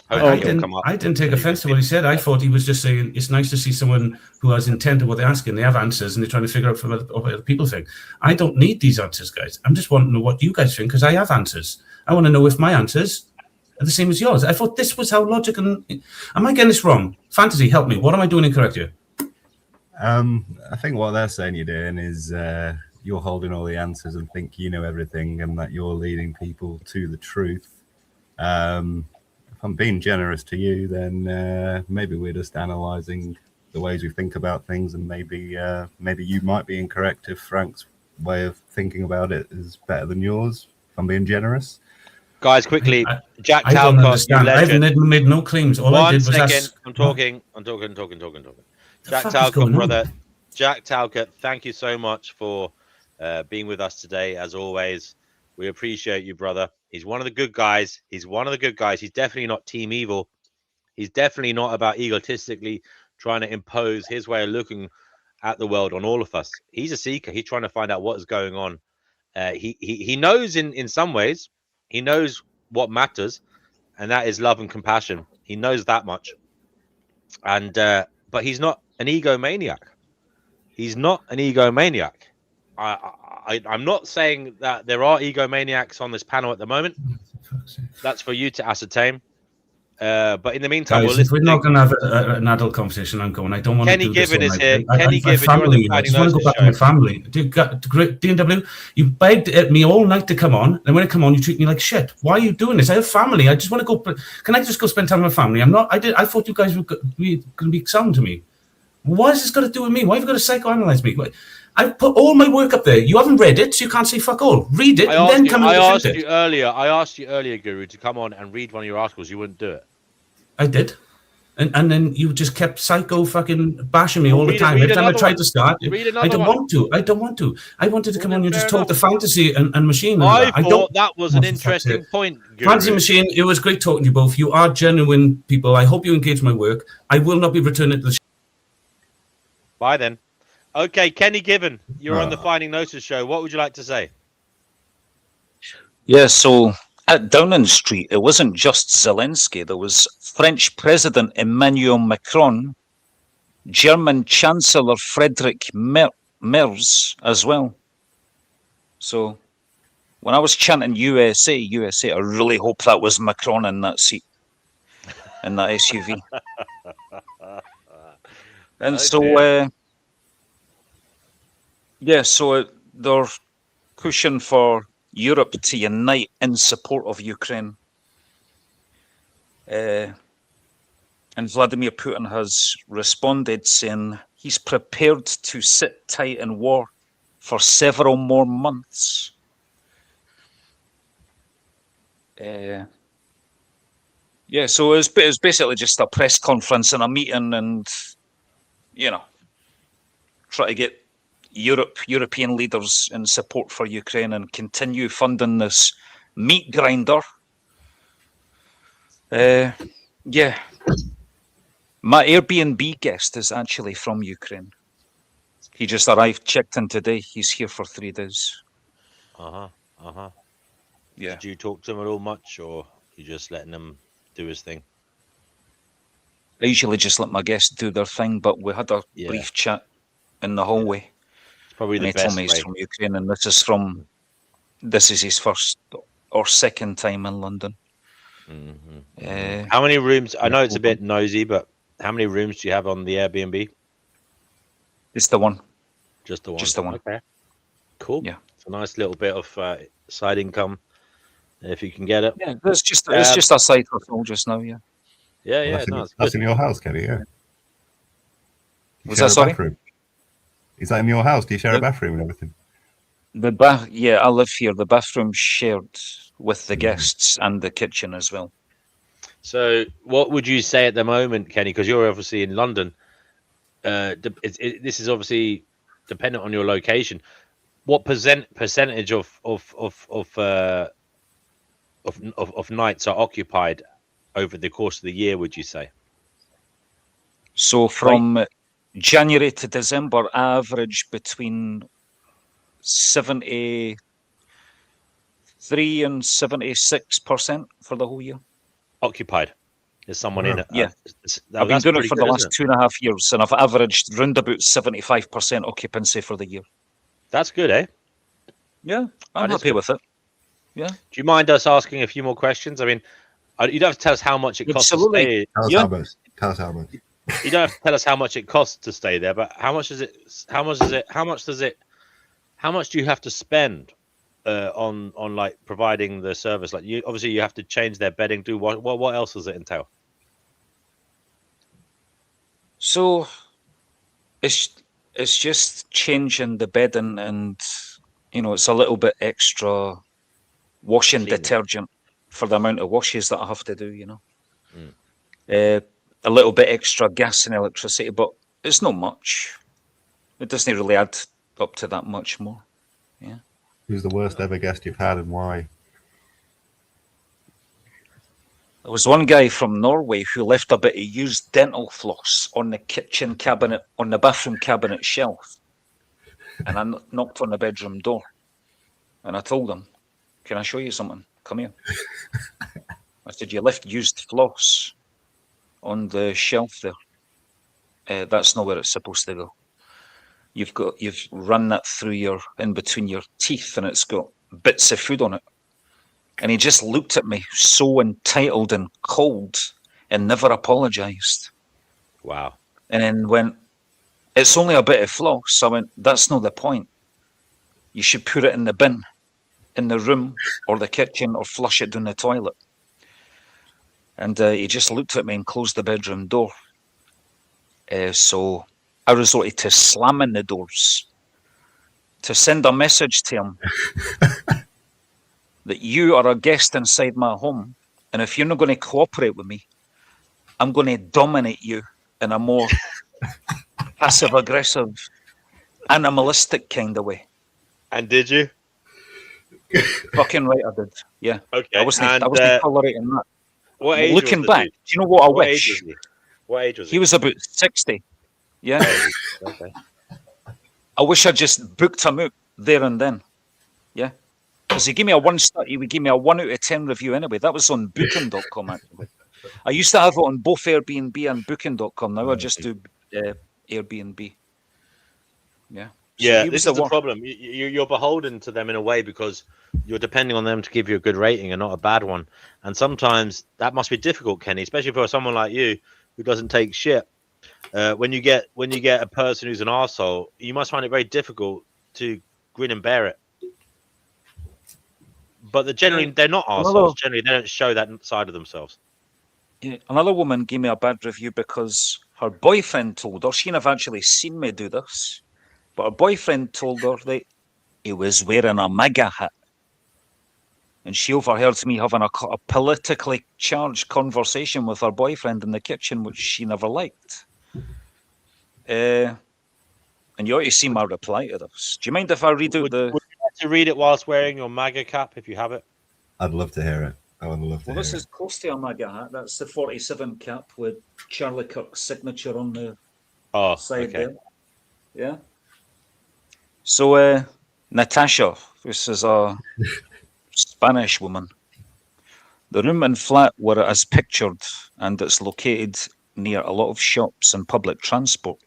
I didn't take offense to what he said. I thought he was just saying it's nice to see someone who has intent of what they're asking. They have answers and they're trying to figure out from what other people think. I don't need these answers, guys. I'm just wanting to know what you guys think, because I have answers. I want to know if my answers are the same as yours. I thought this was how logic and... Am I getting this wrong? Fantasy, help me. What am I doing incorrect here? I think what they're saying you're doing is you're holding all the answers and think you know everything and that you're leading people to the truth. If I'm being generous to you, then maybe we're just analysing the ways we think about things, and maybe you might be incorrect if Frank's way of thinking about it is better than yours. If I'm being generous. Guys, quickly, Jack I don't Talcott, understand. you I've legend. made no claims. All I One did was second, ask. I'm talking. Jack fuck is Talcott, going on? brother. Jack Talcott, thank you so much for being with us today, as always. We appreciate you, brother. He's one of the good guys. He's definitely not Team Evil. He's definitely not about egotistically trying to impose his way of looking at the world on all of us. He's a seeker. He's trying to find out what is going on. He knows in some ways, he knows what matters, and that is love and compassion. He knows that much. And but he's not an egomaniac. He's not an egomaniac. I'm not saying that there are egomaniacs on this panel at the moment. That's for you to ascertain. But in the meantime, Guys, if we're not going to have an adult conversation, I'm going. I don't want Kenny to do this. Given all is night. here. I Kenny Given, family. you're on the I just want to go back to my family. DNW, you begged at me all night to come on, and when I come on, you treat me like shit. Why are you doing this? I have family. I just want to go. Can I just go spend time with my family? I'm not. I thought you guys were going to be sound to me. What has this got to do with me? Why have you got to psychoanalyze me? I put all my work up there. You haven't read it, so you can't say fuck all. Read it and then come and defend it. I asked you earlier, Guru, to come on and read one of your articles. You wouldn't do it. I did. And then you just kept psycho fucking bashing me all the time. Every time I tried to start, I don't want to. I wanted to come on and just talk the fantasy and machine. I thought that was an interesting point, Guru. Fantasy machine, it was great talking to you both. You are genuine people. I hope you engage my work. I will not be returning to the Bye then. Okay, Kenny Given, you're on the Finding Gnosis show. What would you like to say? Yeah, so at Downing Street, it wasn't just Zelensky. There was French President Emmanuel Macron, German Chancellor Friedrich Merz as well. So when I was chanting USA, USA, I really hope that was Macron in that seat, in that SUV. And so, so they're pushing for Europe to unite in support of Ukraine. And Vladimir Putin has responded saying he's prepared to sit tight in war for several more months. So it was basically just a press conference and a meeting and, try to get European leaders in support for Ukraine and continue funding this meat grinder. My Airbnb guest is actually from Ukraine. He just arrived, checked in today. He's here for 3 days. Yeah. Did you talk to him at all much, or you just letting him do his thing? I usually just let my guests do their thing, but we had a brief chat in the hallway. It's probably the he best told me he's way. from Ukraine, and this is his first or second time in London. How many rooms? I know it's a bit nosy, but how many rooms do you have on the Airbnb? It's the one. Just the one. Just the one. Okay. Cool. Yeah. It's a nice little bit of side income if you can get it. Yeah, it's just a side hustle just now. Yeah. Yeah. That's in your house, Kenny. Yeah. Was that sorry? Bathroom? Is that in your house? Do you share a bathroom and everything? I live here. The bathroom's shared with the guests and the kitchen as well. So, what would you say at the moment, Kenny? Because you're obviously in London. This is obviously dependent on your location. What percentage of nights are occupied over the course of the year? Would you say? So from January to December, average between 73% and 76% for the whole year. Occupied. There's someone in it. Yeah. I've been doing it for the last 2.5 years, and I've averaged round about 75% occupancy for the year. That's good, eh? Yeah, I'm happy with it. Yeah. Do you mind us asking a few more questions? I mean, you don't have to tell us how much it costs to stay. Tell us how much. You don't have to tell us how much it costs to stay there, but how much does it how much do you have to spend on like providing the service? Like you obviously you have to change their bedding. Do what else does it entail? So it's just changing the bedding, and it's a little bit extra washing detergent for the amount of washes that I have to do. A little bit extra gas and electricity, but it's not much. It doesn't really add up to that much more. Yeah. Who's the worst ever guest you've had, and why? There was one guy from Norway who left a bit of used dental floss on the kitchen cabinet, on the bathroom cabinet shelf. And I knocked on the bedroom door. And I told him, "Can I show you something? Come here." I said, "You left used floss on the shelf there. That's not where it's supposed to go. You've run that through in between your teeth, and it's got bits of food on it." And he just looked at me so entitled and cold and never apologized. Wow. And then went, "It's only a bit of floss." I went, "That's not the point. You should put it in the bin, in the room or the kitchen, or flush it down the toilet." And he just looked at me and closed the bedroom door. So I resorted to slamming the doors to send a message to him that you are a guest inside my home, and if you're not going to cooperate with me, I'm going to dominate you in a more passive-aggressive, animalistic kind of way. And did you? Fucking right, I did. Yeah. Okay. I wasn't tolerating that. What age Looking was the back, dude? do you know what I What wish? age was he? What age was He was about 60. Yeah. Okay. I wish I just booked him out there and then. Yeah. Because he gave me a 1 star. He would give me a 1 out of 10 review anyway. That was on booking.com actually. I used to have it on both Airbnb and booking.com. Now I just do Airbnb. Yeah. So Yeah, he was this is the one. problem. You're beholden to them in a way because you're depending on them to give you a good rating and not a bad one. And sometimes that must be difficult, Kenny, especially for someone like you who doesn't take shit. When you get a person who's an arsehole, you must find it very difficult to grin and bear it. But they're not arseholes. Generally, they don't show that side of themselves. Yeah, another woman gave me a bad review because her boyfriend told her, she never actually seen me do this, but her boyfriend told her that he was wearing a MAGA hat. And she overheard me having a politically charged conversation with her boyfriend in the kitchen, which she never liked. And you ought to see my reply to this. Do you mind if I read out the... Would you like to read it whilst wearing your MAGA cap, if you have it? I'd love to hear it. I would love to Well, hear this it. is close to a MAGA hat. That's the 47 cap with Charlie Kirk's signature on the side there. Yeah. So, Natasha, this is a Spanish woman. The room and flat were as pictured, and it's located near a lot of shops and public transport.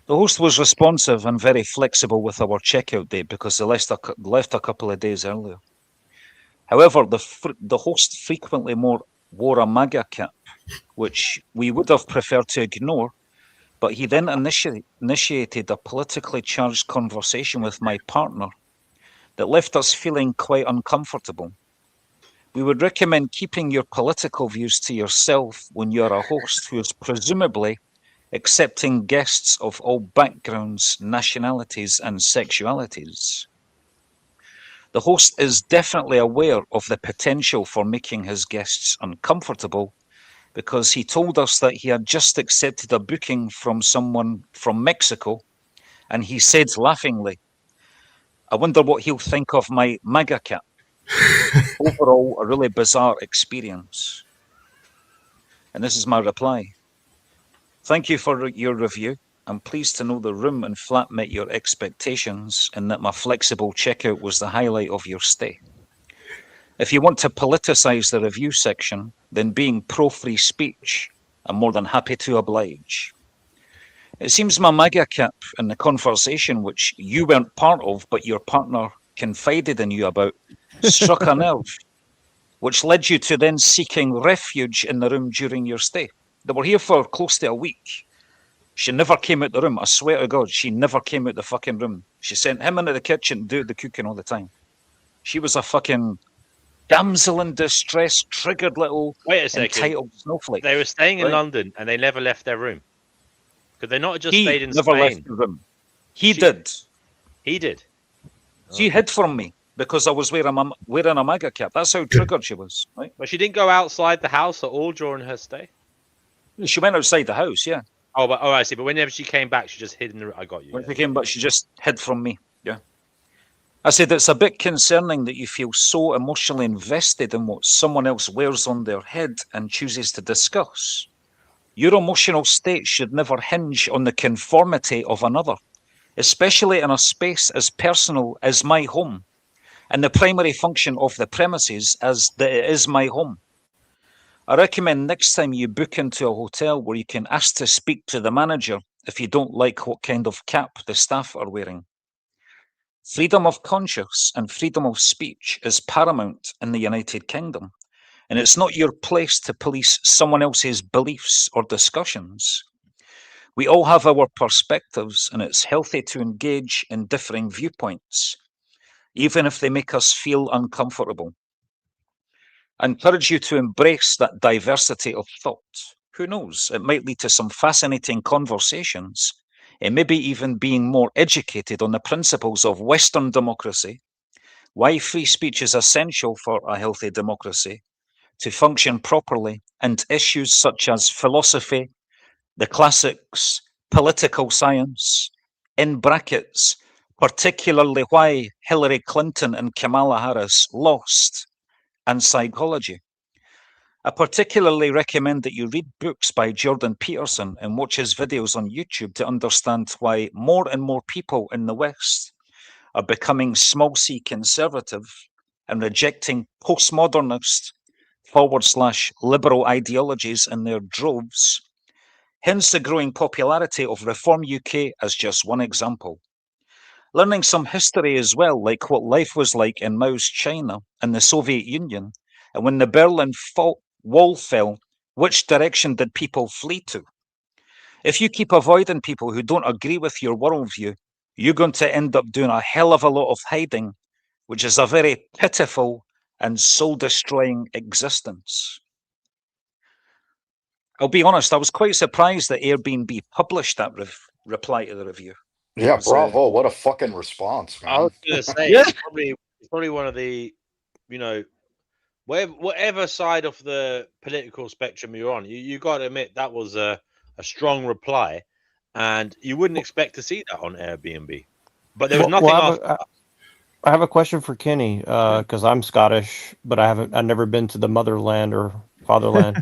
The host was responsive and very flexible with our checkout date because they left a couple of days earlier. However, the host frequently wore a MAGA cap, which we would have preferred to ignore, but he then initiated a politically charged conversation with my partner that left us feeling quite uncomfortable. We would recommend keeping your political views to yourself when you're a host who is presumably accepting guests of all backgrounds, nationalities, and sexualities. The host is definitely aware of the potential for making his guests uncomfortable because he told us that he had just accepted a booking from someone from Mexico, and he said laughingly, "I wonder what he'll think of my MAGA cap." Overall, a really bizarre experience. And this is my reply. Thank you for your review. I'm pleased to know the room and flat met your expectations and that my flexible checkout was the highlight of your stay. If you want to politicize the review section, then being pro-free speech, I'm more than happy to oblige. It seems my MAGA cap and the conversation which you weren't part of but your partner confided in you about struck a nerve, which led you to then seeking refuge in the room during your stay. They were here for close to a week. She never came out the room. I swear to God, she never came out the fucking room. She sent him into the kitchen to do the cooking all the time. She was a fucking damsel in distress, triggered little Wait a second. entitled snowflake. They were staying in right? London and they never left their room. Could they not just He stayed in never Spain? left the room. He did. He did. She hid from me because I was wearing a MAGA cap. That's how triggered she was. Right? But she didn't go outside the house at all during her stay. She went outside the house, yeah. Oh, I see. But whenever she came back, she just hid in the. I got you. When she came back, she just hid from me. Yeah. I said it's a bit concerning that you feel so emotionally invested in what someone else wears on their head and chooses to discuss. Your emotional state should never hinge on the conformity of another, especially in a space as personal as my home, and the primary function of the premises as that it is my home. I recommend next time you book into a hotel where you can ask to speak to the manager if you don't like what kind of cap the staff are wearing. Freedom of conscience and freedom of speech is paramount in the United Kingdom, and it's not your place to police someone else's beliefs or discussions. We all have our perspectives, and it's healthy to engage in differing viewpoints, even if they make us feel uncomfortable. I encourage you to embrace that diversity of thought. Who knows? It might lead to some fascinating conversations, and maybe even being more educated on the principles of Western democracy, why free speech is essential for a healthy democracy to function properly, and issues such as philosophy, the classics, political science, in brackets, particularly why Hillary Clinton and Kamala Harris lost, and psychology. I particularly recommend that you read books by Jordan Peterson and watch his videos on YouTube to understand why more and more people in the West are becoming small c conservative and rejecting postmodernist / liberal ideologies in their droves. Hence the growing popularity of Reform UK as just one example. Learning some history as well, like what life was like in Mao's China and the Soviet Union, and when the Berlin Wall fell, which direction did people flee to? If you keep avoiding people who don't agree with your worldview, you're going to end up doing a hell of a lot of hiding, which is a very pitiful and soul-destroying existence. I'll be honest, I was quite surprised that Airbnb published that reply to the review. Yeah, bravo! What a fucking response, man. I was going to say it's probably one of the, whatever side of the political spectrum you're on, you got to admit that was a strong reply, and you wouldn't expect to see that on Airbnb. But there was nothing else. I have a question for Kenny because I'm Scottish, but I've never been to the motherland or fatherland.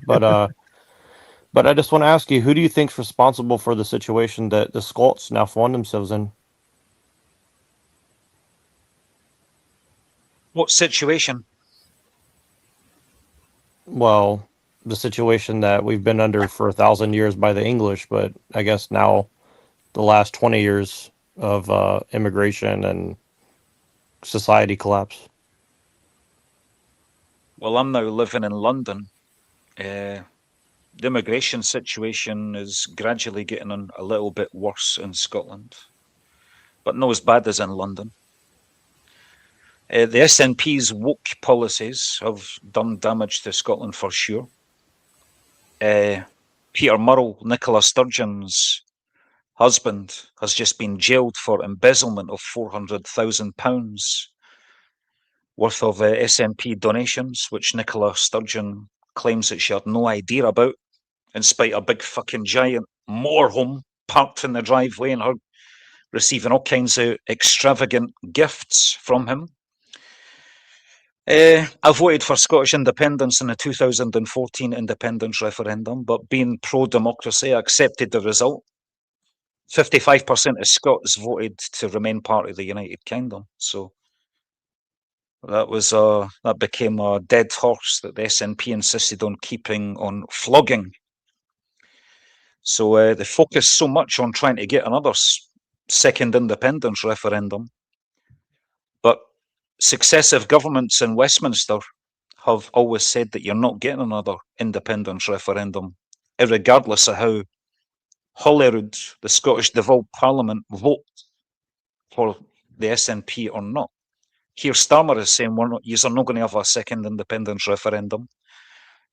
But I just want to ask you, who do you think's responsible for the situation that the Scots now find themselves in? What situation? Well, the situation that we've been under for 1,000 years by the English, but I guess now the last 20 years of immigration and society collapse. Well, I'm now living in London. The immigration situation is gradually getting a little bit worse in Scotland, but not as bad as in London. The SNP's woke policies have done damage to Scotland for sure. Peter Murrell, Nicola Sturgeon's husband, has just been jailed for embezzlement of £400,000 worth of SNP donations, which Nicola Sturgeon claims that she had no idea about, in spite of a big fucking giant motorhome parked in the driveway and her receiving all kinds of extravagant gifts from him. I voted for Scottish independence in the 2014 independence referendum, but being pro-democracy, I accepted the result. 55% of Scots voted to remain part of the United Kingdom, so that became a dead horse that the SNP insisted on keeping on flogging. So they focused so much on trying to get another second independence referendum, but successive governments in Westminster have always said that you're not getting another independence referendum, irregardless of how Holyrood, the Scottish devolved parliament, vote for the SNP or not. Keir Starmer is saying you're not going to have a second independence referendum.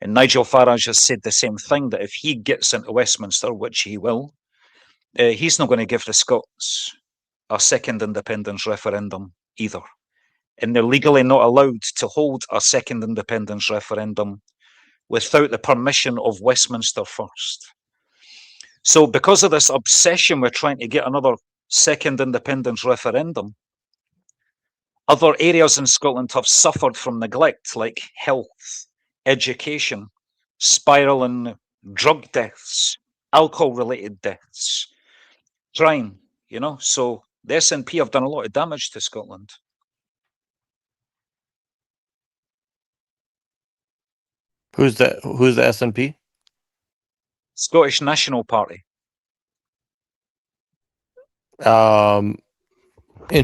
And Nigel Farage has said the same thing, that if he gets into Westminster, which he will, he's not going to give the Scots a second independence referendum either. And they're legally not allowed to hold a second independence referendum without the permission of Westminster first. So because of this obsession with trying to get another second independence referendum, other areas in Scotland have suffered from neglect, like health, education, spiraling drug deaths, alcohol-related deaths, crime, So the SNP have done a lot of damage to Scotland. Who's the SNP? Scottish National Party. And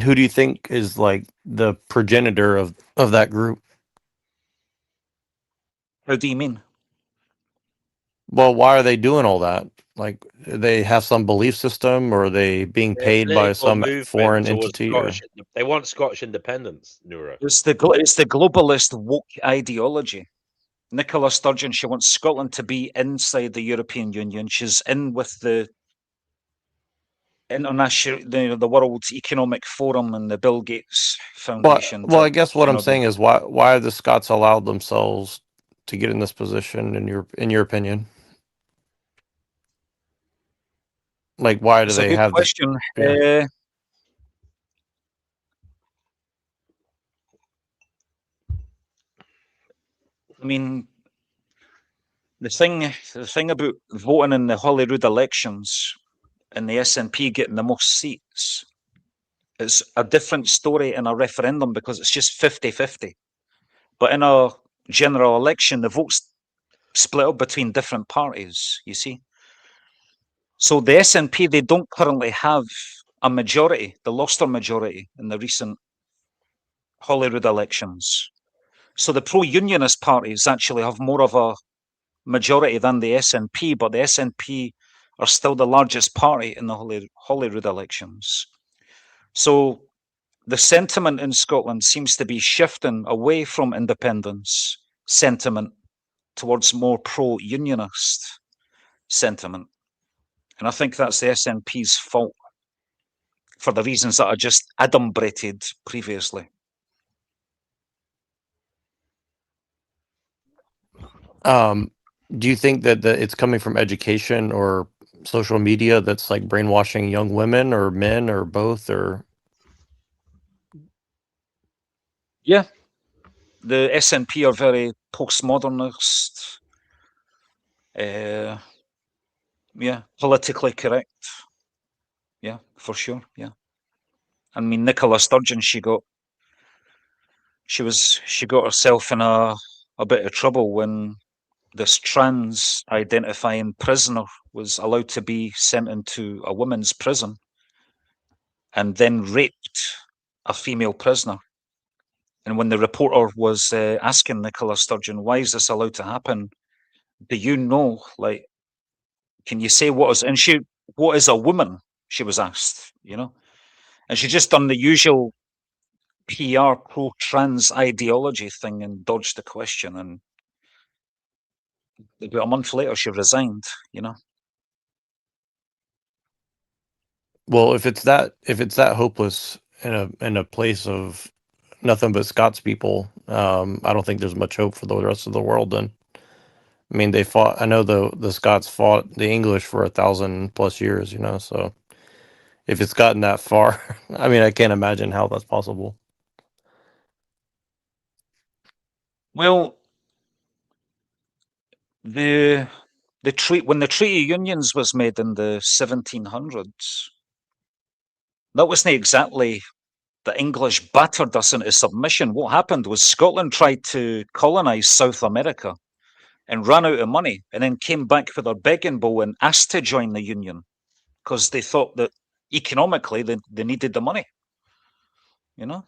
who do you think is like the progenitor of that group? How do you mean? Well, why are they doing all that? Like, they have some belief system, or are they being paid by Political some movement foreign towards entity? Or... They want Scottish independence, Neuro. It's the globalist woke ideology. Nicola Sturgeon, she wants Scotland to be inside the European Union. She's in with the international, the World Economic Forum and the Bill Gates Foundation. Well, I guess what I'm saying is why have the Scots allowed themselves to get in this position, in your opinion? Like, why do It's they a good have question. Yeah. I mean, the thing about voting in the Holyrood elections and the SNP getting the most seats, it's a different story in a referendum because it's just 50-50. But in a general election, the votes split up between different parties, you see. So the SNP, they don't currently have a majority. They lost their majority in the recent Holyrood elections. So the pro-unionist parties actually have more of a majority than the SNP, but the SNP are still the largest party in the Holyrood elections. So the sentiment in Scotland seems to be shifting away from independence sentiment towards more pro-unionist sentiment. And I think that's the SNP's fault for the reasons that I just adumbrated previously. Do you think that it's coming from education or social media that's like brainwashing young women or men or both? Or yeah, the SNP are very postmodernist, politically correct. Yeah, for sure. Yeah, I mean, Nicola Sturgeon, she got herself in a bit of trouble when this trans identifying prisoner was allowed to be sent into a women's prison and then raped a female prisoner. And when the reporter was asking Nicola Sturgeon, why is this allowed to happen? Do you know, like, can you say what is a woman? She was asked, and she just done the usual PR pro-trans ideology thing and dodged the question. And about a month later, she resigned, Well, if it's that hopeless in a place of nothing but Scots people, I don't think there's much hope for the rest of the world. Then, I mean, they fought. I know the Scots fought the English for 1,000+ years. So if it's gotten that far, I mean, I can't imagine how that's possible. Well, when the Treaty of Unions was made in the 1700s, that wasn't exactly the English battered us into submission. What happened was Scotland tried to colonize South America and ran out of money, and then came back with their begging bowl and asked to join the Union because they thought that economically they needed the money, And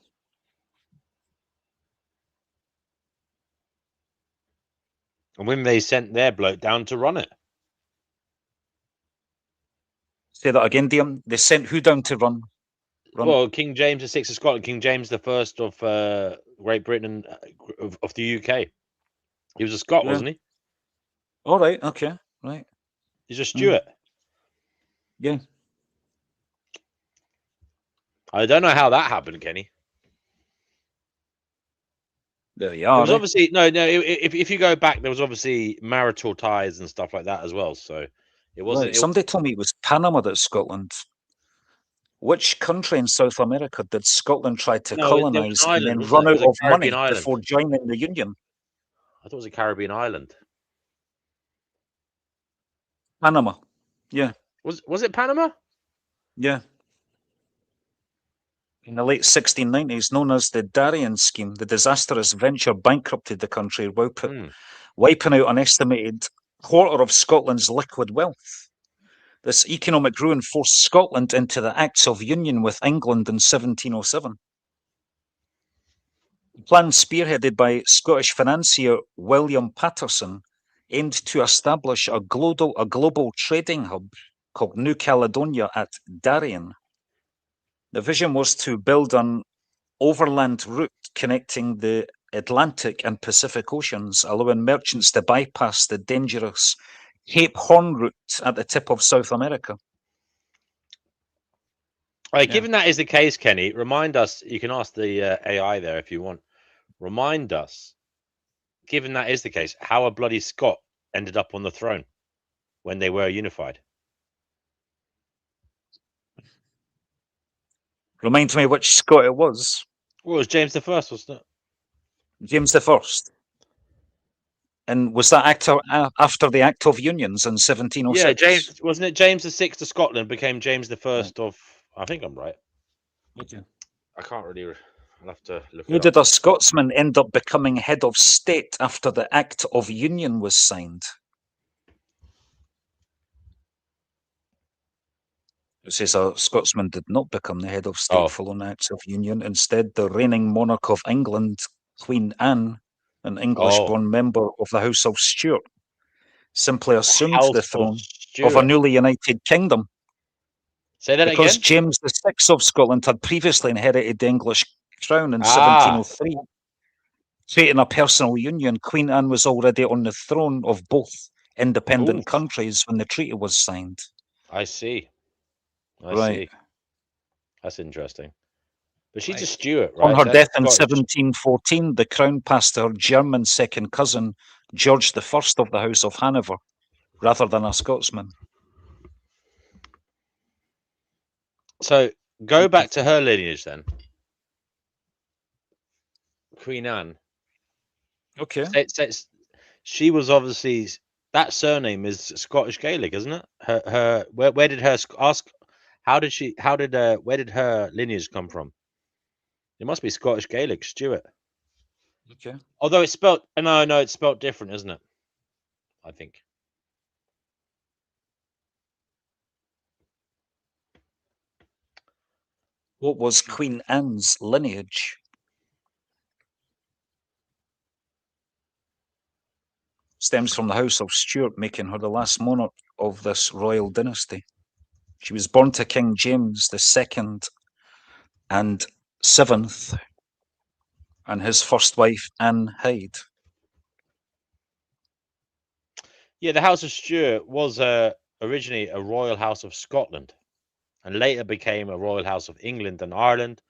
when they sent their bloke down to run it. Say that again, Dion. They sent who down to run? Well, King James VI of Scotland, King James the First of Great Britain, of the UK. He was a Scot, Yeah. wasn't he? All right. Okay. Right. He's a Stuart. Yeah. I don't know how that happened, Kenny. There you There are. was eh? obviously no. If you go back, there was obviously marital ties and stuff like that as well. So it wasn't. Right. Somebody told me it was Panama that's Scotland. Which country in South America did Scotland try to No, there was an colonize and island, then wasn't run it? It out was a of money Caribbean island. before joining the Union? I thought it was a Caribbean island. Panama. Yeah. Was it Panama? Yeah. In the late 1690s, known as the Darien Scheme, the disastrous venture bankrupted the country, wiping out an estimated quarter of Scotland's liquid wealth. This economic ruin forced Scotland into the Acts of Union with England in 1707. The plan, spearheaded by Scottish financier William Patterson, aimed to establish a global trading hub called New Caledonia at Darien. The vision was to build an overland route connecting the Atlantic and Pacific Oceans, allowing merchants to bypass the dangerous Cape Horn route at the tip of South America. All right, given that is the case, Kenny, remind us. You can ask the AI there if you want. Remind us, given that is the case, how a bloody Scot ended up on the throne when they were unified. Remind me which Scot it was. Well, it was James the First, wasn't it? James the First. And was that after the Act of Unions in 1706? Yeah, James, wasn't it? James the Sixth of Scotland became James the First of. I think I'm right. Okay. I can't really. I'll have to look. Who did a Scotsman end up becoming head of state after the Act of Union was signed? It says a Scotsman did not become the head of state following the Acts of Union. Instead, the reigning monarch of England, Queen Anne, an English-born member of the House of Stuart, simply assumed the throne of a newly united kingdom. Say that because again. James VI of Scotland had previously inherited the English crown in 1703. Creating a personal union, Queen Anne was already on the throne of both independent countries when the treaty was signed. I see. I Right. see. That's interesting. But she's a Stuart, right? On her That's death in Scottish. 1714, the crown passed to her German second cousin, George I of the House of Hanover, rather than a Scotsman. So go back to her lineage then. Queen Anne. Okay. She was obviously, that surname is Scottish Gaelic, isn't it? Where did her where did her lineage come from? It must be Scottish Gaelic, Stuart. Okay. Although it's spelled, no, it's spelled different, isn't it? I think. What was Queen Anne's lineage? Stems from the House of Stuart, making her the last monarch of this royal dynasty. She was born to King James II and VII, and his first wife, Anne Hyde. Yeah, the House of Stuart was originally a royal house of Scotland, and later became a royal house of England and Ireland.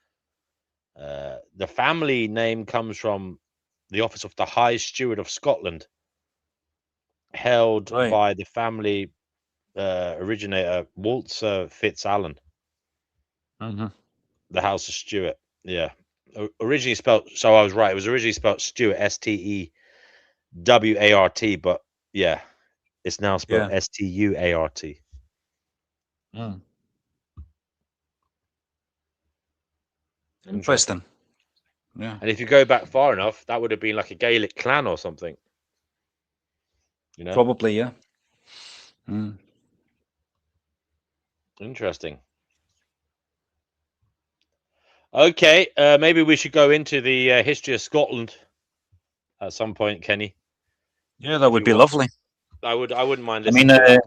The family name comes from the office of the High Steward of Scotland, held by the family originator Walter FitzAlan. The House of Stuart. Yeah, originally spelled. So I was right. It was originally spelled Stuart, Stewart, but yeah, it's now spelled Stuart. Interesting. Yeah. And if you go back far enough, that would have been like a Gaelic clan or something. You know? Probably, yeah. Interesting. Okay, maybe we should go into the history of Scotland at some point, Kenny. Yeah, that would be lovely. I wouldn't mind I mean, listening to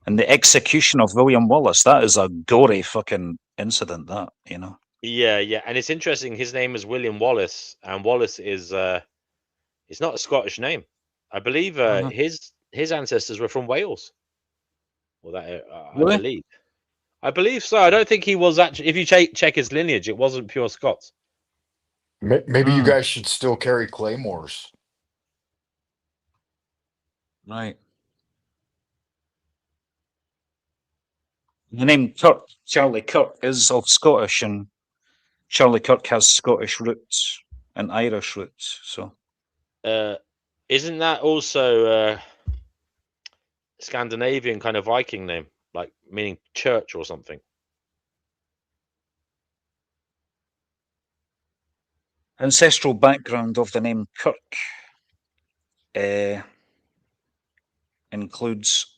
that. And the execution of William Wallace, that is a gory fucking incident, that, you know. Yeah, yeah, and it's interesting. His name is William Wallace, and Wallace is it's not a Scottish name. I believe his ancestors were from Wales. Well, that Really? I believe so. I don't think he was actually. If you check his lineage, it wasn't pure Scots. Maybe you guys should still carry claymores. Right. The name Kirk, Charlie Kirk, is of Scottish, and Charlie Kirk has Scottish roots and Irish roots. So, Isn't that also Scandinavian kind of Viking name, like meaning church or something? ancestral background of the name Kirk includes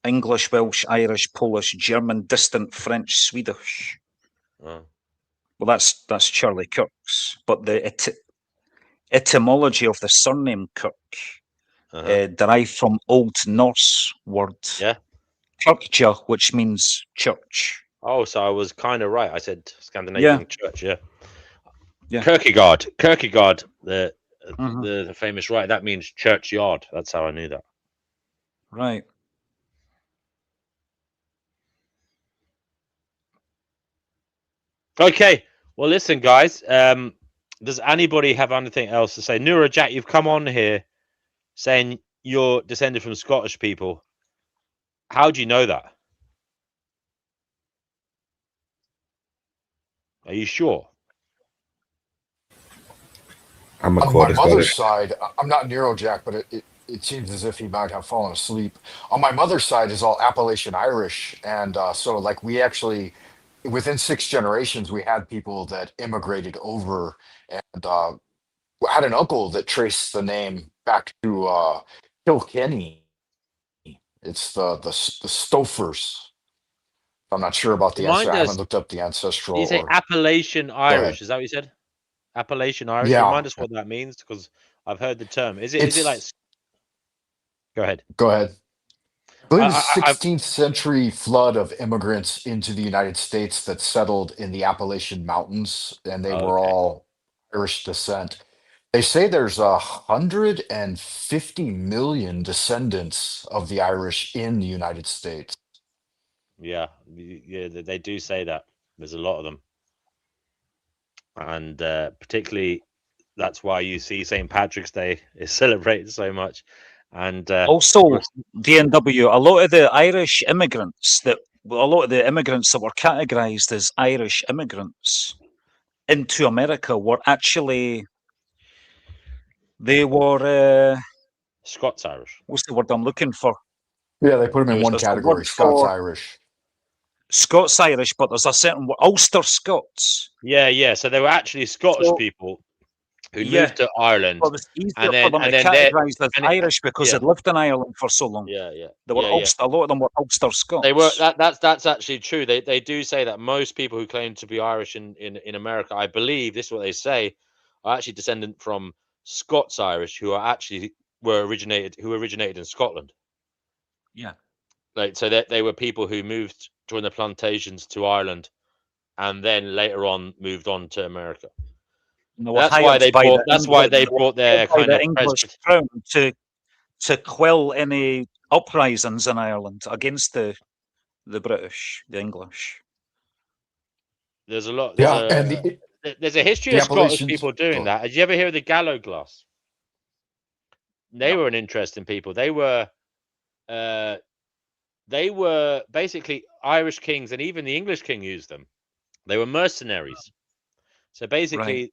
English, Welsh, Irish, Polish, German, distant French, Swedish. Oh. Well, that's Charlie Kirk's, but the etymology of the surname Kirk derived from Old Norse word Kirkja, which means church. Oh, so I was kind of right. I said Scandinavian Yeah. church. Yeah. Yeah. Kierkegaard, the famous writer. That means churchyard. That's how I knew that. Right. Okay. Well, listen, guys. Does anybody have anything else to say? Nura Jack, you've come on here saying you're descended from Scottish people. How do you know that? Are you sure? I'm a On my quarter mother's Scottish. side, I'm not Neurojack, but it seems as if he might have fallen asleep. On my mother's side is all Appalachian Irish, and so like we actually, within 6 generations, we had people that immigrated over, and had an uncle that traced the name back to Kilkenny. It's the Stofers. I'm not sure about the answer. I haven't looked up the ancestral. You say or- Appalachian ahead. Irish? Is that what you said? Appalachian Irish. Yeah. Remind us what that means, because I've heard the term. Is it like? Go ahead. Go ahead. I believe it's I- 16th century flood of immigrants into the United States that settled in the Appalachian Mountains, and they were all Irish descent. They say there's 150 million descendants of the Irish in the United States. Yeah, they do say that. There's a lot of them, and particularly that's why you see St. Patrick's Day is celebrated so much. And Also, DNW, a lot of the immigrants that were categorized as Irish immigrants into America were actually, they were Scots Irish. What's the word I'm looking for? Yeah, they put them in one There's a category, word Scots for Irish. Scots Irish, but there's a certain Ulster Scots. Yeah. So they were actually Scottish people who moved to Ireland, Well, it was easier and then for them to they're- categorize as and Irish because yeah. they'd lived in Ireland for so long. Yeah. They were Yeah. Ulster. A lot of them were Ulster Scots. They were that's actually true. They do say that most people who claim to be Irish in America, I believe this is what they say, are actually descendant from Scots Irish who originated in Scotland. Yeah. Like so they were people who moved during the plantations to Ireland, and then later on moved on to America. And they were That's why hired they by brought. the That's why they English- brought their by kind the of English crown to quell any uprisings in Ireland against the British, the English. There's a lot. Yeah, There's a history the of Scottish Appalachians- people doing that. Did you ever hear of the Gallo Glass? They were an interesting people. They were basically Irish kings, and even the English king used them. They were mercenaries. So basically,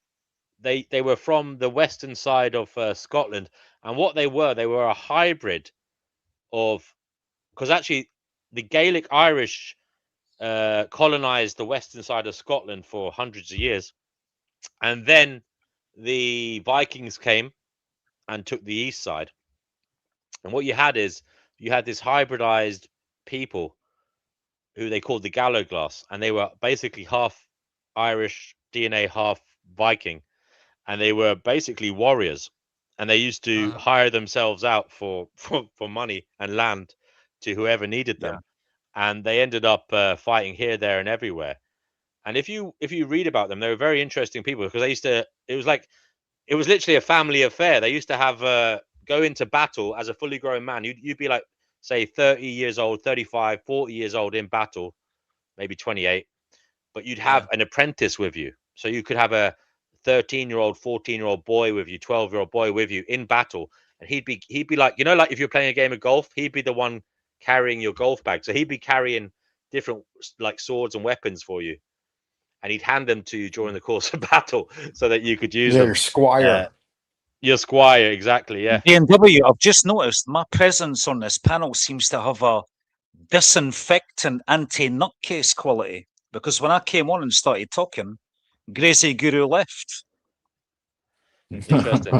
they were from the western side of Scotland, and what they were a hybrid of, because actually the Gaelic Irish colonized the western side of Scotland for hundreds of years, and then the Vikings came and took the east side. And what you had is this hybridized people who they called the Gallo Glass, and they were basically half Irish DNA, half Viking, and they were basically warriors, and they used to hire themselves out for money and land to whoever needed them, and they ended up fighting here, there, and everywhere. And if you read about them, they were very interesting people because they used to. It was literally a family affair. They used to have go into battle as a fully grown man. You'd be like, say, 30 years old, 35, 40 years old in battle, maybe 28, but you'd have an apprentice with you. So you could have a 13-year-old, 14-year-old boy with you, 12-year-old boy with you in battle, and he'd be like, you know, like if you're playing a game of golf, he'd be the one carrying your golf bag. So he'd be carrying different like swords and weapons for you, and he'd hand them to you during the course of battle so that you could use them. Your squire. Your squire, exactly, yeah. DNW, I've just noticed my presence on this panel seems to have a disinfectant anti-nutcase quality, because when I came on and started talking, Gracie Guru left. Interesting.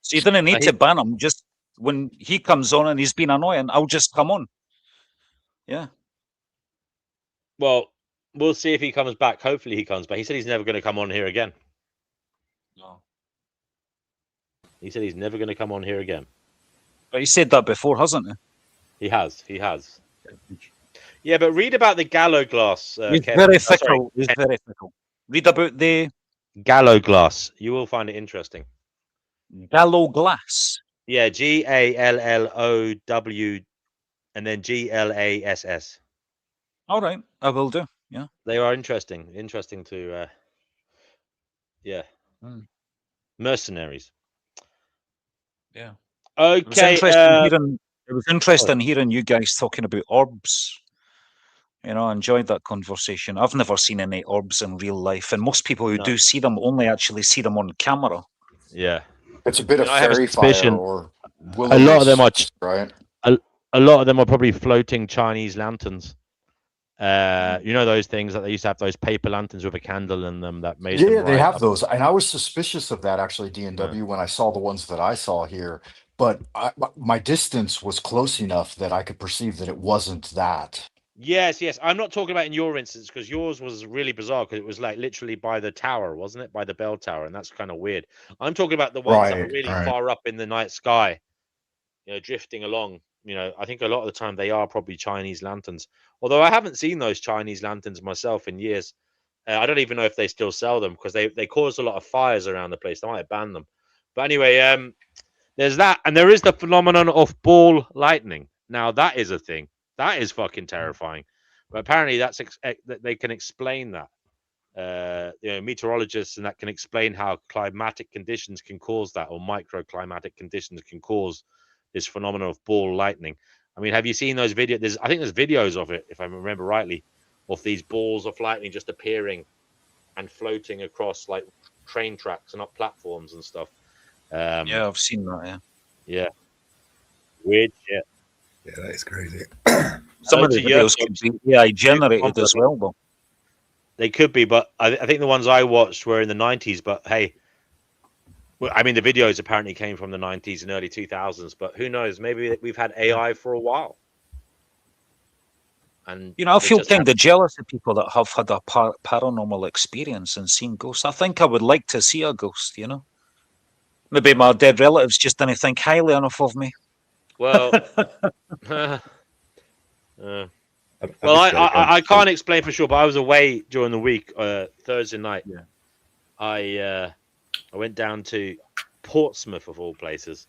So you didn't need to ban him. Just when he comes on and he's been annoying, I'll just come on. Yeah. Well, we'll see if he comes back. Hopefully he comes back. He said he's never going to come on here again. No. He said he's never going to come on here again. But he said that before, hasn't he? He has. Yeah, but read about the Gallo glass. He's very fickle. He's very fickle. Read about the Gallo glass. You will find it interesting. Gallo glass. Yeah, GALLOW and then GLASS. All right, I will do. Yeah, they are interesting. Interesting to, mercenaries. Yeah. Okay. It was interesting hearing you guys talking about orbs. You know, I enjoyed that conversation. I've never seen any orbs in real life, and most people who do see them only actually see them on camera. Yeah, it's a bit of fairy fire or a lot of them are right. A lot of them are probably floating Chinese lanterns. You know those things that they used to have, those paper lanterns with a candle in them that made. Yeah, they have those, and I was suspicious of that actually, DNW, when I saw the ones that I saw here. But my distance was close enough that I could perceive that it wasn't that. Yes. I'm not talking about in your instance, because yours was really bizarre, because it was like literally by the tower, wasn't it? By the bell tower, and that's kind of weird. I'm talking about the ones that are really far up in the night sky, you know, drifting along. You know, I think a lot of the time they are probably Chinese lanterns. Although I haven't seen those Chinese lanterns myself in years. I don't even know if they still sell them, because they caused a lot of fires around the place. They might have banned them. But anyway, there's that, and there is the phenomenon of ball lightning. Now that is a thing. That is fucking terrifying. But apparently that they can explain that. You know, meteorologists and that can explain how climatic conditions can cause that, or microclimatic conditions can cause this phenomenon of ball lightning. I mean, have you seen those videos? I think there's videos of it, if I remember rightly, of these balls of lightning just appearing and floating across like train tracks and up platforms and stuff. Yeah, I've seen that. Yeah. Weird shit. Yeah, that is crazy. Some of the videos could be AI generated as well, though. They could be, but I think the ones I watched were in the 90s. But hey, well, I mean, the videos apparently came from the 90s and early 2000s. But who knows? Maybe we've had AI for a while. And you know, I feel kind of jealous of people that have had a paranormal experience and seen ghosts. I think I would like to see a ghost. You know, maybe my dead relatives just didn't think highly enough of me. Well, I can't explain for sure, but I was away during the week, Thursday night. Yeah. I went down to Portsmouth, of all places.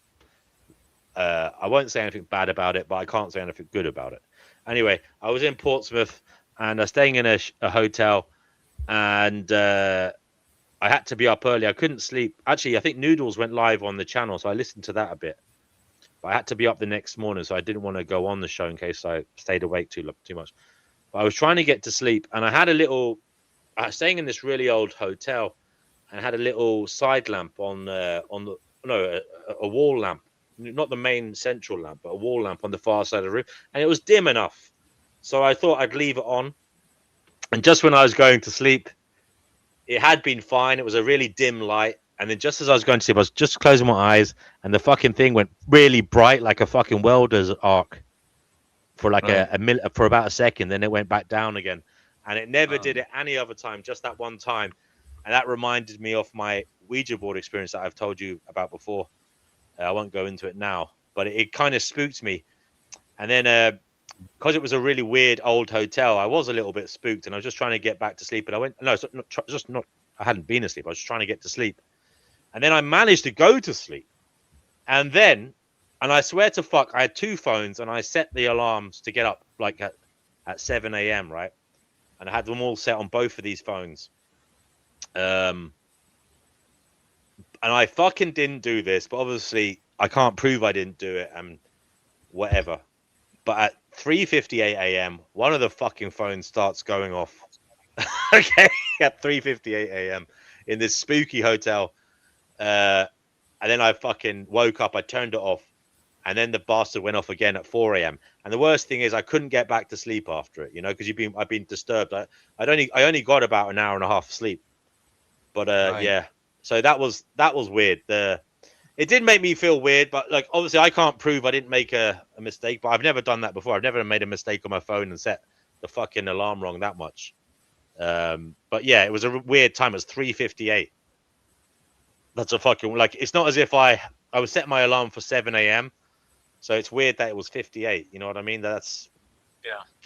I won't say anything bad about it, but I can't say anything good about it. Anyway, I was in Portsmouth and I was staying in a hotel, and I had to be up early. I couldn't sleep. Actually, I think Noodles went live on the channel, so I listened to that a bit. But I had to be up the next morning, so I didn't want to go on the show in case I stayed awake too much. But I was trying to get to sleep, and I was staying in this really old hotel, and I had a little side lamp a wall lamp, not the main central lamp, but a wall lamp on the far side of the room, and it was dim enough. So I thought I'd leave it on, and just when I was going to sleep, it had been fine. It was a really dim light. And then just as I was going to sleep, I was just closing my eyes, and the fucking thing went really bright, like a fucking welder's arc, for like for about a second. Then it went back down again, and it never did it any other time, just that one time. And that reminded me of my Ouija board experience that I've told you about before. I won't go into it now, but it kind of spooked me. And then because it was a really weird old hotel, I was a little bit spooked, and I was just trying to get back to sleep. And I went, no, it's not. I hadn't been asleep. I was just trying to get to sleep, and then I managed to go to sleep. And I swear to fuck, I had 2 phones, and I set the alarms to get up like at 7 a.m. right, and I had them all set on both of these phones. And I fucking didn't do this, but obviously I can't prove I didn't do it and whatever. But at 3:58 a.m., one of the fucking phones starts going off. Okay, at 3:58 a.m. in this spooky hotel. And then I fucking woke up, I turned it off, and then the bastard went off again at 4 a.m. And the worst thing is I couldn't get back to sleep after it, you know, because I've been disturbed. I only got about an hour and a half sleep. But Right. yeah. So that was weird. It did make me feel weird, but like obviously I can't prove I didn't make a mistake, but I've never done that before. I've never made a mistake on my phone and set the fucking alarm wrong that much. But yeah, it was a weird time. It was 3:58. That's a fucking, like, it's not as if I was setting my alarm for 7 a.m. So it's weird that it was 58. You know what I mean? It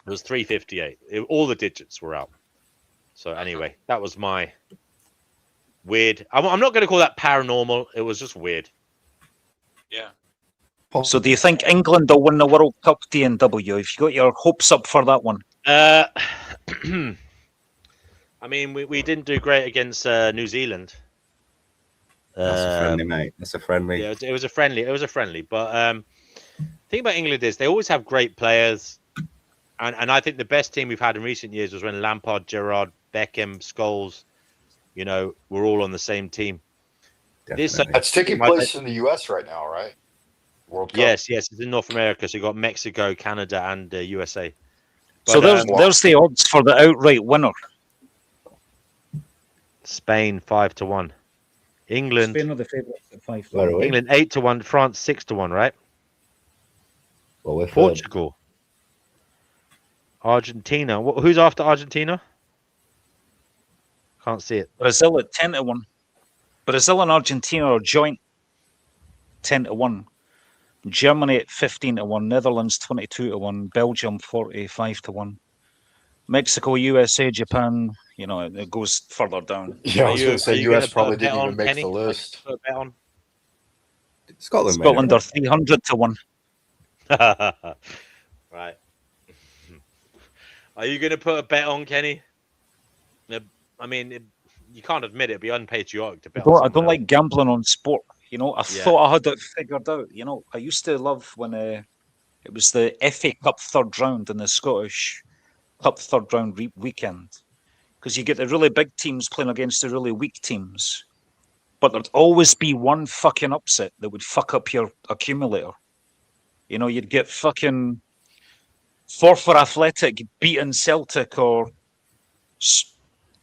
was 3:58. All the digits were out. So anyway, that was my weird. I'm not going to call that paranormal. It was just weird. Yeah. So do you think England will win the World Cup, DNW? Have you got your hopes up for that one? I mean, we didn't do great against New Zealand. That's a friendly, mate. That's a friendly. Yeah, it was a friendly. It was a friendly. But the thing about England is they always have great players, and I think the best team we've had in recent years was when Lampard, Gerrard, Beckham, Scholes, you know, we're all on the same team. That's taking place in the U.S. right now, right? World Cup. Yes, it's in North America. So you got Mexico, Canada, and USA. But, So there's the odds for the outright winner. Spain 5-1. England. Spain are the favourites at 5-1. England 8-1. France 6-1. Right. Well, we're Portugal. Argentina. Who's after Argentina? Can't see it. Brazil at 10-1. Brazil and Argentina are joint 10-1. Germany at 15-1. Netherlands 22-1. Belgium 45-1. Mexico, USA, Japan. You know, it goes further down. Yeah, I was going to say U.S. probably didn't even make the list. Scotland are 300-1. Right. Are you going to put a bet on, Kenny? I mean, you can't admit it'd be unpatriotic to bet on. I don't like gambling on sport. You know, I Yeah. thought I had it figured out. You know, I used to love when it was the FA Cup third round and the Scottish Cup third round weekend, because you get the really big teams playing against the really weak teams, but there'd always be one fucking upset that would fuck up your accumulator. You know, you'd get fucking Forfar Athletic beating Celtic, or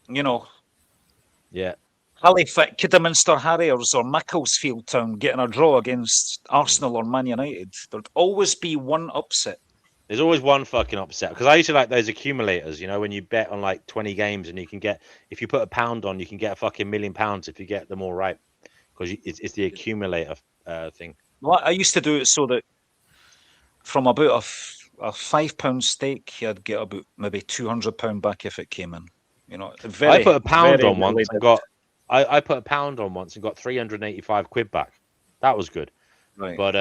you know, yeah, Halifax, Kidderminster Harriers, or Macclesfield Town getting a draw against Arsenal or Man United. There'd always be one upset. There's always one fucking upset, because I used to like those accumulators, you know, when you bet on like 20 games and you can get, if you put £1 on, you can get a fucking £1 million if you get them all right, because it's the accumulator thing. Well, I used to do it so that from about a £5 stake, I'd get about maybe £200 back if it came in. You know, I put £1 on once and got, I put £1 on once and got 385 quid back. That was good. Right. But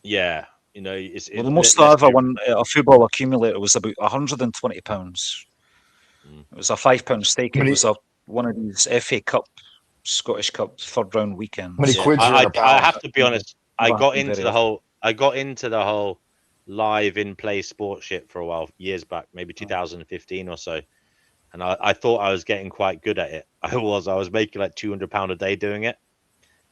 yeah. You know, the most I ever won at a football accumulator was about £120. It was a £5 stake. It was one of these FA Cup, Scottish Cup third round weekends. I have to be honest. I got into the whole live in play sport shit for a while, years back, maybe 2015 or so, and I thought I was getting quite good at it. I was making like £200 a day doing it,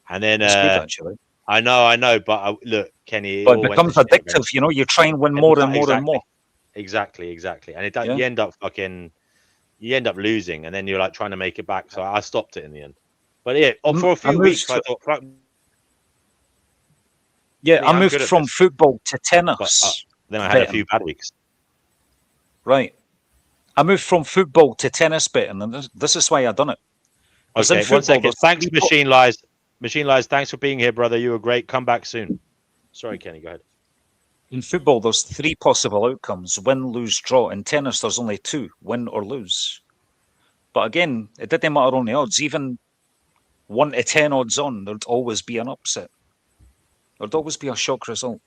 and then It's good, actually. I know, but look, Kenny, But it becomes addictive. You know, you try and win more and more and more. Exactly, and it Yeah. you end up losing, and then you're like trying to make it back. So I stopped it in the end. But yeah, for a few weeks, I thought. I I'm moved good at from this. football to tennis. Then I had a betting. few bad weeks. Right. I moved from football to tennis betting, and this is why I done it. 'Cause in Okay, one football, second. there's Thanks, people- Machine Lies. Machine Lies, thanks for being here, brother. You were great. Come back soon. Sorry, Kenny, go ahead. In football, there's 3 possible outcomes: win, lose, draw. In tennis, there's only 2: win or lose. But again, it didn't matter on the odds. Even 1 to 10 odds on, there'd always be an upset. There'd always be a shock result.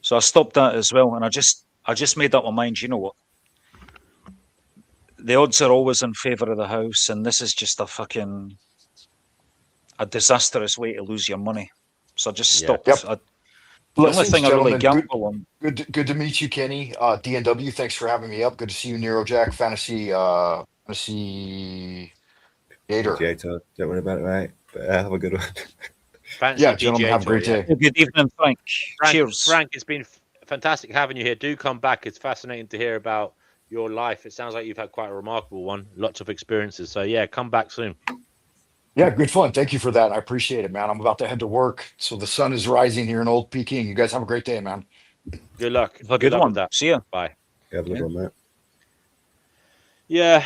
So I stopped that as well, and I just made up my mind. You know what? The odds are always in favour of the house, and this is just a disastrous way to lose your money. So I just stopped. Yep. The only Blessings, thing I really gentlemen. gamble on. Good to meet you, Kenny. DNW, thanks for having me up. Good to see you, Neurojack. Fantasy Gator. Gator, don't worry about it, mate. But have a good one. Fancy Yeah, gentlemen, PGA have a great Tour, day. Good evening, Frank. Cheers. Frank, it's been fantastic having you here. Do come back. It's fascinating to hear about your life. It sounds like you've had quite a remarkable one. Lots of experiences. So yeah, come back soon. Yeah, good fun. Thank you for that. I appreciate it, man. I'm about to head to work. So the sun is rising here in Old Peking. You guys have a great day, man. Good luck. Have a good luck one. with that. See ya. Bye. Have a good one, mate. Yeah.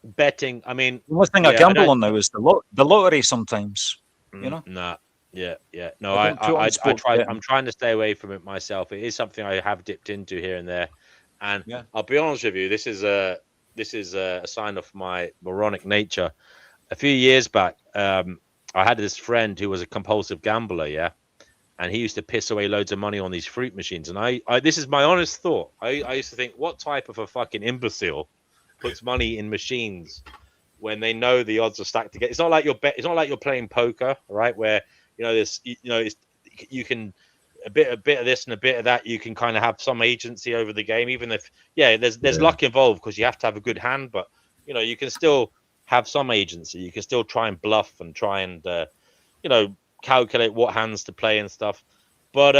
Betting. I mean, The only thing yeah, I gamble don't- on now is the lottery sometimes. You know? Nah. Yeah. No, I don't put on I sports try. betting. I'm trying to stay away from it myself. It is something I have dipped into here and there, and I'll be honest with you. This is a sign of my moronic nature. A few years back, I had this friend who was a compulsive gambler. Yeah, and he used to piss away loads of money on these fruit machines. And I this is my honest thought. I used to think, what type of a fucking imbecile puts money in machines when they know the odds are stacked together? It's not like it's not like you're playing poker, right? Where you can a bit of this and a bit of that. You can kind of have some agency over the game, even if there's luck involved because you have to have a good hand. But you can still have some agency. You can still try and bluff and try and calculate what hands to play and stuff. But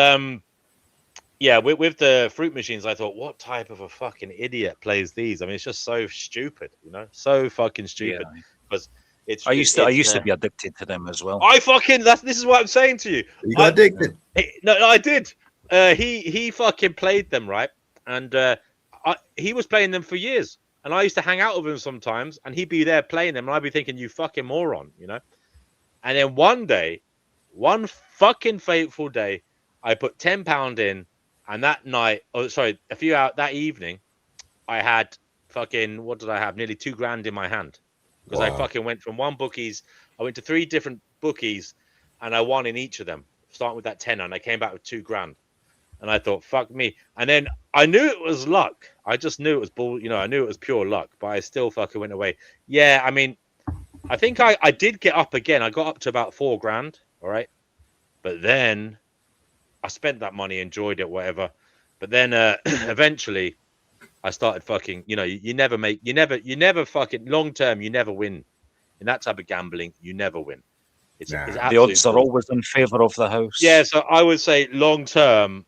with the fruit machines, I thought, what type of a fucking idiot plays these? I mean, it's just so stupid, so fucking stupid. Because I used to be addicted to them as well. I fucking this is what I'm saying to you. You got addicted. No, I did. He fucking played them, right? And he was playing them for years. And I used to hang out with him sometimes, and he'd be there playing them, and I'd be thinking, you fucking moron, And then one fucking fateful day, I put £10 in, and that night, that evening, I had fucking, what did I have? Nearly $2,000 in my hand. Because I fucking went from I went to 3 different bookies, and I won in each of them, starting with that tenner, and I came back with $2,000. And I thought, fuck me. And then I knew it was luck. I just knew it was I knew it was pure luck, but I still fucking went away. Yeah, I mean, I think I did get up again. I got up to about $4,000, all right? But then I spent that money, enjoyed it, whatever. But then eventually I started fucking, you never fucking, long term, you never win. In that type of gambling, you never win. It's The odds are always in favour of the house. Yeah, so I would say long term,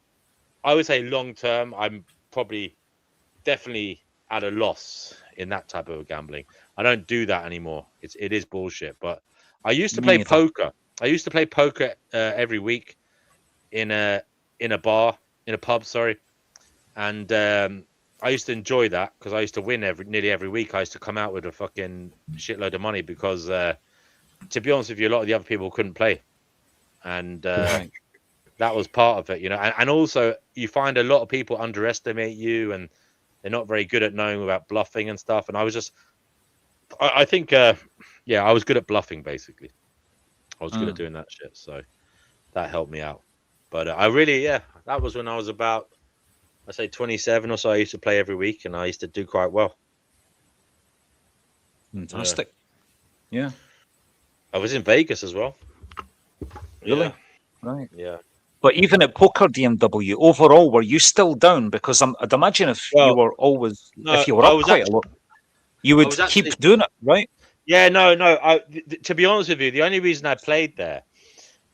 I'm probably definitely at a loss in that type of gambling. I don't do that anymore. It is bullshit. But I used to play poker. I used to play poker every week in a pub, and I used to enjoy that because I used to win nearly every week. I used to come out with a fucking shitload of money because, to be honest with you, a lot of the other people couldn't play, and that was part of it, And also, you find a lot of people underestimate you, and they're not very good at knowing about bluffing and stuff. And I was just, I think, I was good at bluffing basically. I was good at doing that shit, so that helped me out. But I really, that was when I was about, I say 27 or so. I used to play every week, and I used to do quite well. Fantastic. Yeah. I was in Vegas as well. Really? Yeah. Right. Yeah. But even at poker DMW, overall, were you still down? Because I'd imagine if you were always, if you were up quite a lot, you would keep doing it, right? Yeah, no. To be honest with you, the only reason I played there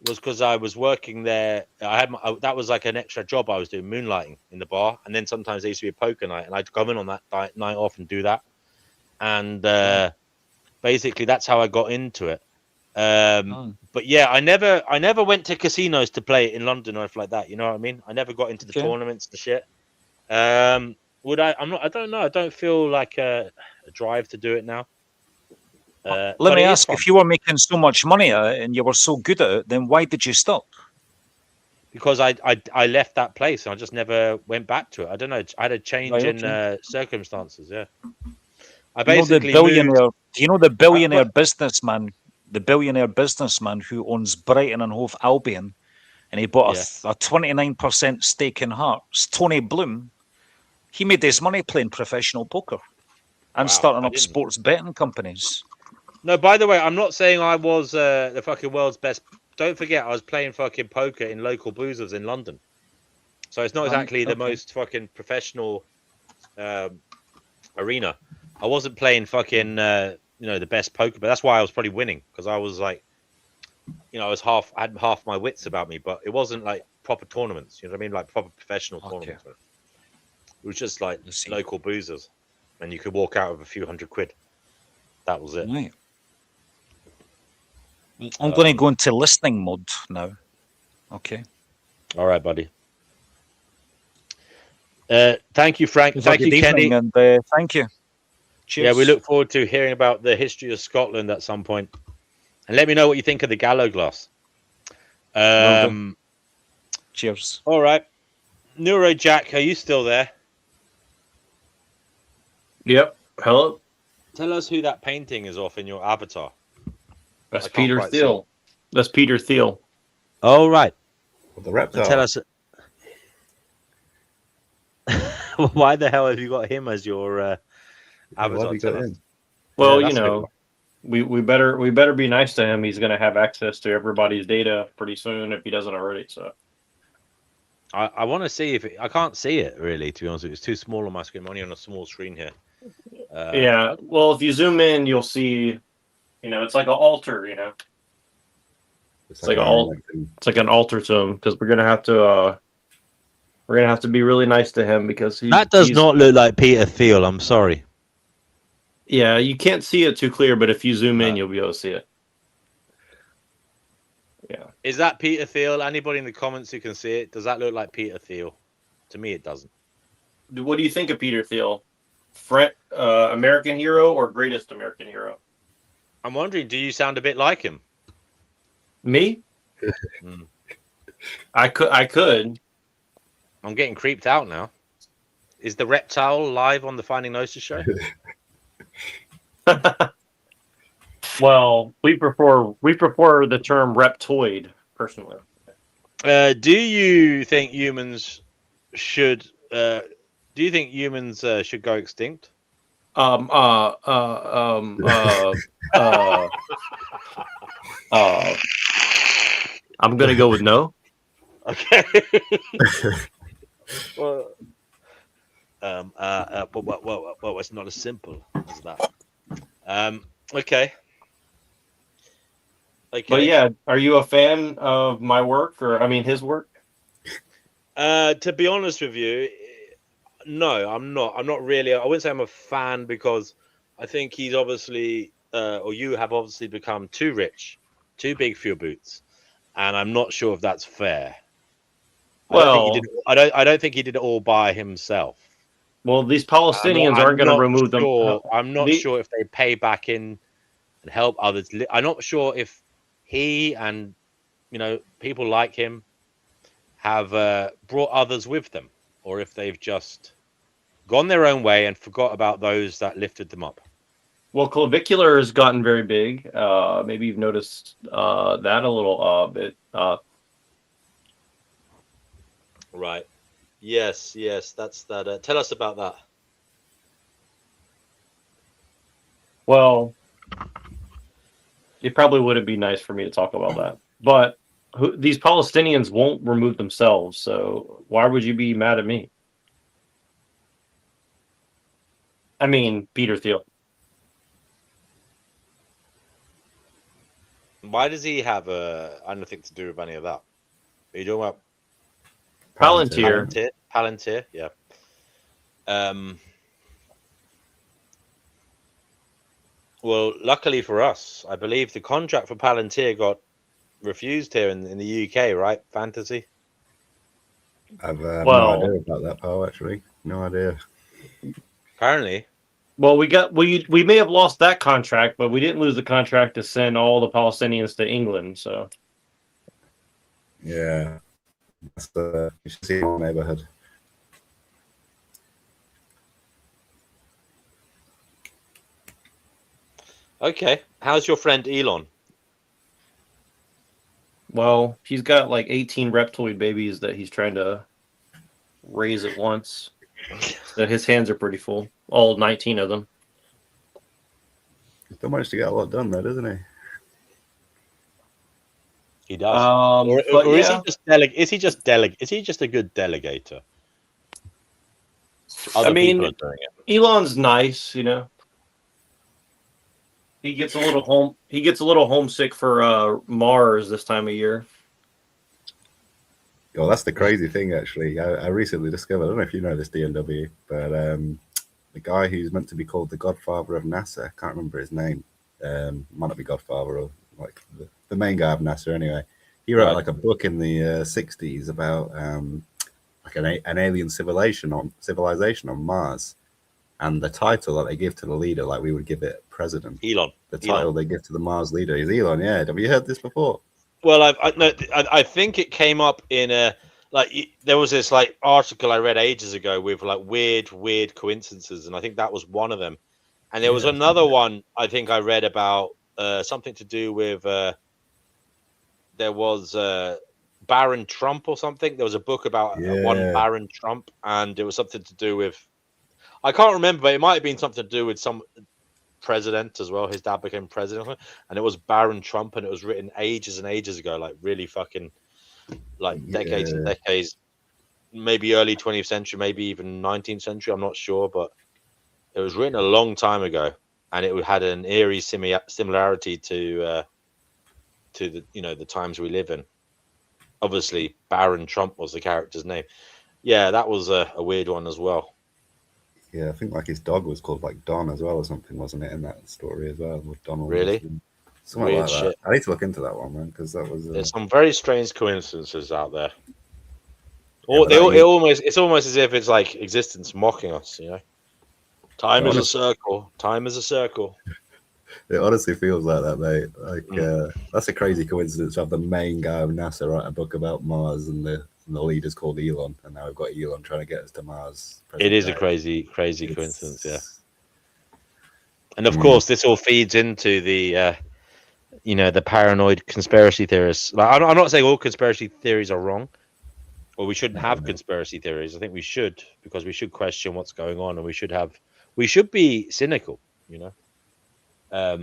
was because I was working there. That was like an extra job I was doing, moonlighting in the bar, and then sometimes there used to be a poker night, and I'd come in on that night off and do that. And basically, that's how I got into it. But yeah, I never went to casinos to play in London or anything like that. You know what I mean? I never got into the tournaments and shit. Would I? I don't know. I don't feel like a drive to do it now. Let me ask: if you were making so much money and you were so good at it, then why did you stop? because I left that place and I just never went back to it. I don't know. I had a change Right, in okay. circumstances. Yeah. I You know the basically billionaire. moved. Do you know the billionaire businessman? The billionaire businessman who owns Brighton and Hove Albion, and he bought Yeah. a 29% stake in Hearts. Tony Bloom. He made his money playing professional poker and Wow, starting I up didn't. sports betting companies. No, by the way, I'm not saying I was the fucking world's best. Don't forget, I was playing fucking poker in local boozers in London. So it's not exactly the Okay. most fucking professional arena. I wasn't playing fucking the best poker, but that's why I was probably winning, because I was like, I had half my wits about me, but it wasn't like proper tournaments. You know what I mean? Like proper professional tournaments. It was just like local boozers, and you could walk out with a few £100. That was it. Right. I'm going to go into listening mode now. Okay. All right, buddy. Thank you, Frank. Have a Thank you, good Kenny. evening, and thank you. Cheers. Yeah, we look forward to hearing about the history of Scotland at some point. And let me know what you think of the Gallo glass. Cheers. All right. Neuro Jack, are you still there? Yep. Hello. Tell us who that painting is off in your avatar. That's I can't Peter quite see. Thiel. That's Peter Thiel. Oh, right. The reptile. Tell us. Why the hell have you got him as your avatar? Tell us. Well, Yeah, that's a good we better be nice to him. He's going to have access to everybody's data pretty soon if he doesn't already. So I want to see if I can't see it really. To be honest with you, it's too small on my screen. I'm only on a small screen here. yeah. Well, if you zoom in, you'll see. It's like an altar. It's like an altar to him, because we're gonna have to be really nice to him, because That does not look like Peter Thiel. I'm sorry. Yeah, you can't see it too clear, but if you zoom in, you'll be able to see it. Yeah. Is that Peter Thiel? Anybody in the comments who can see it? Does that look like Peter Thiel? To me, it doesn't. What do you think of Peter Thiel? American hero or greatest American hero? I'm wondering, do you sound a bit like him? Me? Hmm. I could. I'm getting creeped out now. Is the reptile live on the Finding Gnosis show? Well, we prefer the term reptoid, personally. Do you think humans should? Do you think humans should go extinct? I'm gonna go with no. Okay. Well, well, it's not as simple as that. Okay. But yeah, are you a fan of my work, or his work? To be honest with you, no, I'm not. I'm not really. I wouldn't say I'm a fan, because I think he's obviously, or you have obviously become too rich, too big for your boots, and I'm not sure if that's fair. Well, I don't think he did it all by himself. Well, these Palestinians aren't going to remove them. I'm not sure if they pay back in and help others. I'm not sure if he and people like him have brought others with them, or if they've just gone their own way and forgot about those that lifted them up. Well, clavicular has gotten very big. Maybe you've noticed that a little bit. Right. Yes, that's that. Tell us about that. Well, it probably wouldn't be nice for me to talk about that. But these Palestinians won't remove themselves, so why would you be mad at me? I mean, Peter Thiel. Why does he have anything to do with any of that? Are you talking about Palantir? Palantir, yeah. Well, luckily for us, I believe the contract for Palantir got refused here in the UK, right? Fantasy. I've no idea about that, Paul. Actually, no idea. Apparently. Well, we may have lost that contract, but we didn't lose the contract to send all the Palestinians to England. So, Yeah. That's you should see our neighborhood. Okay, how's your friend Elon? Well, he's got like 18 Reptoid babies that he's trying to raise at once. So his hands are pretty full. All 19 of them. Still managed to get a lot done though, doesn't he? He does. But or is yeah. he just Is he just a good delegator? I mean, people are doing it. Elon's nice, you know. He gets a little homesick for Mars this time of year. Oh, that's the crazy thing, actually. I recently discovered, I don't know if you know this, DNW, but the guy who's meant to be called the godfather of NASA, I can't remember his name. Might not be godfather or like the main guy of NASA anyway. He wrote like a book in the 60s about like an alien civilization on Mars. And the title that they give to the leader, like we would give it president. Elon. The title they give to the Mars leader is Elon. Yeah, have you heard this before? Well, I think it came up in a there was this like article I read ages ago with like weird coincidences, and I think that was one of them. And there was another one I think I read about something to do with there was Baron Trump or something. There was a book about one Baron Trump, and it was something to do with. I can't remember, but it might have been something to do with some president as well. His dad became president, and it was Baron Trump, and it was written ages and ages ago, like really fucking, like decades and decades, maybe early 20th century, maybe even 19th century. I'm not sure, but it was written a long time ago, and it had an eerie similarity to the the times we live in. Obviously, Baron Trump was the character's name. Yeah, that was a weird one as well. Yeah, I think like his dog was called like Don as well or something, wasn't it, in that story as well? With Donald. Really? Something Weird like that. shit. I need to look into that one, man, because that was. There's some very strange coincidences out there. Yeah, It's almost as if it's like existence mocking us, you know. Time is a circle. Time is a circle. It honestly feels like that, mate. Like that's a crazy coincidence to have the main guy of NASA write a book about Mars and the leader's called Elon, and now we've got Elon trying to get us to Mars. It is a crazy coincidence, yeah. And of course, this all feeds into the, the paranoid conspiracy theorists. Like, I'm not saying all conspiracy theories are wrong, or we shouldn't have conspiracy theories. I think we should, because we should question what's going on, and we should be cynical, you know. But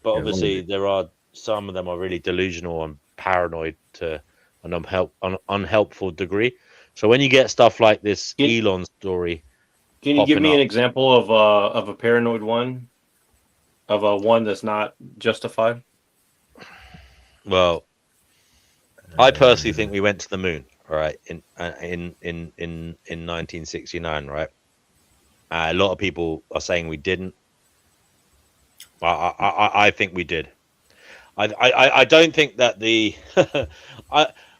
obviously, there are some of them are really delusional and paranoid to an unhelpful degree. So when you get stuff like this Elon story, can you give me an example of a paranoid one, of a one that's not justified? Well, I personally think we went to the moon, all right, in 1969, right? A lot of people are saying we didn't. I think we did. I don't think that the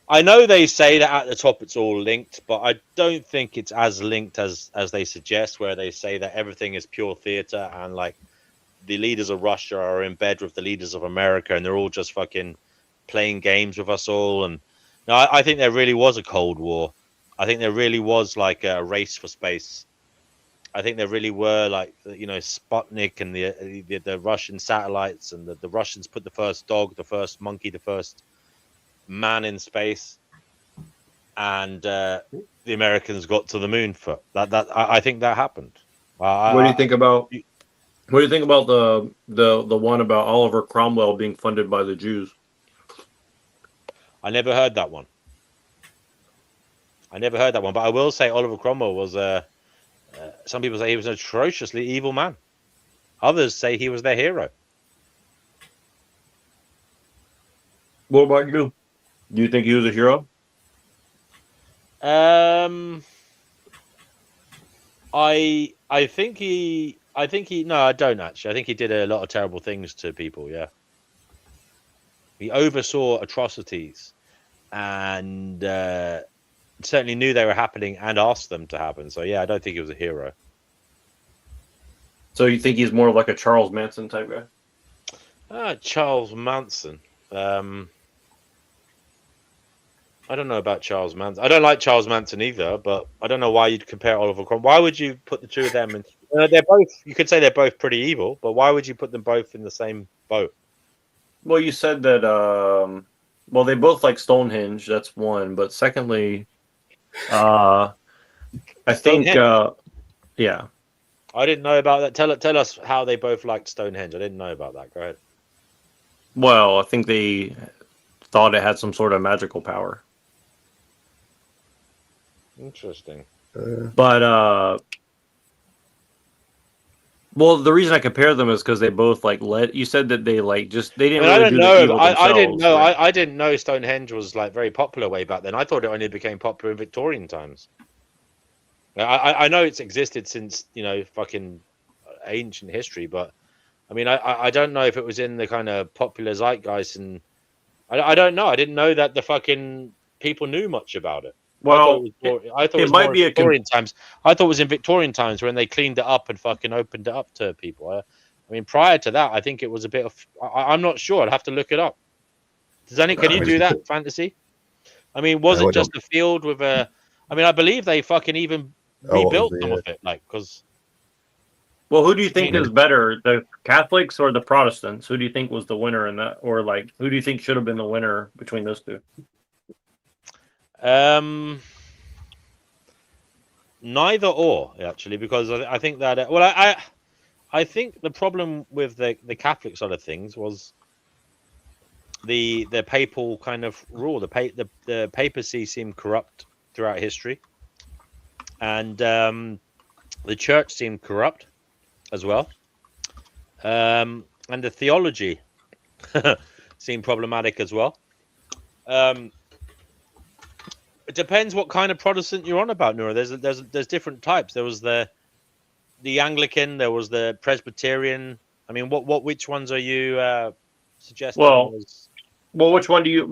I know they say that at the top it's all linked, but I don't think it's as linked as they suggest, where they say that everything is pure theater and like the leaders of Russia are in bed with the leaders of America and they're all just fucking playing games with us all. And no, I think there really was a Cold War. I think there really was like a race for space. I think there really were like, Sputnik and the Russian satellites, and the Russians put the first dog, the first monkey, the first man in space, and the Americans got to the moon for that. I think that happened. What do you think about the one about Oliver Cromwell being funded by the Jews? I never heard that one. But I will say Oliver Cromwell was some people say he was an atrociously evil man. Others say he was their hero. What about you? Do you think he was a hero? I think he no, I don't actually. I think he did a lot of terrible things to people, yeah. He oversaw atrocities and certainly knew they were happening and asked them to happen. So yeah, I don't think he was a hero. So you think he's more like a Charles Manson type guy? Charles Manson. I don't know about Charles Manson. I don't like Charles Manson either, but I don't know why you'd compare Oliver Cromwell. Why would you put the two of them? And they're both. You could say they're both pretty evil, but why would you put them both in the same boat? Well, you said that. Well, they both like Stonehenge. That's one. But secondly, I think. Yeah. I didn't know about that. Tell us how they both liked Stonehenge. I didn't know about that. Go ahead. Well, I think they thought it had some sort of magical power. Interesting. But well, the reason I compare them is because they both like led. You said that they like just they didn't. I Really don't do know. the evil I didn't themselves, know. right? I didn't know Stonehenge was like very popular way back then. I thought it only became popular in Victorian times. I know it's existed since fucking ancient history, but I mean I don't know if it was in the kind of popular zeitgeist, and I don't know. I didn't know that the fucking people knew much about it. Well, I thought it was might more be in Victorian times. I thought it was in Victorian times when they cleaned it up and fucking opened it up to people. I mean, prior to that, I think it was a bit of. I'm not sure. I'd have to look it up. Can you do that, Fantasy? I mean, was it just a field with a? I mean, I believe they fucking even rebuilt some of it, like because. Well, who do you think is better, the Catholics or the Protestants? Who do you think was the winner in that, or like who do you think should have been the winner between those two? Neither or, actually, because I think that I think the problem with the Catholic side of things was the papal kind of rule. The papacy seemed corrupt throughout history, and the church seemed corrupt as well, and the theology seemed problematic as well. It depends what kind of Protestant you're on about, Nura. There's different types. There was the Anglican, there was the Presbyterian. I mean, which ones are you suggesting? Well, which one do you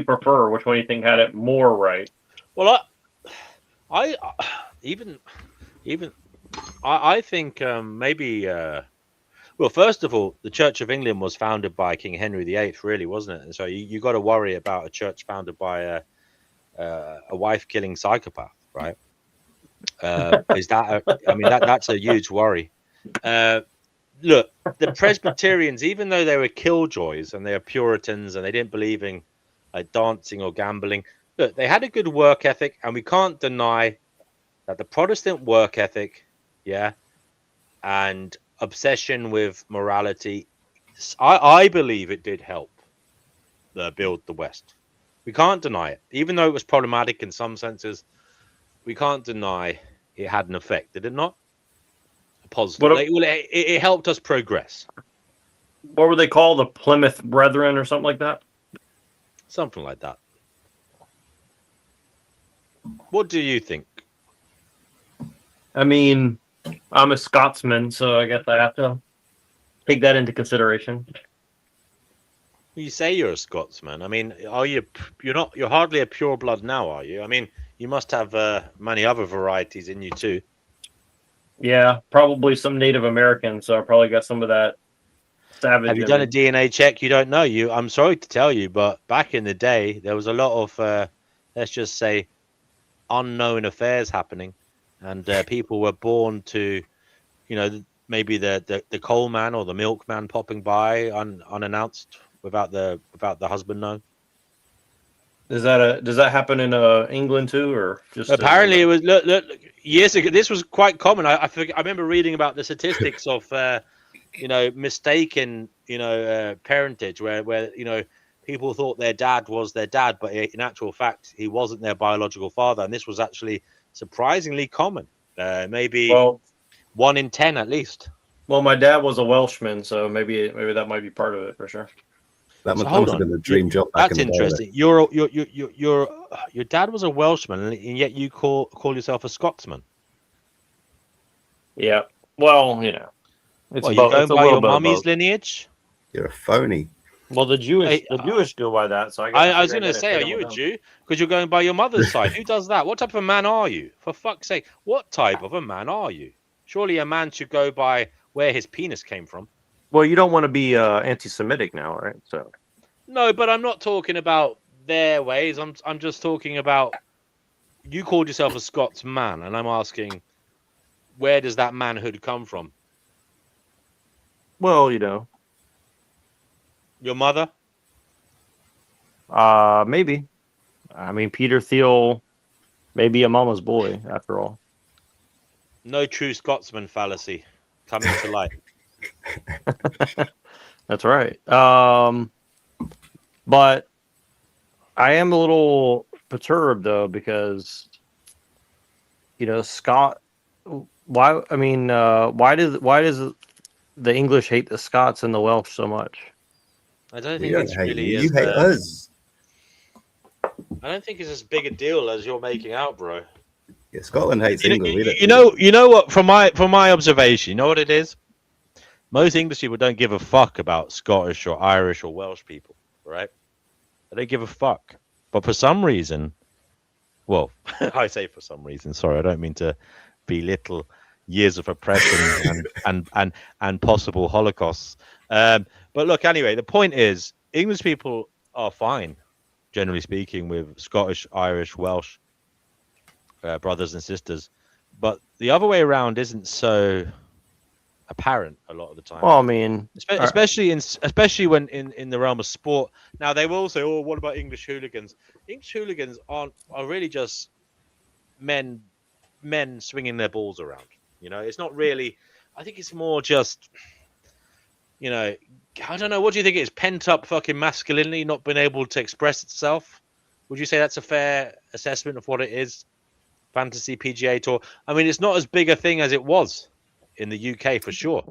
prefer? Which one do you think had it more right? Well, I think maybe. Well, first of all, the Church of England was founded by King Henry VIII, really, wasn't it? And so you got to worry about a church founded by a wife-killing psychopath, right? Is that? I mean, that's a huge worry. Look, the Presbyterians, even though they were killjoys and they were Puritans and they didn't believe in like dancing or gambling, look, they had a good work ethic, and we can't deny that the Protestant work ethic, and obsession with morality, I believe it did help build the West. We can't deny it, even though it was problematic in some senses. We can't deny it had an effect, did it not? Positive. It helped us progress. What were they called? The Plymouth Brethren or something like that? Something like that. What do you think? I mean, I'm a Scotsman, so I guess I have to take that into consideration. You say you're a Scotsman. I mean, are you? You're hardly a pure blood now, are you? I mean, you must have many other varieties in you too. Yeah, probably some Native American, so I probably got some of that savage. Have you done a DNA check? You don't know. I'm sorry to tell you, but back in the day, there was a lot of, let's just say, unknown affairs happening, and people were born to, maybe the coal man or the milkman popping by unannounced without the husband knowing. Does that happen in England too, or just? Apparently, it was look years ago. This was quite common. I remember reading about the statistics of mistaken parentage, where people thought their dad was their dad, but in actual fact he wasn't their biological father, and this was actually surprisingly common. Maybe 1 in 10 at least. Well, my dad was a Welshman, so maybe that might be part of it for sure. That must have been the dream job. Back That's in the interesting. Your dad was a Welshman, and yet you call yourself a Scotsman. Yeah. Well, it's you're going by your mummy's lineage. You're a phony. Well, the Jewish go by that. So I was going to say, are you a Jew? Because you're going by your mother's side. Who does that? What type of a man are you? For fuck's sake, what type of a man are you? Surely a man should go by where his penis came from. Well, you don't want to be anti-Semitic now, right? So. No, but I'm not talking about their ways. I'm just talking about. You called yourself a Scots man, and I'm asking, where does that manhood come from? Well, you know, Your mother? maybe. I mean, Peter Thiel may be a mama's boy after all. No true Scotsman fallacy coming to light. That's right. But I am a little perturbed though because you know Scott. Why? I mean, why does the English hate the Scots and the Welsh so much? I don't We think don't it's hate really. you. As, You hate us. I don't think it's as big a deal as you're making out, bro. Yeah, Scotland hates You know, England. We don't- you know what? From my observation, you know what it is. Most English people don't give a fuck about Scottish or Irish or Welsh people, right? They don't give a fuck. But for some reason, well, I say for some reason. Sorry, I don't mean to belittle years of oppression and possible holocausts. But look, anyway, the point is, English people are fine, generally speaking, with Scottish, Irish, Welsh brothers and sisters, but the other way around isn't so apparent a lot of the time. Well, I mean, especially when in the realm of sport. Now they will say, "Oh, what about English hooligans?" English hooligans are really just men swinging their balls around. You know, it's not really. I think it's more just, you know, I don't know. What do you think it is? Pent up fucking masculinity not being able to express itself. Would you say that's a fair assessment of what it is? Fantasy PGA Tour. I mean, it's not as big a thing as it was in the UK for sure.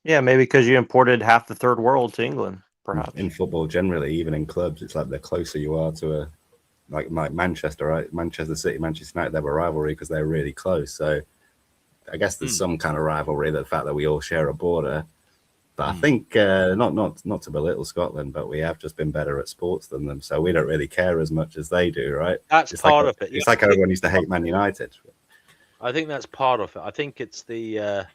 Yeah, maybe because you imported half the third world to England, perhaps. In football, generally, even in clubs, it's like the closer you are to like Manchester, right? Manchester City, Manchester United, they have a rivalry because they're really close. So I guess there's some kind of rivalry, the fact that we all share a border. But I think not to belittle Scotland, but we have just been better at sports than them, so we don't really care as much as they do, right? That's it's part like, of it. It's like everyone used to hate Man United. I think that's part of it. I think it's the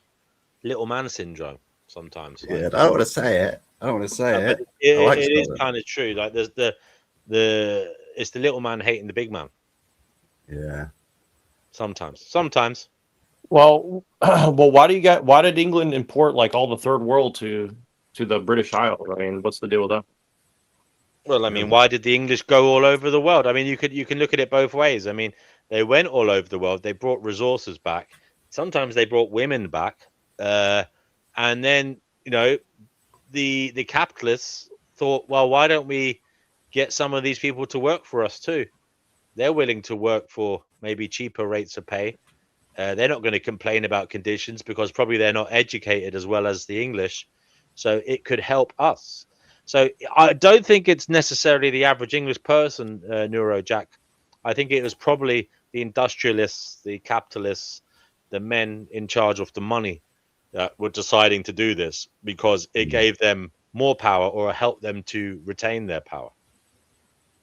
little man syndrome sometimes. Like, Yeah, I don't want to say it. I don't want to say it. It, I like it is Scotland. kind of true. Like there's it's the little man hating the big man. Yeah. Sometimes. Well, why did England import like all the third world to the British Isles? I mean, what's the deal with that? Well, I mean, why did the English go all over the world? I mean, you can look at it both ways. I mean, they went all over the world. They brought resources back. Sometimes they brought women back, and then you know, the capitalists thought, well, why don't we get some of these people to work for us too? They're willing to work for maybe cheaper rates of pay. They're not going to complain about conditions because probably they're not educated as well as the English. So it could help us. So I don't think it's necessarily the average English person, Neurojack. I think it was probably the industrialists, the capitalists, the men in charge of the money that were deciding to do this because it gave them more power or helped them to retain their power.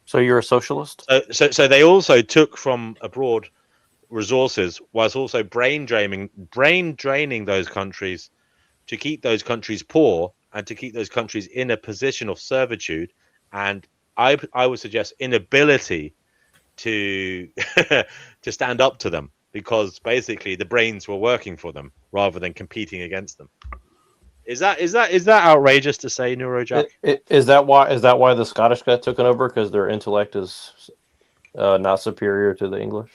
So you're a socialist? So they also took from abroad resources whilst also brain draining those countries to keep those countries poor and to keep those countries in a position of servitude and I would suggest inability to to stand up to them because basically the brains were working for them rather than competing against them. Is that outrageous to say, Neurojack? Is that why the Scottish got taken over because their intellect is not superior to the English?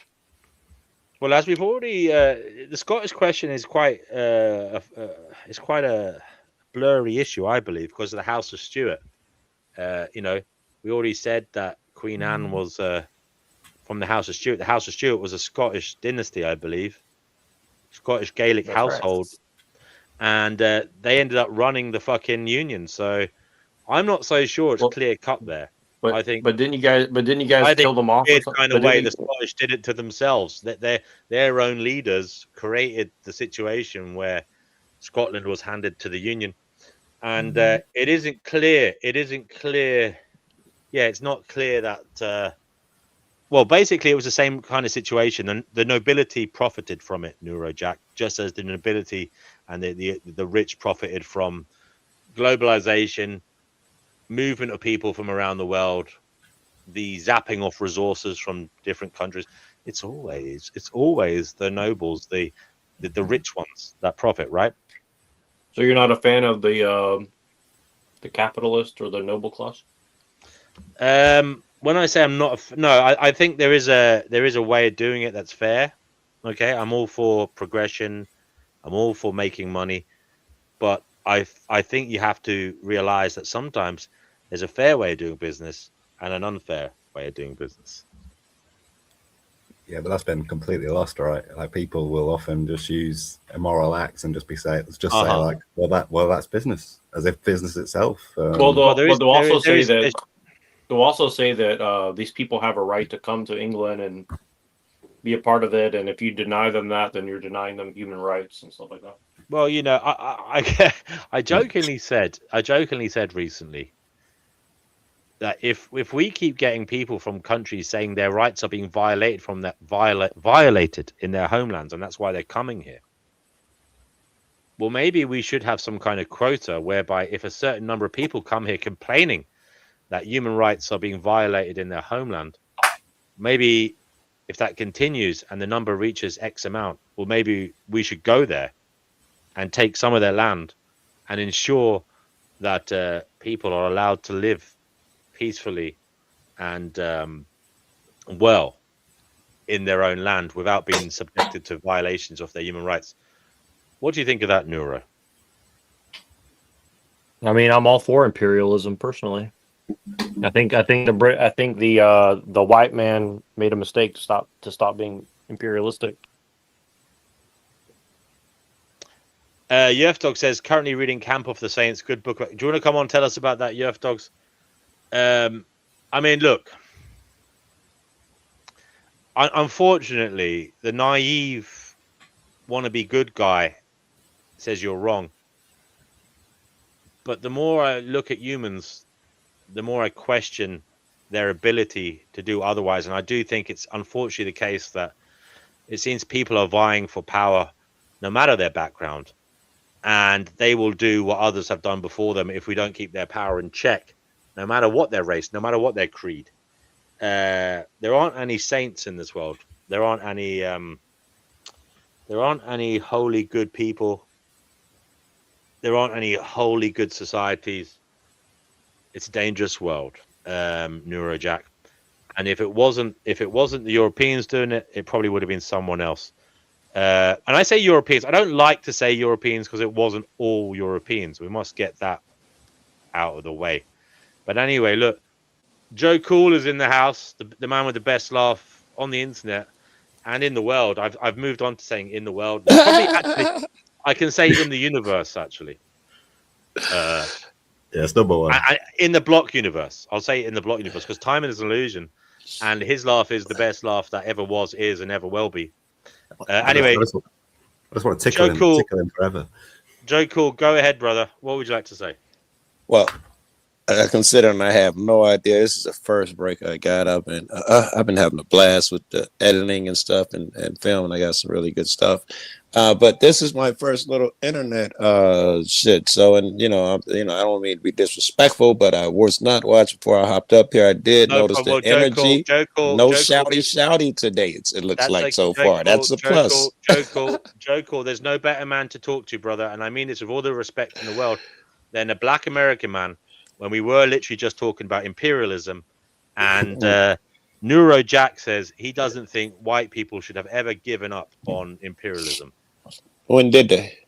Well, as we've already, the Scottish question is quite a blurry issue, I believe, because of the House of Stuart. You know, we already said that Queen Anne was from the House of Stuart. The House of Stuart was a Scottish dynasty, I believe, Scottish Gaelic household, and they ended up running the fucking Union. So I'm not so sure it's clear cut there. But I think, but didn't you guys kill them off? Weird kind of way the Scottish did it to themselves. That their own leaders created the situation where Scotland was handed to the Union, and it isn't clear. Yeah, it's not clear that. Well, basically, it was the same kind of situation, and the nobility profited from it, Neurojack, just as the nobility and the rich profited from globalization, movement of people from around the world, the zapping of resources from different countries. It's always the nobles, the rich ones that profit, right? So you're not a fan of the capitalist or the noble class? When I say I'm not, I think there is a way of doing it that's fair. Okay, I'm all for progression. I'm all for making money, but I think you have to realize that sometimes there's a fair way of doing business and an unfair way of doing business. Yeah, but that's been completely lost, right? Like people will often just use immoral acts and just say like, well, that's business, as if business itself. They'll also say that these people have a right to come to England and be a part of it, and if you deny them that, then you're denying them human rights and stuff like that. Well, you know, I jokingly said recently that if we keep getting people from countries saying their rights are being violated violated in their homelands, and that's why they're coming here, well, maybe we should have some kind of quota whereby if a certain number of people come here complaining that human rights are being violated in their homeland, maybe if that continues and the number reaches X amount, well, maybe we should go there and take some of their land and ensure that people are allowed to live peacefully and well in their own land without being subjected to violations of their human rights. What do you think of that, Neuro? I mean, I'm all for imperialism personally. I think the white man made a mistake to stop being imperialistic. Yerf Dog says currently reading Camp of the Saints. Good book. Do you want to come on and tell us about that, Yerf Dogs? I mean, look. Unfortunately, the naive wannabe good guy says you're wrong. But the more I look at humans, the more I question their ability to do otherwise. And I do think it's unfortunately the case that it seems people are vying for power no matter their background. And they will do what others have done before them if we don't keep their power in check, no matter what their race, no matter what their creed. There aren't any saints in this world. There aren't any holy good people. There aren't any holy good societies. It's a dangerous world, Neurojack. And if it wasn't the Europeans doing it, it probably would have been someone else. And I say Europeans. I don't like to say Europeans because it wasn't all Europeans. We must get that out of the way. But anyway, look, Joe Cool is in the house, the man with the best laugh on the internet and in the world. I've moved on to saying in the world. Probably, actually, I can say in the universe, actually. Yeah, it's number one. In the block universe. I'll say in the block universe because time is an illusion. And his laugh is the best laugh that ever was, is, and ever will be. Anyway, I just want to tickle him forever. Joe Cool, go ahead, brother. What would you like to say? Well, considering I have no idea, this is the first break I got. I've been having a blast with the editing and stuff and filming. I got some really good stuff. But this is my first little internet shit. So, and I don't mean to be disrespectful, but I was not watching before I hopped up here. I did notice the energy. No shouty today. It looks like so far. That's a plus. Joe Cool, there's no better man to talk to, brother. And I mean this with all the respect in the world, than a black American man. When we were literally just talking about imperialism, and Neurojack says he doesn't think white people should have ever given up on imperialism. When did they?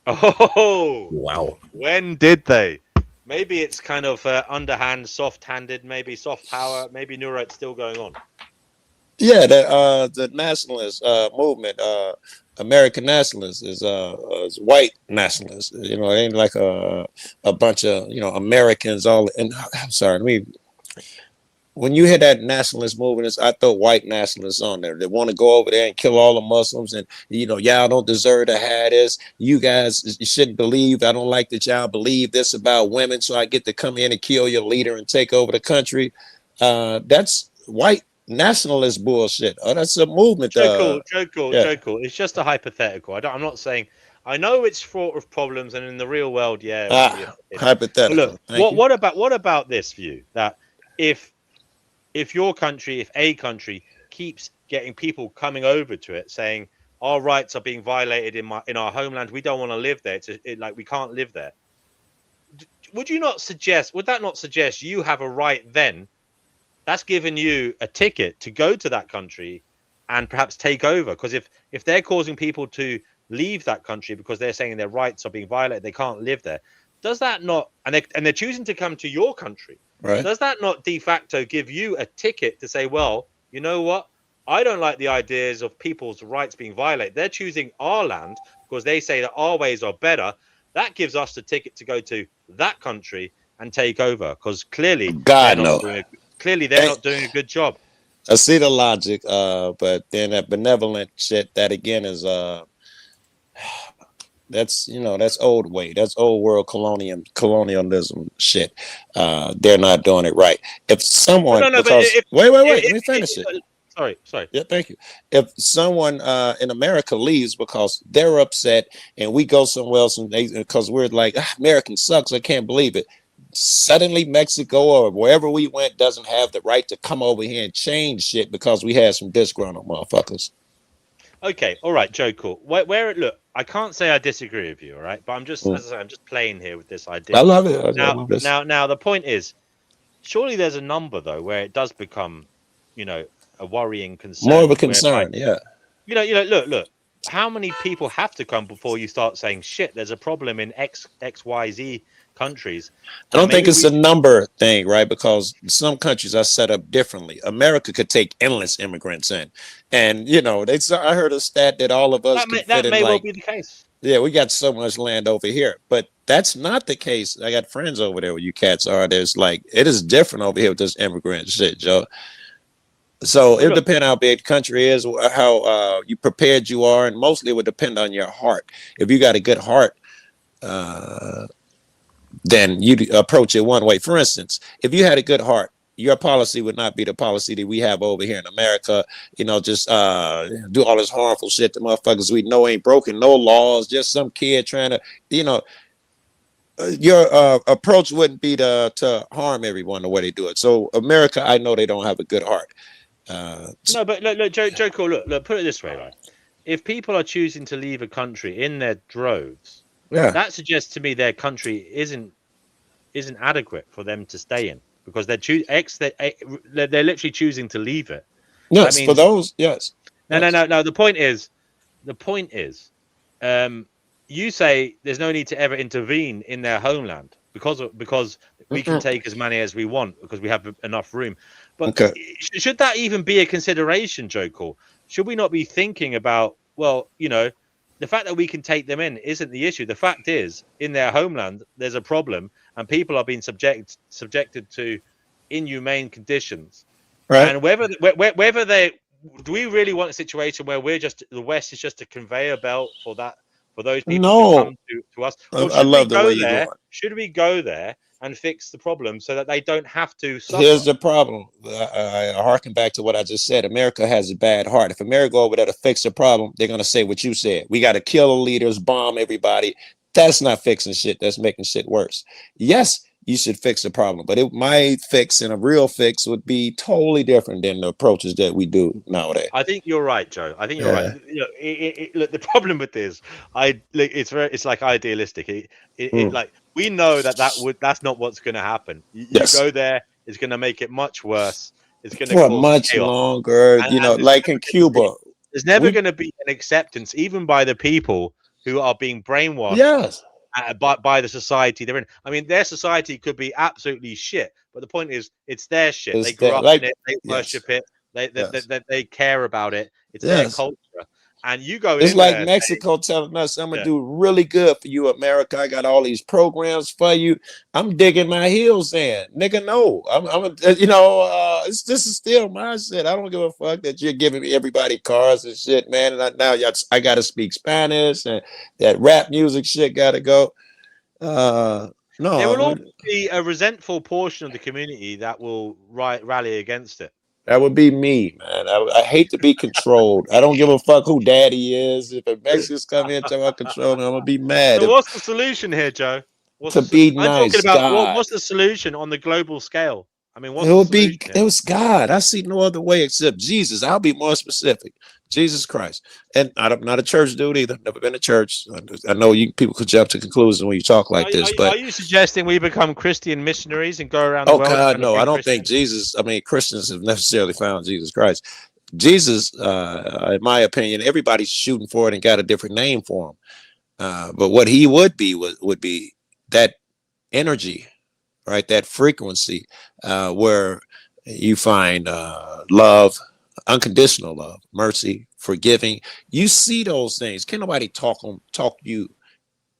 Oh, wow. When did they? Maybe it's kind of underhand, soft-handed, maybe soft power, maybe Neuro, it's still going on. Yeah, the nationalist movement, American nationalists is white nationalists. It ain't like a bunch of Americans all. And I'm sorry, when you hear that nationalist movement, I throw white nationalists on there. They want to go over there and kill all the Muslims, and y'all don't deserve to have this. You guys shouldn't believe. I don't like that y'all believe this about women, so I get to come in and kill your leader and take over the country. That's white nationalist bullshit. Oh, that's a movement. Joe Cool. It's just a hypothetical. I'm not saying. I know it's fraught with problems, and in the real world, hypothetical. Look, what about this view that if if a country keeps getting people coming over to it saying our rights are being violated in our homeland, we don't want to live there. Like we can't live there. Would that not suggest you have a right then? That's given you a ticket to go to that country and perhaps take over. Because if they're causing people to leave that country because they're saying their rights are being violated, they can't live there. Does that not, and they're choosing to come to your country, Right. does that not de facto give you a ticket to say, well, you know what? I don't like the ideas of people's rights being violated. They're choosing our land because they say that our ways are better. That gives us the ticket to go to that country and take over because clearly God no. they're not doing a good job. I see the logic, but then that benevolent shit, that again is that's that's old way. That's old world colonialism shit. They're not doing it right. If someone wait, let me finish it. Sorry. Yeah, thank you. If someone in America leaves because they're upset and we go somewhere else and because we're like, American sucks, I can't believe it. Suddenly Mexico or wherever we went doesn't have the right to come over here and change shit because we had some disgruntled motherfuckers. Okay, all right, Joe, cool. Look, I can't say I disagree with you, all right, but I'm just, as I say, I'm just playing here with this idea. I love it. Now, the point is, surely there's a number though where it does become, a worrying concern. More of a concern, yeah. Look. How many people have to come before you start saying, shit, there's a problem in XYZ countries? I don't think it's a number thing, right? Because some countries are set up differently. America could take endless immigrants in, and I heard a stat that all of us that may well be the case. Yeah, we got so much land over here, but that's not the case. I got friends over there where you cats are. There's it is different over here with this immigrant shit, Joe. So it depends how big the country is, how you prepared you are, and mostly it would depend on your heart. If you got a good heart, then you approach it one way. For instance, if you had a good heart, your policy would not be the policy that we have over here in America. Just do all this harmful shit to motherfuckers we know ain't broken no laws, just some kid trying to, your approach wouldn't be to harm everyone the way they do it. So America, I know they don't have a good heart. No, but look, Joe, cool. Look, put it this way, right? If people are choosing to leave a country in their droves, that suggests to me their country isn't adequate for them to stay in because they're literally choosing to leave it. Yes, for those, yes. No. The point is, you say there's no need to ever intervene in their homeland because we can take as many as we want because we have enough room. But should that even be a consideration, Joe Cole? Should we not be thinking about, the fact that we can take them in isn't the issue. The fact is, in their homeland, there's a problem and people are being subjected to inhumane conditions. Right. And whether do we really want a situation where the West is just a conveyor belt for those people to come to us? Or I love the way you do it. Should we go there and fix the problem so that they don't have to suffer? Here's the problem. I harken back to what I just said. America has a bad heart. If America go over there to fix the problem, they're going to say what you said. We got to kill the leaders, bomb everybody. That's not fixing shit. That's making shit worse. Yes, you should fix the problem, but my fix and a real fix would be totally different than the approaches that we do nowadays. I think you're right, Joe. I think you're right. Look, the problem with this, it's like idealistic. Like we know that's not what's going to happen. You go there, it's going to make it much worse. It's going to cause much chaos. Longer. Like in Cuba, there's never going to be an acceptance, even by the people who are being brainwashed. Yes. By the society they're in. I mean, their society could be absolutely shit, but the point is, it's their shit. They grew up in it. They worship it. They care about it. It's their culture. And you go. It's like Mexico telling us, "I'm gonna do really good for you, America. I got all these programs for you. I'm digging my heels in, nigga. No, this is still my shit. I don't give a fuck that you're giving me everybody cars and shit, man. And I gotta speak Spanish, and that rap music shit gotta go. No, there will always be a resentful portion of the community that will rally against it. That would be me, man. I hate to be controlled. I don't give a fuck who daddy is. If a Mexicans come in to control me, I'm gonna be mad. So what's the solution here, Joe? Be nice. I'm talking about what's the solution on the global scale? I mean, what's It the would be, solution it here? was God. I see no other way except Jesus. I'll be more specific. Jesus Christ. And I'm not a church dude either. Never been to church. I know you people could jump to conclusions when you talk like this, Are but you suggesting we become Christian missionaries and go around the oh world God, trying to no, I bring don't think Christianity? Jesus, I mean, Christians have necessarily found Jesus Christ. Jesus, in my opinion, everybody's shooting for it and got a different name for him. But what he would be would be that energy, right? That frequency, where you find love, unconditional love, mercy, forgiving. You see those things. Can't nobody talk you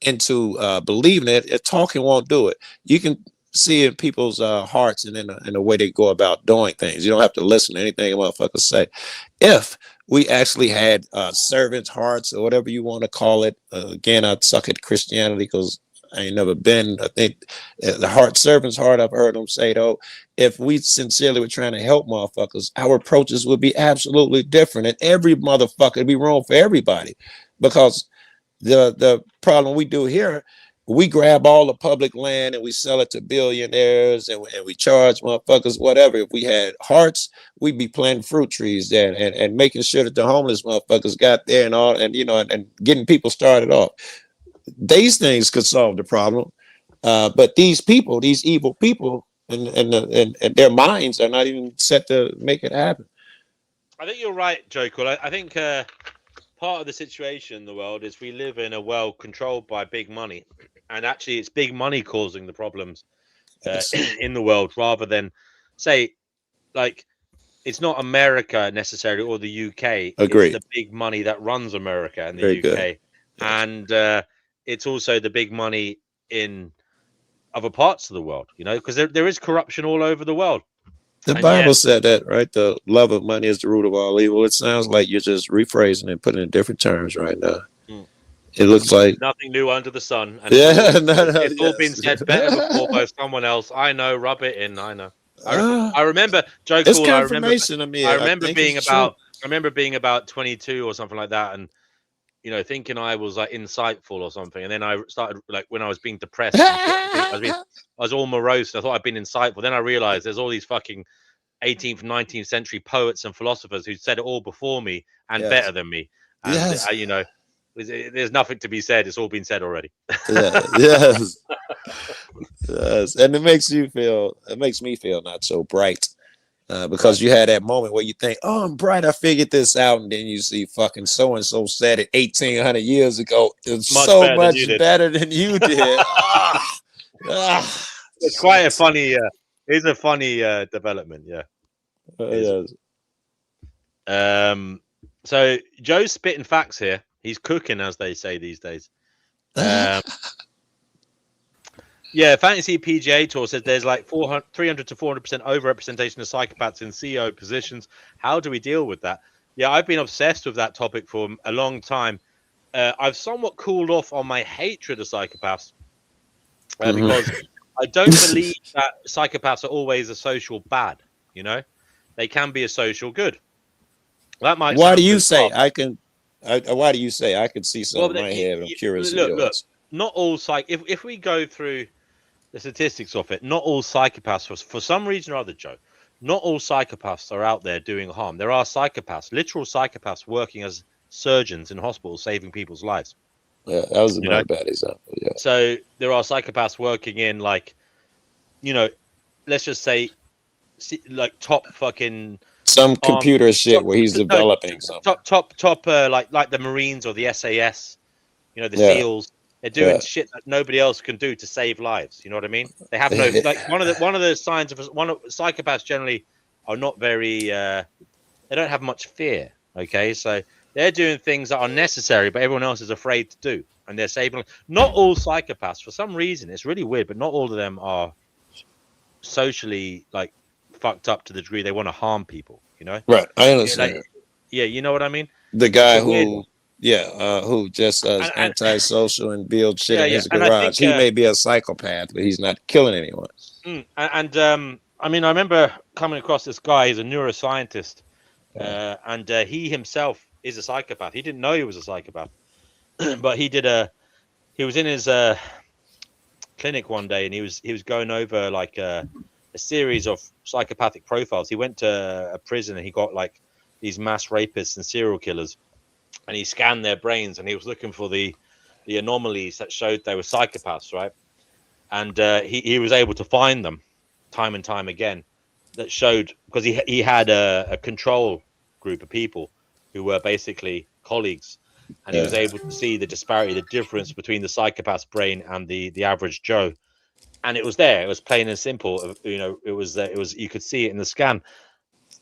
into believing it. Talking won't do it. You can see in people's hearts and in the way they go about doing things. You don't have to listen to anything a motherfucker say. If we actually had servants' hearts or whatever you want to call it, again, I'd suck at Christianity because I ain't never been. I think the heart, servant's heart, I've heard them say, though, if we sincerely were trying to help motherfuckers, our approaches would be absolutely different. And every motherfucker would be wrong for everybody. Because the problem we do here, we grab all the public land and we sell it to billionaires and we charge motherfuckers whatever. If we had hearts, we'd be planting fruit trees there and making sure that the homeless motherfuckers got there and all, and and getting people started off. These things could solve the problem, but these people, these evil people, and their minds are not even set to make it happen. I think you're right, Joe Cool. I think part of the situation in the world is we live in a world controlled by big money, and actually it's big money causing the problems in the world, rather than say, like, it's not America necessarily or the UK. Agreed. It's the big money that runs America and the Very UK. good. And it's also the big money in other parts of the world, because there is corruption all over the world. The And Bible yeah, said that, right? The love of money is the root of all evil. It sounds like you're just rephrasing and putting it in different terms right now. Mm. It looks like nothing new under the sun. And Yeah, it's all been yes. said better before by someone else. I know, rub it in. I know. Ah. I remember, Joe It's Cool. confirmation to me. I I remember think being it's true. about 22 or something like that, and thinking I was like insightful or something. And then I started, like, when I was being depressed, I was all morose. I thought I'd been insightful. Then I realized there's all these fucking 18th, 19th century poets and philosophers who said it all before me and Yes. better than me. And Yes. there's nothing to be said. It's all been said already. Yeah, yes. Yes. And it makes me feel not so bright. Because you had that moment where you think, oh, I'm bright, I figured this out, and then you see fucking so and so said it 1800 years ago. It's so much better than you did. It's quite a funny. It's a funny development, yeah. Yes. So Joe's spitting facts here. He's cooking, as they say these days. Yeah, Fantasy PGA Tour says there's like 300 to 400% overrepresentation of psychopaths in CEO positions. How do we deal with that? Yeah, I've been obsessed with that topic for a long time. I've somewhat cooled off on my hatred of psychopaths because I don't believe that psychopaths are always a social bad. They can be a social good. That might. Why do you say I can? Why do you say I could see something right here? I'm curious. Look, not all if we go through the statistics of it, not all psychopaths, for some reason or other, Joe, not all psychopaths are out there doing harm. There are psychopaths, literal psychopaths, working as surgeons in hospitals, saving people's lives. Yeah, that was another bad example. Yeah. So there are psychopaths working in, like, let's just say, like, top fucking some computer shit where he's developing something. Top like the Marines or the SAS, the SEALs. They're doing shit that nobody else can do to save lives. You know what I mean? They have no like one of the signs of psychopaths generally are not very. They don't have much fear. Okay, so they're doing things that are necessary, but everyone else is afraid to do, and they're saving. Not all psychopaths, for some reason, it's really weird, but not all of them are socially like fucked up to the degree they want to harm people. Right? I understand. Yeah, you know what I mean. The guy who just does antisocial and builds shit in his garage. He may be a psychopath, but he's not killing anyone. I mean, I remember coming across this guy. He's a neuroscientist, and he himself is a psychopath. He didn't know he was a psychopath, but he was in his clinic one day, and he was going over like a series of psychopathic profiles. He went to a prison and he got like these mass rapists and serial killers, and he scanned their brains and he was looking for the anomalies that showed they were psychopaths, right? And he was able to find them time and time again that showed, because he had a control group of people who were basically colleagues, and he was able to see the disparity, the difference between the psychopath's brain and the average Joe. And it was there. It was plain and simple. You know, it was you could see it in the scan.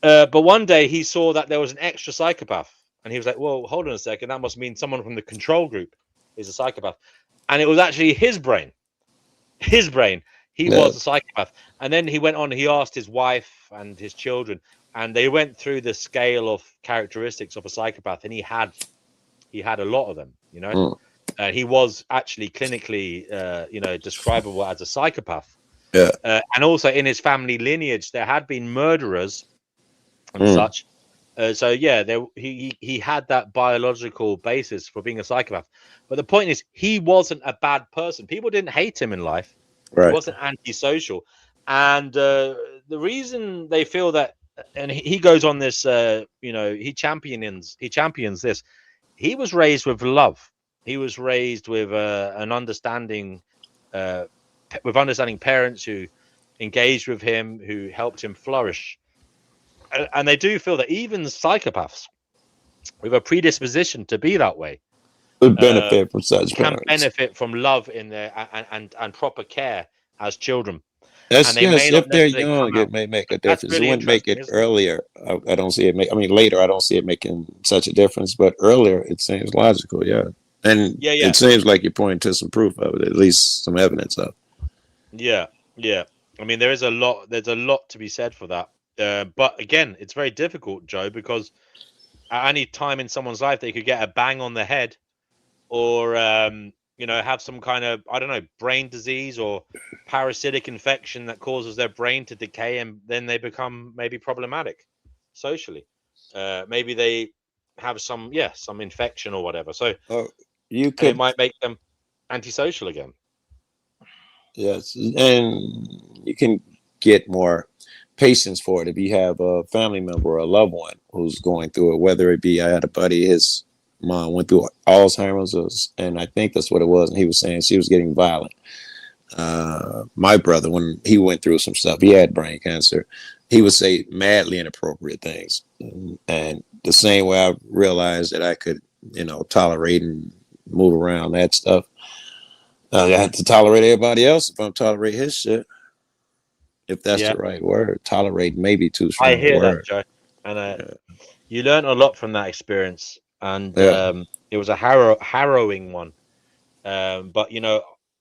But one day he saw that there was an extra psychopath, and he was like, "Well, hold on a second. That must mean someone from the control group is a psychopath." And it was actually his brain. His brain. He was a psychopath. And then he went on. He asked his wife and his children, and they went through the scale of characteristics of a psychopath, and he had a lot of them. You know. He was actually clinically, describable as a psychopath. Yeah. And also in his family lineage, there had been murderers and such. So yeah, he had that biological basis for being a psychopath. But the point is, he wasn't a bad person. People didn't hate him in life. Right. He wasn't antisocial. And the reason they feel that, and he goes on this, he champions this. He was raised with love. He was raised with an understanding, with understanding parents who engaged with him, who helped him flourish. And they do feel that even psychopaths with a predisposition to be that way would benefit from such can parents. benefit from love in their and proper care as children. That's And they may yes, not if they're necessarily young, come it out. may make a That's difference. really It wouldn't make it interesting, isn't it? earlier. I don't see it make. I mean, later, I don't see it making such a difference. But earlier, it seems logical. Yeah, and Yeah, yeah. it seems like you're pointing to some proof of it, at least some evidence of. Yeah, yeah. I mean, there's a lot to be said for that. But again, it's very difficult, Joe, because at any time in someone's life, they could get a bang on the head, or have some kind of, I don't know, brain disease or parasitic infection that causes their brain to decay, and then they become maybe problematic socially. Maybe they have some infection or whatever. So You and it could, might make them antisocial again. yes, and you can get more patience for it if you have a family member or a loved one who's going through it. Whether it be, I had a buddy, his mom went through Alzheimer's, and I think that's what it was. And he was saying she was getting violent. My brother, when he went through some stuff, he had brain cancer. He would say madly inappropriate things, and the same way I realized that I could, tolerate and move around that stuff. I have to tolerate everybody else if I'm tolerating his shit. If that's Yeah. the right word. Tolerate may be too strong I a hear that, word. Joe, and you learn a lot from that experience, and Yeah. it was a harrowing one. But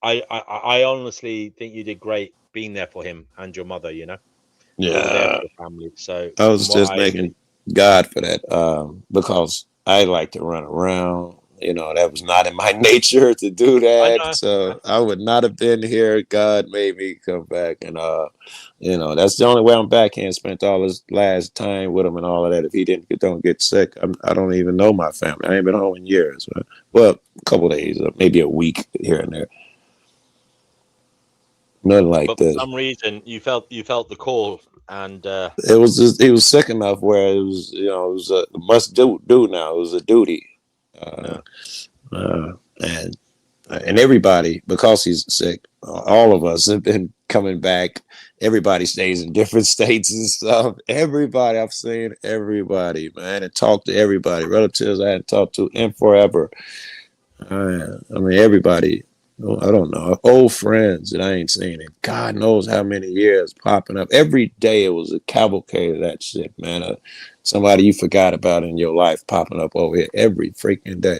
I honestly think you did great being there for him and your mother. You were there Yeah. for the family. So I was from what just making God for that, because I like to run around. That was not in my nature to do that. know. So I would not have been here. God made me come back, and that's the only way I'm back here and spent all this last time with him and all of that. If he don't get sick, I don't even know my family. I ain't been home in years. Well, a couple days, maybe a week here and there. Nothing like But for this. some reason, you felt the call, and It was just, he was sick enough where it was a must do now. It was a duty. And everybody, because he's sick, all of us have been coming back. Everybody stays in different states and stuff. Everybody, I've seen everybody, man, and talked to everybody, relatives I hadn't talked to in forever. I mean, everybody, I don't know, old friends that I ain't seen in God knows how many years popping up. Every day it was a cavalcade of that shit, man. Somebody you forgot about in your life popping up over here every freaking day.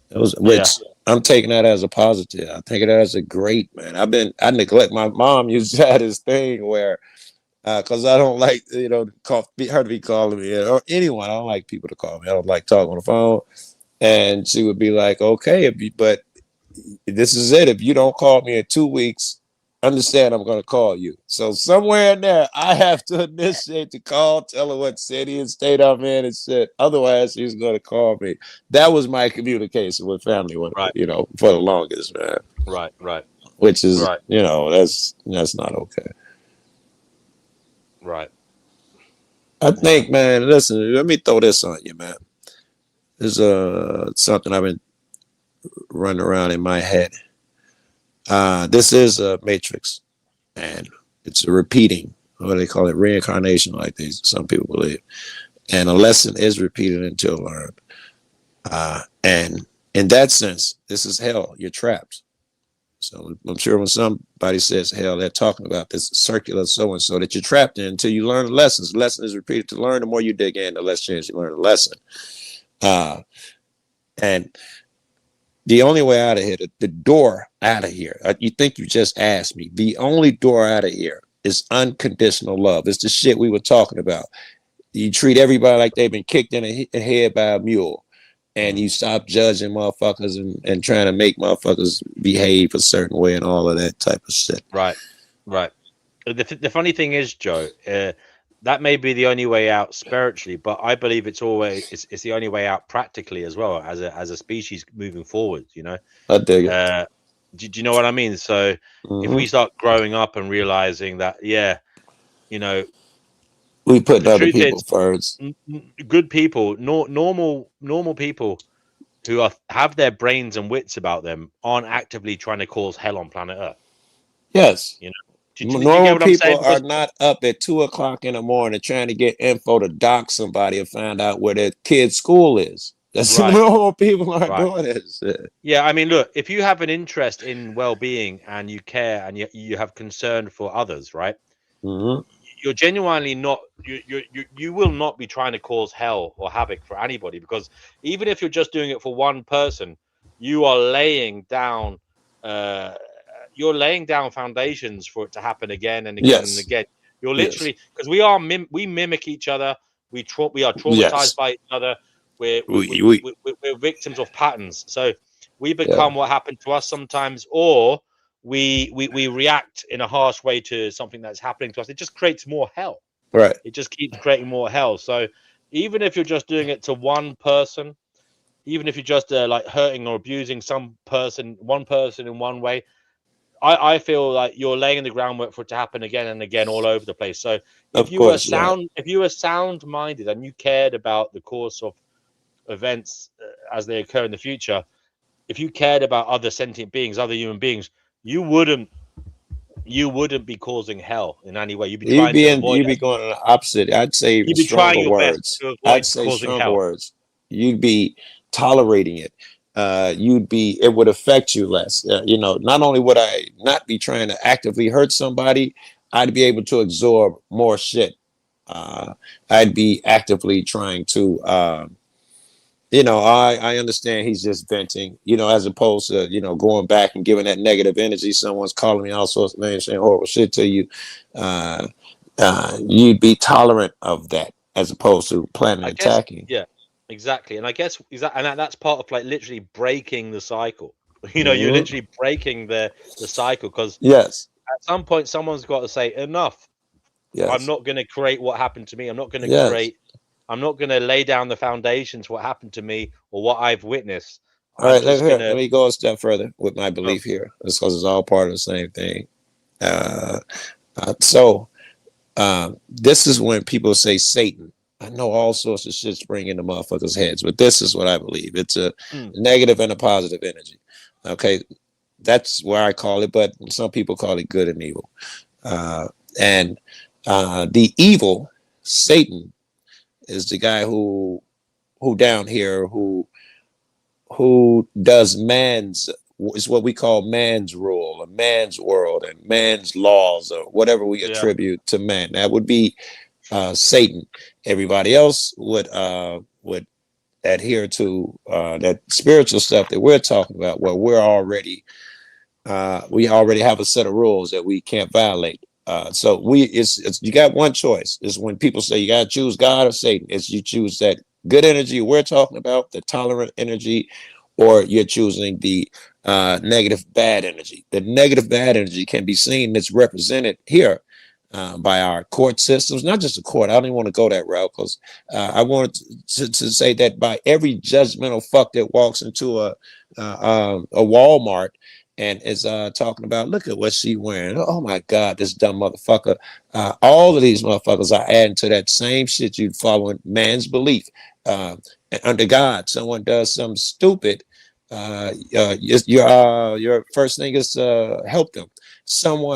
It was, which I'm taking that as a positive. I take it as a great, man. I neglect my mom used to have this thing where, because I don't like, her to be calling me, or anyone. I don't like people to call me. I don't like talking on the phone. And she would be like, okay, but this is it. If you don't call me in 2 weeks, understand I'm going to call you. So somewhere in there, I have to initiate the call, tell her what city and state I'm in and shit. Otherwise, she's going to call me. That was my communication with family, for the longest, man. right. Which is, Right. that's not okay. Right. I think, man, listen, let me throw this on you, man. There's something I've been running around in my head. This is a matrix, and it's a repeating, what do they call it, reincarnation, like these some people believe. And a lesson is repeated until learned. And in that sense, this is hell. You're trapped. So I'm sure when somebody says hell, they're talking about this circular so-and-so that you're trapped in until you learn the lessons. The lesson is repeated to learn. The more you dig in, the less chance you learn the lesson. And the only way out of here, the door out of here, you think you just asked me, the only door out of here is unconditional love. It's the shit we were talking about. You treat everybody like they've been kicked in the head by a mule. And you stop judging motherfuckers and trying to make motherfuckers behave a certain way and all of that type of shit. Right. The funny thing is, Joe, that may be the only way out spiritually, but I believe it's the only way out practically as well as a species moving forward. You know, I dig it. Do you know what I mean? So if we start growing up and realizing that, we put other people first. Good people, normal people who have their brains and wits about them aren't actively trying to cause hell on planet Earth. Yes. Do you normal get what I'm saying? people are not up at 2:00 in the morning trying to get info to dock somebody and find out where their kid's school is. That's Right. normal people aren't Right. doing this. Yeah, I mean, look, if you have an interest in well-being and you care and you have concern for others, right? You're genuinely not. You will not be trying to cause hell or havoc for anybody, because even if you're just doing it for one person, you are laying down. You're laying down foundations for it to happen again and again and again. You're literally, because we mimic each other. We are traumatized by each other. We're victims of patterns. So we become what happened to us sometimes, or we react in a harsh way to something that's happening to us. It just creates more hell. Right. It just keeps creating more hell. So even if you're just doing it to one person, even if you're just like hurting or abusing one person in one way, I feel like you're laying the groundwork for it to happen again and again all over the place. So if you were sound-minded and you cared about the course of events as they occur in the future, if you cared about other sentient beings, other human beings, you wouldn't be causing hell in any way. You'd be going in the opposite. I'd say even stronger words. I'd say stronger words. You'd be tolerating it. It would affect you less. Not only would I not be trying to actively hurt somebody, I'd be able to absorb more shit. I'd be actively trying to, I understand he's just venting, as opposed to, going back and giving that negative energy. Someone's calling me all sorts of names, saying horrible shit to you. You'd be tolerant of that as opposed to planning attacking. Yeah. Exactly, and I guess that's part of like literally breaking the cycle. You're literally breaking the cycle, because at some point someone's got to say enough. I'm not going to create what happened to me. I'm not going to create. I'm not going to lay down the foundations for what happened to me or what I've witnessed. All right, let me go a step further with my belief here, because it's all part of the same thing. This is when people say Satan. I know all sorts of shit spring into motherfuckers' heads, but this is what I believe. It's a negative and a positive energy. Okay, that's where I call it, but some people call it good and evil. And the evil, Satan, is the guy who down here who does is what we call man's rule, or man's world, and man's laws, or whatever we attribute to man. That would be Satan. Everybody else would adhere to that spiritual stuff that we're talking about, where we already have a set of rules that we can't violate. So you got one choice. Is when people say you got to choose God or Satan. It's you choose that good energy we're talking about, the tolerant energy, or you're choosing the negative bad energy. The negative bad energy can be seen. It's represented here by our court systems, not just the court. I don't even want to go that route, because I want to say that by every judgmental fuck that walks into a Walmart, and is talking about, look at what she wearing. Oh my God, this dumb motherfucker. All of these motherfuckers are adding to that same shit you following man's belief. Under God, someone does something stupid. Your first thing is help them.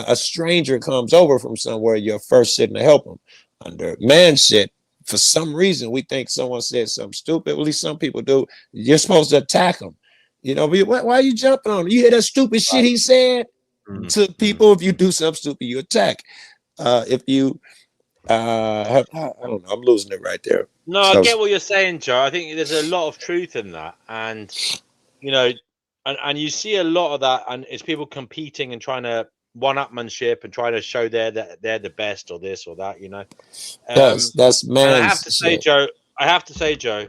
A stranger comes over from somewhere, your first sitting to help them. Under man shit, for some reason, we think someone said something stupid. At least some people do. You're supposed to attack them. You know, why are you jumping on him? You hear that stupid shit he said to people? If you do something stupid, you attack. If you, I don't know, I'm losing it right there. No, I get what you're saying, Joe. I think there's a lot of truth in that, and you know, and you see a lot of that, and it's people competing and trying to one-upmanship and trying to show they're the best or this or that. You know, that's man. I have to say, Joe,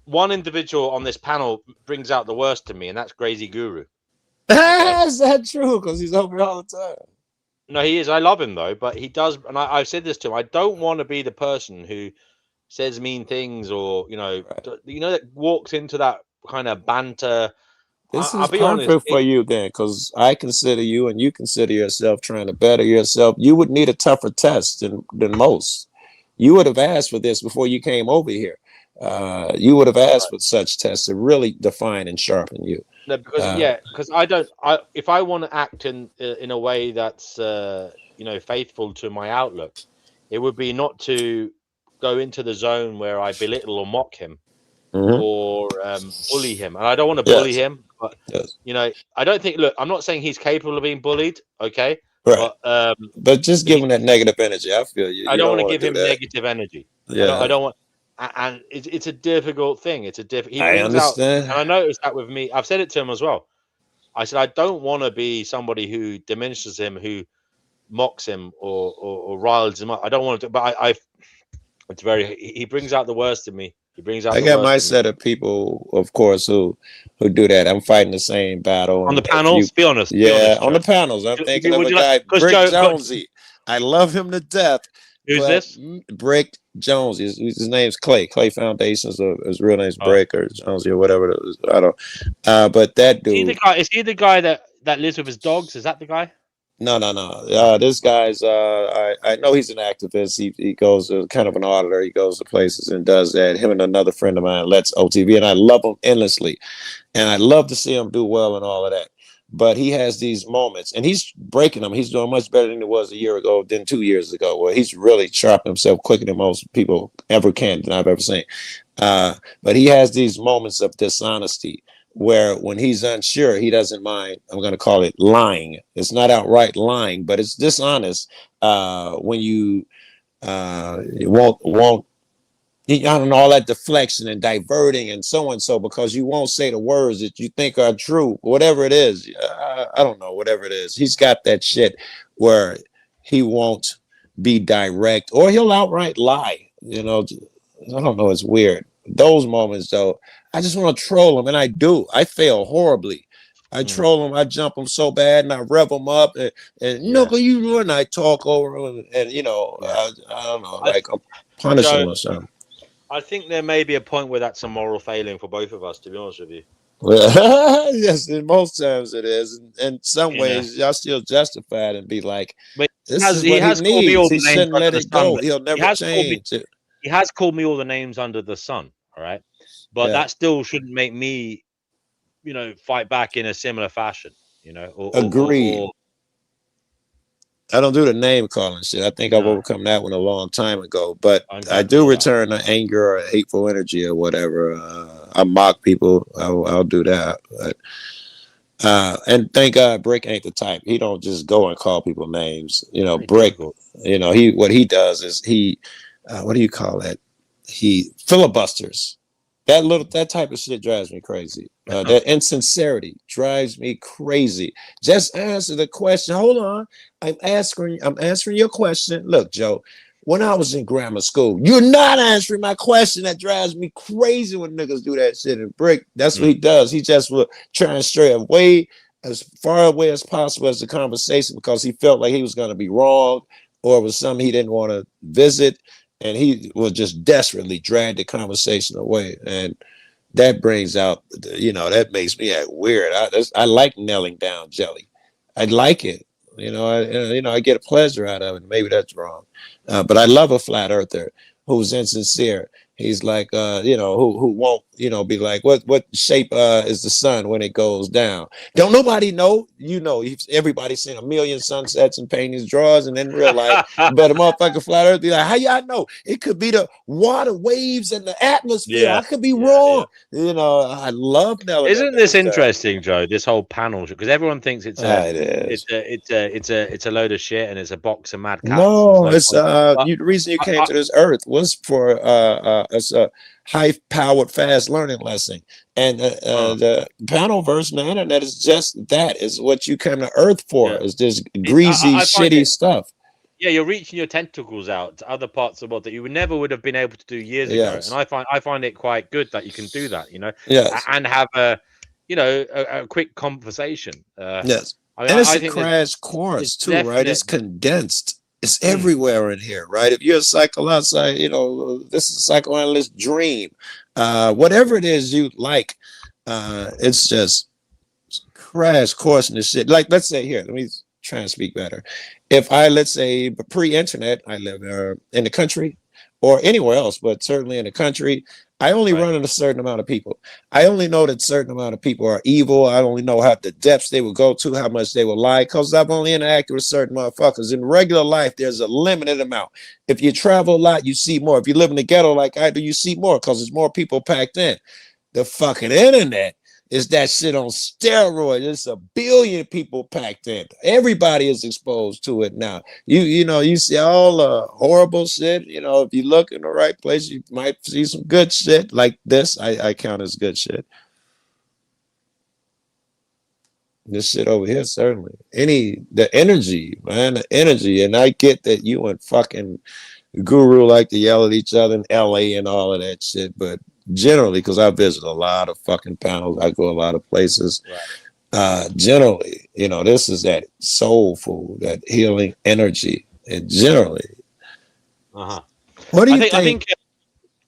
one individual on this panel brings out the worst in me, and that's Crazy Guru. Is that true? Because he's over all the time. No, he is. I love him though, but he does, and I've said this to him. I don't want to be the person who says mean things, or that walks into that kind of banter. This I'll is be perfect honest, for you then, because I consider you, and you consider yourself trying to better yourself. You would need a tougher test than most. You would have asked for this before you came over here. You would have asked for such tests to really define and sharpen you. No, because I don't. If I want to act in a way that's faithful to my outlook, it would be not to go into the zone where I belittle or mock him or bully him. And I don't want to bully him, but I don't think. Look, I'm not saying he's capable of being bullied. Okay, right. But just give him that negative energy. I feel you. I don't want to give him negative energy. Yeah, I don't want. And it's a difficult thing. It's a difficult. I understand. And I noticed that with me. I've said it to him as well. I said I don't want to be somebody who diminishes him, who mocks him, or riles him up. I don't want to. But it's very. He brings out the worst in me. He brings out. I got my set of people, of course, who do that. I'm fighting the same battle on the panels. Be honest. On the panels. I'm thinking of a guy, Brick Jonesy. I love him to death. Who's this? Brick Jones. His name's Clay. Clay Foundations. His real name's Brick or Jonesy or whatever it is. I don't. But that dude. Is he the guy that lives with his dogs? Is that the guy? No. This guy's. I know he's an activist. He goes kind of an auditor. He goes to places and does that. Him and another friend of mine, Let's OTV, and I love him endlessly, and I love to see him do well and all of that. But he has these moments, and he's breaking them. He's doing much better than he was a year ago, than 2 years ago. Where he's really sharpened himself quicker than most people ever can, than I've ever seen. But he has these moments of dishonesty where, when he's unsure, he doesn't mind. I'm going to call it lying. It's not outright lying, but it's dishonest. When you won't. I don't know, all that deflection and diverting and so and so, because you won't say the words that you think are true, whatever it is. I don't know, whatever it is. He's got that shit where he won't be direct, or he'll outright lie. I don't know. It's weird. Those moments, though, I just want to troll him, and I do. I fail horribly. I troll him. I jump him so bad, and I rev him up, and you know, and I talk over him, and I don't know, like I'm punishing him or something. I think there may be a point where that's a moral failing for both of us, to be honest with you. Yes, in most times it is. In some ways, y'all still justified and be like, this is what he needs. He shouldn't let it go. He'll never change. He has called me all the names under the sun, all right? But that still shouldn't make me, fight back in a similar fashion, Agreed. I don't do the name calling shit. I think I've overcome that one a long time ago. But I do return the anger or hateful energy or whatever. I mock people. I'll do that. But, and thank God, Brick ain't the type. He don't just go and call people names. Brick. What he does is what do you call that? He filibusters. That type of shit drives me crazy. That insincerity drives me crazy. Just answer the question. Hold on. I'm answering your question. Look, Joe, when I was in grammar school, you're not answering my question. That drives me crazy when niggas do that shit. And Brick, that's what he does. He just will try and stray away, as far away as possible as the conversation, because he felt like he was going to be wrong, or it was something he didn't want to visit. And he will just desperately drag the conversation away. that brings out, that makes me act weird. I like nailing down jelly. I like it. I get a pleasure out of it. Maybe that's wrong, but I love a flat earther who's insincere. He's like, who won't, be like, what shape is the sun when it goes down? Don't nobody know. Everybody's seen a million sunsets and paintings, drawers, and in real life, but a motherfucking flat earth be like, how y'all know? It could be the water waves and the atmosphere. I could be wrong. I love Nelly. Isn't this interesting, Joe? This whole panel, because everyone thinks it's a load of shit and it's a box of mad cats. No, it's the reason you came to this earth was for it's a high-powered, fast learning lesson, and the panel version of the internet is just that. Is what you came to earth for. Is this greasy, shitty stuff. Yeah, you're reaching your tentacles out to other parts of the world that you would have been able to do years ago, and I find it quite good that you can do that. And have a quick conversation. Yes, and it's a crash course too, right? It's condensed. It's everywhere in here, right? If you're a psychoanalyst, this is a psychoanalyst dream. Whatever it is you like, it's just crash course in this shit. Like, let's say here, let me try and speak better. If let's say pre-internet, I live in the country or anywhere else, but certainly in the country, I only run into a certain amount of people. I only know that certain amount of people are evil. I only know how the depths they will go to, how much they will lie, because I've only interacted with certain motherfuckers. In regular life, there's a limited amount. If you travel a lot, you see more. If you live in the ghetto like I do, you see more because there's more people packed in. The fucking internet is that shit on steroids. It's a billion people packed in. Everybody is exposed to it now. You see all the horrible shit. If you look in the right place, you might see some good shit like this. I count as good shit. This shit over here, certainly. The energy, man, the energy. And I get that you and fucking Guru like to yell at each other in LA and all of that shit, but generally, because I visit a lot of fucking panels, I go a lot of places. Right. Generally, this is that soul food, that healing energy, and generally. What do you think?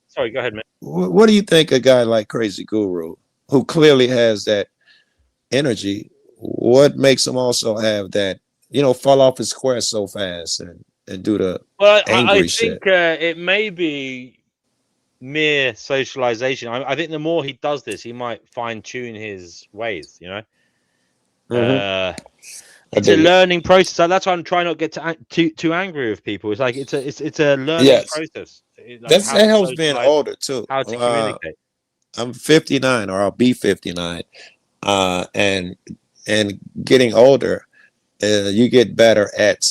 Sorry, go ahead, man. What do you think a guy like Crazy Guru, who clearly has that energy, what makes him also have that, fall off his square so fast and do the angry shit? I think it may be mere socialization. I think the more he does this, he might fine tune his ways. It's a learning process. So that's why I'm trying not to get too angry with people. It's like it's a learning process. That helps being older too. How to communicate. I'm 59, or I'll be 59, and getting older, you get better at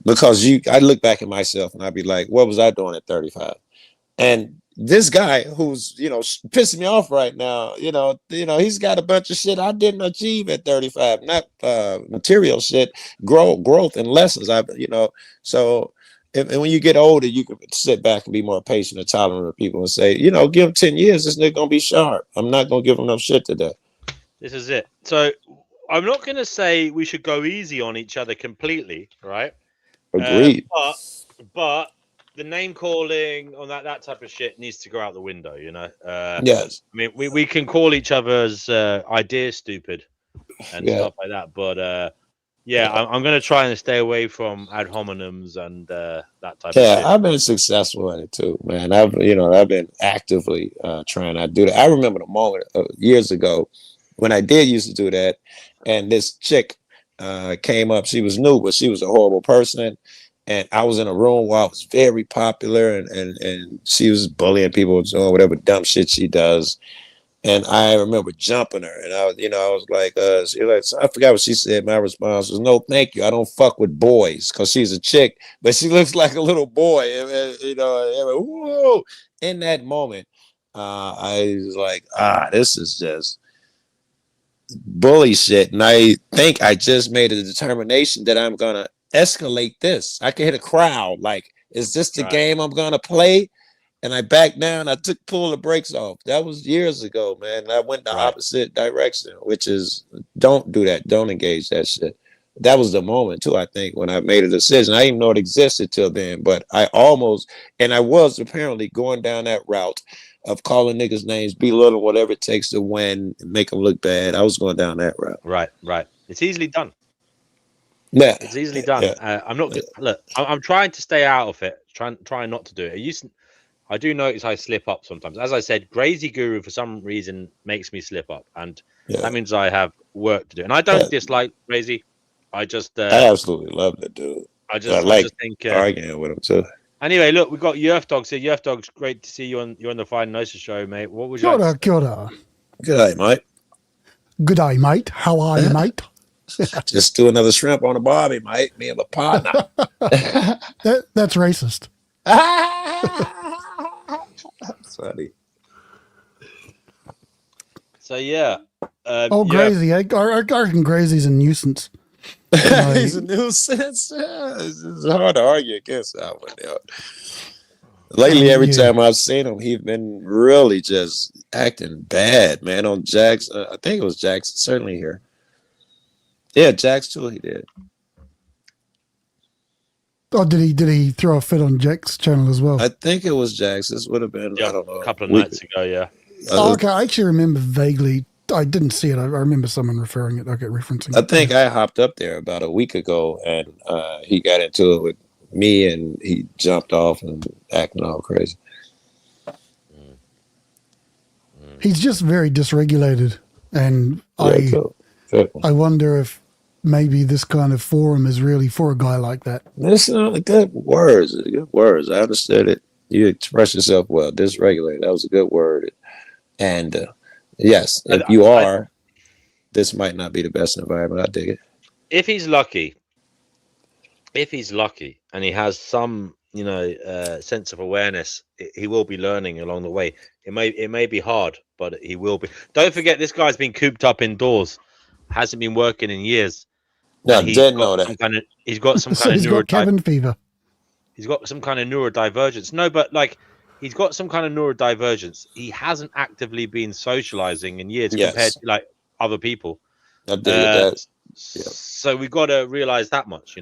because I look back at myself and I'd be like, what was I doing at 35? And this guy who's, pissing me off right now, he's got a bunch of shit I didn't achieve at 35, not material shit, growth and lessons. So when you get older, you can sit back and be more patient and tolerant with people and say, give him 10 years, this nigga gonna be sharp. I'm not gonna give him no shit today. This is it. So I'm not gonna say we should go easy on each other completely, right? Agreed. But the name calling on that type of shit needs to go out the window, Yes. I mean, we can call each other's ideas stupid and stuff like that, but I'm going to try and stay away from ad hominems and that type of shit. Yeah, I've been successful at it too, man. I've been actively trying to do that. I remember the moment years ago when I did used to do that, and this chick came up. She was new, but she was a horrible person. And I was in a room where I was very popular, and she was bullying people, doing whatever dumb shit she does. And I remember jumping her, and I was like, I forgot what she said. My response was, "No, thank you. I don't fuck with boys," because she's a chick, but she looks like a little boy. Whoa! In that moment, I was like, this is just bully shit. And I think I just made a determination that I'm gonna escalate this. I can hit a crowd. Like, is this the game I'm gonna play? And I backed down. I pulled the brakes off. That was years ago, man. I went the opposite direction, which is don't do that. Don't engage that shit. That was the moment too, I think, when I made a decision. I didn't even know it existed till then, but I was apparently going down that route of calling niggas names, belittle whatever it takes to win, make them look bad. I was going down that route. Right. It's easily done. Yeah, It's easily done. Yeah. I'm not. Look, I'm trying to stay out of it. Trying not to do it. I do notice I slip up sometimes. As I said, Crazy Guru for some reason makes me slip up, and that means I have work to do. And I don't dislike Crazy. I just I absolutely love that dude. I I like just think arguing with him too. Anyway, look, we've got Yerf Dogs here. Yerf Dogs, great to see you on. You're on the Fine Nicer show, mate. What would you? Kia Like ora, kia ora. Good day, mate. Good day, mate. How are you, mate? Just do another shrimp on a barbie, mate. Me and my partner. That's racist. Funny. So yeah. Grazy. I reckon Grazy's a nuisance. He's a nuisance. It's hard to argue against that one. Lately, every time I've seen him, he's been really just acting bad, man. On Jax, I think it was Jax, certainly here. Yeah, Jax too. He did. Oh, did he throw a fit on Jack's channel as well? I think it was Jax. This would have been I don't know a couple of nights ago. Yeah. Okay. I actually remember vaguely. I didn't see it. I remember someone referring it. Okay, referencing. I think I hopped up there about a week ago, and he got into it with me, and he jumped off and acting all crazy. He's just very dysregulated, and I wonder if maybe this kind of forum is really for a guy like that. That's good words. Good words. I understood it. You express yourself well. Dysregulated. That was a good word. And yes, if you are, this might not be the best environment. I dig it. If he's lucky, and he has some, sense of awareness, he will be learning along the way. It may be hard, but he will be. Don't forget, this guy's been cooped up indoors, hasn't been working in years. No, didn't know that. He's got some So kind he's of got cabin fever. He's got some kind of neurodivergence. No, but he's got some kind of neurodivergence. He hasn't actively been socializing in years compared to other people. I dig that. So we've got to realize that much,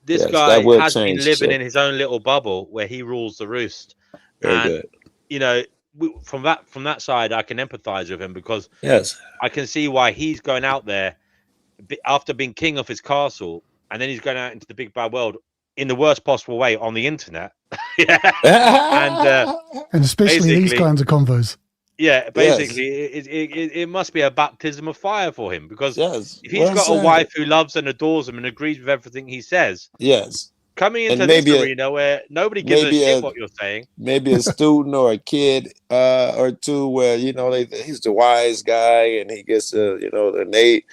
This Yes, guy that will has been change, living so. in his own little bubble where he rules the roost. Very good. From that side, I can empathize with him because Yes. I can see why he's going out there after being king of his castle, and then he's going out into the big bad world in the worst possible way on the internet. And especially these kinds of convos. Yeah, basically, it must be a baptism of fire for him because if he's got a wife who loves and adores him and agrees with everything he says, coming into this arena where nobody gives a shit what you're saying, maybe a student or a kid or two, where he's the wise guy and he gets the Nate.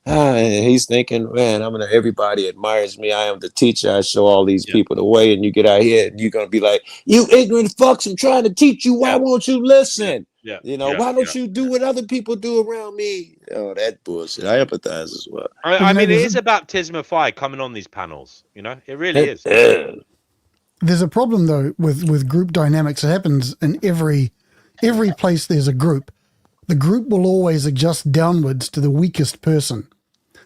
And he's thinking, man, everybody admires me. I am the teacher. I show all these people the way. And you get out here and you're going to be like, you ignorant fucks, I'm trying to teach you. Why won't you listen? Why don't you do what other people do around me? That bullshit. I empathize as well. I mean, it is a baptism of fire coming on these panels. It really is. There's a problem though with group dynamics. It happens in every place there's a group. The group will always adjust downwards to the weakest person.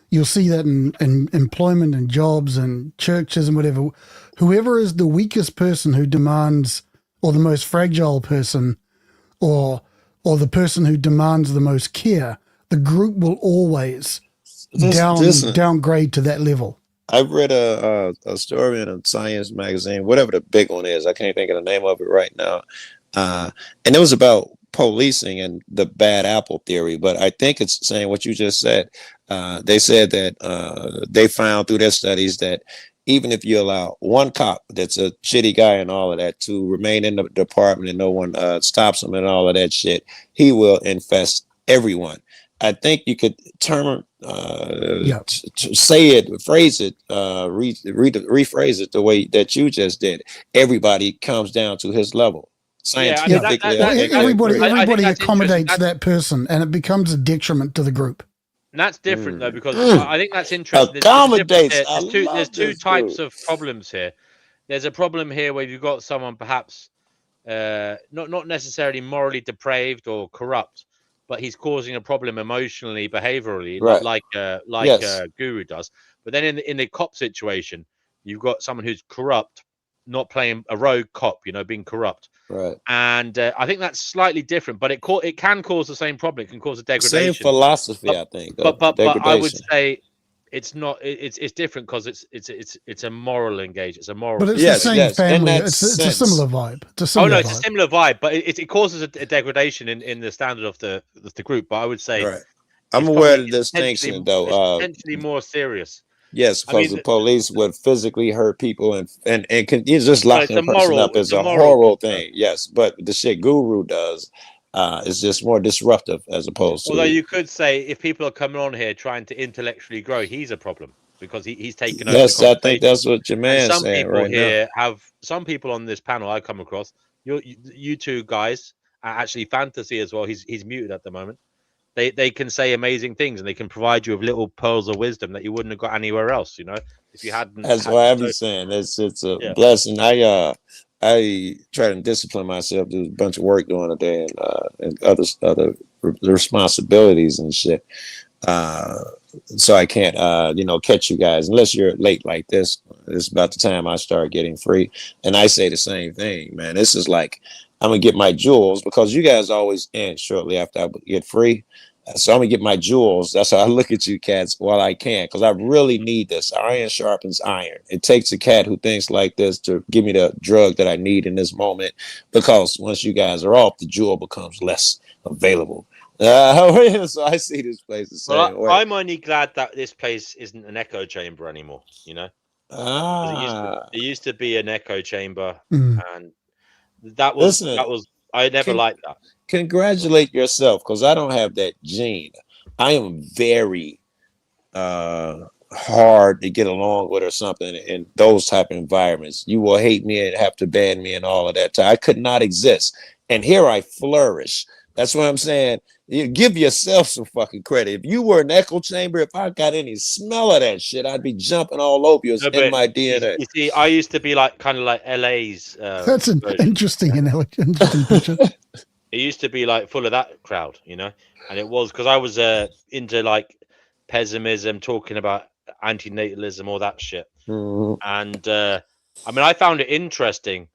You'll see that in employment and jobs and churches and whatever. Whoever is the weakest person who demands, or the most fragile person, or the person who demands the most care, the group will always downgrade to that level. I've read a story in a science magazine, whatever the big one is. I can't think of the name of it right now. And it was about policing and the bad apple theory, but I think it's saying what you just said. They said that they found through their studies that even if you allow one cop that's a shitty guy and all of that to remain in the department and no one stops him and all of that shit, he will infest everyone. I think you could say it, phrase it, rephrase it the way that you just did. Everybody comes down to his level. Scientifically, everybody accommodates that person, and it becomes a detriment to the group. And that's different though, because I think that's interesting. There's two types of problems here. There's a problem here where you've got someone perhaps not necessarily morally depraved or corrupt, but he's causing a problem emotionally, behaviorally, like Guru does. But then in the cop situation, you've got someone who's corrupt not playing a rogue cop, you know, being corrupt. Right. And I think that's slightly different, but it can cause the same problem. It can cause a degradation. Same philosophy, I think. But I would degradation. say it's not. It's different because it's a moral engagement. It's a moral. But it's the same family. It's a similar vibe. It's a similar it's a similar vibe, but it causes a degradation in the standard of the group. But I would say, Right. I'm aware of the distinction, it's though. potentially more serious. Yes, I because mean, the police would physically hurt people and can you just No, locking a person up is a horrible thing. Yes, but the shit Guru does is just more disruptive as opposed to. Although you could say if people are coming on here trying to intellectually grow, he's a problem because he's taken over. Yes, I think that's what your And man's some saying people right here some people on this panel I come across. You two guys are actually Fantasy as well. He's muted at the moment. They can say amazing things and they can provide you with little pearls of wisdom that you wouldn't have got anywhere else. You know, if you hadn't. That's why I'm saying it's a blessing. I try to discipline myself, do a bunch of work during the day and other responsibilities and shit. So I can't catch you guys unless you're late like this. It's about the time I start getting free. And I say the same thing, man. This is like I'm gonna get my jewels because you guys always end shortly after I get free. So I'm gonna get my jewels. That's how I look at you cats while I can, because I really need this. Iron sharpens iron. It takes a cat who thinks like this to give me the drug that I need in this moment, because once you guys are off, the jewel becomes less available. So I see this place the same way. I'm only glad that this place isn't an echo chamber anymore. You know, it used to be an echo chamber, and that was I never liked that. Congratulate yourself, because I don't have that gene. I am very hard to get along with or something in those type of environments. You will hate me and have to ban me and all of that. I could not exist. And here I flourish. That's what I'm saying. You give yourself some fucking credit. If you were an echo chamber, if I got any smell of that shit, I'd be jumping all over you. It's in my DNA. You see, I used to be kind of like LA's. That's an interesting picture. It used to be like full of that crowd, you know, and it was because I was into like pessimism, talking about antinatalism, all that shit. And I mean, I found it interesting.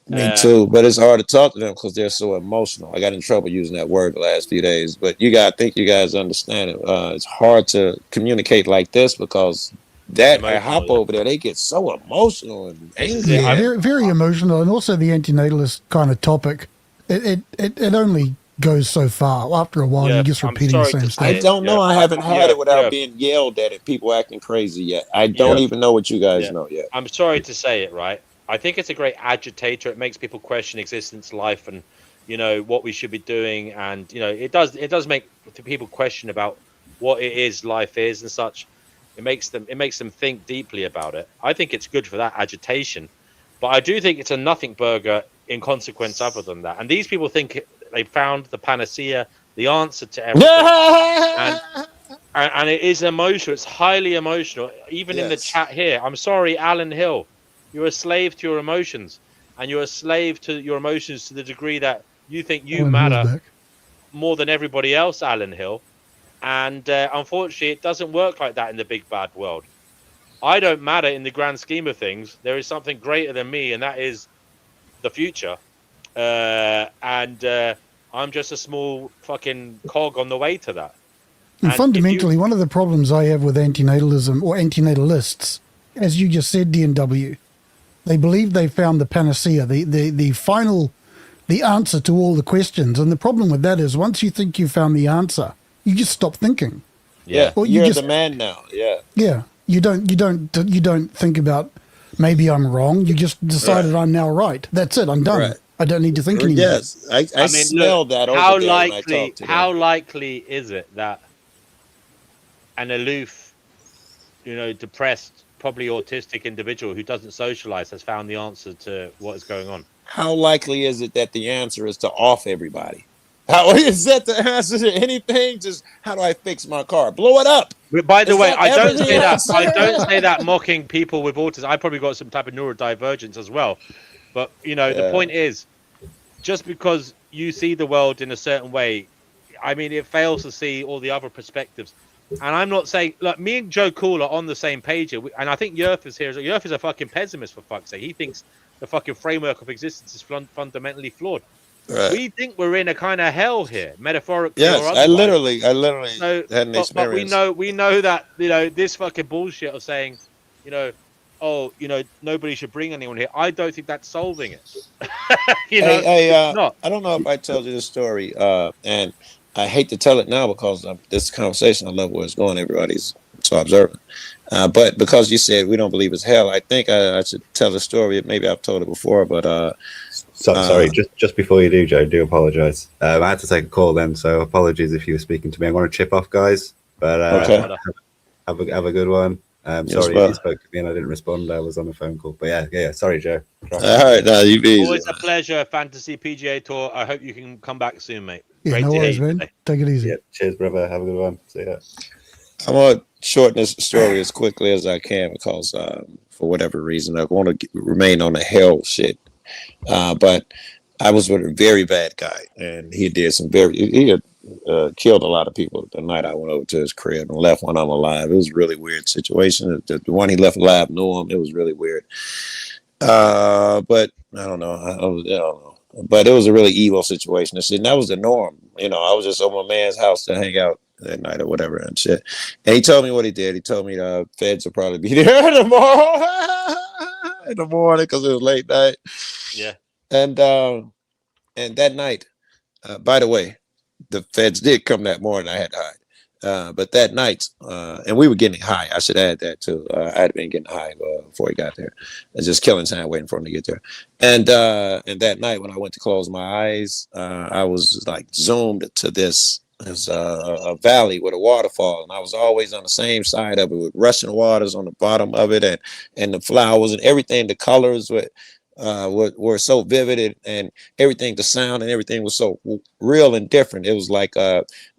Me too, but it's hard to talk to them because they're so emotional. I got in trouble using that word the last few days, but I think you guys understand it. It's hard to communicate like this because I hop over there, they get so emotional and angry. Yeah, very, very emotional, and also the antinatalist kind of topic. It only goes so far. After a while, you're just repeating the same stuff. I don't know. I haven't had it without being yelled at and people acting crazy yet. I don't even know what you guys know yet. I'm sorry to say it, right? I think it's a great agitator. It makes people question existence, life, and what we should be doing. And it does make people question about what it is, life is, and such. It makes them think deeply about it. I think it's good for that agitation, but I do think it's a nothing burger in consequence other than that. And these people think they found the panacea, the answer to everything. and it is emotional. It's highly emotional. Even in the chat here, I'm sorry, Alan Hill. You're a slave to your emotions, and you're a slave to your emotions to the degree that you think you matter more than everybody else, Alan Hill. And unfortunately, it doesn't work like that in the big bad world. I don't matter in the grand scheme of things. There is something greater than me, and that is the future. And I'm just a small fucking cog on the way to that. And fundamentally, one of the problems I have with antinatalism or antinatalists, as you just said, DNW, they believe they found the panacea, the final, the answer to all the questions. And the problem with that is once you think you found the answer, you just stop thinking. Yeah, or you're the man now. Yeah. Yeah, you don't think about maybe I'm wrong. You just decided I'm now right. That's it. I'm done. Right. I don't need to think anymore. Yes, I smell that. How likely is it that an aloof, depressed, probably autistic individual who doesn't socialize has found the answer to what is going on? How likely is it that the answer is to off everybody? How is that the answer to anything? Just how do I fix my car? Blow it up. By the way, I don't say that. I don't say that mocking people with autism. I probably got some type of neurodivergence as well. But the point is, just because you see the world in a certain way, I mean, it fails to see all the other perspectives. And I'm not saying, look, me and Joe Cool are on the same page here, and I think Yerf is here. Yerf is a fucking pessimist, for fuck's sake. He thinks the fucking framework of existence is fundamentally flawed. Right. We think we're in a kind of hell here, metaphorically Yes, or I otherwise. literally So, had an but we experience. know that, you know, this fucking bullshit of saying, you know, oh, you know, nobody should bring anyone here. I don't think that's solving it. You know, it's not. I don't know if I told you this story, and I hate to tell it now because this conversation, I love where it's going. Everybody's so observant. But because you said we don't believe it's hell, I think I should tell the story. Maybe I've told it before, but Sorry, just before you do, Joe, do apologize. I had to take a call then, so apologies if you were speaking to me. I'm going to chip off, guys, but okay. have a good one. Yes, Sorry well. if you spoke to me and I didn't respond. I was on a phone call, but yeah. Sorry, Joe. All right, now you be easy. Always a pleasure, Fantasy PGA Tour. I hope you can come back soon, mate. Yeah, Great no to hear worries, you man. today. Take it easy. Yeah, cheers, brother. Have a good one. See ya. I want to shorten this story as quickly as I can because, for whatever reason, I want to remain on the hell shit. But I was with a very bad guy, and he did some he had killed a lot of people the night I went over to his crib and left one of them alive. It was a really weird situation. The one he left alive knew him. It was really weird. But I don't know. I don't know. But it was a really evil situation. And that was the norm. You know, I was just over my man's house to hang out that night or whatever and shit. And he told me what he did. He told me the feds will probably be there tomorrow in the morning because it was late night. Yeah. And that night, by the way, the feds did come that morning. I had to hide. But that night, and we were getting high. I should add that too. I had been getting high before he got there. I was just killing time waiting for him to get there. And that night when I went to close my eyes, I was like zoomed to this. There's a valley with a waterfall, and I was always on the same side of it with rushing waters on the bottom of it, and the flowers and everything. The colors were so vivid, and everything, the sound and everything was so real and different. It was like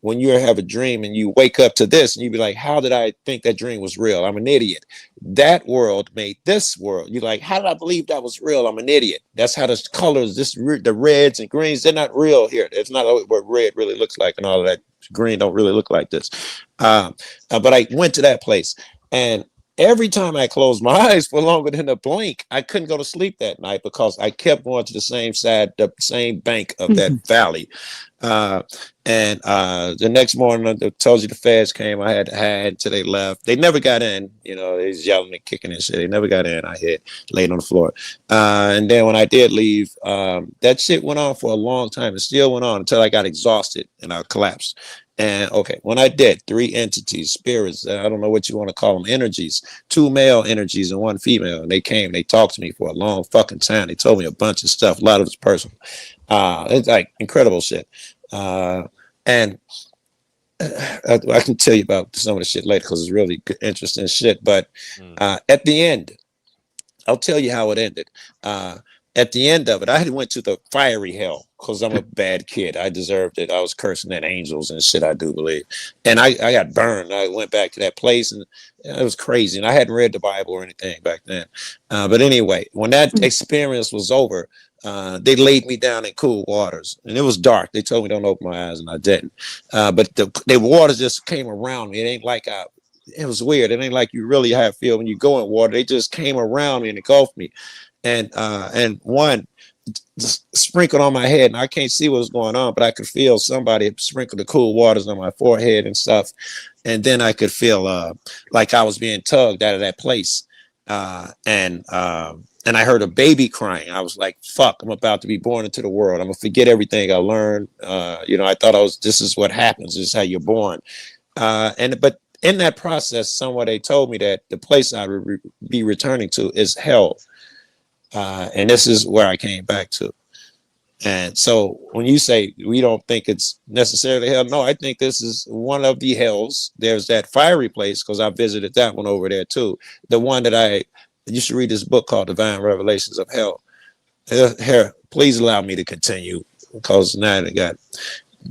when you have a dream and you wake up to this, and you be like, "How did I think that dream was real? I'm an idiot." That world made this world. You're like, "How did I believe that was real? I'm an idiot." That's how the colors, the reds and greens, they're not real here. It's not what red really looks like, and all of that green don't really look like this. But I went to that place, and every time I closed my eyes for longer than a blink, I couldn't go to sleep that night because I kept going to the same side, the same bank of that valley. And the next morning, I told you the feds came. I had to hide until they left. They never got in. You know, they was yelling and kicking and shit. They never got in. I hit, laid on the floor. And then when I did leave, that shit went on for a long time. It still went on until I got exhausted and I collapsed. And okay, when I did, 3 entities, spirits, I don't know what you want to call them, energies, 2 male energies and 1 female. And they came, they talked to me for a long fucking time. They told me a bunch of stuff. A lot of it's personal. It's like incredible shit. And I can tell you about some of the shit later because it's really good, interesting shit. But at the end, I'll tell you how it ended. At the end of it, I had went to the fiery hell because I'm a bad kid. I deserved it. I was cursing at angels and shit, I do believe. And I got burned. I went back to that place and it was crazy. And I hadn't read the Bible or anything back then. But anyway, when that experience was over, they laid me down in cool waters and it was dark. They told me don't open my eyes and I didn't. But the waters just came around me. It ain't like it was weird. It ain't like you really have feel when you go in water. They just came around me and engulfed me. And one just sprinkled on my head, and I can't see what was going on, but I could feel somebody sprinkle the cool waters on my forehead and stuff. And then I could feel like I was being tugged out of that place. And I heard a baby crying. I was like, "Fuck! I'm about to be born into the world. I'm gonna forget everything I learned." I thought this is what happens. This is how you're born. But in that process, somewhere they told me that the place I would be returning to is hell. And this is where I came back to. And so when you say we don't think it's necessarily hell, no, I think this is one of the hells. There's that fiery place because I visited that one over there too. The one that you should read this book called Divine Revelations of Hell. Here, please allow me to continue because now I got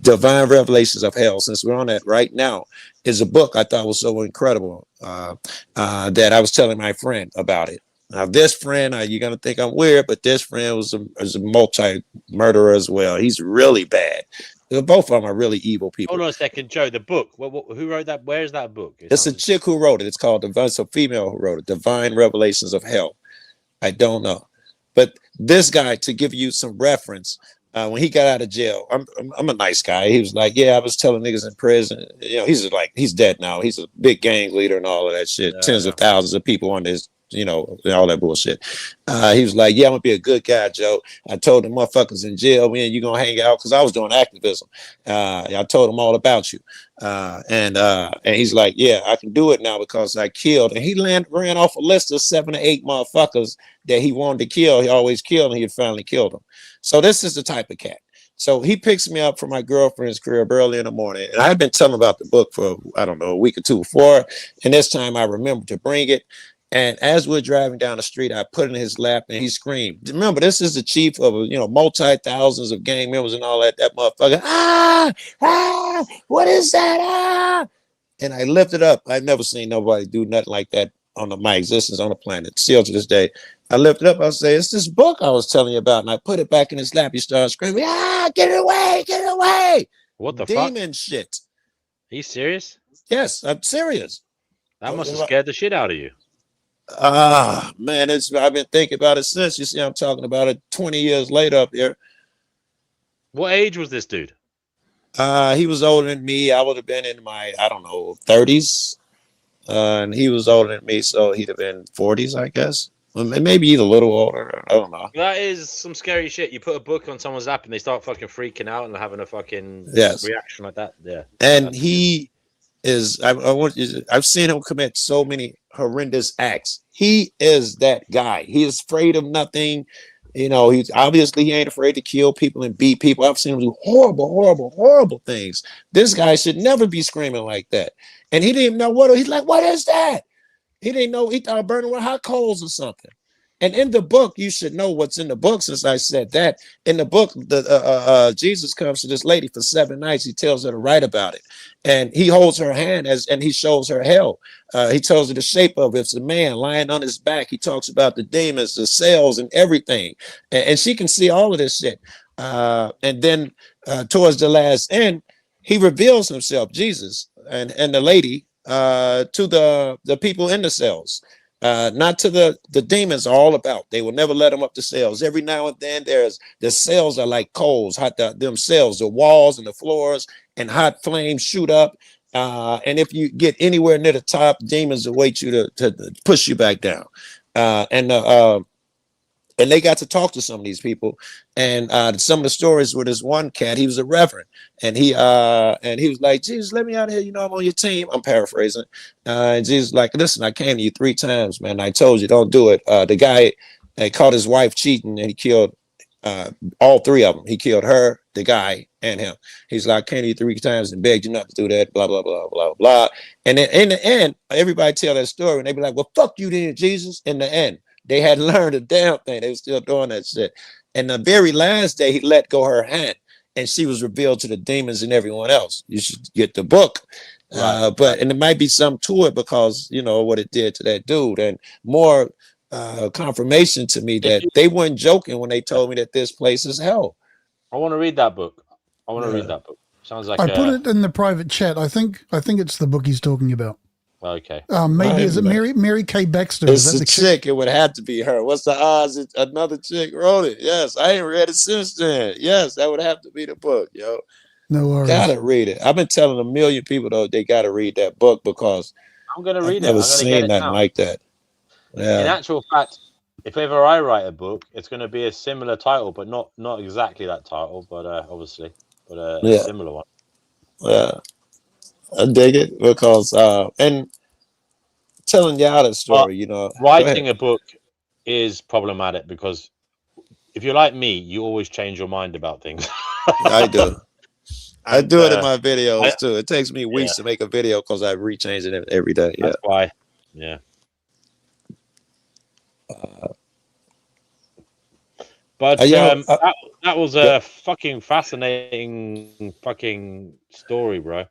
Divine Revelations of Hell. Since we're on that right now, is a book I thought was so incredible that I was telling my friend about it. Now, this friend, you're going to think I'm weird, but this friend was a multi-murderer as well. He's really bad. Both of them are really evil people. Hold on a second, Joe. The book. Who wrote that? Where's that book? It's a chick who wrote it. It's called It's a female who wrote it. Divine Revelations of Hell. I don't know. But this guy, to give you some reference, when he got out of jail, I'm a nice guy. He was like, yeah, I was telling niggas in prison. You know, he's dead now. He's a big gang leader and all of that shit. Tens of thousands of people on his, you know, all that bullshit. He was like, yeah, I'm gonna be a good guy, Joe. I told the motherfuckers in jail, man, you gonna hang out, because I was doing activism. I told them all about you. And he's like, yeah, I can do it now because I killed. And he ran off a list of 7 or 8 motherfuckers that he wanted to kill. He always killed, and he had finally killed them. So this is the type of cat. So he picks me up from my girlfriend's crib early in the morning. And I've been telling about the book for, I don't know, a week or two before. And this time I remembered to bring it. And as we're driving down the street, I put it in his lap and he screamed. Remember, this is the chief of, you know, multi-thousands of gang members and all that. That motherfucker, what is that? And I lifted up. I've never seen nobody do nothing like that on my existence on the planet, still to this day. I lifted up, I say, it's this book I was telling you about. And I put it back in his lap. He started screaming, get it away, get it away. What the fuck? Demon shit. Are you serious? Yes, I'm serious. That must have scared the shit out of you. Man, I've been thinking about it since. You see, I'm talking about it 20 years later up here. What age was this dude? He was older than me. I would have been in my, I don't know, 30s. And he was older than me, so he'd have been 40s, I guess. Maybe he's a little older. I don't know. That is some scary shit. You put a book on someone's lap and they start fucking freaking out and having a fucking reaction like that. Yeah. And he is, I've seen him commit so many horrendous acts. He is that guy. He is afraid of nothing. You know, he ain't afraid to kill people and beat people. I've seen him do horrible, horrible, horrible things. This guy should never be screaming like that. And he didn't even know he's like, what is that? He didn't know. He thought burning with hot coals or something. And in the book, you should know what's in the book. Since I said that, in the book, Jesus comes to this lady for 7 nights. He tells her to write about it, and he holds her hand and he shows her hell. He tells her the shape of it. It's a man lying on his back. He talks about the demons, the cells, and everything, and she can see all of this shit. And then towards the last end, he reveals himself, Jesus, and the lady to the people in the cells. Not to the demons are all about. They will never let them up the cells. Every now and then the cells are like coals, themselves, the walls and the floors, and hot flames shoot up. And if you get anywhere near the top, demons await you to push you back down. And they got to talk to some of these people. And some of the stories with this one cat, he was a reverend, and he was like, Jesus, let me out of here. You know, I'm on your team. I'm paraphrasing. And Jesus was like, listen, I came to you 3 times, man. I told you, don't do it. The guy caught his wife cheating, and he killed all 3 of them. He killed her, the guy, and him. He's like, I came to you 3 times and begged you not to do that, blah, blah, blah, blah, blah. And then in the end, everybody tell that story, and they be like, well, fuck you then, Jesus. In the end, they hadn't learned a damn thing. They were still doing that shit. And the very last day, he let go her hand, and she was revealed to the demons and everyone else. You should get the book. Right. And it might be some to it because, you know, what it did to that dude, and more confirmation to me that they weren't joking when they told me that this place is hell. I want to read that book. Read that book. Sounds like I put it in the private chat. I think it's the book he's talking about. Okay. Maybe is it Mary Kay Baxter? It's a chick. It would have to be her. What's the odds another chick wrote it? Yes, I ain't read it since then. Yes, that would have to be the book, yo. No worries. Gotta read it. I've been telling 1 million people though they gotta read that book because I'm gonna read I've never seen nothing like that. Yeah. In actual fact, if ever I write a book, it's going to be a similar title, but not exactly that title, but obviously, but a similar one. Yeah. I dig it because and telling y'all the story, you know, writing a book is problematic because if you're like me, you always change your mind about things. I do. I do it in my videos too. It takes me weeks to make a video because I rechange it every day. Yeah. That's why. Yeah. But that was a fucking fascinating fucking story, bro.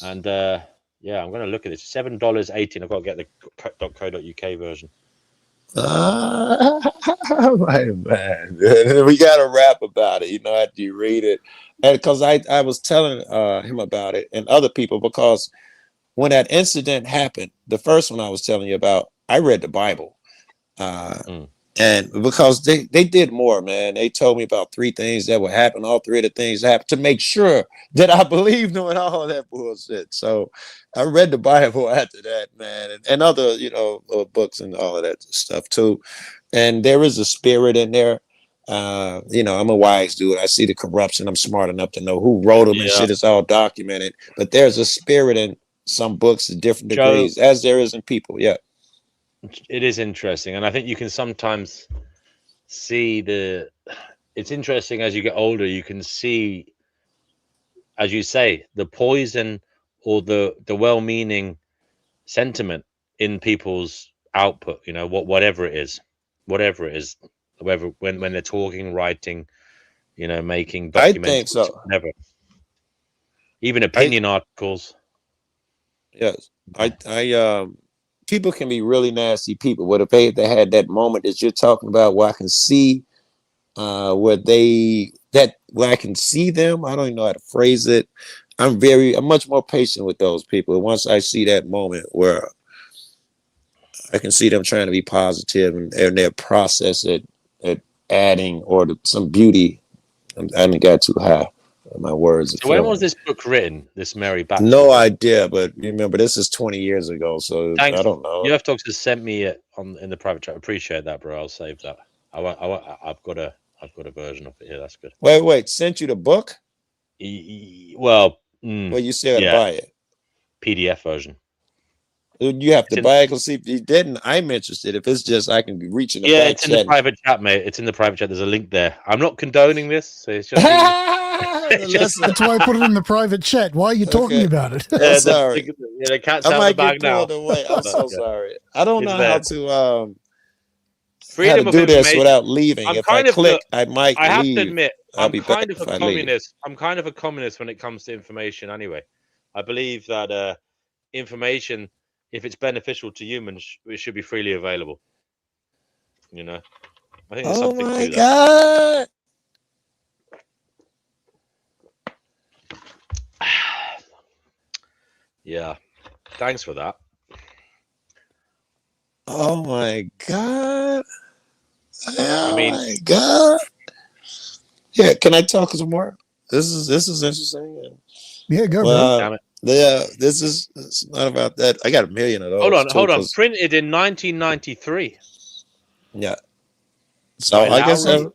And yeah, I'm gonna look at this. $7.18. I've got to get the .co.uk version. My man, we got to rap about it, you know, after you read it. And because I was telling him about it and other people, because when that incident happened, the first one I was telling you about, I read the Bible. And because they did more, man. They told me about 3 things that would happen. All 3 of the things happened to make sure that I believed them and all that bullshit. So I read the Bible after that, man, and other, books and all of that stuff too. And there is a spirit in there. I'm a wise dude. I see the corruption. I'm smart enough to know who wrote them and shit. It's all documented. But there's a spirit in some books at different degrees, as there is in people. Yeah. It is interesting, and I think you can sometimes see it's interesting as you get older. You can see, as you say, the poison or the well-meaning sentiment in people's output. Whatever it is, whether when they're talking, writing, making documentaries, I think so. Whatever, even opinion articles. Yes, I people can be really nasty people. What if they had that moment that you're talking about, where I can see where I can see them. I don't even know how to phrase it. I'm much more patient with those people. Once I see that moment where I can see them trying to be positive and their process at adding some beauty. I haven't got too high. My words. So when was this book written? This Mary Baxter? No idea, but remember, this is 20 years ago, so Thanks. I don't know. You have to send me it in the private chat. Appreciate that, bro. I'll save that. I've got a version of it here. That's good. Wait. Sent you the book? Well, you said buy it. PDF version. You have to buy it, because if you didn't, I'm interested. If it's just I can reach in the back it's in the private chat, mate. It's in the private chat. There's a link there. I'm not condoning this, so it's just. That's why I put it in the private chat. Why are you talking about it? I'm sorry. The cat's I out might of the bag get now. pulled away. I'm so sorry. I don't know there. how to Freedom of do this information. without leaving. I'm If kind I of click, I might I have leave. to admit, I'll I'm be kind back of if a I leave. communist. I'm kind of a communist when it comes to information. Anyway, I believe that information, if it's beneficial to humans, it should be freely available. I think there's Oh something my to that. God. Yeah, thanks for that. Oh my God. Oh mean- my God. Yeah, can I talk some more? This is interesting. Yeah, go, Damn bro. it. Yeah, it's not about that. I got a million of those. Hold on. too, 'cause- Printed in 1993. Yeah. So I guess Lowry?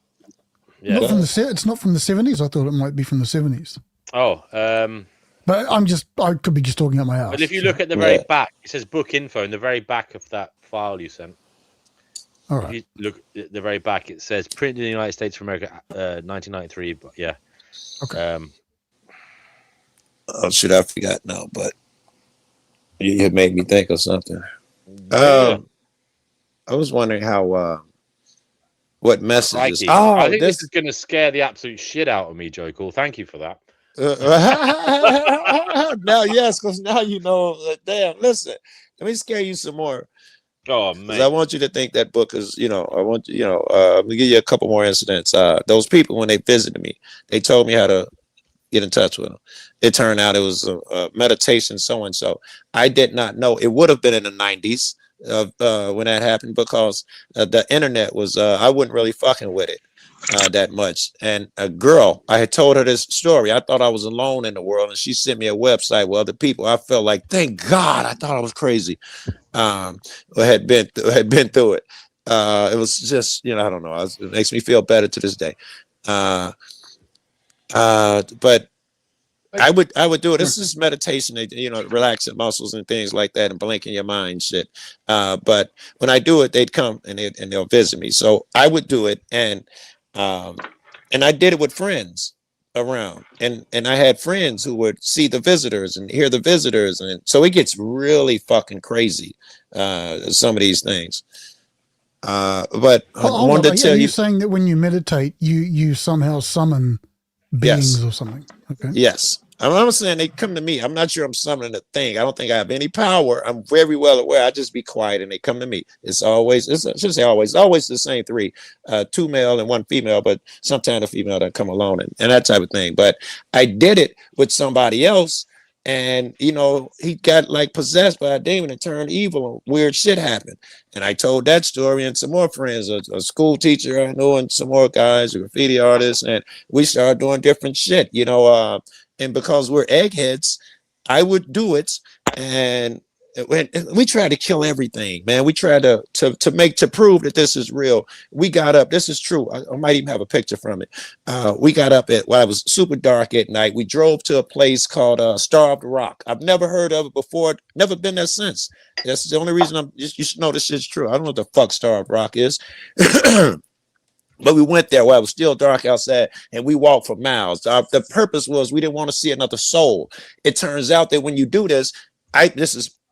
Yeah. Not from it's not from the 70s. I thought it might be from the 70s. Oh, But I could be just talking out my house. but if you look at the very back, it says book info in the very back of that file you sent. All If right. you look at the very back, it says printed in the United States of America, 1993. But yeah. Okay. Oh, should I forgot now, but you had made me think of something. Yeah. I was wondering how what messages. Crikey. Oh, I think this this is going to scare the absolute shit out of me, Joe Cool. Thank you for that. now, yes, because now you know. Damn, listen. Let me scare you some more. Oh 'Cause man. I want you to think that book is, I want you, let me give you a couple more incidents. Those people, when they visited me, they told me how to get in touch with them. It turned out it was a meditation, so and so. I did not know. It would have been in the 90s when that happened, because the internet was, I wasn't really fucking with it that much. And a girl, I had told her this story. I thought I was alone in the world, and she sent me a website with other people. I felt like, thank God, I thought I was crazy. Had been through it. It was just, I don't know. It makes me feel better to this day. But I would do it. This is meditation, relaxing muscles and things like that, and blinking your mind, shit. But when I do it, they'd come and they'll visit me. So I would do it, and I did it with friends around, and I had friends who would see the visitors and hear the visitors, and so it gets really fucking crazy. Some of these things. But I Hold wanted on. to tell Are you. you saying that when you meditate, you somehow summon beings Yes. or something? Okay. Yes. I'm saying they come to me. I'm not sure I'm summoning a thing. I don't think I have any power. I'm very well aware. I just be quiet and they come to me. I should say always the same 3, 2 male and 1 female, but sometimes a female that come alone and that type of thing. But I did it with somebody else And you know, he got like possessed by a demon and turned evil, and weird shit happened. And I told that story, and some more friends, a school teacher I know, and some more guys, a graffiti artists, and we started doing different shit, you know. And because we're eggheads, I would do it, and when we try to kill everything, man, we try to prove that this is real. We got up. This is true. I might even have a picture from it. We got up it was super dark at night. We drove to a place called Starved Rock. I've never heard of it before. Never been there since. That's the only reason you should know this shit's true. I don't know what the fuck Starved Rock is. But we went there while it was still dark outside, and we walked for miles. The purpose was we didn't want to see another soul. It turns out that when you do this,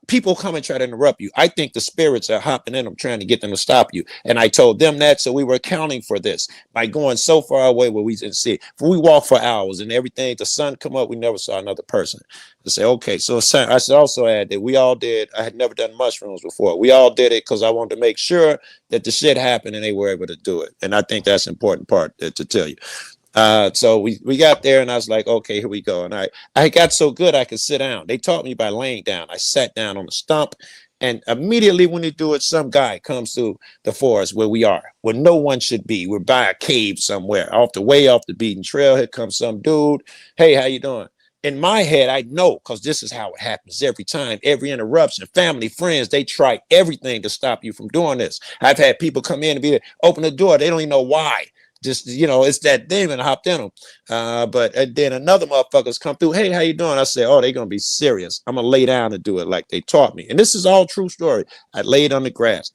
people come and try to interrupt you. I think the spirits are hopping in them, trying to get them to stop you. And I told them that, so we were accounting for this by going so far away where we didn't see it. We walked for hours and everything. The sun come up, we never saw another person. I say, okay, so I should also add that we all did. I had never done mushrooms before. We all did it because I wanted to make sure that the shit happened and they were able to do it. And I think that's an important part to tell you. So we got there, and I was like, okay, here we go. And I got so good I could sit down. They taught me by laying down. I sat down on a stump, and immediately when you do it, some guy comes through the forest where we are, where no one should be. We're by a cave somewhere, way off the beaten trail. Here comes some dude. Hey, how you doing? In my head, I know, because this is how it happens every time, every interruption. Family, friends, they try everything to stop you from doing this. I've had people come in and be there, open the door. They don't even know why. Just, you know, it's that demon hopped in them. But then another motherfuckers come through. Hey, how you doing? I say, oh, they're going to be serious. I'm going to lay down and do it like they taught me. And this is all true story. I laid on the grass.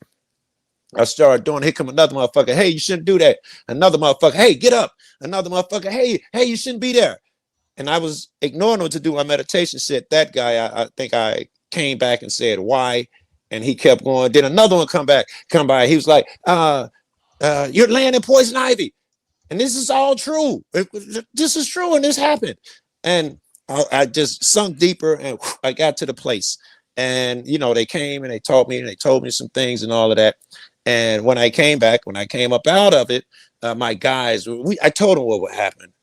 I started doing, here come another motherfucker. Hey, you shouldn't do that. Another motherfucker. Hey, get up. Another motherfucker. Hey, you shouldn't be there. And I was ignoring him to do my meditation shit. That guy, I think I came back and said, why? And he kept going. Then another one come by. He was like, you're laying in poison ivy. And this is all true. This is true, and this happened. And I just sunk deeper, and I got to the place. And, you know, they came and they taught me, and they told me some things and all of that. And when I came up out of it, my guys, I told them what would happen.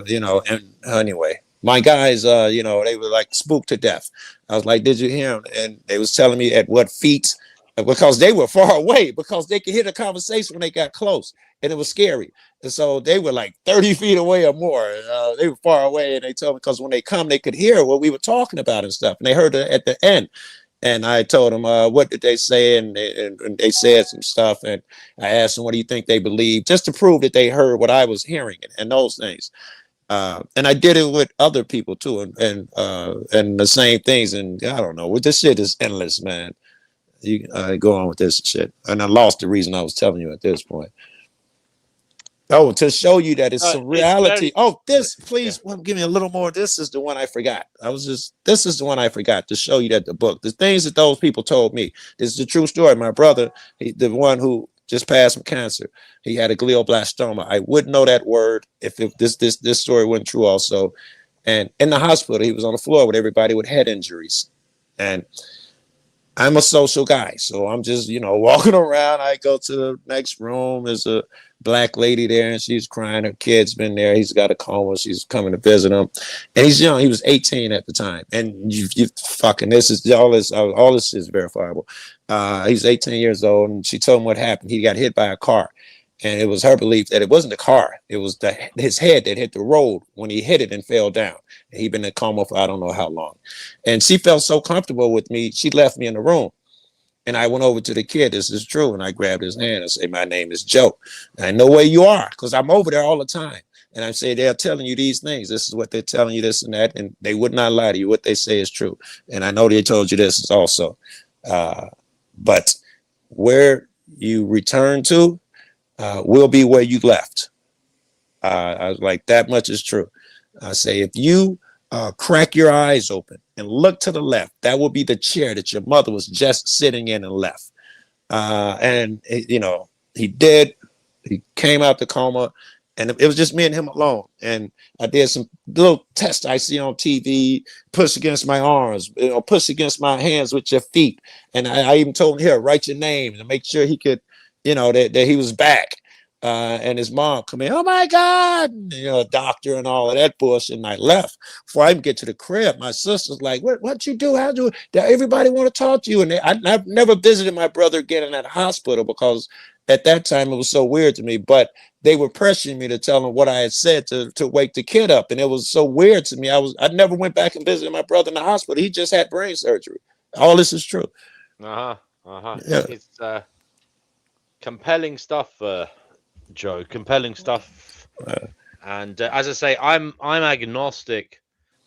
You know, and anyway, my guys, you know, they were like spooked to death. I was like, did you hear them? And they was telling me at what feet, because they were far away, because they could hear the conversation when they got close, and it was scary. And so they were like 30 feet away or more. They were far away, and they told me, because when they come, they could hear what we were talking about and stuff. And they heard it at the end. And I told them, what did they say? And they said some stuff. And I asked them, what do you think they believe? Just to prove that they heard what I was hearing and those things. And I did it with other people too, and the same things. And I don't know, this shit is endless, man. You go on with this shit, and I lost the reason I was telling you at this point. Oh, to show you that it's some reality. Please give me a little more. This is the one I forgot. This is the one I forgot to show you that the book, the things that those people told me. This is the true story. My brother, the one who just passed from cancer, he had a glioblastoma. I wouldn't know that word if this story wasn't true also. And in the hospital, he was on the floor with everybody with head injuries. And I'm a social guy, so I'm just, you know, walking around. I go to the next room. There's a black lady there, and she's crying. Her kid's been there. He's got a coma. She's coming to visit him, and he's young. He was 18 at the time. And you fucking, this is all this is verifiable. He's 18 years old, and she told him what happened. He got hit by a car, and it was her belief that it wasn't the car. It was his head that hit the road when he hit it and fell down. He'd been in a coma for I don't know how long. And she felt so comfortable with me, she left me in the room. And I went over to the kid. This is true. And I grabbed his hand and said, my name is Joe. And I know where you are, because I'm over there all the time. And I say, they're telling you these things. This is what they're telling you, this and that. And they would not lie to you. What they say is true. And I know they told you this is also. But where you return to will be where you left. I was like, that much is true. I say, if you crack your eyes open and look to the left, that will be the chair that your mother was just sitting in and left. And, you know, he did. He came out the coma, and it was just me and him alone. And I did some little tests I see on TV, push against my arms, you know, push against my hands with your feet. And I even told him, here, write your name, and make sure he could, you know, that he was back. and his mom come in, oh my God, and, you know, doctor and all of that bullshit, and I left. Before I even get to the crib, my sister's like, what you do? How do everybody want to talk to you? And I've never visited my brother again in that hospital because at that time it was so weird to me, but they were pressuring me to tell them what I had said to wake the kid up. And it was so weird to me. I never went back and visited my brother in the hospital. He just had brain surgery. All this is true. Yeah. It's compelling stuff, Joe. Compelling stuff. And as I say, I'm agnostic,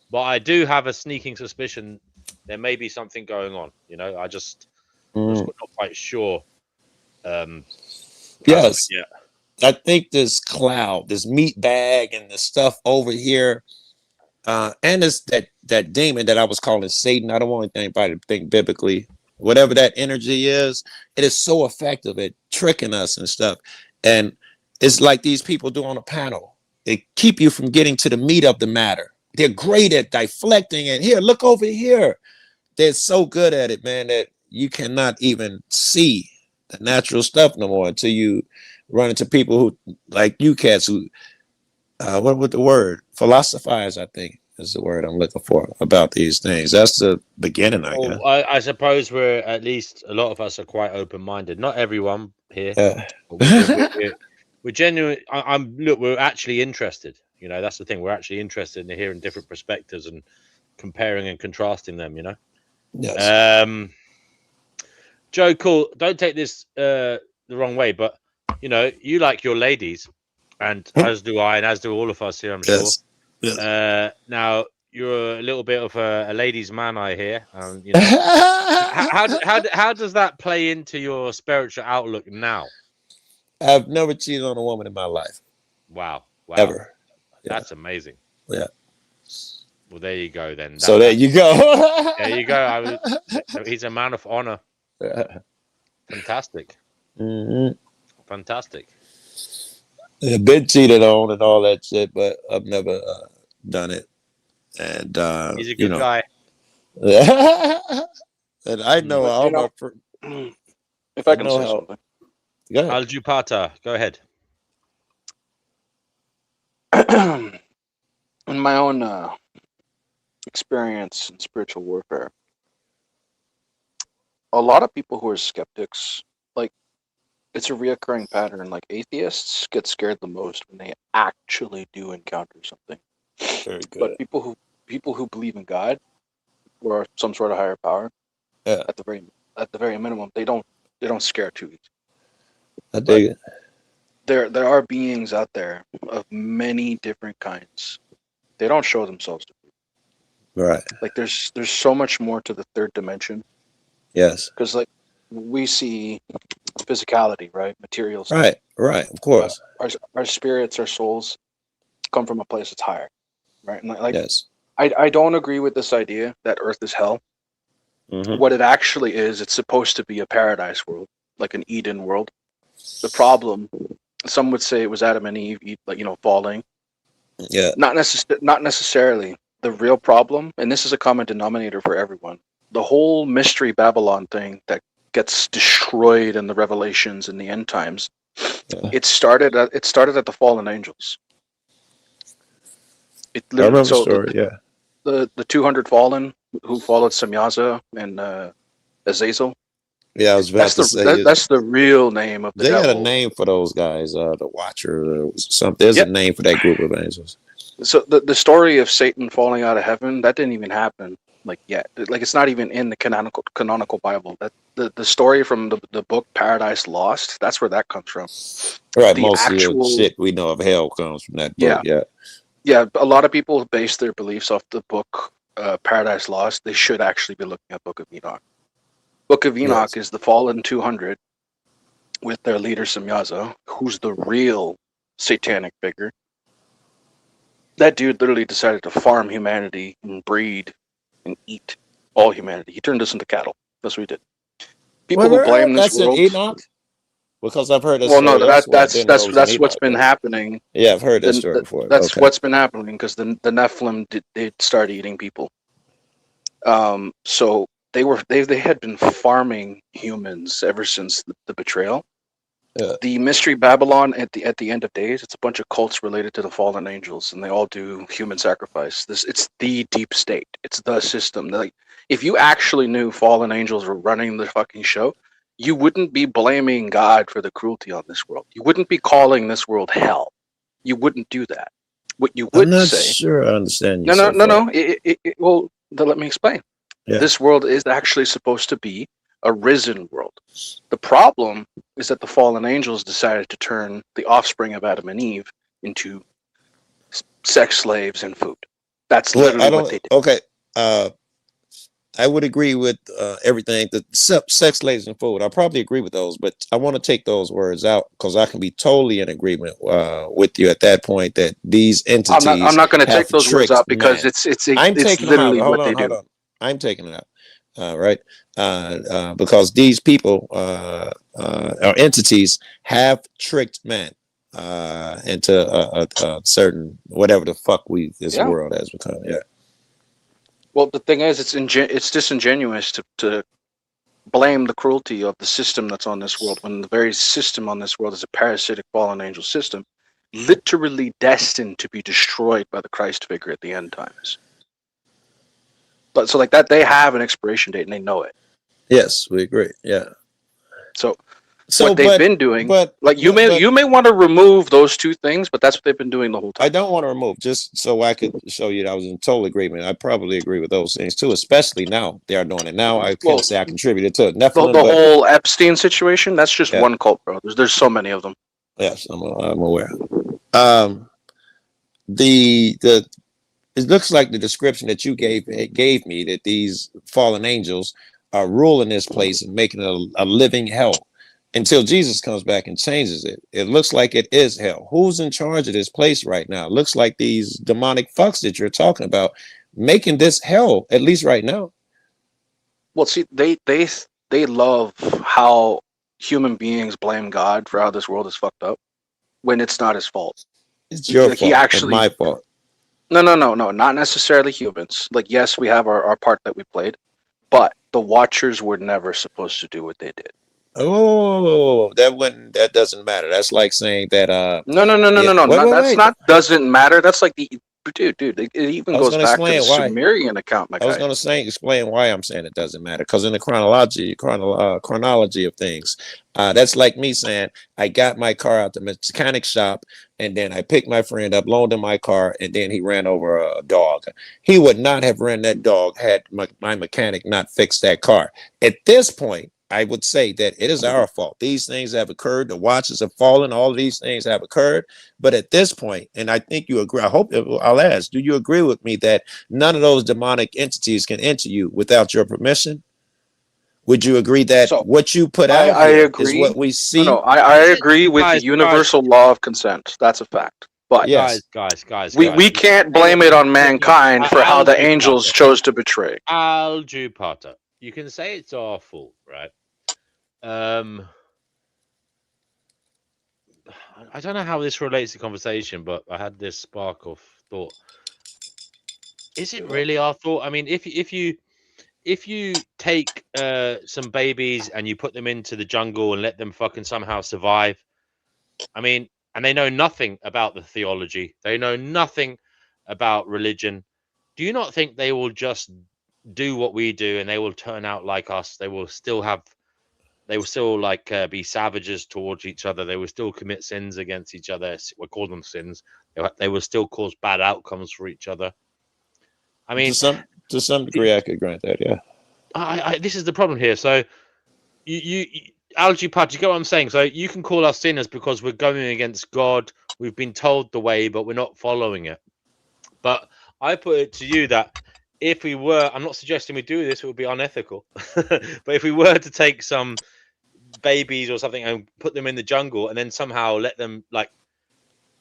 but I do have a sneaking suspicion there may be something going on. You know, I'm just not quite sure. Yes. Yeah. I think this cloud, this meat bag, and the stuff over here, and this that demon that I was calling Satan. I don't want anybody to think biblically. Whatever that energy is, it is so effective at tricking us and stuff. And it's like these people do on a panel. They keep you from getting to the meat of the matter. They're great at deflecting and here, look over here. They're so good at it, man, that you cannot even see the natural stuff no more until you run into people who, like you cats, who, what was the word? Philosophize, I think is the word I'm looking for about these things. That's the beginning, I guess. I suppose we're, at least a lot of us are quite open-minded. Not everyone here. We're genuine. Look, we're actually interested. You know, that's the thing. We're actually interested in hearing different perspectives and comparing and contrasting them. You know. Yes. Joe, cool. Don't take this the wrong way, but you know, you like your ladies, and as do I, and as do all of us here, I'm sure. Yes. Now you're a little bit of a ladies' man, I hear. You know, how does that play into your spiritual outlook now? I've never cheated on a woman in my life. Wow. Ever. That's amazing. Yeah. Well, there you go then. So there you go. There you go. He's a man of honor. Fantastic. Fantastic. I've been cheated on and all that shit, but I've never done it. And he's a good guy. And I know all my. If I can say something. Al Jupata, go ahead. In my own experience in spiritual warfare, a lot of people who are skeptics, like, it's a reoccurring pattern. Like, atheists get scared the most when they actually do encounter something. Very good. But people who believe in God or some sort of higher power, at the very minimum, they don't scare too easy. I dig it. There are beings out there of many different kinds. They don't show themselves to people. Right. Like, there's so much more to the third dimension. Yes. Because, like, we see physicality, right? Material stuff. Right. Of course. Our spirits, our souls come from a place that's higher, right? And like, yes. I don't agree with this idea that Earth is hell. What it actually is, it's supposed to be a paradise world, like an Eden world. The problem, some would say, it was Adam and Eve, like, you know, falling. Yeah. Not necessarily. The real problem, and this is a common denominator for everyone, the whole mystery Babylon thing that gets destroyed in the Revelations in the end times, it started at the fallen angels. I remember the story. The 200 fallen who followed Samyaza and Azazel. Yeah, I was about to say that's the real name of the devil. They got a name for those guys, the Watcher or something. There's a name for that group of angels. So the story of Satan falling out of heaven, that didn't even happen yet. Like, it's not even in the canonical Bible. That the story from the book Paradise Lost, that's where that comes from. Right, most of the shit we know of hell comes from that book. Yeah. A lot of people base their beliefs off the book Paradise Lost. They should actually be looking at Book of Enoch. Book of Enoch is the fallen 200 with their leader Samyaza, who's the real satanic figure. That dude literally decided to farm humanity and breed and eat all humanity. He turned us into cattle. That's what he did. People who blame this world. That's in Enoch? Because I've heard this. Well, no, that's what's been happening. Yeah, I've heard this story before. That's what's been happening because the Nephilim did start eating people. So they had been farming humans ever since the betrayal. The Mystery Babylon at the end of days, it's a bunch of cults related to the fallen angels, and they all do human sacrifice. It's the deep state. It's the system. Like, if you actually knew fallen angels were running the fucking show, you wouldn't be blaming God for the cruelty on this world. You wouldn't be calling this world hell. You wouldn't do that. What you would I'm not say. sure I understand you. No. Well, then let me explain. Yeah. This world is actually supposed to be a risen world. The problem is that the fallen angels decided to turn the offspring of Adam and Eve into sex slaves and food. That's literally what they did. Okay. I would agree with everything. The sex slaves and food. I probably agree with those, but I want to take those words out because I can be totally in agreement with you at that point that these entities. I'm not going to take those words tricked out because man. it's I'm taking literally them out. what they do. Hold on. I'm taking it out. Right? Because these people or entities have tricked man into a certain whatever the fuck this Yeah. world has become. Yeah. Well, the thing is, it's disingenuous to blame the cruelty of the system that's on this world when the very system on this world is a parasitic fallen angel system, literally destined to be destroyed by the Christ figure at the end times. But so like that, they have an expiration date and they know it. Yes, we agree. Yeah. So what they've been doing, you may want to remove those two things, but that's what they've been doing the whole time. I don't want to remove, just so I could show you that I was in total agreement. I probably agree with those things too, especially now they are doing it. Now I can't say I contributed to it. The whole Epstein situation, that's just Yeah. one cult, bro. There's so many of them. Yes, I'm aware. It looks like the description that you gave me that these fallen angels are ruling this place and making it a living hell until Jesus comes back and changes it. It looks like it is hell. Who's in charge of this place right now? It looks like these demonic fucks that you're talking about making this hell, at least right now. Well, see, they love how human beings blame God for how this world is fucked up when it's not his fault. It's your Like, fault. he actually, my fault. No, not necessarily humans. Like, yes, we have our part that we played, but the Watchers were never supposed to do what they did. Oh, that doesn't matter. That's like saying that No. That's not doesn't matter. That's like the dude. It even I was goes gonna back to the explain why. Sumerian account, my I was guy. going to explain why I'm saying it doesn't matter. Because in the chronology of things, that's like me saying I got my car out the mechanic shop, and then I picked my friend up, loaned him my car, and then he ran over a dog. He would not have ran that dog had my mechanic not fixed that car. At this point, I would say that it is our fault. These things have occurred. The watches have fallen. All of these things have occurred. But at this point, and I think you agree, I'll ask, do you agree with me that none of those demonic entities can enter you without your permission? Would you agree that what you put out I here agree. is what we see? No, I agree with the universal law of consent. That's a fact. But Guys, we can't blame it on mankind for how the angels chose to betray. Al-Jew Potter, you can say it's our fault, right? I don't know how this relates to conversation, but I had this spark of thought. Is it really our fault? I mean, if you take some babies and you put them into the jungle and let them fucking somehow survive, I mean, and they know nothing about the theology, they know nothing about religion, do you not think they will just do what we do and they will turn out like us? They will still like be savages towards each other. They will still commit sins against each other. We call them sins. They will still cause bad outcomes for each other. I mean, to some degree, I could grant that. Yeah. This is the problem here. So, you Al-Jew Potter, you get what I'm saying? So you can call us sinners because we're going against God. We've been told the way, but we're not following it. But I put it to you that if we were, I'm not suggesting we do this, it would be unethical. But if we were to take some babies or something and put them in the jungle and then somehow let them, like,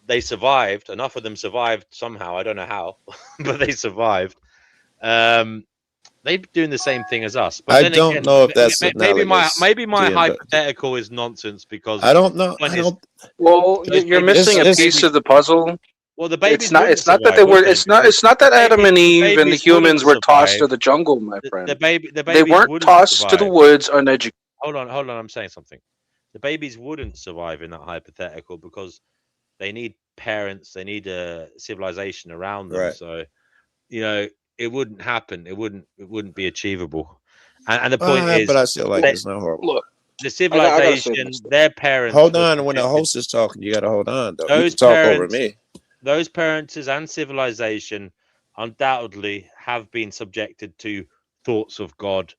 they survived, enough of them survived somehow, I don't know how, but they survived. They'd be doing the same thing as us. But I then don't again, know if that's maybe my analogous, hypothetical is nonsense because I don't know. Well, you're missing a piece of the puzzle. Well, the babies. It's not that they were. It's not that Adam and Eve and the humans were tossed to the jungle, my friend. The babies they weren't wouldn't tossed to the survive. woods uneducated. Hold on. I'm saying something. The babies wouldn't survive in that hypothetical because they need parents, they need a civilization around them. Right. So, you know, it wouldn't happen. It wouldn't be achievable. And the point is, but I still like they- it's not horrible. Look, the I gotta say civilization, this. their parents. Hold were on, when the subjected- host is talking, you got to hold on though. You Those can talk over parents, me. those parents and civilization undoubtedly have been subjected to thoughts of God,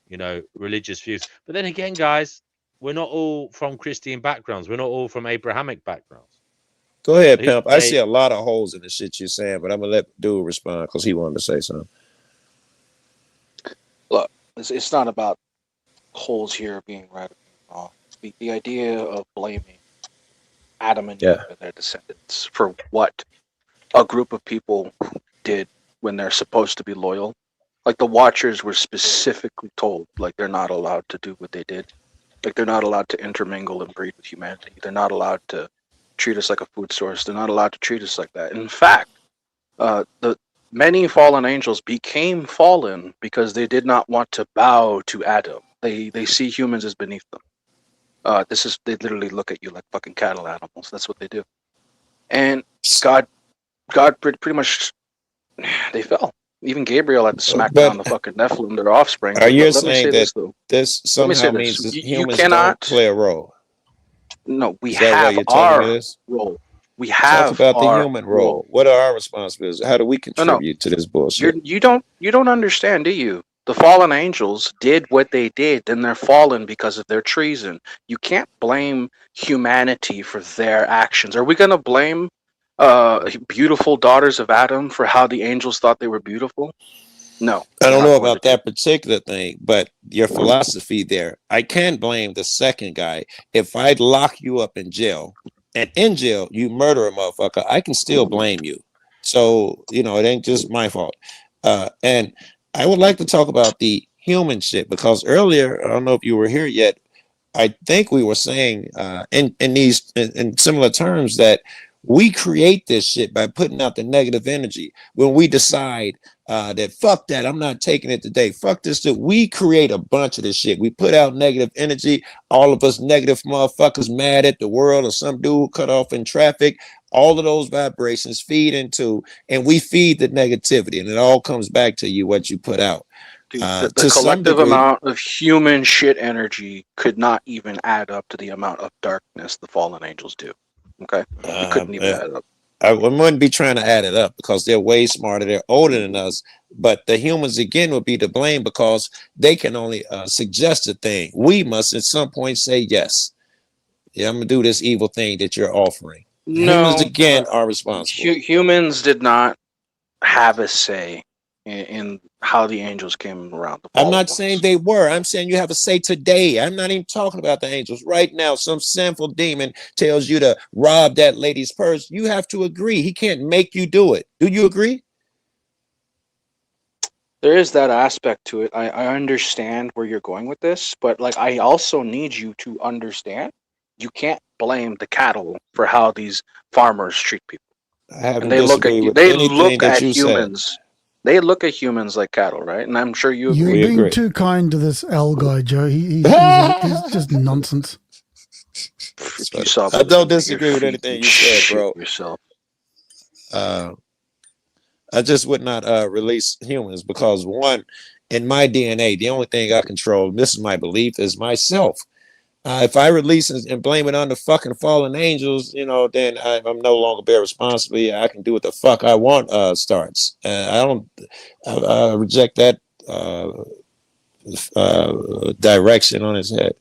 you know, religious views. But then again, guys, we're not all from Christian backgrounds. We're not all from Abrahamic backgrounds. Go ahead, Who's to pimp. I say- see a lot of holes in the shit you're saying, but I'm gonna let dude respond because he wanted to say something. Look, it's not about holes here being right or being wrong. The idea of blaming Adam and Eve and their descendants for what a group of people did when they're supposed to be loyal. Like the Watchers were specifically told, like they're not allowed to do what they did. Like they're not allowed to intermingle and breed with humanity. They're not allowed to treat us like a food source. They're not allowed to treat us like that. In fact, the many fallen angels became fallen because they did not want to bow to Adam. They see humans as beneath them. They literally look at you like fucking cattle animals. That's what they do. And God pretty much, they fell. Even Gabriel had to smack down the fucking Nephilim, their offspring. Are you Let me saying say that this, though. this Let me say somehow this. means that You humans cannot- don't play a role? No, we Is that why have you're telling me our this? role. We have Talk about the our human role. What are our responsibilities? How do we contribute to this bullshit? You don't understand, do you? The fallen angels did what they did, and they're fallen because of their treason. You can't blame humanity for their actions. Are we going to blame beautiful daughters of Adam for how the angels thought they were beautiful? No. I don't we're know not going about that particular thing, but your philosophy there, I can blame the second guy. If I lock you up in jail and in jail you murder a motherfucker, I can still blame you. So, you know, it ain't just my fault. And I would like to talk about the human shit because earlier, I don't know if you were here yet, I think we were saying in similar terms that we create this shit by putting out the negative energy. When we decide that fuck that, I'm not taking it today, fuck this shit, we create a bunch of this shit. We put out negative energy, all of us negative motherfuckers mad at the world or some dude cut off in traffic. All of those vibrations feed into, and we feed the negativity, and it all comes back to you what you put out. Dude, To the some collective degree- amount of human shit energy could not even add up to the amount of darkness the fallen angels do. Okay? It couldn't even add up. I wouldn't be trying to add it up because they're way smarter, they're older than us, but the humans again would be to blame because they can only suggest a thing. We must at some point say yes. Yeah, I'm gonna do this evil thing that you're offering. Humans again are responsible. Humans did not have a say in how the angels came around. I'm not saying they were. I'm saying you have a say today. I'm not even talking about the angels. Right now, some sinful demon tells you to rob that lady's purse. You have to agree. He can't make you do it. Do you agree? There is that aspect to it. I understand where you're going with this, but like I also need you to understand you can't blame the cattle for how these farmers treat people. I haven't And they look at disagreed you. with They anything look that at you said. humans. They look at humans like cattle, right? And I'm sure you You're agree. being too kind to this L guy, Joe. He's just nonsense. Yourself. I don't disagree with anything you said, bro. Yourself. I just would not release humans because one, in my DNA, the only thing I control, and this is my belief, is myself. If I release and blame it on the fucking fallen angels, you know, then I'm no longer bear responsibility. I can do what the fuck I want. Starts. I reject that direction on his head.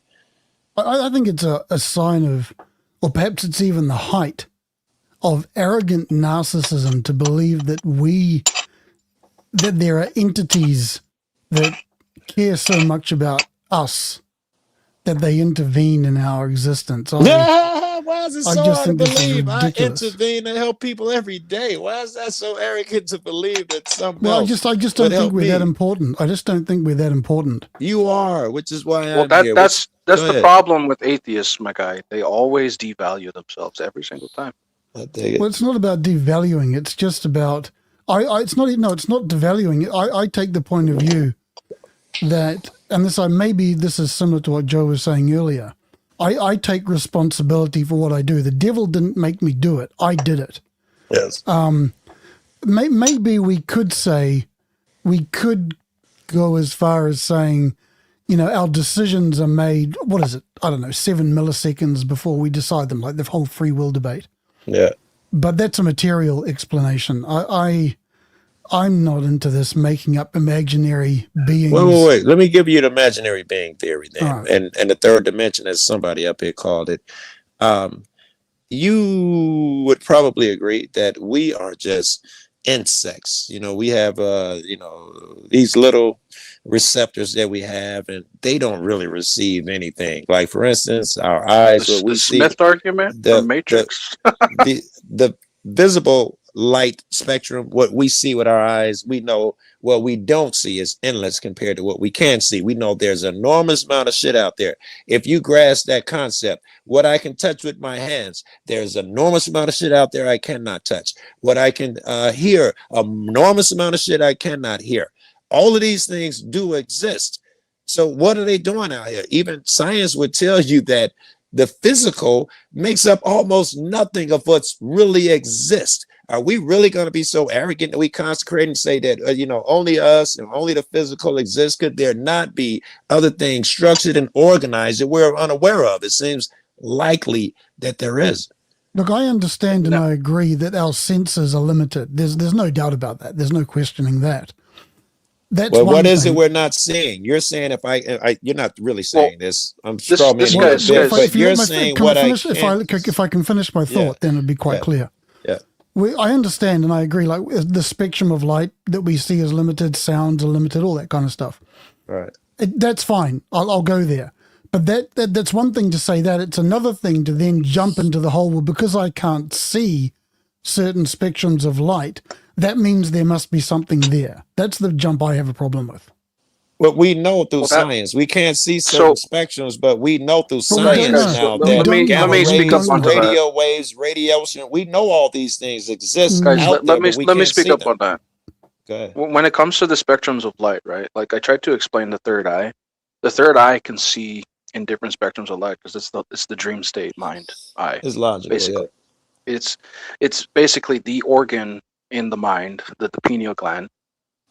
I think it's a sign of, or perhaps it's even the height of arrogant narcissism to believe that there are entities that care so much about us that they intervene in our existence. Why is it I so just hard to think this is believe? I ridiculous. intervene to help people every day. Why is that so arrogant to believe that something Well, else I just would don't help think we're me? that important. I just don't think we're that important. You are, which is why Well, I'm here. that's Go the ahead. problem with atheists, my guy. They always devalue themselves every single time. I take it. Well, it's not about devaluing. It's just about it's not devaluing. I take the point of view that, and this is similar to what Joe was saying earlier. I take responsibility for what I do. The devil didn't make me do it. I did it. Yes. Maybe we could go as far as saying, our decisions are made, what is it? I don't know, 7 milliseconds before we decide them, like the whole free will debate. Yeah. But that's a material explanation. I'm not into this making up imaginary beings. Wait. Let me give you the imaginary being theory then. All right. And the third dimension, as somebody up here called it. You would probably agree that we are just insects. We have these little receptors that we have, and they don't really receive anything. Like, for instance, our eyes, what we see, Smith argument, the Matrix. the visible light spectrum, what we see with our eyes, we know what we don't see is endless compared to what we can see. We know there's an enormous amount of shit out there. If you grasp that concept, what I can touch with my hands, there's an enormous amount of shit out there I cannot touch. What I can hear, an enormous amount of shit I cannot hear. All of these things do exist. So what are they doing out here? Even science would tell you that the physical makes up almost nothing of what's really exists. Are we really going to be so arrogant that we consecrate and say that, only us and only the physical exists? Could there not be other things structured and organized that we're unaware of? It seems likely that there is. Look, I understand and I agree that our senses are limited. There's no doubt about that. There's no questioning that. That's well, one what is it thing. we're not seeing? You're saying if I you're not really saying this. I'm this strawmanning guy's- you a bit, guy's- but If you you're let my- saying can what I I finish, can't. if I can finish my thought, then it'd be quite clear. Yeah. I understand and I agree. Like the spectrum of light that we see is limited, sounds are limited, all that kind of stuff. Right. That's fine. I'll go there. But that's one thing to say that. It's another thing to then jump into the whole, well, because I can't see certain spectrums of light, that means there must be something there. That's the jump I have a problem with. But we know through science. We can't see certain spectrums, but we know through But we don't science know. now We that don't gamma know. rays, speak up onto that. radio waves, radiation, we know all these things exist Guys, out there, but we let me can't speak see up them. on that. Go ahead. When it comes to the spectrums of light, right? Like I tried to explain the third eye. The third eye can see in different spectrums of light because it's the dream state mind eye. It's logical. Basically, it's basically the organ in the mind that the pineal gland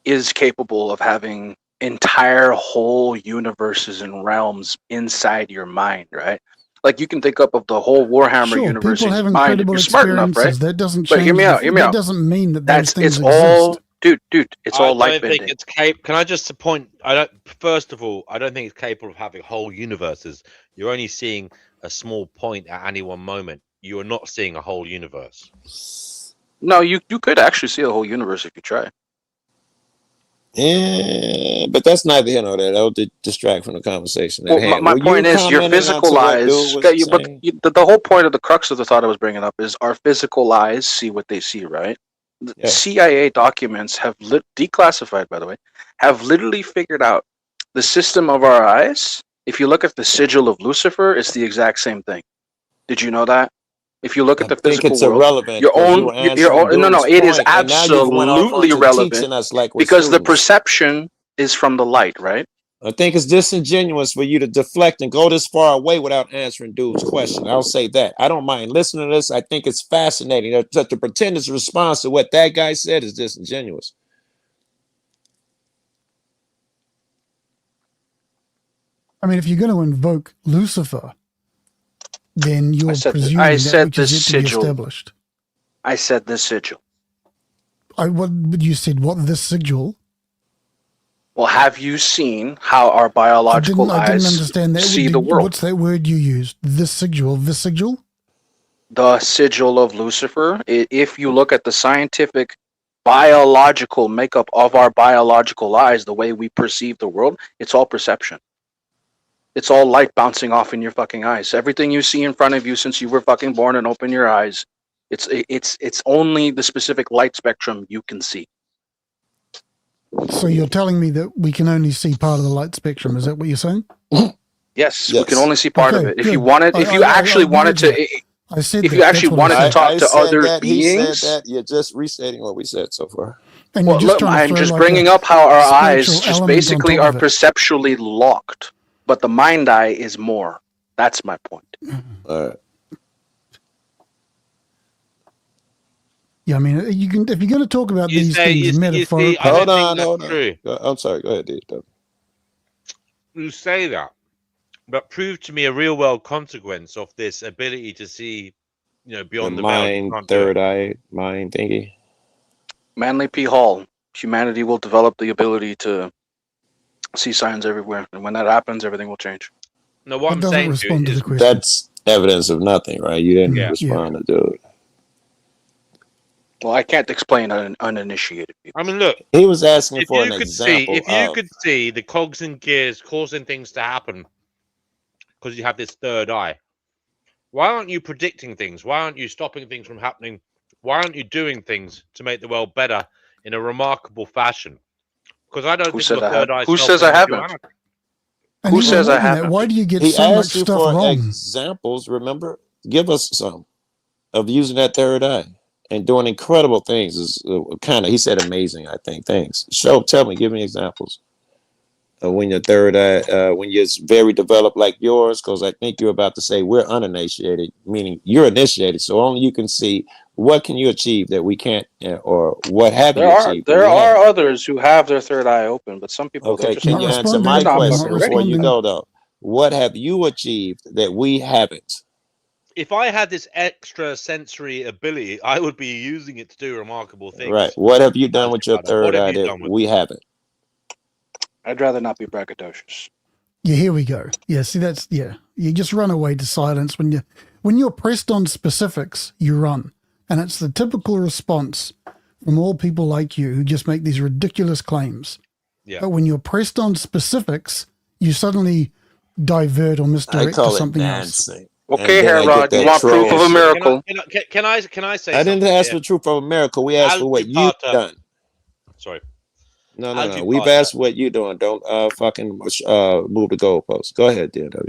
is capable of having entire whole universes and realms inside your mind, right? Like you can think up of the whole Warhammer Sure, universe people in have your mind if incredible you're smart enough, right? experiences. That doesn't But change. hear me out. Hear me That out. doesn't mean that those things It's exist. all, dude. It's all I light don't think bending. it's capable. Can I just point? I don't. First of all, I don't think it's capable of having whole universes. You're only seeing a small point at any one moment. You are not seeing a whole universe. No, you could actually see a whole universe if you try. Yeah, but that's neither here nor there. That would distract from the conversation at Well, hand. my Were you point is your commenting onto physical what eyes. Bill was Okay, but saying? the whole point of the crux of the thought I was bringing up is our physical eyes see what they see, right? The Yeah. CIA documents have declassified, by the way, have literally figured out the system of our eyes. If you look at the sigil of Lucifer, it's the exact same thing. Did you know that? If you look at the I think physical it's world, irrelevant. your 'Cause you own, were your answering own, no, Dude's it is point, and now you've went off absolutely onto relevant teaching us like we're because the students. perception is from the light, right? I think it's disingenuous for you to deflect and go this far away without answering dude's question. I'll say that. I don't mind listening to this. I think it's fascinating. To pretend it's a response to what that guy said is disingenuous. I mean, if you're going to invoke Lucifer, then you're presuming I that said which is the yet to be sigil. established. I said the sigil. What you said? What this sigil? Well, have you seen how our biological I didn't eyes understand that. see the world? What's that word you used? This sigil. This sigil. The sigil of Lucifer. If you look at the scientific biological makeup of our biological eyes, the way we perceive the world, it's all perception. It's all light bouncing off in your fucking eyes. Everything you see in front of you since you were fucking born and open your eyes, it's only the specific light spectrum you can see. So you're telling me that we can only see part of the light spectrum? Is that what you're saying? Yes, we can only see part of Okay, it. If you good. wanted, if you actually wanted to, I said if that. you That's actually what I wanted to said. talk to said other that, he beings, said that. You're just restating what we said so far. And well, you're just look, trying to I'm throw just like bringing a up how our eyes spiritual just element on basically top are of it. perceptually locked, but the mind eye is more. That's my point. Yeah, I mean, you can if you're going to talk about these things metaphorically. I don't think Hold that's on. true. I'm sorry. Go ahead, dude. You say that, but prove to me a real world consequence of this ability to see, beyond the veil. You mind, can't do it. third eye, mind thingy. Manly P. Hall. Humanity will develop the ability to see signs everywhere, and when that happens, everything will change. No, what That I'm doesn't saying to respond you to is the question. That's evidence of nothing, right? You didn't Yeah. respond to dude. Well, I can't explain uninitiated people. I mean, look. He was asking If for you an could see, example if you of. could see the cogs and gears causing things to happen, because you have this third eye, why aren't you predicting things? Why aren't you stopping things from happening? Why aren't you doing things to make the world better in a remarkable fashion? Because I don't Who think said your I third have? eye. Who says I haven't? And Who even says I looking at haven't? why do you get He so much asked you stuff for wrong? examples. Remember, give us some of using that third eye and doing incredible things. Is kind of he said amazing. I think things. Tell me, give me examples of when your third eye, when you're very developed like yours. Because I think you're about to say we're uninitiated, meaning you're initiated. So only you can see what can you achieve that we can't, or what have you achieved. that There we are haven't. others who have their third eye open, but some people Okay, they're just can not you ready. answer responding. my They're not question fucking before ready. you go though? What have you achieved that we haven't? If I had this extra sensory ability, I would be using it to do remarkable things. Right. What have you done with your What third have eye you that done with we haven't? I'd rather not be braggadocious. Yeah, here we go. Yeah, see that's you just run away to silence when you're pressed on specifics, you run. And it's the typical response from all people like you who just make these ridiculous claims. Yeah. But when you're pressed on specifics, you suddenly divert or I misdirect to call it something else. dancing. Okay, And then I Herod, get you that want troll proof of a shit. miracle? Can I say I didn't something ask here? for truth of America. We asked for what you've Algebata. done. Sorry. No. Algebata. We've asked what you're doing. Don't fucking move the goalposts. Go ahead, DW.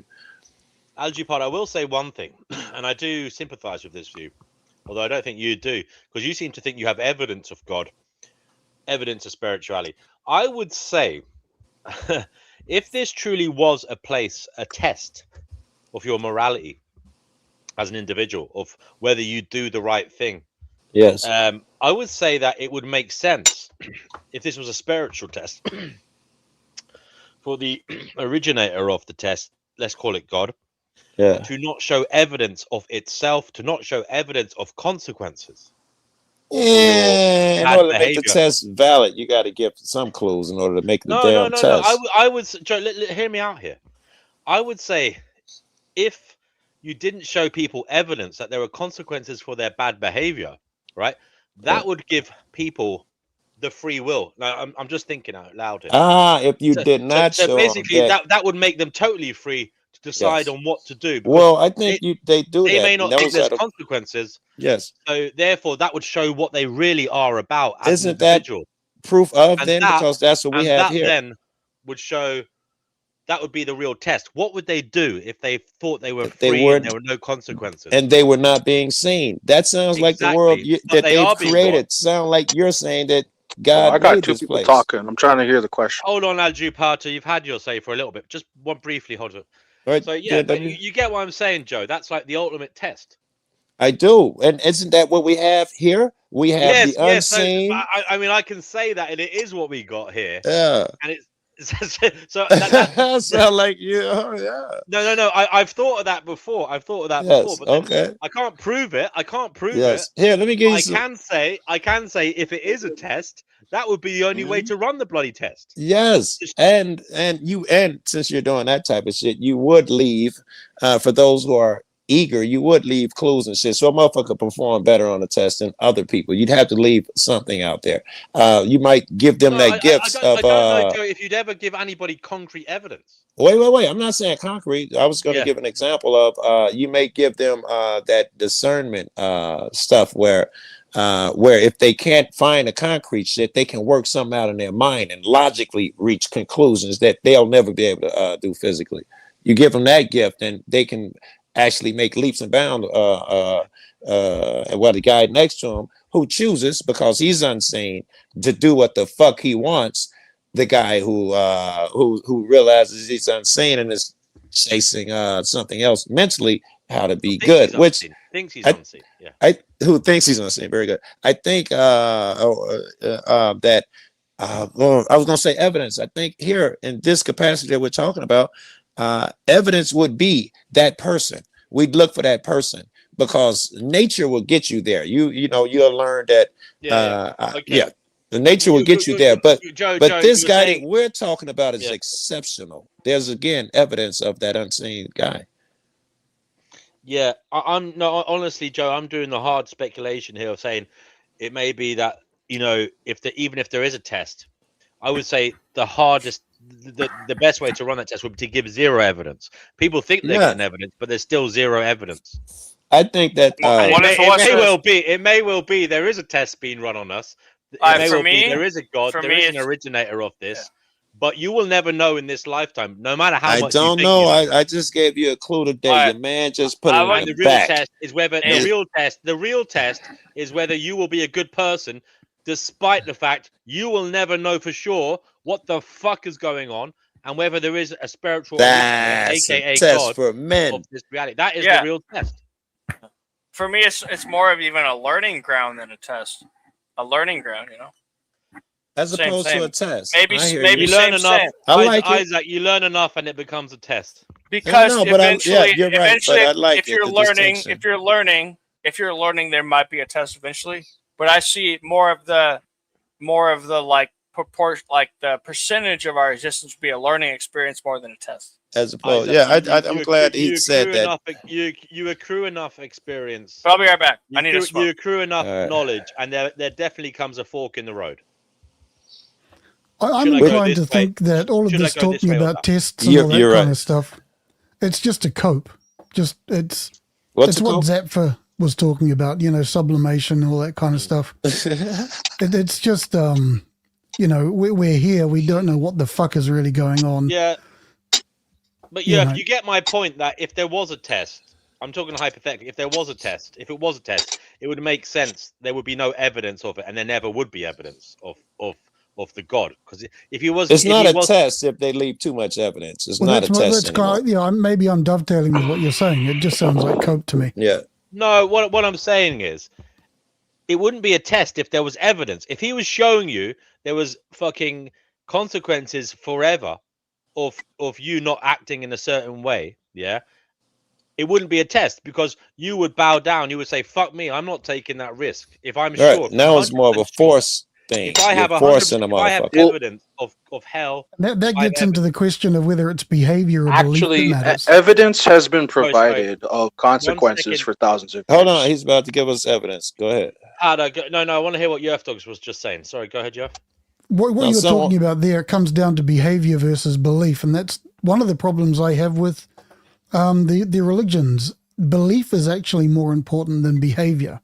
Algebata, I will say one thing, and I do sympathize with this view, although I don't think you do, because you seem to think you have evidence of God, evidence of spirituality. I would say, if this truly was a test of your morality as an individual, of whether you do the right thing, Yes. I would say that it would make sense if this was a spiritual test for the originator of the test, let's call it God, Yeah. to not show evidence of itself, to not show evidence of consequences. Yeah. In bad order to make the behavior. test valid, you got to give some clues in order to make the No. damn test. I would Joe, hear me out here. I would say if you didn't show people evidence that there were consequences for their bad behavior, right? That would give people the free will. Now, I'm just thinking out loud here. If you did not so show basically, that. that would make them totally free to decide Yes. on what to do. because Well, I think they do they that. may and not think those there's are the- consequences. Yes. So therefore, that would show what they really are about as Isn't an that individual. proof of And then? Because that's what we and have that here. then would show. That would be the real test. What would they do if they thought they were they free and weren't- there were no consequences? And they were not being seen. That sounds like the world Exactly. But that they they've are being created. Sound like you're saying that God I got made two this people place. talking. I'm trying to hear the question. Hold on, Aljupata. You've had your say for a little bit. Just one briefly, hold on. Right, So yeah, but DW? you get what I'm saying, Joe. That's like the ultimate test. I do. And isn't that what we have here? We have Yes, the yes. So, unseen. I mean, I can say that, and it is what we got here. Yeah. And it's so that Sound like you. Oh, yeah. No. I've thought of that before. I've thought of that Yes, before. But then okay. I can't prove it. I can't prove Yes. it. Here, let me give you I some. can say if it is a test, that would be the only way to run the bloody test. Yes, and since you're doing that type of shit, you would leave for those who are eager. You would leave clues and shit, so a motherfucker perform better on the test than other people. You'd have to leave something out there. You might give them that gift I of. don't know, Joe, if you'd ever give anybody concrete evidence. Wait. I'm not saying concrete. I was going to give an example of you may give them that discernment stuff where if they can't find the concrete shit, they can work something out in their mind and logically reach conclusions that they'll never be able to do physically. You give them that gift, and they can actually make leaps and bounds. The guy next to him who chooses because he's unseen to do what the fuck he wants. The guy who realizes he's unseen and is chasing something else mentally, how to be Thinks good, he's which unseen. Thinks he's I, unseen. Yeah. who thinks he's unseen. Very good. I think that well, I was going to say evidence. I think here in this capacity that we're talking about, evidence would be that person. We'd look for that person because nature will get you there. You'll learn that. Okay. The nature will get you there. But Joe, this you're guy saying- that we're talking about is Yeah. exceptional. There's again evidence of that unseen guy. Yeah, I'm no, honestly, Joe, I'm doing the hard speculation here of saying it may be that, even if there is a test, I would say the best way to run that test would be to give zero evidence. People think they're getting evidence, but there's still zero evidence. I think that it may well be there is a test being run on us. It may for well me- be there is a God, for there me, is an it's- originator of this, but you will never know in this lifetime, no matter how I much don't you think know. you know. I just gave you a clue today. Alright. Your man just put it And in the the real back. test is whether the real test is whether you will be a good person, despite the fact you will never know for sure what the fuck is going on, and whether there is a spiritual originator, That's a aka test God, for men. of this reality. That is Yeah. the real test. For me, it's more of even a learning ground than a test. A learning ground, As Same, opposed same. to a test. Maybe I hear maybe You you. learn same, enough. same. I like it. Isaac, you learn enough, and it becomes a test. Because No, but eventually, you're right. eventually, But I like if you're the learning, distinction. if you're learning, there might be a test eventually. But I see more of the like proportion, like the percentage of our existence be a learning experience more than a test. As opposed, Isaac, I'm glad he said that. You accrue enough experience. But I'll be right back. You I need a accrue, smoke. you accrue enough All right. knowledge, and there definitely comes a fork in the road. I'm Should I go inclined to this way? think that all of Should I this go this talking way or about that? tests and You're- all that you're kind right. of stuff, it's just to cope. It's What's what it Zappa was talking about, sublimation, all that kind of stuff. It's just, we're here. We don't know what the fuck is really going on. Yeah, but You yeah, know. you get my point that if there was a test, I'm talking hypothetically. If it was a test, it would make sense. There would be no evidence of it, and there never would be evidence of the God. Because if he was, It's if not he a was, test if they leave too much evidence. It's Well, not a test anymore. kind of, maybe I'm dovetailing with what you're saying. It just sounds like cope to me. Yeah. No, what I'm saying is, it wouldn't be a test if there was evidence. If he was showing you there was fucking consequences forever of you not acting in a certain way, yeah, it wouldn't be a test because you would bow down. You would say, "Fuck me, I'm not taking that risk." If I'm Right. sure, Now it's more of a force thing. if I have You're 100%, forcing a if I have motherfucker. evidence of hell, That I gets into the question of whether it's behavior or Actually, belief that matters. evidence has been provided of consequences second. for thousands of Hold years. on, he's about to give us evidence. Go ahead. no, I want to hear what Yerf Dogs was just saying. Sorry, go ahead, Yerf. What Now, you're someone- talking about there comes down to behavior versus belief, and that's one of the problems I have with the religions. Belief is actually more important than behavior.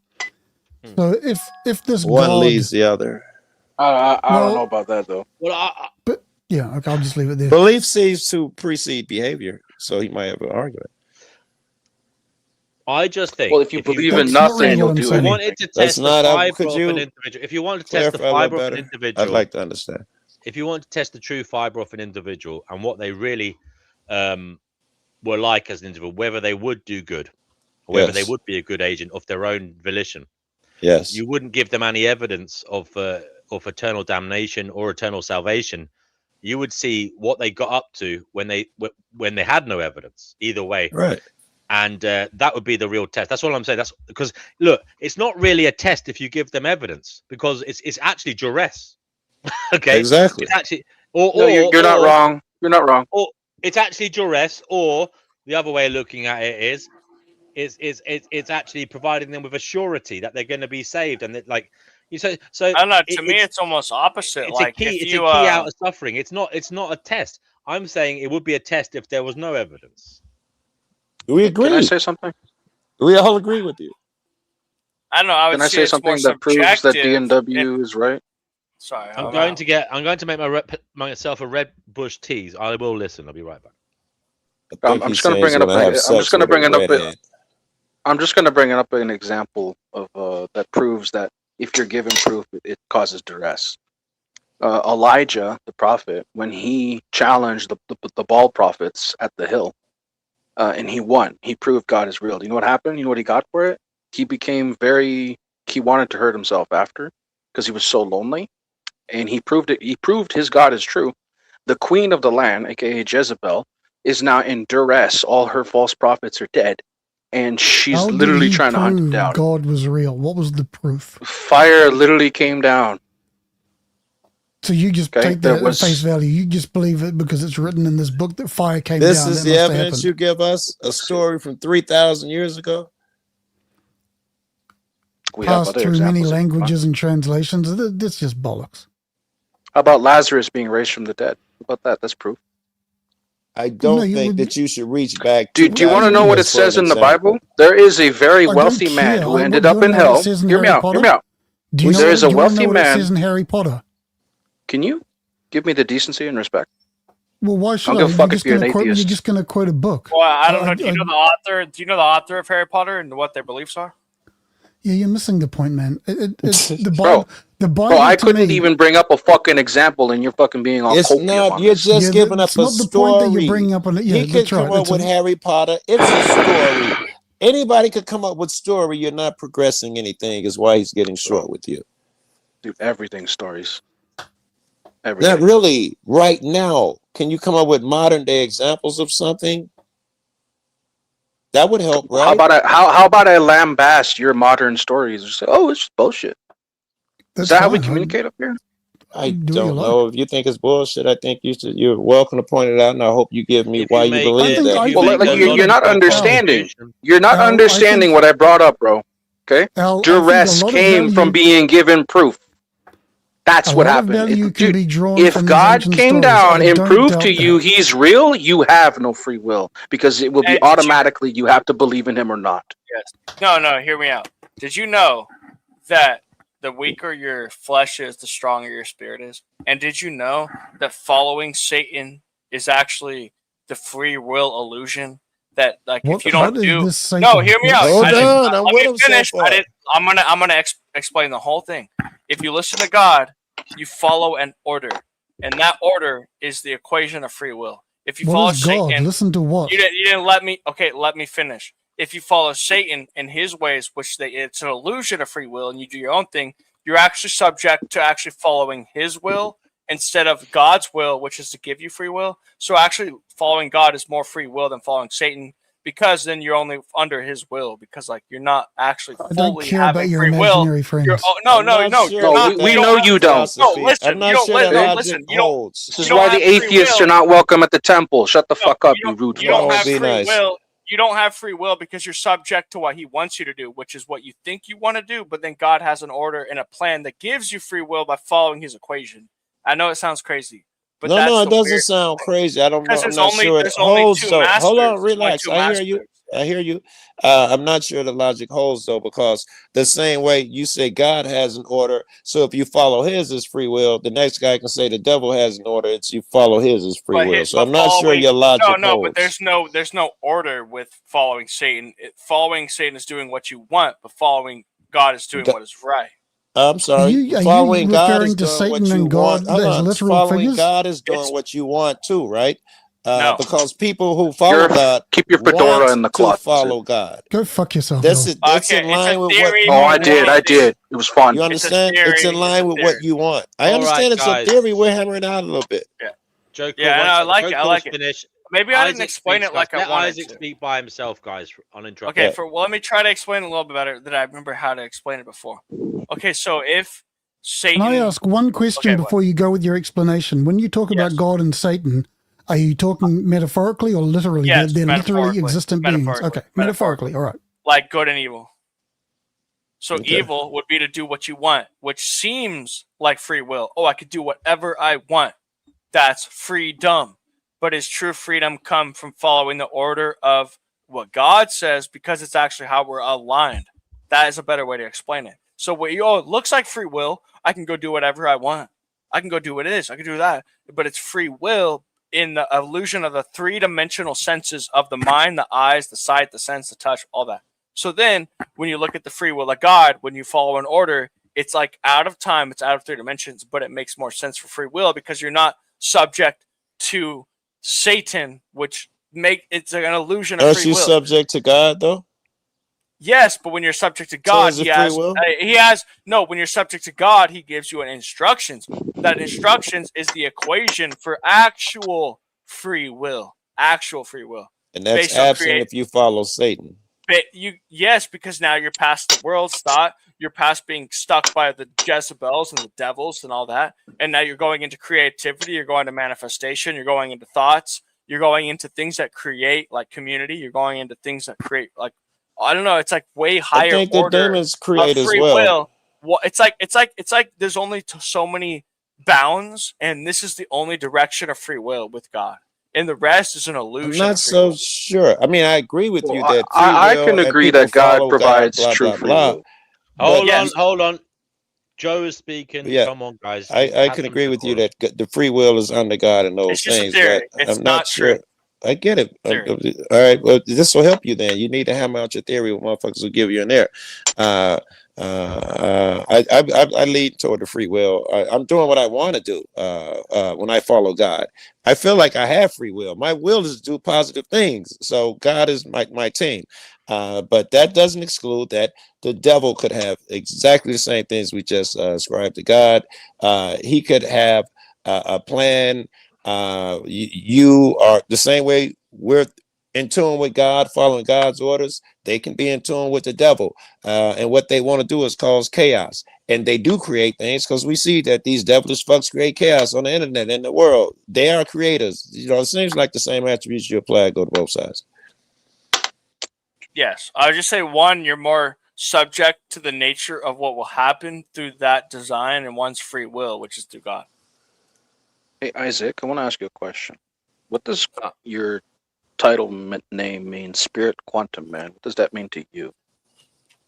So if this One God, leads the other. I Well- don't know about that though. Well, but yeah, okay, I'll just leave it there. Belief seems to precede behavior, so he might have an argument. I just think. Well, if you believe in That's not nothing, really you'll what I'm do saying. You anything. wanted to That's test the not. fiber Could of you an individual. If you wanted to test the clarify a little fiber of an better? individual, I'd like to understand. if you want to test the true fiber of an individual and what they really were like as an individual, whether they would do good or whether they Yes. would be a good agent of their own volition, Yes. you wouldn't give them any evidence of eternal damnation or eternal salvation. You would see what they got up to when they had no evidence either way. Right. And that would be the real test. That's all I'm saying. That's because look, it's not really a test if you give them evidence because it's actually duress. Okay, Exactly. It's actually, No, you're not wrong. You're not wrong. Or it's actually duress, or the other way of looking at it is it's actually providing them with a surety that they're going to be saved, and that like you say. So I don't know. To me, it's almost opposite. it's Like a key. if It's you, a key out of suffering. It's not a test. I'm saying it would be a test if there was no evidence. We agree. Can I say something? We all agree with you. I don't know. I would Can I say say it's something more that proves that subjective. DNW is right? Sorry, I'm going to make myself a red bush tease. I will listen. I'll be right back. I'm just going to bring it up. I'm just going to bring it up. I'm just going to bring it up an example of that proves that if you're given proof, it causes duress. Elijah, the prophet, when he challenged the Baal prophets at the hill, and he won. He proved God is real. You know what happened? You know what he got for it? He became he wanted to hurt himself after because he was so lonely, and he proved it. He proved his God is true. The queen of the land, aka Jezebel, is now in duress. All her false prophets are dead, and she's How did literally he trying to hunt him prove down. God was real? What was the proof? Fire literally came down. So you just Okay, take there that was- at face value. You just believe it because it's written in this book that fire came This down. is That the must have evidence happened. you give us? A story from 3,000 years ago? We have Passed other through many examples. if you want. languages and translations. That's just bollocks. How about Lazarus being raised from the dead? How about that? That's proof. I don't No, you think would- that you should reach back. Do you want to 2,000 know what it years for an says in the example. Bible? There is a very I don't wealthy man care. who I- ended do you up wanna in know what hell. it says in Hear me Harry out. Hear Potter? me out. Do you know, There is a do you wanna wealthy know what it man. says in Harry Potter? Can you give me the decency and respect? Well, why should give a I? fuck You're if just you're going an to quote. You're atheist. just going to quote a book. Well, I don't know. Do you I- know the author? Do you know the author of Harry Potter and what their beliefs are? Yeah, you're missing the point, man. It's the Bro, Bible. The Bible. Bro, I to couldn't me, even bring up a fucking example, and you're fucking being all It's copious not, on you're this. just Yeah, giving up it's a not the point that story. you're bringing up on it. Yeah, He could that's right. come up It's with a- Harry Potter. It's a story. Anybody could come up with story. You're not progressing anything, is why he's getting short with you. Dude, everything's stories. Everything. Not really. Right now, can you come up with modern day examples of something? That would help, right? How about I lambast your modern stories? Just say, oh, it's just bullshit. Is that how we communicate up here? I do don't you like? know. If you think it's bullshit, I think you're welcome to point it out, and I hope you give me If why you you make believe it- that. if you Well, make like, a you're not logical understanding. foundation- You're not Al, I understanding think- what I brought up, bro. Okay? Al, I think a Duress lot of came from value- being given proof. That's A what lot of happened. value can be drawn If from these God ancient came stories. down I and don't proved doubt to you that. he's real, you have no free will because it will be And automatically you have to believe in him or not. Yes. No, hear me out. Did you know that the weaker your flesh is, the stronger your spirit is? And did you know that following Satan is actually the free will illusion? That like What- if you what don't is do this Satan? no, hear me out. Hold I didn't- on, I'm let with me him so finish. far. I'm gonna explain the whole thing. If you listen to God, you follow an order, and that order is the equation of free will. If you follow What is God? Satan, Listen to what? you didn't let me. Okay, let me finish. If you follow Satan and his ways, it's an illusion of free will, and you do your own thing, you're actually subject to actually following his will instead of God's will, which is to give you free will. So actually, following God is more free will than following Satan, because then you're only under his will, because like you're not actually I don't fully care about having your free will. imaginary friends. No, I'm not sure No, that we that know you don't. No, listen. I'm You not don't sure let- that no, logic listen. You don't. holds. This is You don't why the have free atheists will. are not welcome at the temple. Shut the fuck up, you rude You don't fucks. have be free nice. will. You don't have free will because you're subject to what he wants you to do, which is what you think you want to do. But then God has an order and a plan that gives you free will by following his equation. I know it sounds crazy, but No, that's it the doesn't weird- sound crazy. I don't know. Because I'm there's not only- sure it there's only holds two though. Hold on, masters. There's only relax. two I hear you. masters. I hear you. I'm not sure the logic holds though, because the same way you say God has an order, so if you follow his is free will, the next guy can say the devil has an order, it's you follow his is free will. So I'm not sure your logic No, holds. but there's no order with following Satan. Following Satan is doing what you want, but following God is doing what is right. I'm sorry. Are you Following God referring is to doing what Satan you and God want. Hold as on. literal Following figures? God is doing what you want too, right? No. Because people who follow God keep your fedora want in the to closet. follow God. Go fuck yourself. That's Al. it. That's Okay, in it's a line with what. theory Oh, I did. It was fun. You understand? theory, It's in line with what theory. you want. I All understand right, it's guys. a theory. We're hammering out a little bit. Yeah. Joker, Yeah, once no, I like it. I Joker's like it. finished, Maybe I didn't Isaac explain speaks, it like guys. I Let wanted Isaac to. speak by himself, guys. Uninterrupted. Okay, let me try to explain a little bit better that I remember how to explain it before. Okay, so if Satan, Can I ask one question Okay, what? before you go with your explanation? When you talk about God and Satan, are you talking metaphorically or literally? Yes, They're literally metaphorically. existent beings. Metaphorically. Okay, metaphorically. All right. like good and evil. So Okay. evil would be to do what you want, which seems like free will. Oh, I could do whatever I want. That's freedom. But is true freedom come from following the order of what God says, because it's actually how we're aligned? That is a better way to explain it. So it looks like free will. I can go do whatever I want. I can go do what it is. I can do that. But it's free will in the illusion of the three-dimensional senses of the mind, the eyes, the sight, the sense, the touch, all that. So then when you look at the free will of God, when you follow an order, it's like out of time, it's out of three dimensions, but it makes more sense for free will because you're not subject to Satan, which it's an illusion of Aren't free you will. subject to God though? Yes, but when you're subject to God, is it free will? when you're subject to God, he gives you an instructions. That instructions is the equation for actual free will. Actual free will. And that's Based on absent if you follow Satan. But yes, because now you're past the world's thought, you're past being stuck by the Jezebels and the devils and all that, and now you're going into creativity, you're going to manifestation, you're going into thoughts, you're going into things that create like community, you're going into things that create like I don't know, it's like way higher I think the order demons create of as free well. will. Well, it's like there's only so many bounds, and this is the only direction of free will with God. And the rest is an I'm illusion. not of free so will. sure. I mean, I agree with you that free I will can and agree people that God follow provides blah, true blah, free blah. will. But Hold on. Joe is speaking. yeah, Come on, guys. I Have can some agree with you decorum. that the free will is under God and those It's just a things, theory. but It's I'm not not sure. true. I get it. Theory. All right. Well, this will help you then. You need to hammer out your theory. Motherfuckers will give you in there. I lead toward the free will. I'm doing what I want to do when I follow God. I feel like I have free will. My will is to do positive things. So God is my team. But that doesn't exclude that the devil could have exactly the same things we just ascribed to God. He could have a plan. You are the same way we're in tune with God, following God's orders. They can be in tune with the devil. And what they want to do is cause chaos. And they do create things because we see that these devilish fucks create chaos on the internet and the world. They are creators. You know, it seems like the same attributes you apply go to both sides. Yes, I would just say one, you're more subject to the nature of what will happen through that design, and one's free will, which is through God. Hey, Isaac, I want to ask you a question. What does your title name mean, Spirit Quantum Man? What does that mean to you?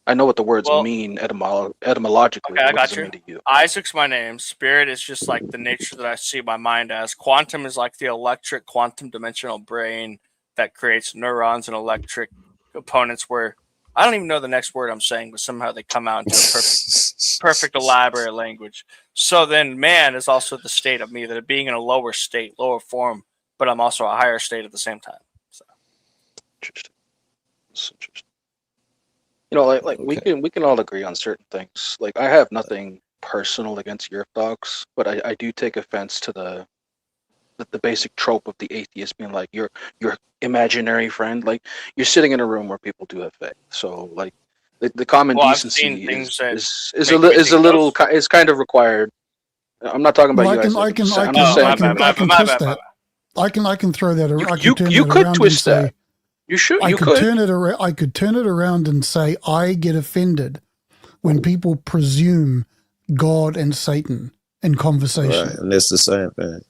I know what the words mean etymologically. Okay, I what got does it you. mean to you? Isaac's my name. Spirit is just like the nature that I see my mind as. Quantum is like the electric quantum dimensional brain that creates neurons and electric components where I don't even know the next word I'm saying, but somehow they come out into a perfect elaborate language. So then man is also the state of me, that being in a lower state, lower form, but I'm also a higher state at the same time. So Interesting. That's interesting. You know, like we can all agree on certain things. Like I have nothing personal against your dogs, but I do take offense to the basic trope of the atheist being like your imaginary friend. Like you're sitting in a room where people do have faith. So like the common decency is kind of required. I'm not talking about Well, you guys. I can I'm just saying. twist that. I can throw that around. I can turn You it could around twist and say, that. You should. I You could could. turn it around. I could turn it around and say I get offended when people presume God and Satan in conversation. Right, and it's the same thing.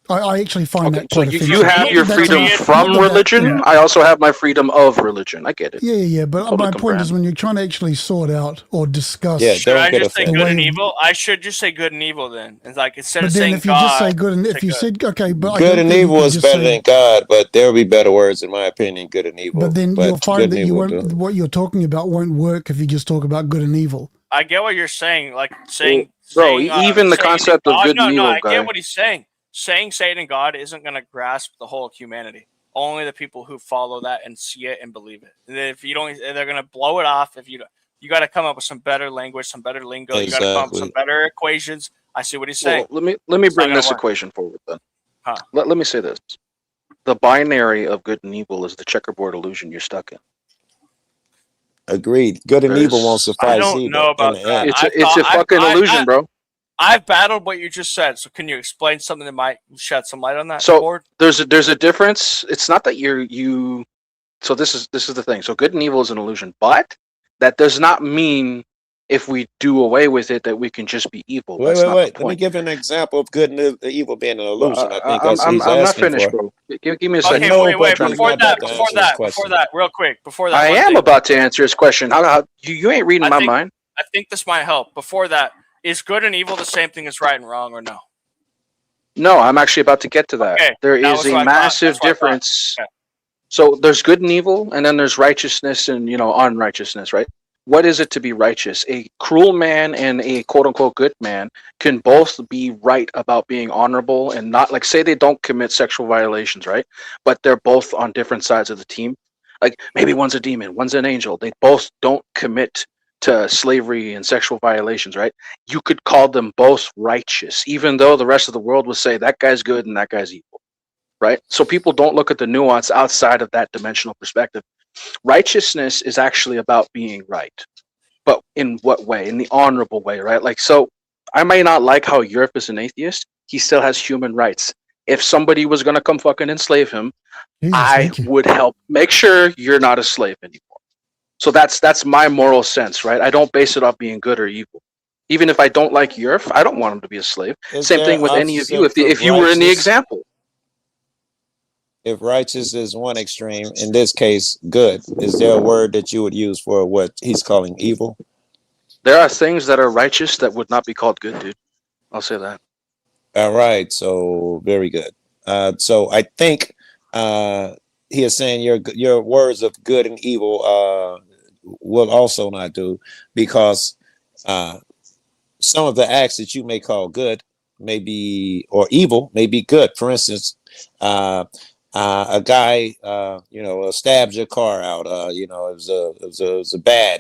I actually find that So quite offensive. you have your freedom from religion. I also have my freedom of religion. I get it. Yeah. But Totally my point is, when you're trying to actually sort out or discuss, should I just say the good way- and evil? I should just say good and evil then. It's like instead But of then saying if you God, just say good, and if say you good. said okay, but I Good don't and think you evil could is just better say- than God, but there will be better words, in my opinion, good and evil. But then you'll good find that and you evil won't. do. What you're talking about won't work if you just talk about good and evil. I get what you're saying. Like saying, Bro, saying, even the saying concept of God, good and evil, I guy. get what he's saying. Saying Satan and God isn't going to grasp the whole of humanity. Only the people who follow that and see it and believe it. And if you don't, they're going to blow it off. If you got to come up with some better language, some better lingo. You got to come up with some better equations. I see what he's saying. Well, let me It's not bring gonna this work. equation forward then. Huh. Let me say this: the binary of good and evil is the checkerboard illusion you're stuck in. Agreed. Good and There's- evil won't suffice I don't either. know about in the that. end. It's a fucking illusion, bro. I've battled what you just said. So can you explain something that might shed some light on that? So board? there's a difference. It's not that you. So this is the thing. So good and evil is an illusion, but that does not mean if we do away with it that we can just be evil. Wait. That's not the Let me point. give an example of good and evil being an illusion. I think that's what I'm he's not asking finished, for. bro. Give me a Okay, second. wait. but Before he's not that, about to answer his before that, real quick. Before that, I one am thing. about to answer his question. You ain't reading my mind. I think this might help. Before that, is good and evil the same thing as right and wrong, or no? No, I'm actually about to get to that. Okay, There that is was a what I thought. massive That's what I thought. difference. Okay. So there's good and evil, and then there's righteousness and unrighteousness, right? What is it to be righteous? A cruel man and a quote unquote good man can both be right about being honorable and not, like, say they don't commit sexual violations, right? But they're both on different sides of the team. Like maybe one's a demon, one's an angel. They both don't commit to slavery and sexual violations, right? You could call them both righteous, even though the rest of the world would say that guy's good and that guy's evil, right? So people don't look at the nuance outside of that dimensional perspective. Righteousness is actually about being right, but in what way? In the honorable way, right? Like, so I may not like how Europe is an atheist. He still has human rights. If somebody was going to come fucking enslave him, I would help make sure you're not a slave anymore. So that's my moral sense, right? I don't base it off being good or evil. Even if I don't like Europe, I don't want him to be a slave. Same thing with any of you. If you were in the example. If righteous is one extreme, in this case, good, is there a word that you would use for what he's calling evil? There are things that are righteous that would not be called good, dude. I'll say that. All right, so very good. So I think he is saying your words of good and evil will also not do, because some of the acts that you may call good may be, or evil may be good. For instance, a guy, stabs your car out. It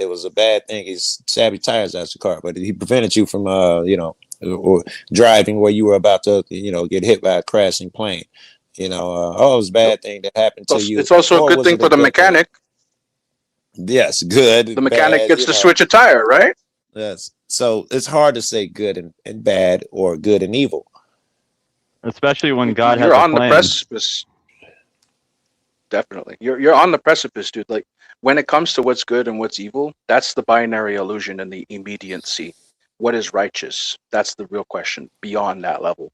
was a bad thing. He stabbed your tires out your car, but he prevented you from, or driving where you were about to, get hit by a crashing plane. It was a bad thing that happened to you. It's also a good thing for the mechanic. Yes, good. The mechanic gets to switch a tire, right? Yes. So it's hard to say good and bad or good and evil. Especially when God has You're a on the plan. precipice. Definitely. You're on the precipice, dude. Like when it comes to what's good and what's evil, that's the binary illusion and the immediacy. What is righteous? That's the real question beyond that level.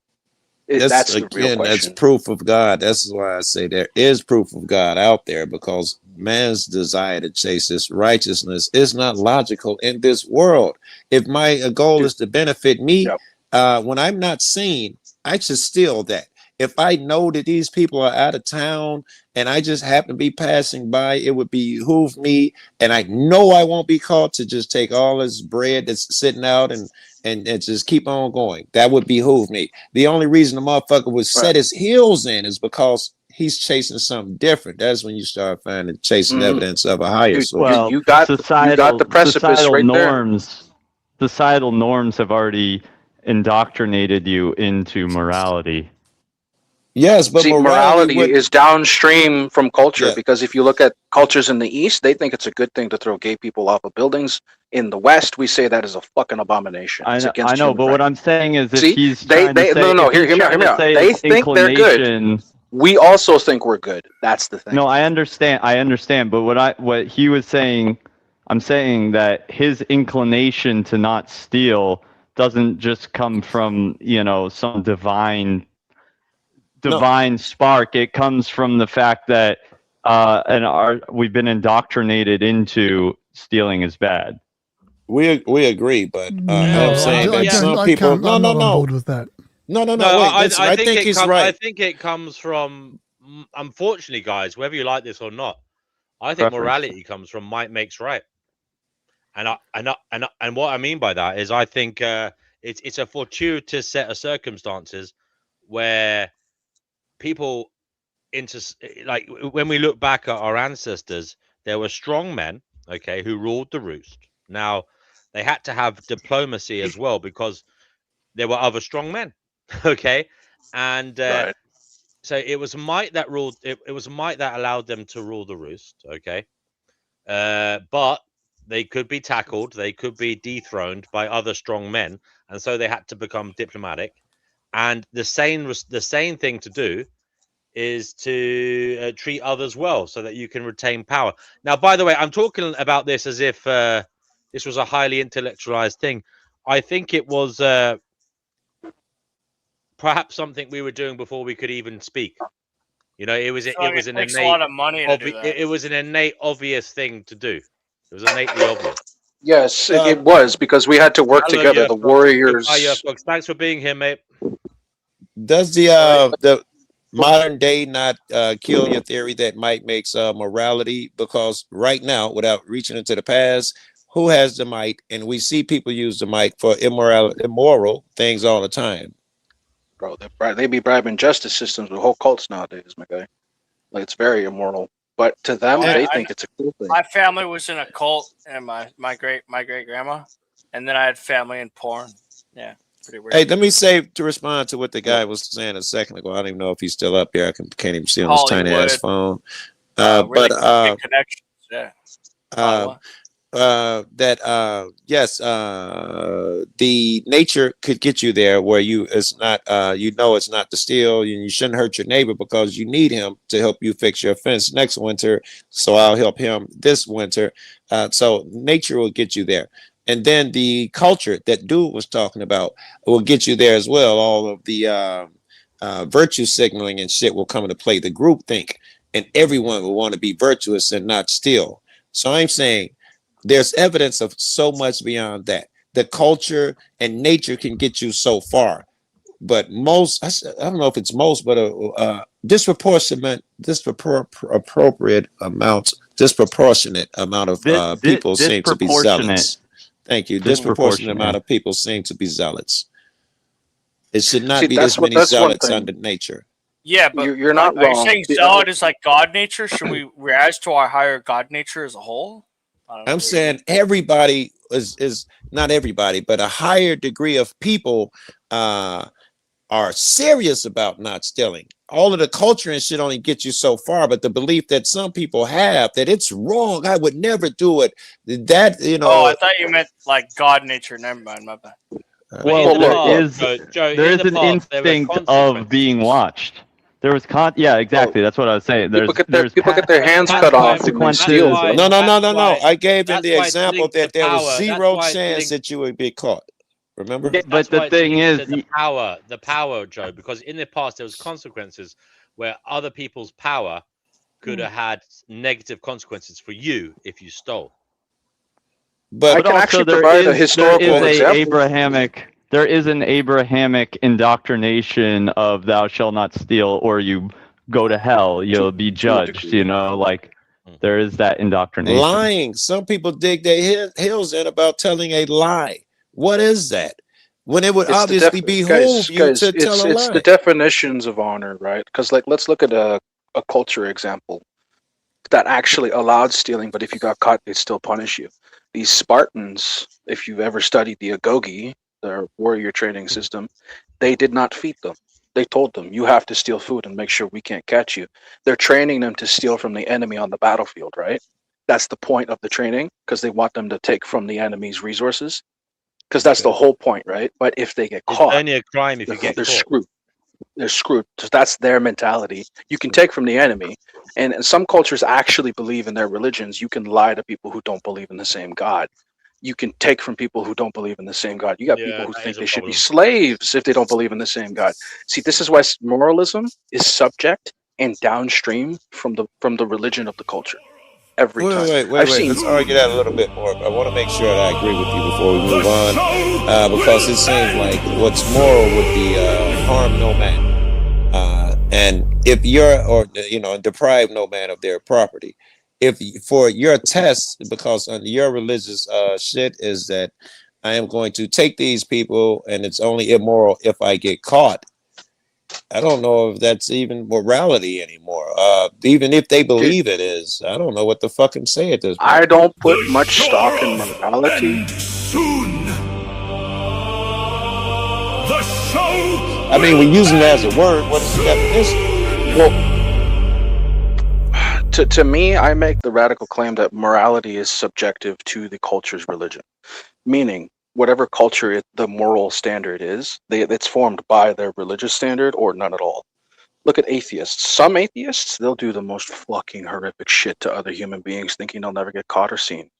That's the real question. That's proof of God. That's why I say there is proof of God out there, because man's desire to chase this righteousness is not logical in this world. If my goal is to benefit me, when I'm not seen, I should steal that. If I know that these people are out of town and I just happen to be passing by, it would behoove me, and I know I won't be caught, to just take all this bread that's sitting out and just keep on going. That would behoove me. The only reason the motherfucker would set his heels in is because he's chasing something different. That's when you start finding chasing evidence of a higher source. Well, you got the precipice societal right norms. Societal norms have already indoctrinated you into morality. Yes, but see, morality is downstream from culture, because if you look at cultures in the East, they think it's a good thing to throw gay people off of buildings. In the West, we say that is a fucking abomination. I It's know, against I know, human but rights. what I'm saying is, if See, he's they trying to say, no, if he's hear me trying to out. say They it's think they're good. inclination- We also think we're good. That's the thing. No, I understand, but what he was saying, I'm saying that his inclination to not steal doesn't just come from, some divine spark. It comes from the fact that we've been indoctrinated into stealing is bad. We agree, but I'm saying I that some don't- I people. can't- I'm not on board with that. No. No, Wait, I listen, I think he's right. I think it comes from, unfortunately, guys, whether you like this or not, I think Preference. morality comes from might makes right. And what I mean by that is, I think it's a fortuitous set of circumstances where people like when we look back at our ancestors, there were strong men, okay, who ruled the roost. Now they had to have diplomacy as well, because there were other strong men, okay, and so it was might that ruled. It was might that allowed them to rule the roost, okay, but they could be tackled, they could be dethroned by other strong men, and so they had to become diplomatic. And the same thing to do is to treat others well, so that you can retain power. Now, by the way, I'm talking about this as if this was a highly intellectualized thing. I think it was perhaps something we were doing before we could even speak. It was an Takes innate, a lot of money to do that. it was an innate, obvious thing to do. It was innately obvious. Yes, it was, because we had to work Hello, together. yeah, The Fox. warriors. Hi, yeah, Fox. Thanks for being here, mate. Does the modern day not kill your theory that might makes morality? Because right now, without reaching into the past, who has the mic, and we see people use the mic for immoral things all the time. Bro, they be bribing justice systems with whole cults nowadays, my guy. Like, it's very immoral. But to them, they think it's a cool thing. My family was in a cult, and my great grandma, and then I had family in porn. Yeah, pretty weird. Hey, let me say to respond to what the guy was saying a second ago. I don't even know if he's still up here. I can't even see on this tiny ass phone. Really good connections. Yeah. Yes, the nature could get you there where it's not it's not to steal, and you shouldn't hurt your neighbor because you need him to help you fix your fence next winter, so I'll help him this winter. So nature will get you there, and then the culture that dude was talking about will get you there as well. All of the virtue signaling and shit will come into play. The group think, and everyone will want to be virtuous and not steal. So I'm saying there's evidence of so much beyond that. The culture and nature can get you so far, but I don't know if it's most, but a disproportionate amount of people seem to be zealots. Thank you. Disproportionate amount of people seem to be zealots. It should not be this many zealots under nature. Yeah, but you're not are wrong. you saying zealot is like God nature? Should we rise to our higher God nature as a whole? I'm saying everybody is not everybody, but a higher degree of people are serious about not stealing. All of the culture and shit only get you so far, but the belief that some people have that it's wrong, I would never do it. That Oh, I thought you meant like God nature. Never mind, my bad. Well, there is an instinct of being watched. There was yeah, exactly. That's what I was saying. People get their hands cut off. Consequences. No. I gave him the example that there was zero chance that you would be caught. Remember? But the thing is, the power, Joe, because in the past there was consequences where other people's power could have had negative consequences for you if you stole. But I can actually provide a historical example. There is an Abrahamic indoctrination of thou shalt not steal or you go to hell, you'll be judged, there is that indoctrination. Lying. Some people dig their heels in about telling a lie. What is that? When it would obviously behoove you to tell a lie. It's the definitions of honor, right? Because let's look at a culture example that actually allowed stealing, but if you got caught, they'd still punish you. These Spartans, if you've ever studied the Agoge, their warrior training system, they did not feed them. They told them, you have to steal food and make sure we can't catch you. They're training them to steal from the enemy on the battlefield, right? That's the point of the training, because they want them to take from the enemy's resources, because that's the whole point, right? But if they get caught, it's only a crime if you get they're caught. screwed. They're screwed. That's their mentality. You can take from the enemy, and some cultures actually believe in their religions. You can lie to people who don't believe in the same God. You can take from people who don't believe in the same God. You got people who think they should be slaves if they don't believe in the same God. See, this is why moralism is subject and downstream from the religion of the culture. Every time. Wait. Let's argue that a little bit more. I want to make sure that I agree with you before we move on, because it seems like what's moral would be harm no man, and if you're deprive no man of their property. If for your test, because under your religious shit is that I am going to take these people and it's only immoral if I get caught. I don't know if that's even morality anymore. Even if they believe it is, I don't know what to fucking say at this point. I don't put much stock in morality. I mean, we're using it as a word. What is the definition? Well, to me, I make the radical claim that morality is subjective to the culture's religion, meaning whatever culture the moral standard is, it's formed by their religious standard or none at all. Look at atheists. Some atheists, they'll do the most fucking horrific shit to other human beings, thinking they'll never get caught or seen.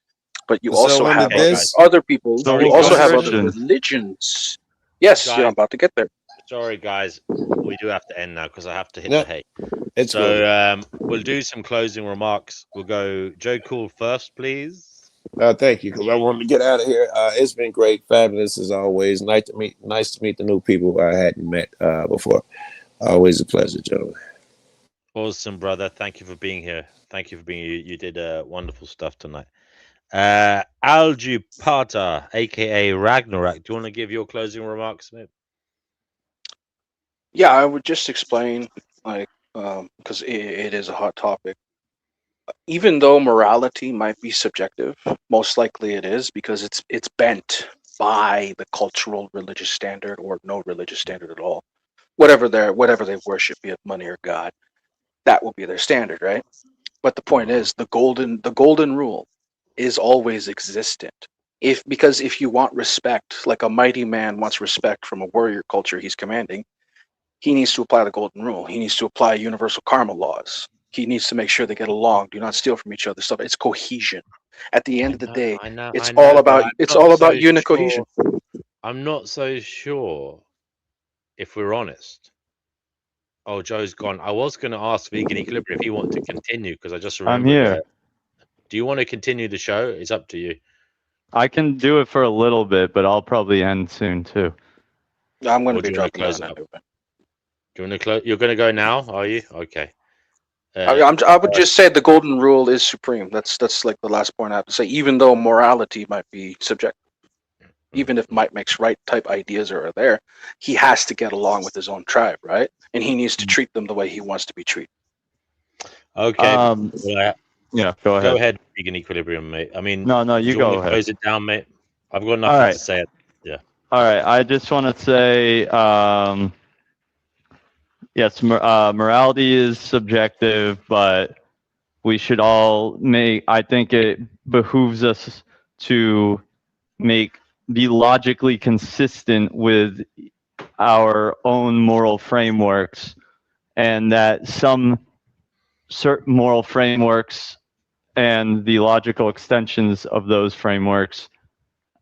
But you also have other people who also have other religions. Yes, I'm about to get there. Sorry, guys. We do have to end now because I have to hit the hay. It's we'll do some closing remarks. We'll go Joe Cool first, please. Thank you, because I wanted to get out of here. It's been great, fabulous as always. Nice to meet the new people I hadn't met before. Always a pleasure, Joe. Awesome, brother. Thank you for being here. Thank you for being here. You did wonderful stuff tonight. Aljupata, aka Ragnarok. Do you want to give your closing remarks, mate? Yeah, I would just explain, like, because it is a hot topic. Even though morality might be subjective, most likely it is, because it's bent by the cultural religious standard or no religious standard at all. Whatever they worship, be it money or God, that will be their standard, right? But the point is, the golden rule is always existent. Because if you want respect, like a mighty man wants respect from a warrior culture he's commanding, he needs to apply the golden rule. He needs to apply universal karma laws. He needs to make sure they get along, do not steal from each other. Stuff. It's cohesion. At the end of the day, it's all about unit cohesion. I'm not so sure if we're honest. Oh, Joe's gone. I was going to ask Vegan Equilibrium if he wanted to continue, because I just remembered. I'm here. Do you want to continue the show? It's up to you. I can do it for a little bit, but I'll probably end soon too. I'm going to Or do be you wanna dropping close out. it up? Do you want to close? You're going to go now, are you? Okay. I would just say the golden rule is supreme. That's like the last point I have to say. Even though morality might be subjective, even if might makes right type ideas are there, he has to get along with his own tribe, right? And he needs to treat them the way he wants to be treated. Okay. Yeah, go ahead. Go ahead, Vegan Equilibrium, mate. I mean, No, do you you go want to ahead. close it down, mate? I've got All nothing right. to say. Yeah. All right, I just want to say, yes, morality is subjective, but we should all I think it behooves us to be logically consistent with our own moral frameworks, and that some certain moral frameworks and the logical extensions of those frameworks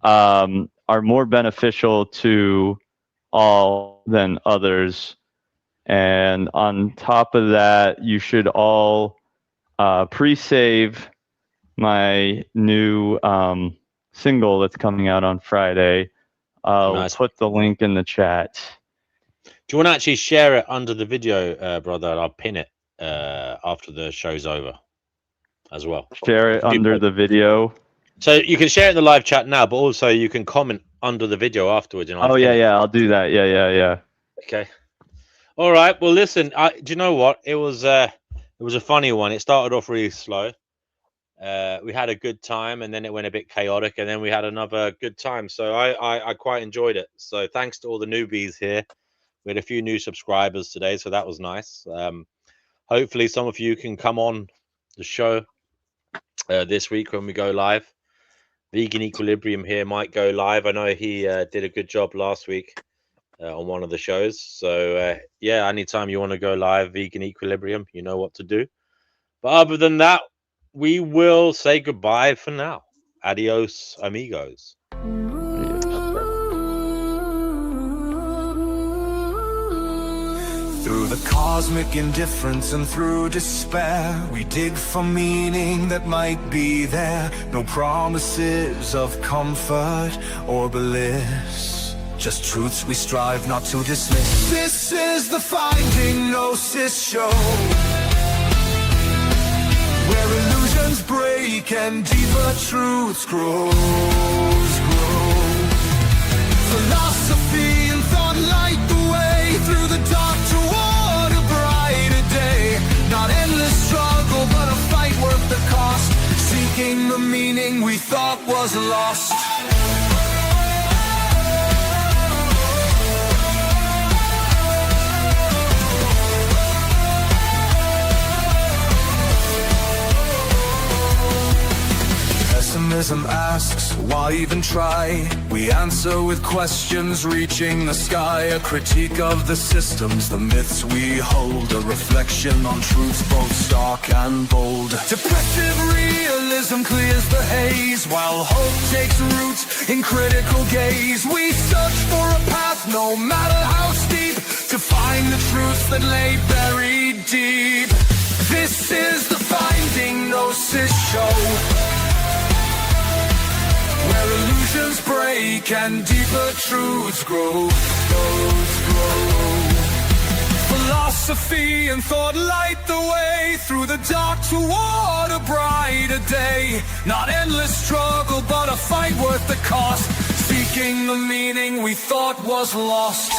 are more beneficial to all than others. And on top of that, you should all pre-save my new single that's coming out on Friday. I'll put the link in the chat. Do you want to actually share it under the video, brother? I'll pin it after the show's over as well. Share it under the video. So you can share it in the live chat now, but also you can comment under the video afterwards. And Oh yeah, I'll do that. Yeah. Okay. All right. Well, listen. Do you know what? It was a funny one. It started off really slow. We had a good time, and then it went a bit chaotic, and then we had another good time. So I quite enjoyed it. So thanks to all the newbies here. We had a few new subscribers today, so that was nice. Hopefully, some of you can come on the show this week when we go live. Vegan Equilibrium here might go live. I know he did a good job last week on one of the shows. So yeah, anytime you want to go live, Vegan Equilibrium, you know what to do. But other than that, we will say goodbye for now. Adios, amigos. Through the cosmic indifference and through despair, we dig for meaning that might be there. No promises of comfort or bliss, just truths we strive not to dismiss. This is the Finding Gnosis show, where illusions break and deeper truths grow. Philosophy and thought light the way through the dark toward a brighter day. Not endless struggle, but a fight worth the cost, seeking the meaning we thought was lost. Pessimism asks, why even try? We answer with questions reaching the sky. A critique of the systems, the myths we hold. A reflection on truths both stark and bold. Depressive realism clears the haze, while hope takes root in critical gaze. We search for a path, no matter how steep, to find the truths that lay buried deep. This is the Finding Gnosis show, where illusions break and deeper truths grow. Philosophy and thought light the way through the dark toward a brighter day. journey, not endless struggle, but a fight worth the cost. Seeking the meaning we thought was lost.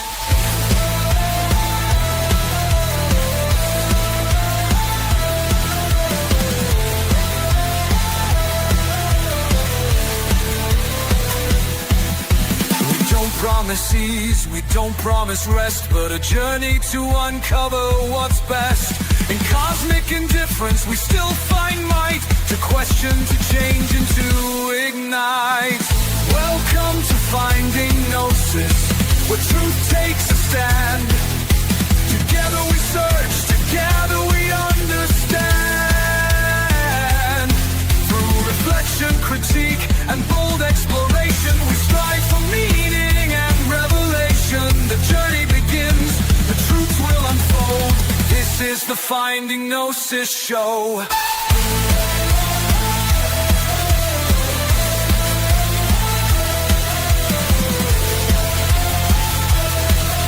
Don't promise ease, we don't promise rest, but a journey to uncover what's best. In cosmic indifference, we still find might to question, to change, and to ignite. Welcome to Finding Gnosis, where truth takes a stand. Together we search, together we understand. Through reflection, critique, and bold exploration, we strive for meaning and revelation. The journey begins, the truth will unfold. This is the Finding Gnosis Show.